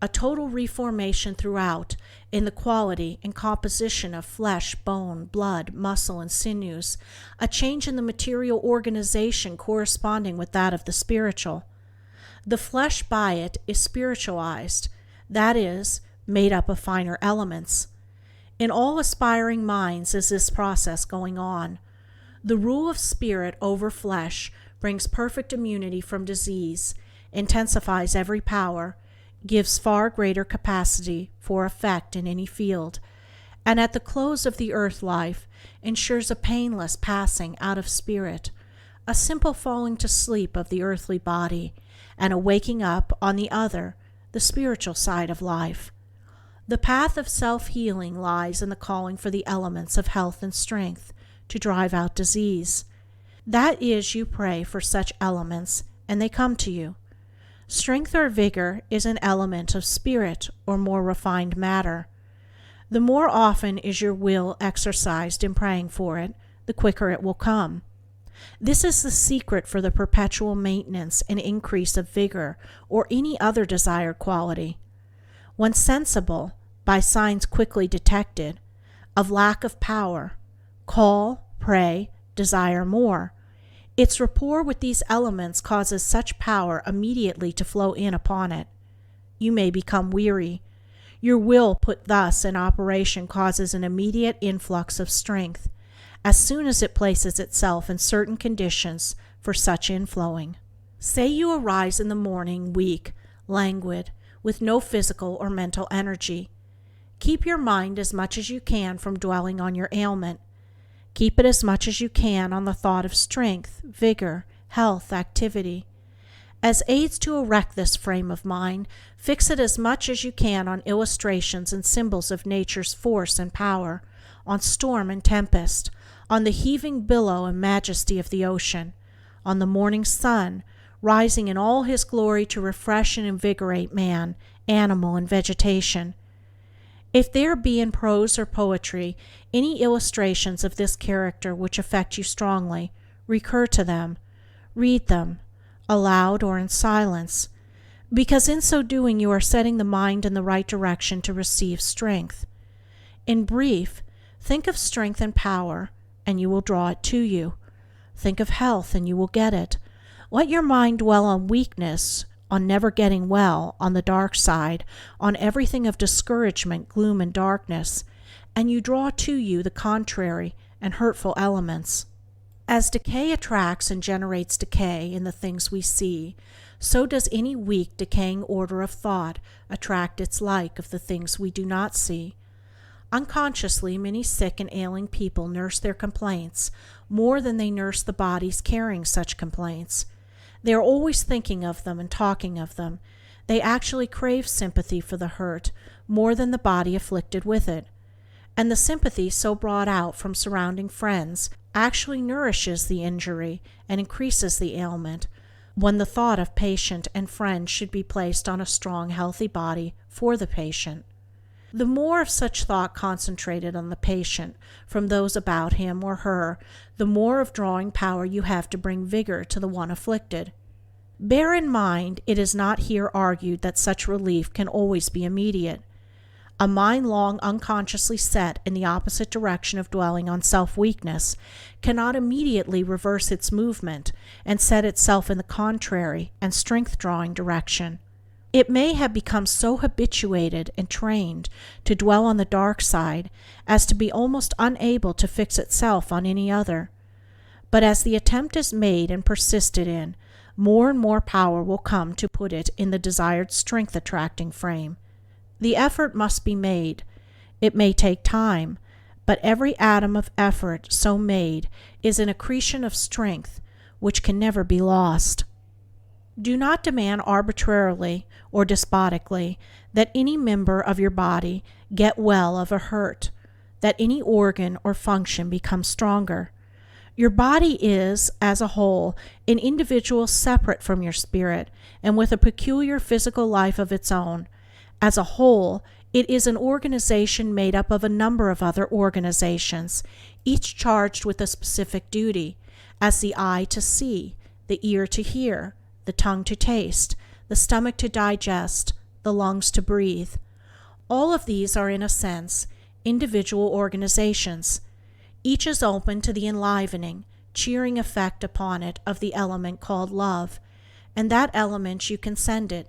a total reformation throughout in the quality and composition of flesh, bone, blood, muscle, and sinews, a change in the material organization corresponding with that of the spiritual. The flesh by it is spiritualized, that is, made up of finer elements. In all aspiring minds is this process going on. The rule of spirit over flesh brings perfect immunity from disease, intensifies every power, gives far greater capacity for effect in any field, and at the close of the earth life ensures a painless passing out of spirit, a simple falling to sleep of the earthly body, and a waking up on the other, the spiritual side of life. The path of self-healing lies in the calling for the elements of health and strength to drive out disease. That is, you pray for such elements, and they come to you. Strength or vigor is an element of spirit or more refined matter. The more often is your will exercised in praying for it, the quicker it will come. This is the secret for the perpetual maintenance and increase of vigor or any other desired quality. When sensible, by signs quickly detected, of lack of power, call, pray, desire more. Its rapport with these elements causes such power immediately to flow in upon it. You may become weary. Your will put thus in operation causes an immediate influx of strength, as soon as it places itself in certain conditions for such inflowing. Say you arise in the morning weak, languid, with no physical or mental energy. Keep your mind as much as you can from dwelling on your ailment. Keep it as much as you can on the thought of strength, vigor, health, activity. As aids to erect this frame of mind, fix it as much as you can on illustrations and symbols of nature's force and power, on storm and tempest, on the heaving billow and majesty of the ocean, on the morning sun, rising in all his glory to refresh and invigorate man, animal, and vegetation. If there be in prose or poetry any illustrations of this character which affect you strongly, recur to them, read them, aloud or in silence, because in so doing you are setting the mind in the right direction to receive strength. In brief, think of strength and power, and you will draw it to you. Think of health, and you will get it. Let your mind dwell on weakness, on never getting well, on the dark side, on everything of discouragement, gloom, and darkness, and you draw to you the contrary and hurtful elements. As decay attracts and generates decay in the things we see, so does any weak, decaying order of thought attract its like of the things we do not see. Unconsciously, many sick and ailing people nurse their complaints more than they nurse the bodies carrying such complaints. They are always thinking of them and talking of them. They actually crave sympathy for the hurt more than the body afflicted with it. And the sympathy so brought out from surrounding friends actually nourishes the injury and increases the ailment, when the thought of patient and friend should be placed on a strong, healthy body for the patient. The more of such thought concentrated on the patient from those about him or her, the more of drawing power you have to bring vigor to the one afflicted. Bear in mind, it is not here argued that such relief can always be immediate. A mind long unconsciously set in the opposite direction of dwelling on self-weakness cannot immediately reverse its movement and set itself in the contrary and strength-drawing direction. It may have become so habituated and trained to dwell on the dark side as to be almost unable to fix itself on any other. But as the attempt is made and persisted in, more and more power will come to put it in the desired strength-attracting frame. The effort must be made. It may take time, but every atom of effort so made is an accretion of strength which can never be lost. Do not demand arbitrarily or despotically that any member of your body get well of a hurt, that any organ or function become stronger. Your body is, as a whole, an individual separate from your spirit and with a peculiar physical life of its own. As a whole, it is an organization made up of a number of other organizations, each charged with a specific duty, as the eye to see, the ear to hear, the tongue to taste, the stomach to digest, the lungs to breathe. All of these are, in a sense, individual organizations. Each is open to the enlivening, cheering effect upon it of the element called love, and that element you can send it.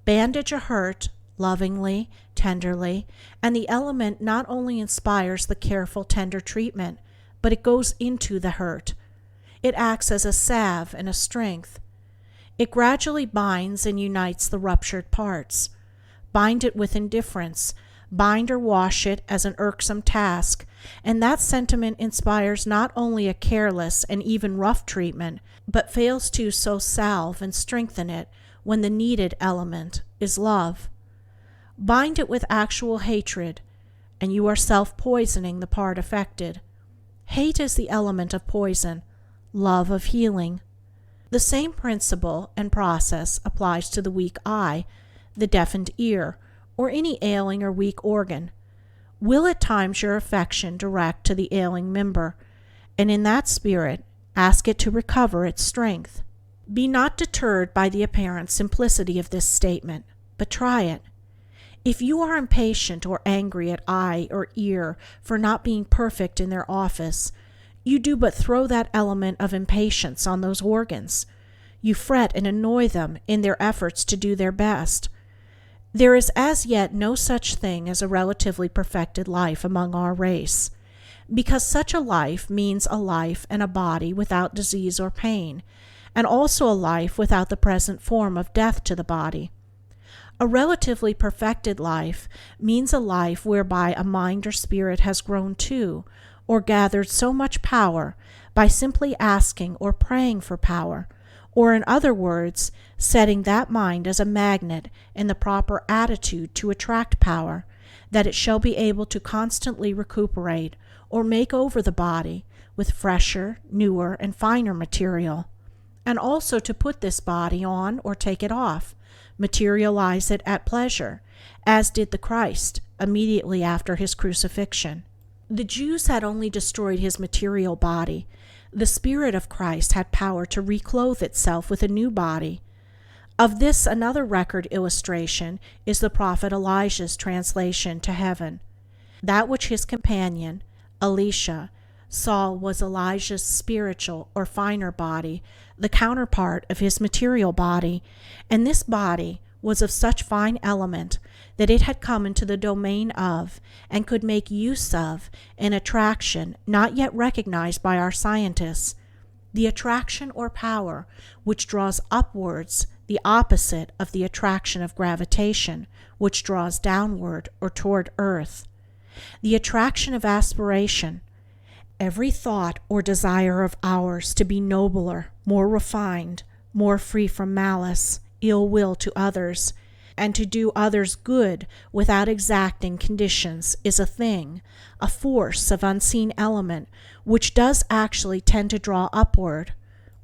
Bandage a hurt, lovingly, tenderly, and the element not only inspires the careful, tender treatment, but it goes into the hurt. It acts as a salve and a strength. It gradually binds and unites the ruptured parts. Bind it with indifference, bind or wash it as an irksome task, and that sentiment inspires not only a careless and even rough treatment, but fails to so salve and strengthen it when the needed element is love. Bind it with actual hatred, and you are self-poisoning the part affected. Hate is the element of poison, love of healing. The same principle and process applies to the weak eye, the deafened ear, or any ailing or weak organ. Will at times your affection direct to the ailing member, and in that spirit ask it to recover its strength. Be not deterred by the apparent simplicity of this statement, but try it. If you are impatient or angry at eye or ear for not being perfect in their office, you do but throw that element of impatience on those organs. You fret and annoy them in their efforts to do their best. There is as yet no such thing as a relatively perfected life among our race, because such a life means a life and a body without disease or pain, and also a life without the present form of death to the body. A relatively perfected life means a life whereby a mind or spirit has grown to, or gathered so much power by simply asking or praying for power, or in other words, setting that mind as a magnet in the proper attitude to attract power, that it shall be able to constantly recuperate or make over the body with fresher, newer, and finer material, and also to put this body on or take it off, materialize it at pleasure, as did the Christ immediately after his crucifixion. The Jews had only destroyed his material body. The Spirit of Christ had power to reclothe itself with a new body. Of this another record illustration is the prophet Elijah's translation to heaven. That which his companion, Elisha, saw was Elijah's spiritual or finer body, the counterpart of his material body, and this body was of such fine element that it had come into the domain of, and could make use of, an attraction not yet recognized by our scientists, the attraction or power which draws upwards, the opposite of the attraction of gravitation, which draws downward or toward earth. The attraction of aspiration, every thought or desire of ours to be nobler, more refined, more free from malice, ill will to others, and to do others good without exacting conditions, is a thing, a force of unseen element which does actually tend to draw upward,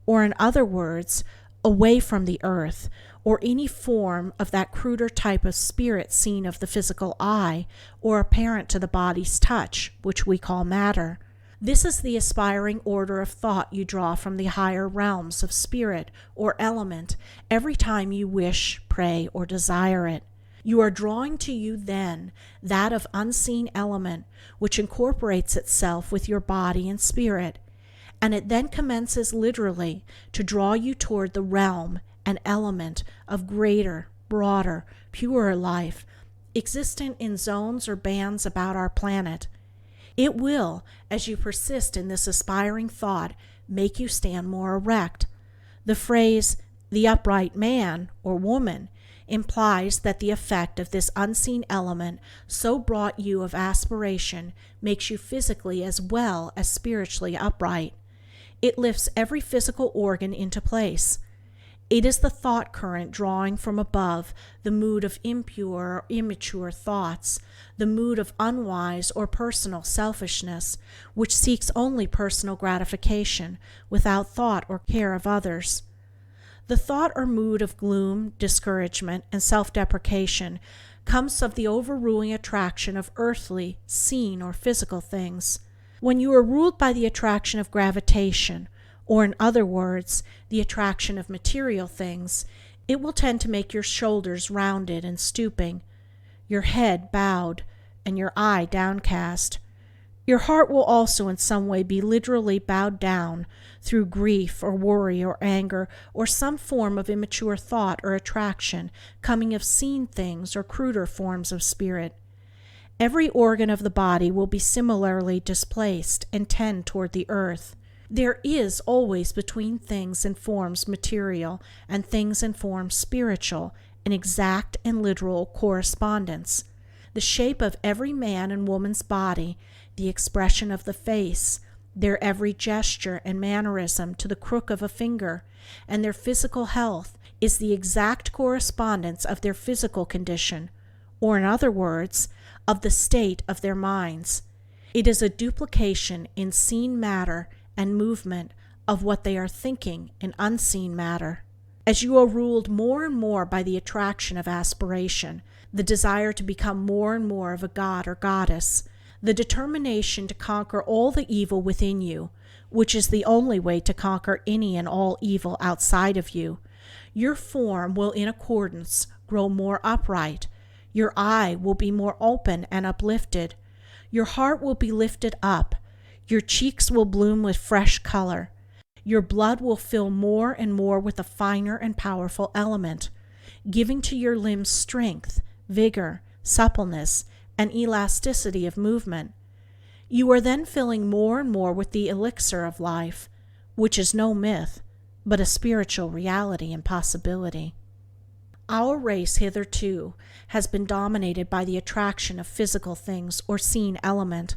or in other words, away from the earth, or any form of that cruder type of spirit seen of the physical eye, or apparent to the body's touch, which we call matter. This is the aspiring order of thought you draw from the higher realms of spirit or element every time you wish, pray, or desire it. You are drawing to you then that of unseen element which incorporates itself with your body and spirit, and it then commences literally to draw you toward the realm and element of greater, broader, purer life, existent in zones or bands about our planet. It will, as you persist in this aspiring thought, make you stand more erect. The phrase, the upright man or woman, implies that the effect of this unseen element so brought you of aspiration makes you physically as well as spiritually upright. It lifts every physical organ into place. It is the thought current drawing from above the mood of impure or immature thoughts, the mood of unwise or personal selfishness, which seeks only personal gratification without thought or care of others. The thought or mood of gloom, discouragement, and self-deprecation comes of the overruling attraction of earthly, seen, or physical things. When you are ruled by the attraction of gravitation, or in other words, the attraction of material things, it will tend to make your shoulders rounded and stooping, your head bowed, and your eye downcast. Your heart will also in some way be literally bowed down through grief or worry or anger or some form of immature thought or attraction coming of seen things or cruder forms of spirit. Every organ of the body will be similarly displaced and tend toward the earth. There is always between things and forms material and things and forms spiritual an exact and literal correspondence. The shape of every man and woman's body, the expression of the face, their every gesture and mannerism to the crook of a finger, and their physical health is the exact correspondence of their physical condition, or in other words, of the state of their minds. It is a duplication in seen matter and movement of what they are thinking in unseen matter. As you are ruled more and more by the attraction of aspiration, the desire to become more and more of a god or goddess, the determination to conquer all the evil within you, which is the only way to conquer any and all evil outside of you, your form will in accordance grow more upright, your eye will be more open and uplifted, your heart will be lifted up, your cheeks will bloom with fresh color, your blood will fill more and more with a finer and powerful element, giving to your limbs strength, vigor, suppleness, and elasticity of movement. You are then filling more and more with the elixir of life, which is no myth, but a spiritual reality and possibility. Our race hitherto has been dominated by the attraction of physical things or seen element.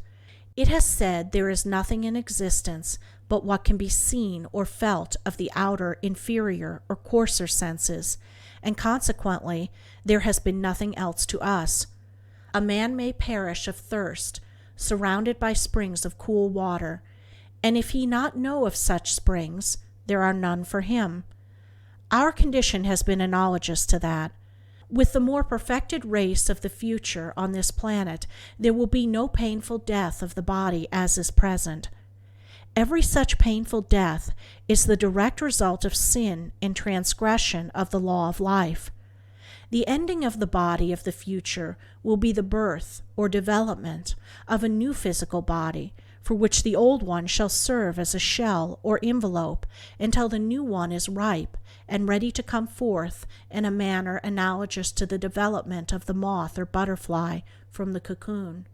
It has said there is nothing in existence but what can be seen or felt of the outer, inferior, or coarser senses, and consequently there has been nothing else to us. A man may perish of thirst, surrounded by springs of cool water, and if he not know of such springs, there are none for him. Our condition has been analogous to that. With the more perfected race of the future on this planet, there will be no painful death of the body as is present. Every such painful death is the direct result of sin and transgression of the law of life. The ending of the body of the future will be the birth or development of a new physical body, for which the old one shall serve as a shell or envelope until the new one is ripe and ready to come forth in a manner analogous to the development of the moth or butterfly from the cocoon.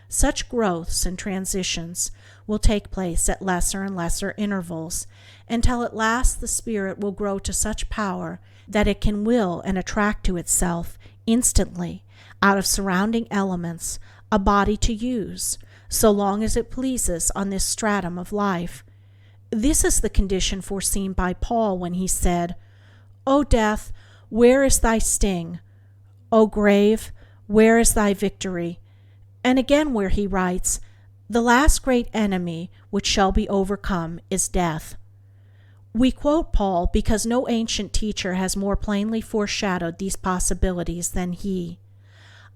Such growths and transitions will take place at lesser and lesser intervals, until at last the spirit will grow to such power that it can will and attract to itself instantly, out of surrounding elements, a body to use, so long as it pleases on this stratum of life. This is the condition foreseen by Paul when he said, "O death, where is thy sting? O grave, where is thy victory?" And again where he writes, "The last great enemy which shall be overcome is death." We quote Paul because no ancient teacher has more plainly foreshadowed these possibilities than he.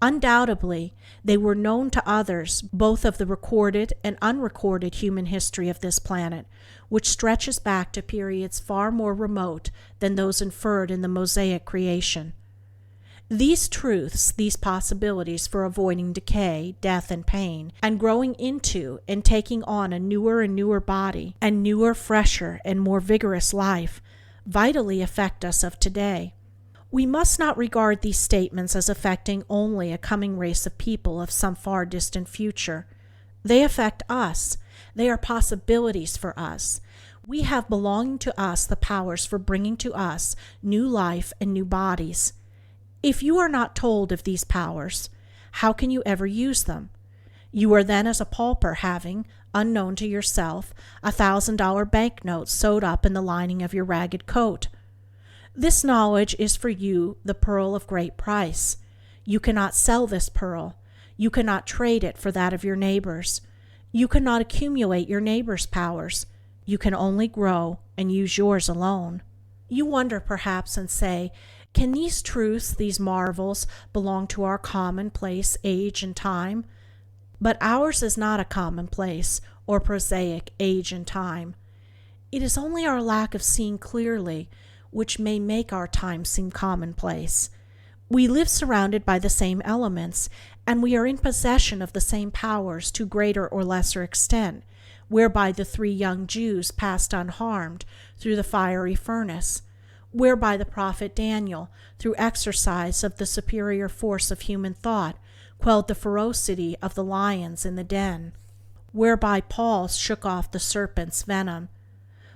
Undoubtedly, they were known to others, both of the recorded and unrecorded human history of this planet, which stretches back to periods far more remote than those inferred in the Mosaic creation. These truths, these possibilities for avoiding decay, death, and pain, and growing into and taking on a newer and newer body, and newer, fresher, and more vigorous life, vitally affect us of today. We must not regard these statements as affecting only a coming race of people of some far distant future. They affect us. They are possibilities for us. We have belonging to us the powers for bringing to us new life and new bodies. If you are not told of these powers, how can you ever use them? You are then as a pauper having, unknown to yourself, $1,000 banknote sewed up in the lining of your ragged coat. This knowledge is for you the pearl of great price. You cannot sell this pearl. You cannot trade it for that of your neighbors. You cannot accumulate your neighbor's powers. You can only grow and use yours alone. You wonder perhaps and say, can these truths, these marvels, belong to our commonplace age and time? But ours is not a commonplace or prosaic age and time. It is only our lack of seeing clearly which may make our time seem commonplace. We live surrounded by the same elements, and we are in possession of the same powers to greater or lesser extent, whereby the 3 young Jews passed unharmed through the fiery furnace, whereby the prophet Daniel, through exercise of the superior force of human thought, quelled the ferocity of the lions in the den, whereby Paul shook off the serpent's venom,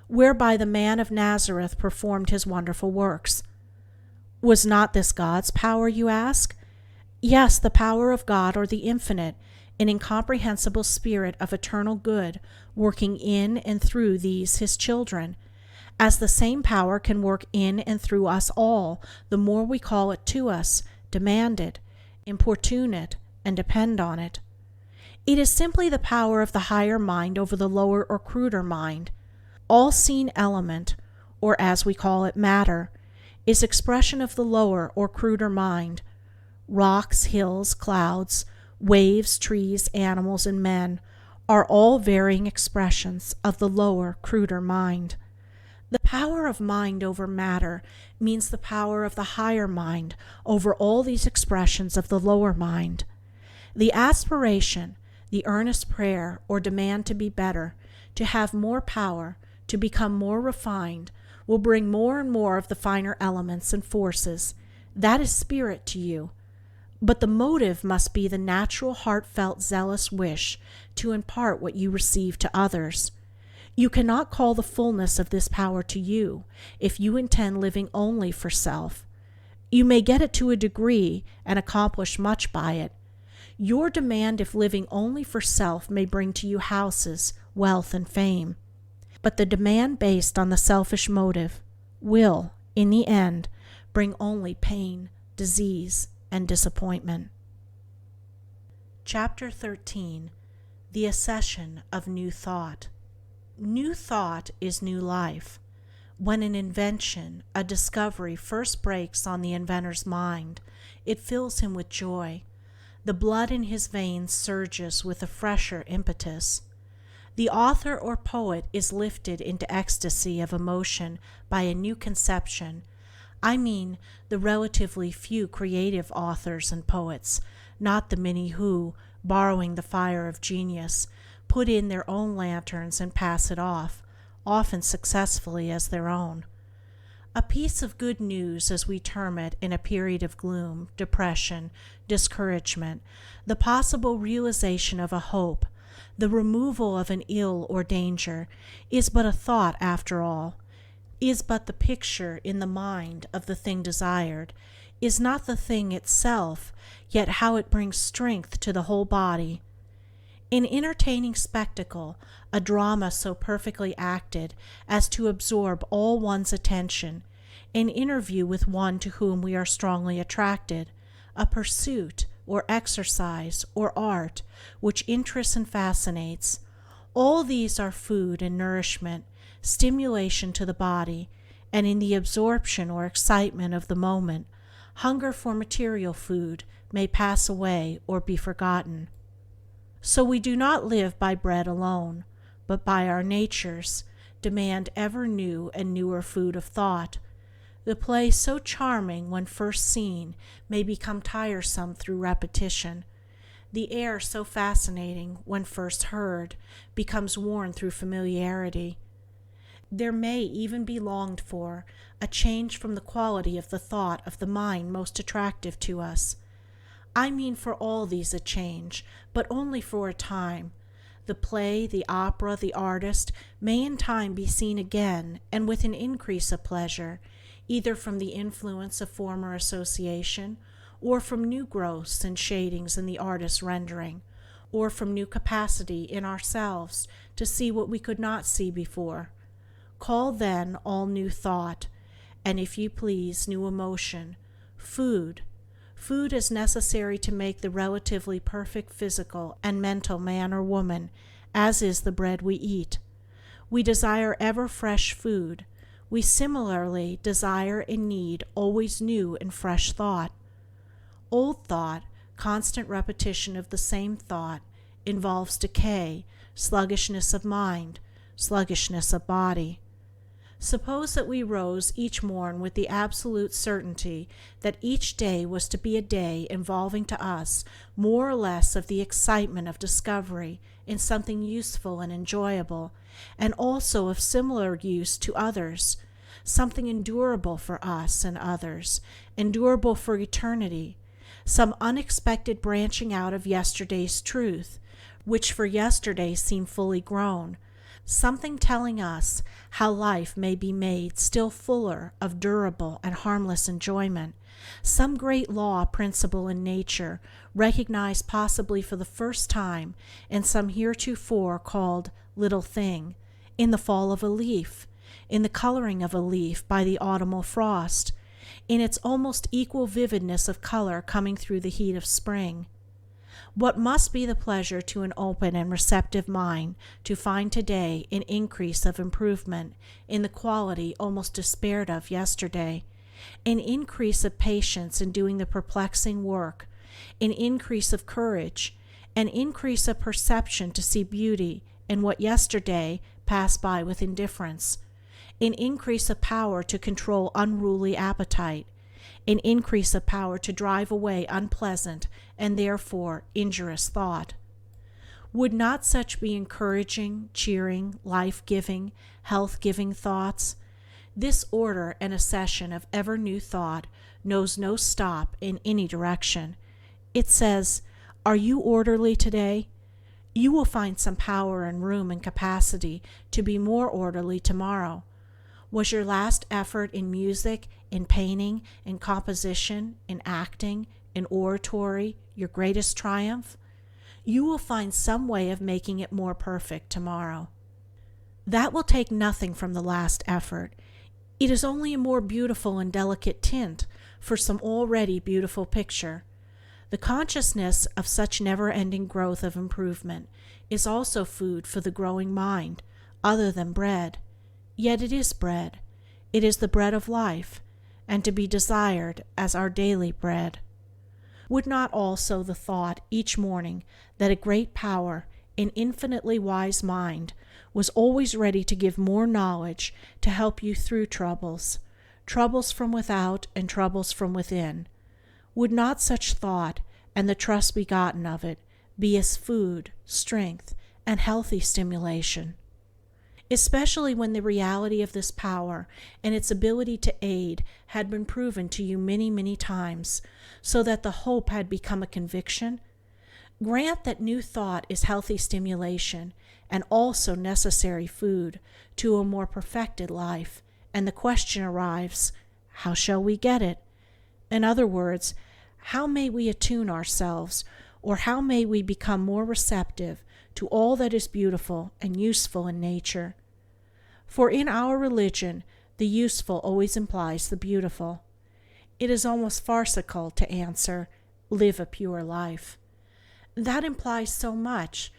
whereby the man of Nazareth performed his wonderful works. Was not this God's power, you ask? Yes, the power of God, or the infinite, an incomprehensible spirit of eternal good, working in and through these his children, as the same power can work in and through us all, the more we call it to us, demand it, importune it, and depend on it. It is simply the power of the higher mind over the lower or cruder mind. All seen element, or as we call it matter, is expression of the lower or cruder mind. Rocks, hills, clouds, waves, trees, animals, and men are all varying expressions of the lower, cruder mind. The power of mind over matter means the power of the higher mind over all these expressions of the lower mind. The aspiration, the earnest prayer or demand to be better, to have more power, to become more refined, will bring more and more of the finer elements and forces. That is spirit to you. But the motive must be the natural, heartfelt, zealous wish to impart what you receive to others. You cannot call the fullness of this power to you if you intend living only for self. You may get it to a degree and accomplish much by it. Your demand if living only for self may bring to you houses, wealth, and fame. But the demand based on the selfish motive will, in the end, bring only pain, disease, and disappointment. Chapter 13. The Accession of New Thought. New thought is new life. When an invention, a discovery first breaks on the inventor's mind, it fills him with joy. The blood in his veins surges with a fresher impetus. The author or poet is lifted into ecstasy of emotion by a new conception. I mean the relatively few creative authors and poets, not the many who, borrowing the fire of genius, put in their own lanterns and pass it off, often successfully, as their own. A piece of good news, as we term it in a period of gloom, depression, discouragement, the possible realization of a hope, the removal of an ill or danger, is but a thought after all, is but the picture in the mind of the thing desired, is not the thing itself, yet how it brings strength to the whole body. An entertaining spectacle, a drama so perfectly acted as to absorb all one's attention, an interview with one to whom we are strongly attracted, a pursuit or exercise or art which interests and fascinates, all these are food and nourishment, stimulation to the body, and in the absorption or excitement of the moment, hunger for material food may pass away or be forgotten. So we do not live by bread alone, but by our natures demand ever new and newer food of thought. The play so charming when first seen may become tiresome through repetition. The air so fascinating when first heard becomes worn through familiarity. There may even be longed for a change from the quality of the thought of the mind most attractive to us. I mean for all these a change, but only for a time. The play, the opera, the artist may in time be seen again and with an increase of pleasure, either from the influence of former association, or from new growths and shadings in the artist's rendering, or from new capacity in ourselves to see what we could not see before. Call then all new thought, and if you please, new emotion, food. Food is necessary to make the relatively perfect physical and mental man or woman, as is the bread we eat. We desire ever fresh food. We similarly desire and need always new and fresh thought. Old thought, constant repetition of the same thought, involves decay, sluggishness of mind, sluggishness of body. Suppose that we rose each morn with the absolute certainty that each day was to be a day involving to us more or less of the excitement of discovery in something useful and enjoyable, and also of similar use to others, something endurable for us and others, endurable for eternity, some unexpected branching out of yesterday's truth, which for yesterday seemed fully grown, something telling us how life may be made still fuller of durable and harmless enjoyment, some great law principle in nature recognized possibly for the first time in some heretofore called little thing, in the fall of a leaf, in the coloring of a leaf by the autumnal frost, in its almost equal vividness of color coming through the heat of spring. What must be the pleasure to an open and receptive mind to find today an increase of improvement in the quality almost despaired of yesterday, an increase of patience in doing the perplexing work, an increase of courage, an increase of perception to see beauty in what yesterday passed by with indifference, an increase of power to control unruly appetite, an increase of power to drive away unpleasant and therefore injurious thought. Would not such be encouraging, cheering, life-giving, health-giving thoughts? This order and accession of ever new thought knows no stop in any direction. It says, "Are you orderly today? You will find some power and room and capacity to be more orderly tomorrow. Was your last effort in music, in painting, in composition, in acting, in oratory your greatest triumph? You will find some way of making it more perfect tomorrow. That will take nothing from the last effort. It is only a more beautiful and delicate tint for some already beautiful picture. The consciousness of such never-ending growth of improvement is also food for the growing mind, other than bread. Yet it is bread. It is the bread of life, and to be desired as our daily bread. Would not also the thought each morning that a great power, an infinitely wise mind, was always ready to give more knowledge to help you through troubles from without and troubles from within, would not such thought, and the trust begotten of it, be as food, strength, and healthy stimulation, especially when the reality of this power and its ability to aid had been proven to you many, many times, so that the hope had become a conviction. Grant that new thought is healthy stimulation and also necessary food to a more perfected life, and the question arrives, how shall we get it? In other words, how may we attune ourselves, or how may we become more receptive to all that is beautiful and useful in nature? For in our religion, the useful always implies the beautiful. It is almost farcical to answer, live a pure life. That implies so much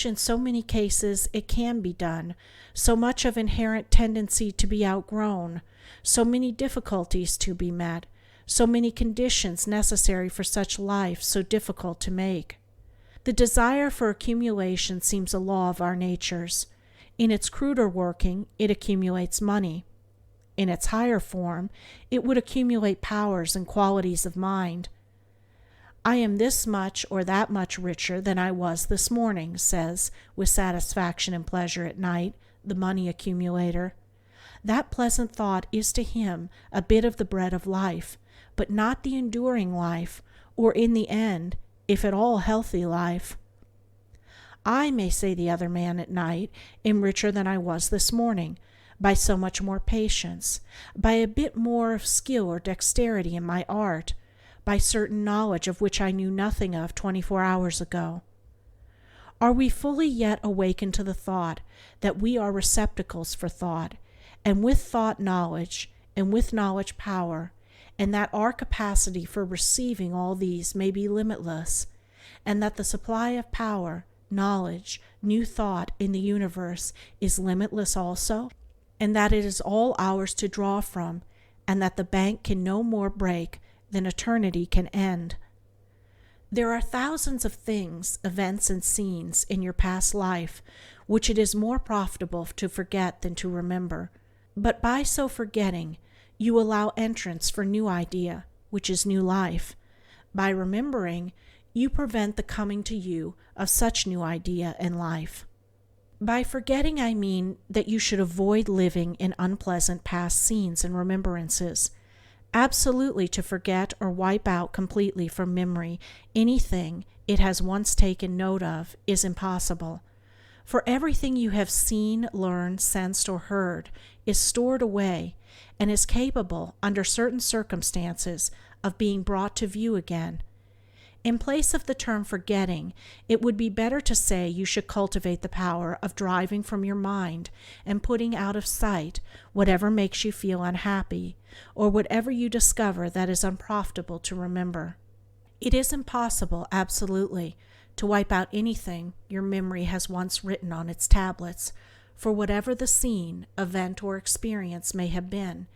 in so many cases it can be done, so much of inherent tendency to be outgrown, so many difficulties to be met, so many conditions necessary for such life so difficult to make. The desire for accumulation seems a law of our natures. In its cruder working, it accumulates money. In its higher form, it would accumulate powers and qualities of mind. I am this much or that much richer than I was this morning, says, with satisfaction and pleasure at night, the money accumulator. That pleasant thought is to him a bit of the bread of life, but not the enduring life, or in the end, if at all healthy life. I, may say the other man at night, am richer than I was this morning, by so much more patience, by a bit more of skill or dexterity in my art, by certain knowledge of which I knew nothing of 24 hours ago. Are we fully yet awakened to the thought that we are receptacles for thought, and with thought knowledge, and with knowledge power, and that our capacity for receiving all these may be limitless, and that the supply of power, knowledge, new thought in the universe is limitless also, and that it is all ours to draw from, and that the bank can no more break than eternity can end? There are thousands of things, events, and scenes in your past life which it is more profitable to forget than to remember, but by so forgetting, you allow entrance for new idea, which is new life. By remembering, you prevent the coming to you of such new idea and life. By forgetting, I mean that you should avoid living in unpleasant past scenes and remembrances. Absolutely to forget or wipe out completely from memory anything it has once taken note of is impossible. For everything you have seen, learned, sensed, or heard is stored away and is capable, under certain circumstances, of being brought to view again. In place of the term forgetting, it would be better to say you should cultivate the power of driving from your mind and putting out of sight whatever makes you feel unhappy, or whatever you discover that is unprofitable to remember. It is impossible, absolutely, to wipe out anything your memory has once written on its tablets, for whatever the scene, event, or experience may have been,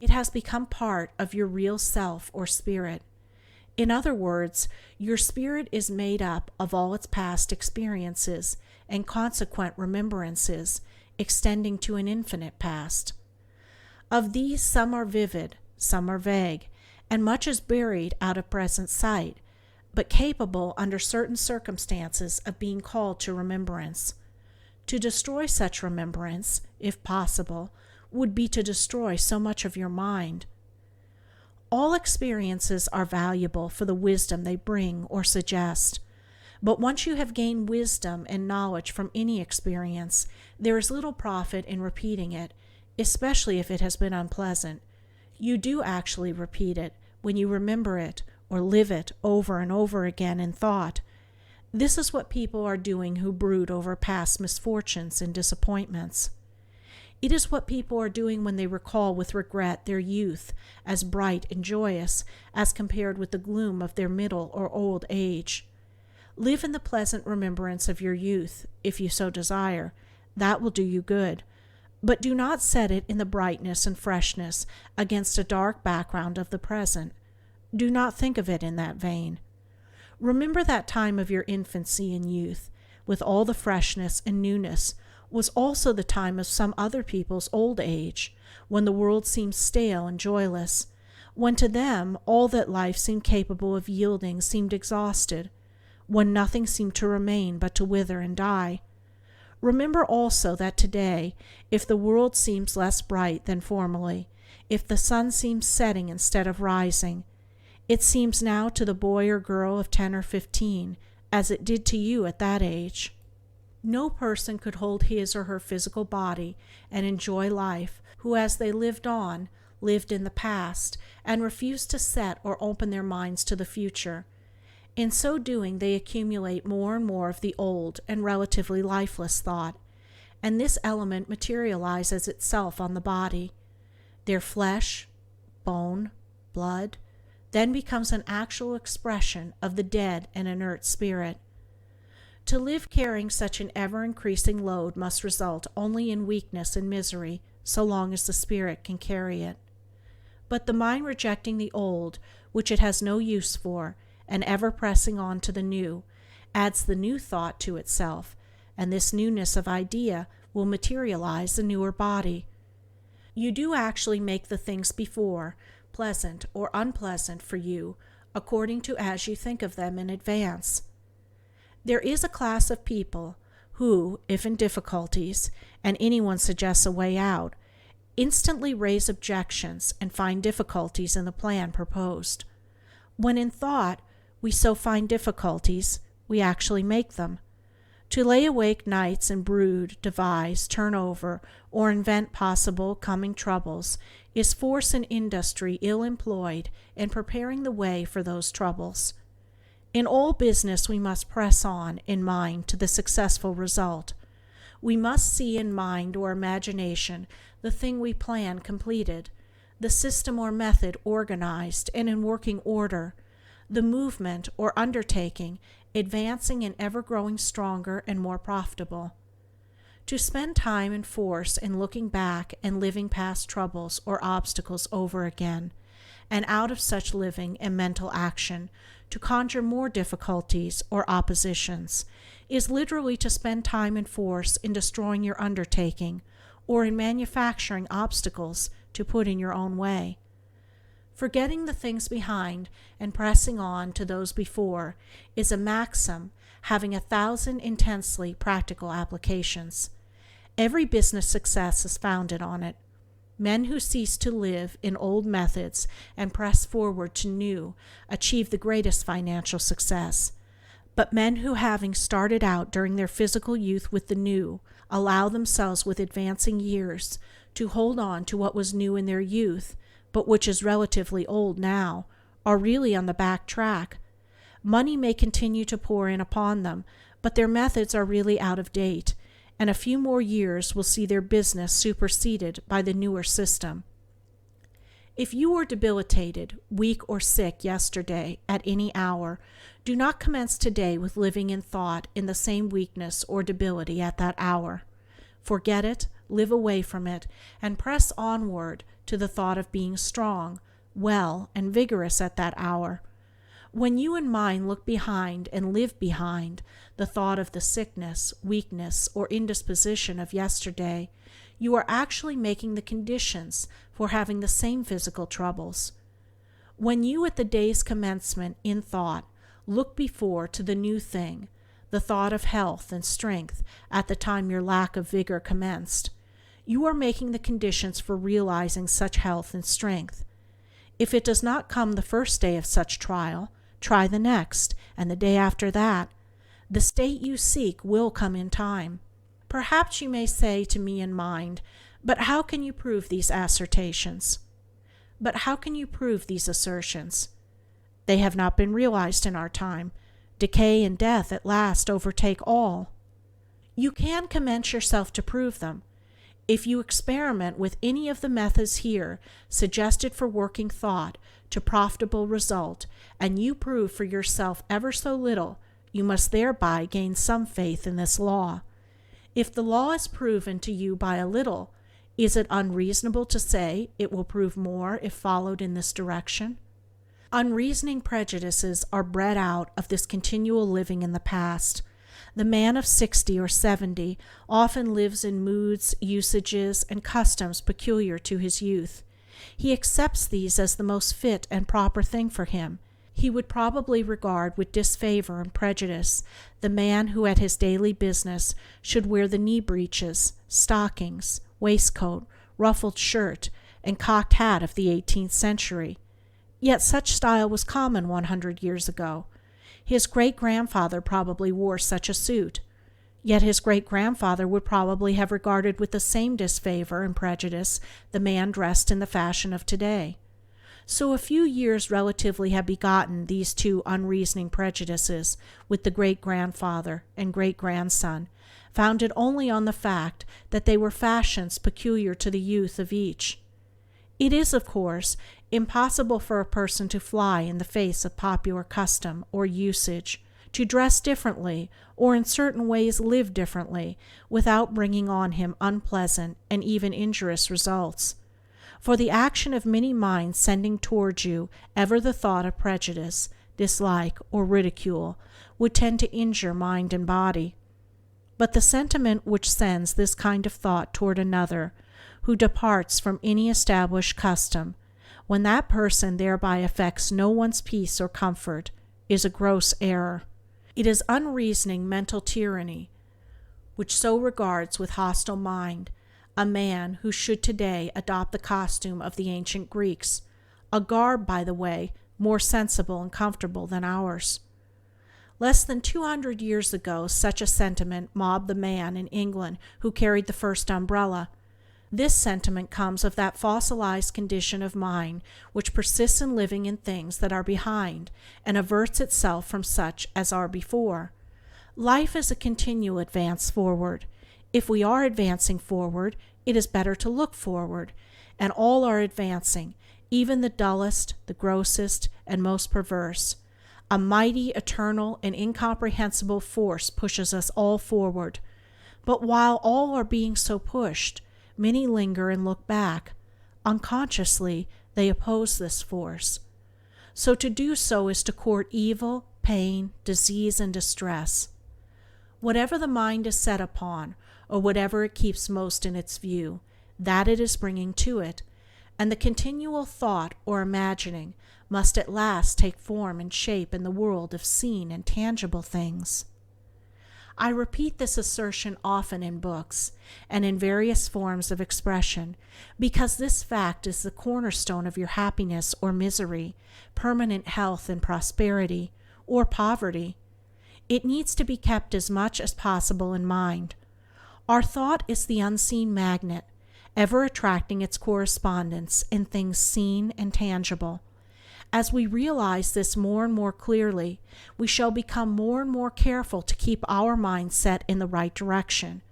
it has become part of your real self or spirit. In other words, your spirit is made up of all its past experiences and consequent remembrances, extending to an infinite past. Of these, some are vivid, some are vague, and much is buried out of present sight, but capable under certain circumstances of being called to remembrance. To destroy such remembrance, if possible, would be to destroy so much of your mind. All experiences are valuable for the wisdom they bring or suggest, but once you have gained wisdom and knowledge from any experience, there is little profit in repeating it, especially if it has been unpleasant. You do actually repeat it when you remember it or live it over and over again in thought. This is what people are doing who brood over past misfortunes and disappointments. It is what people are doing when they recall with regret their youth as bright and joyous as compared with the gloom of their middle or old age. Live in the pleasant remembrance of your youth, if you so desire. That will do you good. But do not set it in the brightness and freshness against a dark background of the present. Do not think of it in that vein. Remember that time of your infancy and youth, with all the freshness and newness, was also the time of some other people's old age, when the world seemed stale and joyless, when to them all that life seemed capable of yielding seemed exhausted, when nothing seemed to remain but to wither and die. Remember also that today, if the world seems less bright than formerly, if the sun seems setting instead of rising, it seems now to the boy or girl of 10 or 15, as it did to you at that age. No person could hold his or her physical body and enjoy life who, as they lived on, lived in the past and refused to set or open their minds to the future. In so doing, they accumulate more and more of the old and relatively lifeless thought, and this element materializes itself on the body. Their flesh, bone, blood, then becomes an actual expression of the dead and inert spirit. To live carrying such an ever-increasing load must result only in weakness and misery, so long as the spirit can carry it. But the mind rejecting the old, which it has no use for, and ever pressing on to the new, adds the new thought to itself, and this newness of idea will materialize the newer body. You do actually make the things before, pleasant or unpleasant for you, according to as you think of them in advance. There is a class of people who, if in difficulties, and anyone suggests a way out, instantly raise objections and find difficulties in the plan proposed. When in thought we so find difficulties, we actually make them. To lay awake nights and brood, devise, turn over, or invent possible coming troubles is force and industry ill employed in preparing the way for those troubles. In all business we must press on in mind to the successful result. We must see in mind or imagination the thing we plan completed, the system or method organized and in working order, the movement or undertaking advancing and ever growing stronger and more profitable. To spend time and force in looking back and living past troubles or obstacles over again, and out of such living and mental action to conjure more difficulties or oppositions, is literally to spend time and force in destroying your undertaking or in manufacturing obstacles to put in your own way. Forgetting the things behind and pressing on to those before is a maxim having 1,000 intensely practical applications. Every business success is founded on it. Men who cease to live in old methods and press forward to new achieve the greatest financial success. But men who, having started out during their physical youth with the new, allow themselves with advancing years to hold on to what was new in their youth, but which is relatively old now, are really on the back track. Money may continue to pour in upon them, but their methods are really out of date, and a few more years will see their business superseded by the newer system. If you were debilitated, weak, or sick yesterday at any hour, do not commence today with living in thought in the same weakness or debility at that hour. Forget it, live away from it, and press onward to the thought of being strong, well, and vigorous at that hour. When you and mine look behind and live behind the thought of the sickness, weakness, or indisposition of yesterday, you are actually making the conditions for having the same physical troubles. When you at the day's commencement in thought look before to the new thing, the thought of health and strength at the time your lack of vigor commenced, you are making the conditions for realizing such health and strength. If it does not come the first day of such trial, try the next, and the day after that. The state you seek will come in time. Perhaps you may say to me in mind, but how can you prove these assertions? But how can you prove these assertions? They have not been realized in our time. Decay and death at last overtake all. You can commence yourself to prove them. If you experiment with any of the methods here suggested for working thought to profitable result, and you prove for yourself ever so little, you must thereby gain some faith in this law. If the law is proven to you by a little, is it unreasonable to say it will prove more if followed in this direction? Unreasoning prejudices are bred out of this continual living in the past. The man of 60 or 70 often lives in moods, usages, and customs peculiar to his youth. He accepts these as the most fit and proper thing for him. he would probably regard with disfavor and prejudice the man who at his daily business should wear the knee breeches, stockings, waistcoat, ruffled shirt, and cocked hat of the 18th century. Yet such style was common 100 years ago. His great-grandfather probably wore such a suit. Yet his great-grandfather would probably have regarded with the same disfavor and prejudice the man dressed in the fashion of today. So a few years relatively have begotten these two unreasoning prejudices with the great-grandfather and great-grandson, founded only on the fact that they were fashions peculiar to the youth of each. It is, of course, impossible for a person to fly in the face of popular custom or usage, to dress differently or in certain ways live differently, without bringing on him unpleasant and even injurious results. For the action of many minds sending towards you ever the thought of prejudice, dislike, or ridicule would tend to injure mind and body. But the sentiment which sends this kind of thought toward another, who departs from any established custom, when that person thereby affects no one's peace or comfort, is a gross error. It is unreasoning mental tyranny which so regards with hostile mind a man who should today adopt the costume of the ancient Greeks, a garb, by the way, more sensible and comfortable than ours. Less than 200 years ago such a sentiment mobbed the man in England who carried the first umbrella. This sentiment comes of that fossilized condition of mind which persists in living in things that are behind and averts itself from such as are before. Life is a continual advance forward. If we are advancing forward, it is better to look forward, and all are advancing, even the dullest, the grossest, and most perverse. A mighty, eternal, and incomprehensible force pushes us all forward. But while all are being so pushed, many linger and look back. Unconsciously, they oppose this force. So to do so is to court evil, pain, disease, and distress. Whatever the mind is set upon, or whatever it keeps most in its view, that it is bringing to it, and the continual thought or imagining must at last take form and shape in the world of seen and tangible things. I repeat this assertion often in books and in various forms of expression, because this fact is the cornerstone of your happiness or misery, permanent health and prosperity, or poverty. It needs to be kept as much as possible in mind. Our thought is the unseen magnet, ever attracting its correspondence in things seen and tangible. As we realize this more and more clearly, we shall become more and more careful to keep our mind set in the right direction.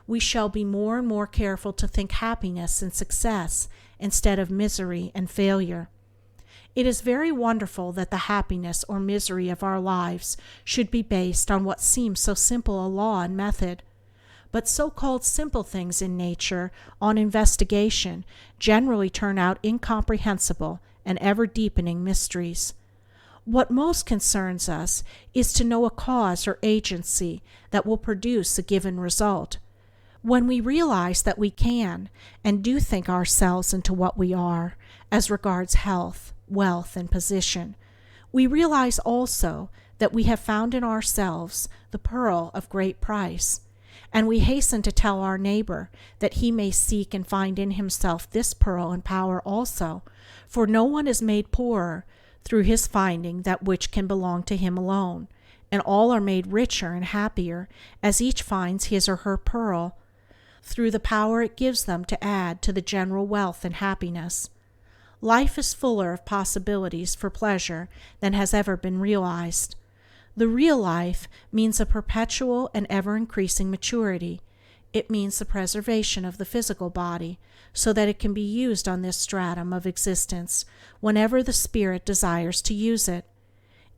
We shall be more and more careful to think happiness and success instead of misery and failure. It is very wonderful that the happiness or misery of our lives should be based on what seems so simple a law and method. But so-called simple things in nature, on investigation, generally turn out incomprehensible and ever-deepening mysteries. What most concerns us is to know a cause or agency that will produce a given result. When we realize that we can and do think ourselves into what we are, as regards health, wealth, and position, we realize also that we have found in ourselves the pearl of great price, and we hasten to tell our neighbor that he may seek and find in himself this pearl and power also, for no one is made poorer through his finding that which can belong to him alone, and all are made richer and happier as each finds his or her pearl, through the power it gives them to add to the general wealth and happiness. Life is fuller of possibilities for pleasure than has ever been realized. The real life means a perpetual and ever-increasing maturity. It means the preservation of the physical body, so that it can be used on this stratum of existence whenever the spirit desires to use it.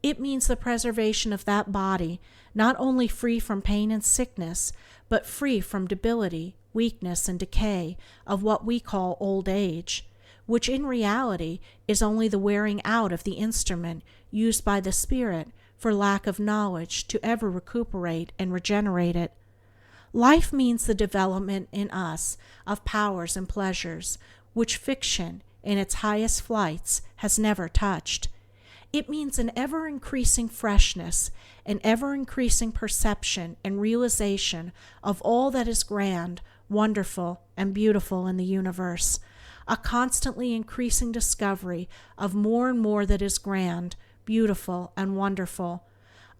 It means the preservation of that body, not only free from pain and sickness, but free from debility, weakness, and decay of what we call old age, which in reality is only the wearing out of the instrument used by the spirit for lack of knowledge to ever recuperate and regenerate it. Life means the development in us of powers and pleasures which fiction, in its highest flights, has never touched. It means an ever-increasing freshness, an ever-increasing perception and realization of all that is grand, wonderful, and beautiful in the universe, a constantly increasing discovery of more and more that is grand, beautiful, and wonderful,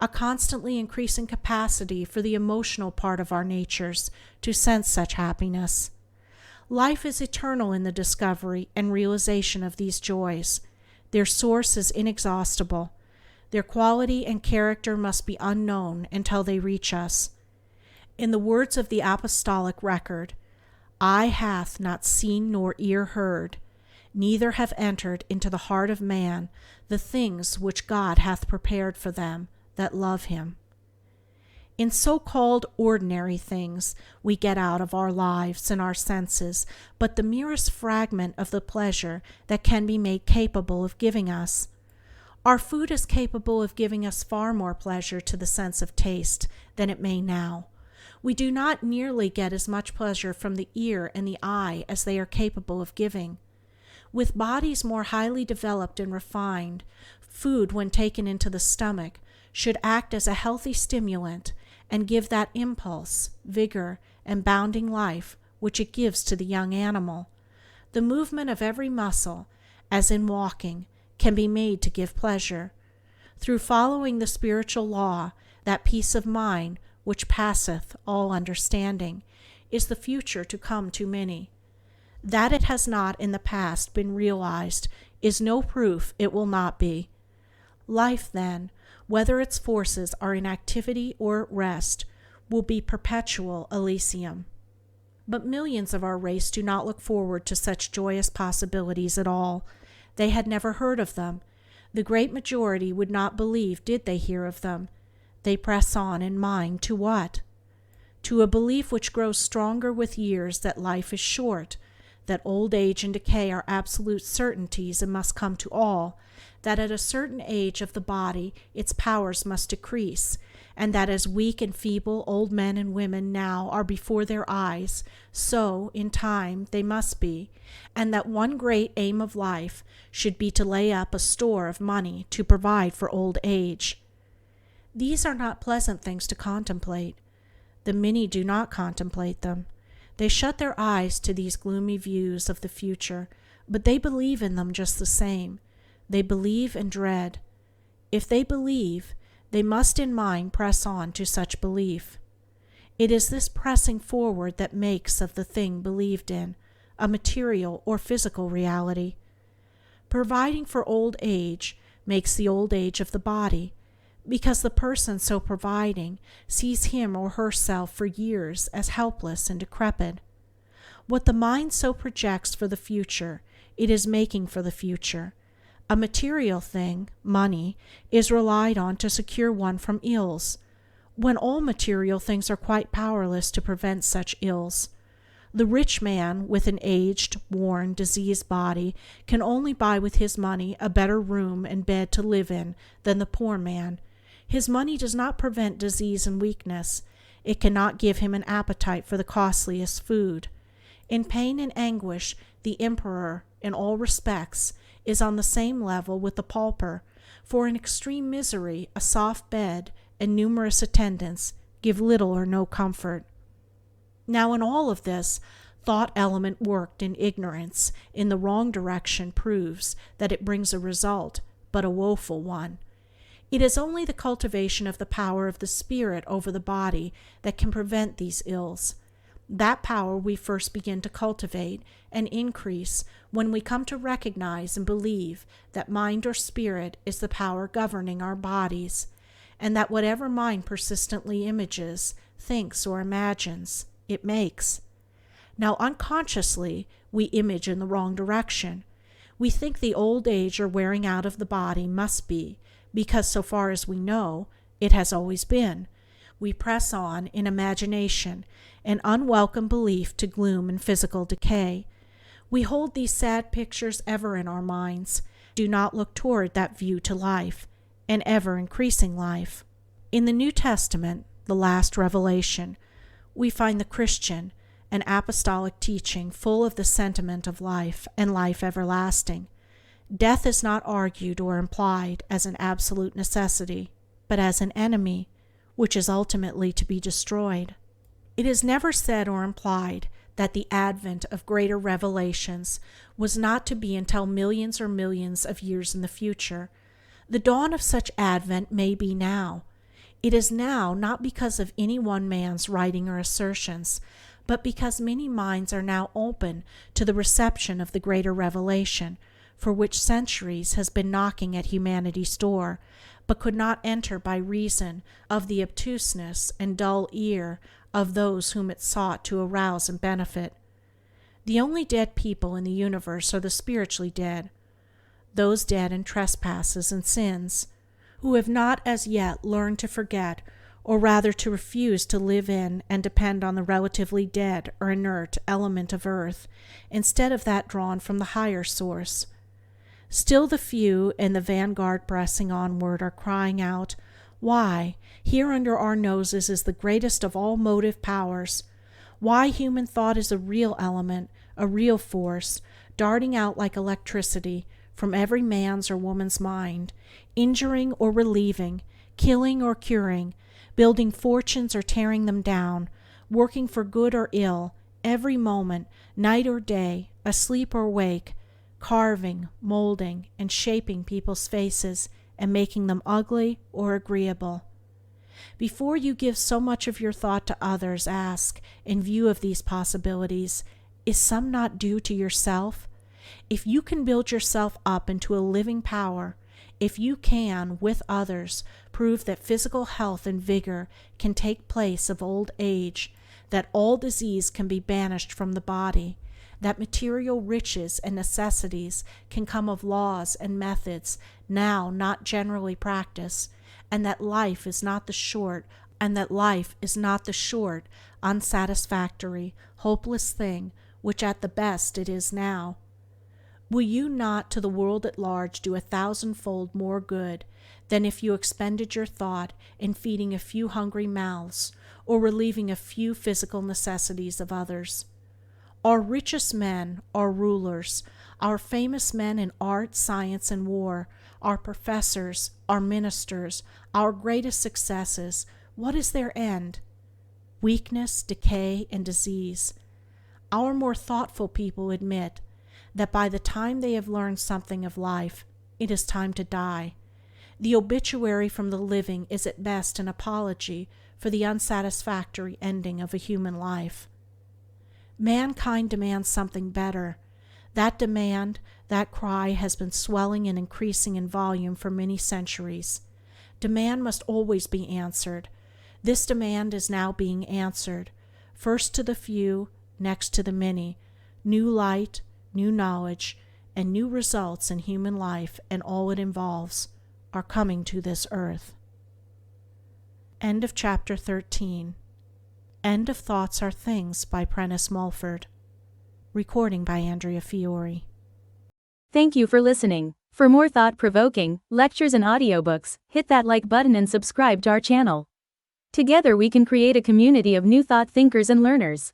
a constantly increasing capacity for the emotional part of our natures to sense such happiness. Life is eternal in the discovery and realization of these joys. Their source is inexhaustible. Their quality and character must be unknown until they reach us. In the words of the apostolic record, "Eye hath not seen nor ear heard, neither have entered into the heart of man the things which God hath prepared for them that love him." In so-called ordinary things we get out of our lives and our senses but the merest fragment of the pleasure that can be made capable of giving us. Our food is capable of giving us far more pleasure to the sense of taste than it may now. We do not nearly get as much pleasure from the ear and the eye as they are capable of giving. With bodies more highly developed and refined, food, when taken into the stomach, should act as a healthy stimulant and give that impulse, vigor, and bounding life which it gives to the young animal. The movement of every muscle, as in walking, can be made to give pleasure. Through following the spiritual law, that peace of mind which passeth all understanding is the future to come to many. That it has not in the past been realized is no proof it will not be. Life, then, whether its forces are in activity or at rest, will be perpetual Elysium. But millions of our race do not look forward to such joyous possibilities at all. They had never heard of them. The great majority would not believe did they hear of them. They press on in mind to what? To a belief which grows stronger with years that life is short, that old age and decay are absolute certainties and must come to all, that at a certain age of the body its powers must decrease, and that as weak and feeble old men and women now are before their eyes, so, in time, they must be, and that one great aim of life should be to lay up a store of money to provide for old age. These are not pleasant things to contemplate. The many do not contemplate them. They shut their eyes to these gloomy views of the future, but they believe in them just the same. They believe and dread. If they believe, they must in mind press on to such belief. It is this pressing forward that makes of the thing believed in a material or physical reality. Providing for old age makes the old age of the body, because the person so providing sees him or herself for years as helpless and decrepit. What the mind so projects for the future, it is making for the future. A material thing, money, is relied on to secure one from ills, when all material things are quite powerless to prevent such ills. The rich man with an aged, worn, diseased body can only buy with his money a better room and bed to live in than the poor man. His money does not prevent disease and weakness. It cannot give him an appetite for the costliest food. In pain and anguish, the emperor, in all respects, is on the same level with the pauper, for in extreme misery a soft bed and numerous attendants give little or no comfort. Now in all of this, thought element worked in ignorance in the wrong direction proves that it brings a result, but a woeful one. It is only the cultivation of the power of the spirit over the body that can prevent these ills. That power we first begin to cultivate and increase when we come to recognize and believe that mind or spirit is the power governing our bodies, and that whatever mind persistently images, thinks, or imagines, it makes. Now unconsciously we image in the wrong direction. We think the old age or wearing out of the body must be, because so far as we know, it has always been. We press on in imagination, an unwelcome belief to gloom and physical decay. We hold these sad pictures ever in our minds, do not look toward that view to life, an ever-increasing life. In the New Testament, the last revelation, we find the Christian, an apostolic teaching full of the sentiment of life and life everlasting. Death is not argued or implied as an absolute necessity, but as an enemy, which is ultimately to be destroyed. It is never said or implied that the advent of greater revelations was not to be until millions or millions of years in the future. The dawn of such advent may be now. It is now not because of any one man's writing or assertions, but because many minds are now open to the reception of the greater revelation, for which centuries has been knocking at humanity's door, but could not enter by reason of the obtuseness and dull ear of those whom it sought to arouse and benefit. The only dead people in the universe are the spiritually dead, those dead in trespasses and sins, who have not as yet learned to forget, or rather to refuse to live in and depend on the relatively dead or inert element of earth, instead of that drawn from the higher source. Still the few in the vanguard pressing onward are crying out, "Why, here under our noses is the greatest of all motive powers. Why human thought is a real element, a real force, darting out like electricity from every man's or woman's mind, injuring or relieving, killing or curing, building fortunes or tearing them down, working for good or ill, every moment, night or day, asleep or awake, carving, molding, and shaping people's faces and making them ugly or agreeable." Before you give so much of your thought to others, ask, in view of these possibilities, is some not due to yourself? If you can build yourself up into a living power, if you can, with others, prove that physical health and vigor can take place of old age, that all disease can be banished from the body, that material riches and necessities can come of laws and methods now not generally practiced, and that life is not the short, unsatisfactory, hopeless thing which at the best it is now, will you not to the world at large do 1,000-fold more good than if you expended your thought in feeding a few hungry mouths or relieving a few physical necessities of others? Our richest men, our rulers, our famous men in art, science, and war, our professors, our ministers, our greatest successes, what is their end? Weakness, decay, and disease. Our more thoughtful people admit that by the time they have learned something of life, it is time to die. The obituary from the living is at best an apology for the unsatisfactory ending of a human life. Mankind demands something better. That demand, that cry has been swelling and increasing in volume for many centuries. Demand must always be answered. This demand is now being answered, first to the few, next to the many. New light, new knowledge, and new results in human life and all it involves are coming to this earth. End of chapter 13. End of Thoughts Are Things by Prentice Mulford. Recording by Andrea Fiore. Thank you for listening. For more thought-provoking lectures and audiobooks, hit that like button and subscribe to our channel. Together we can create a community of new thought thinkers and learners.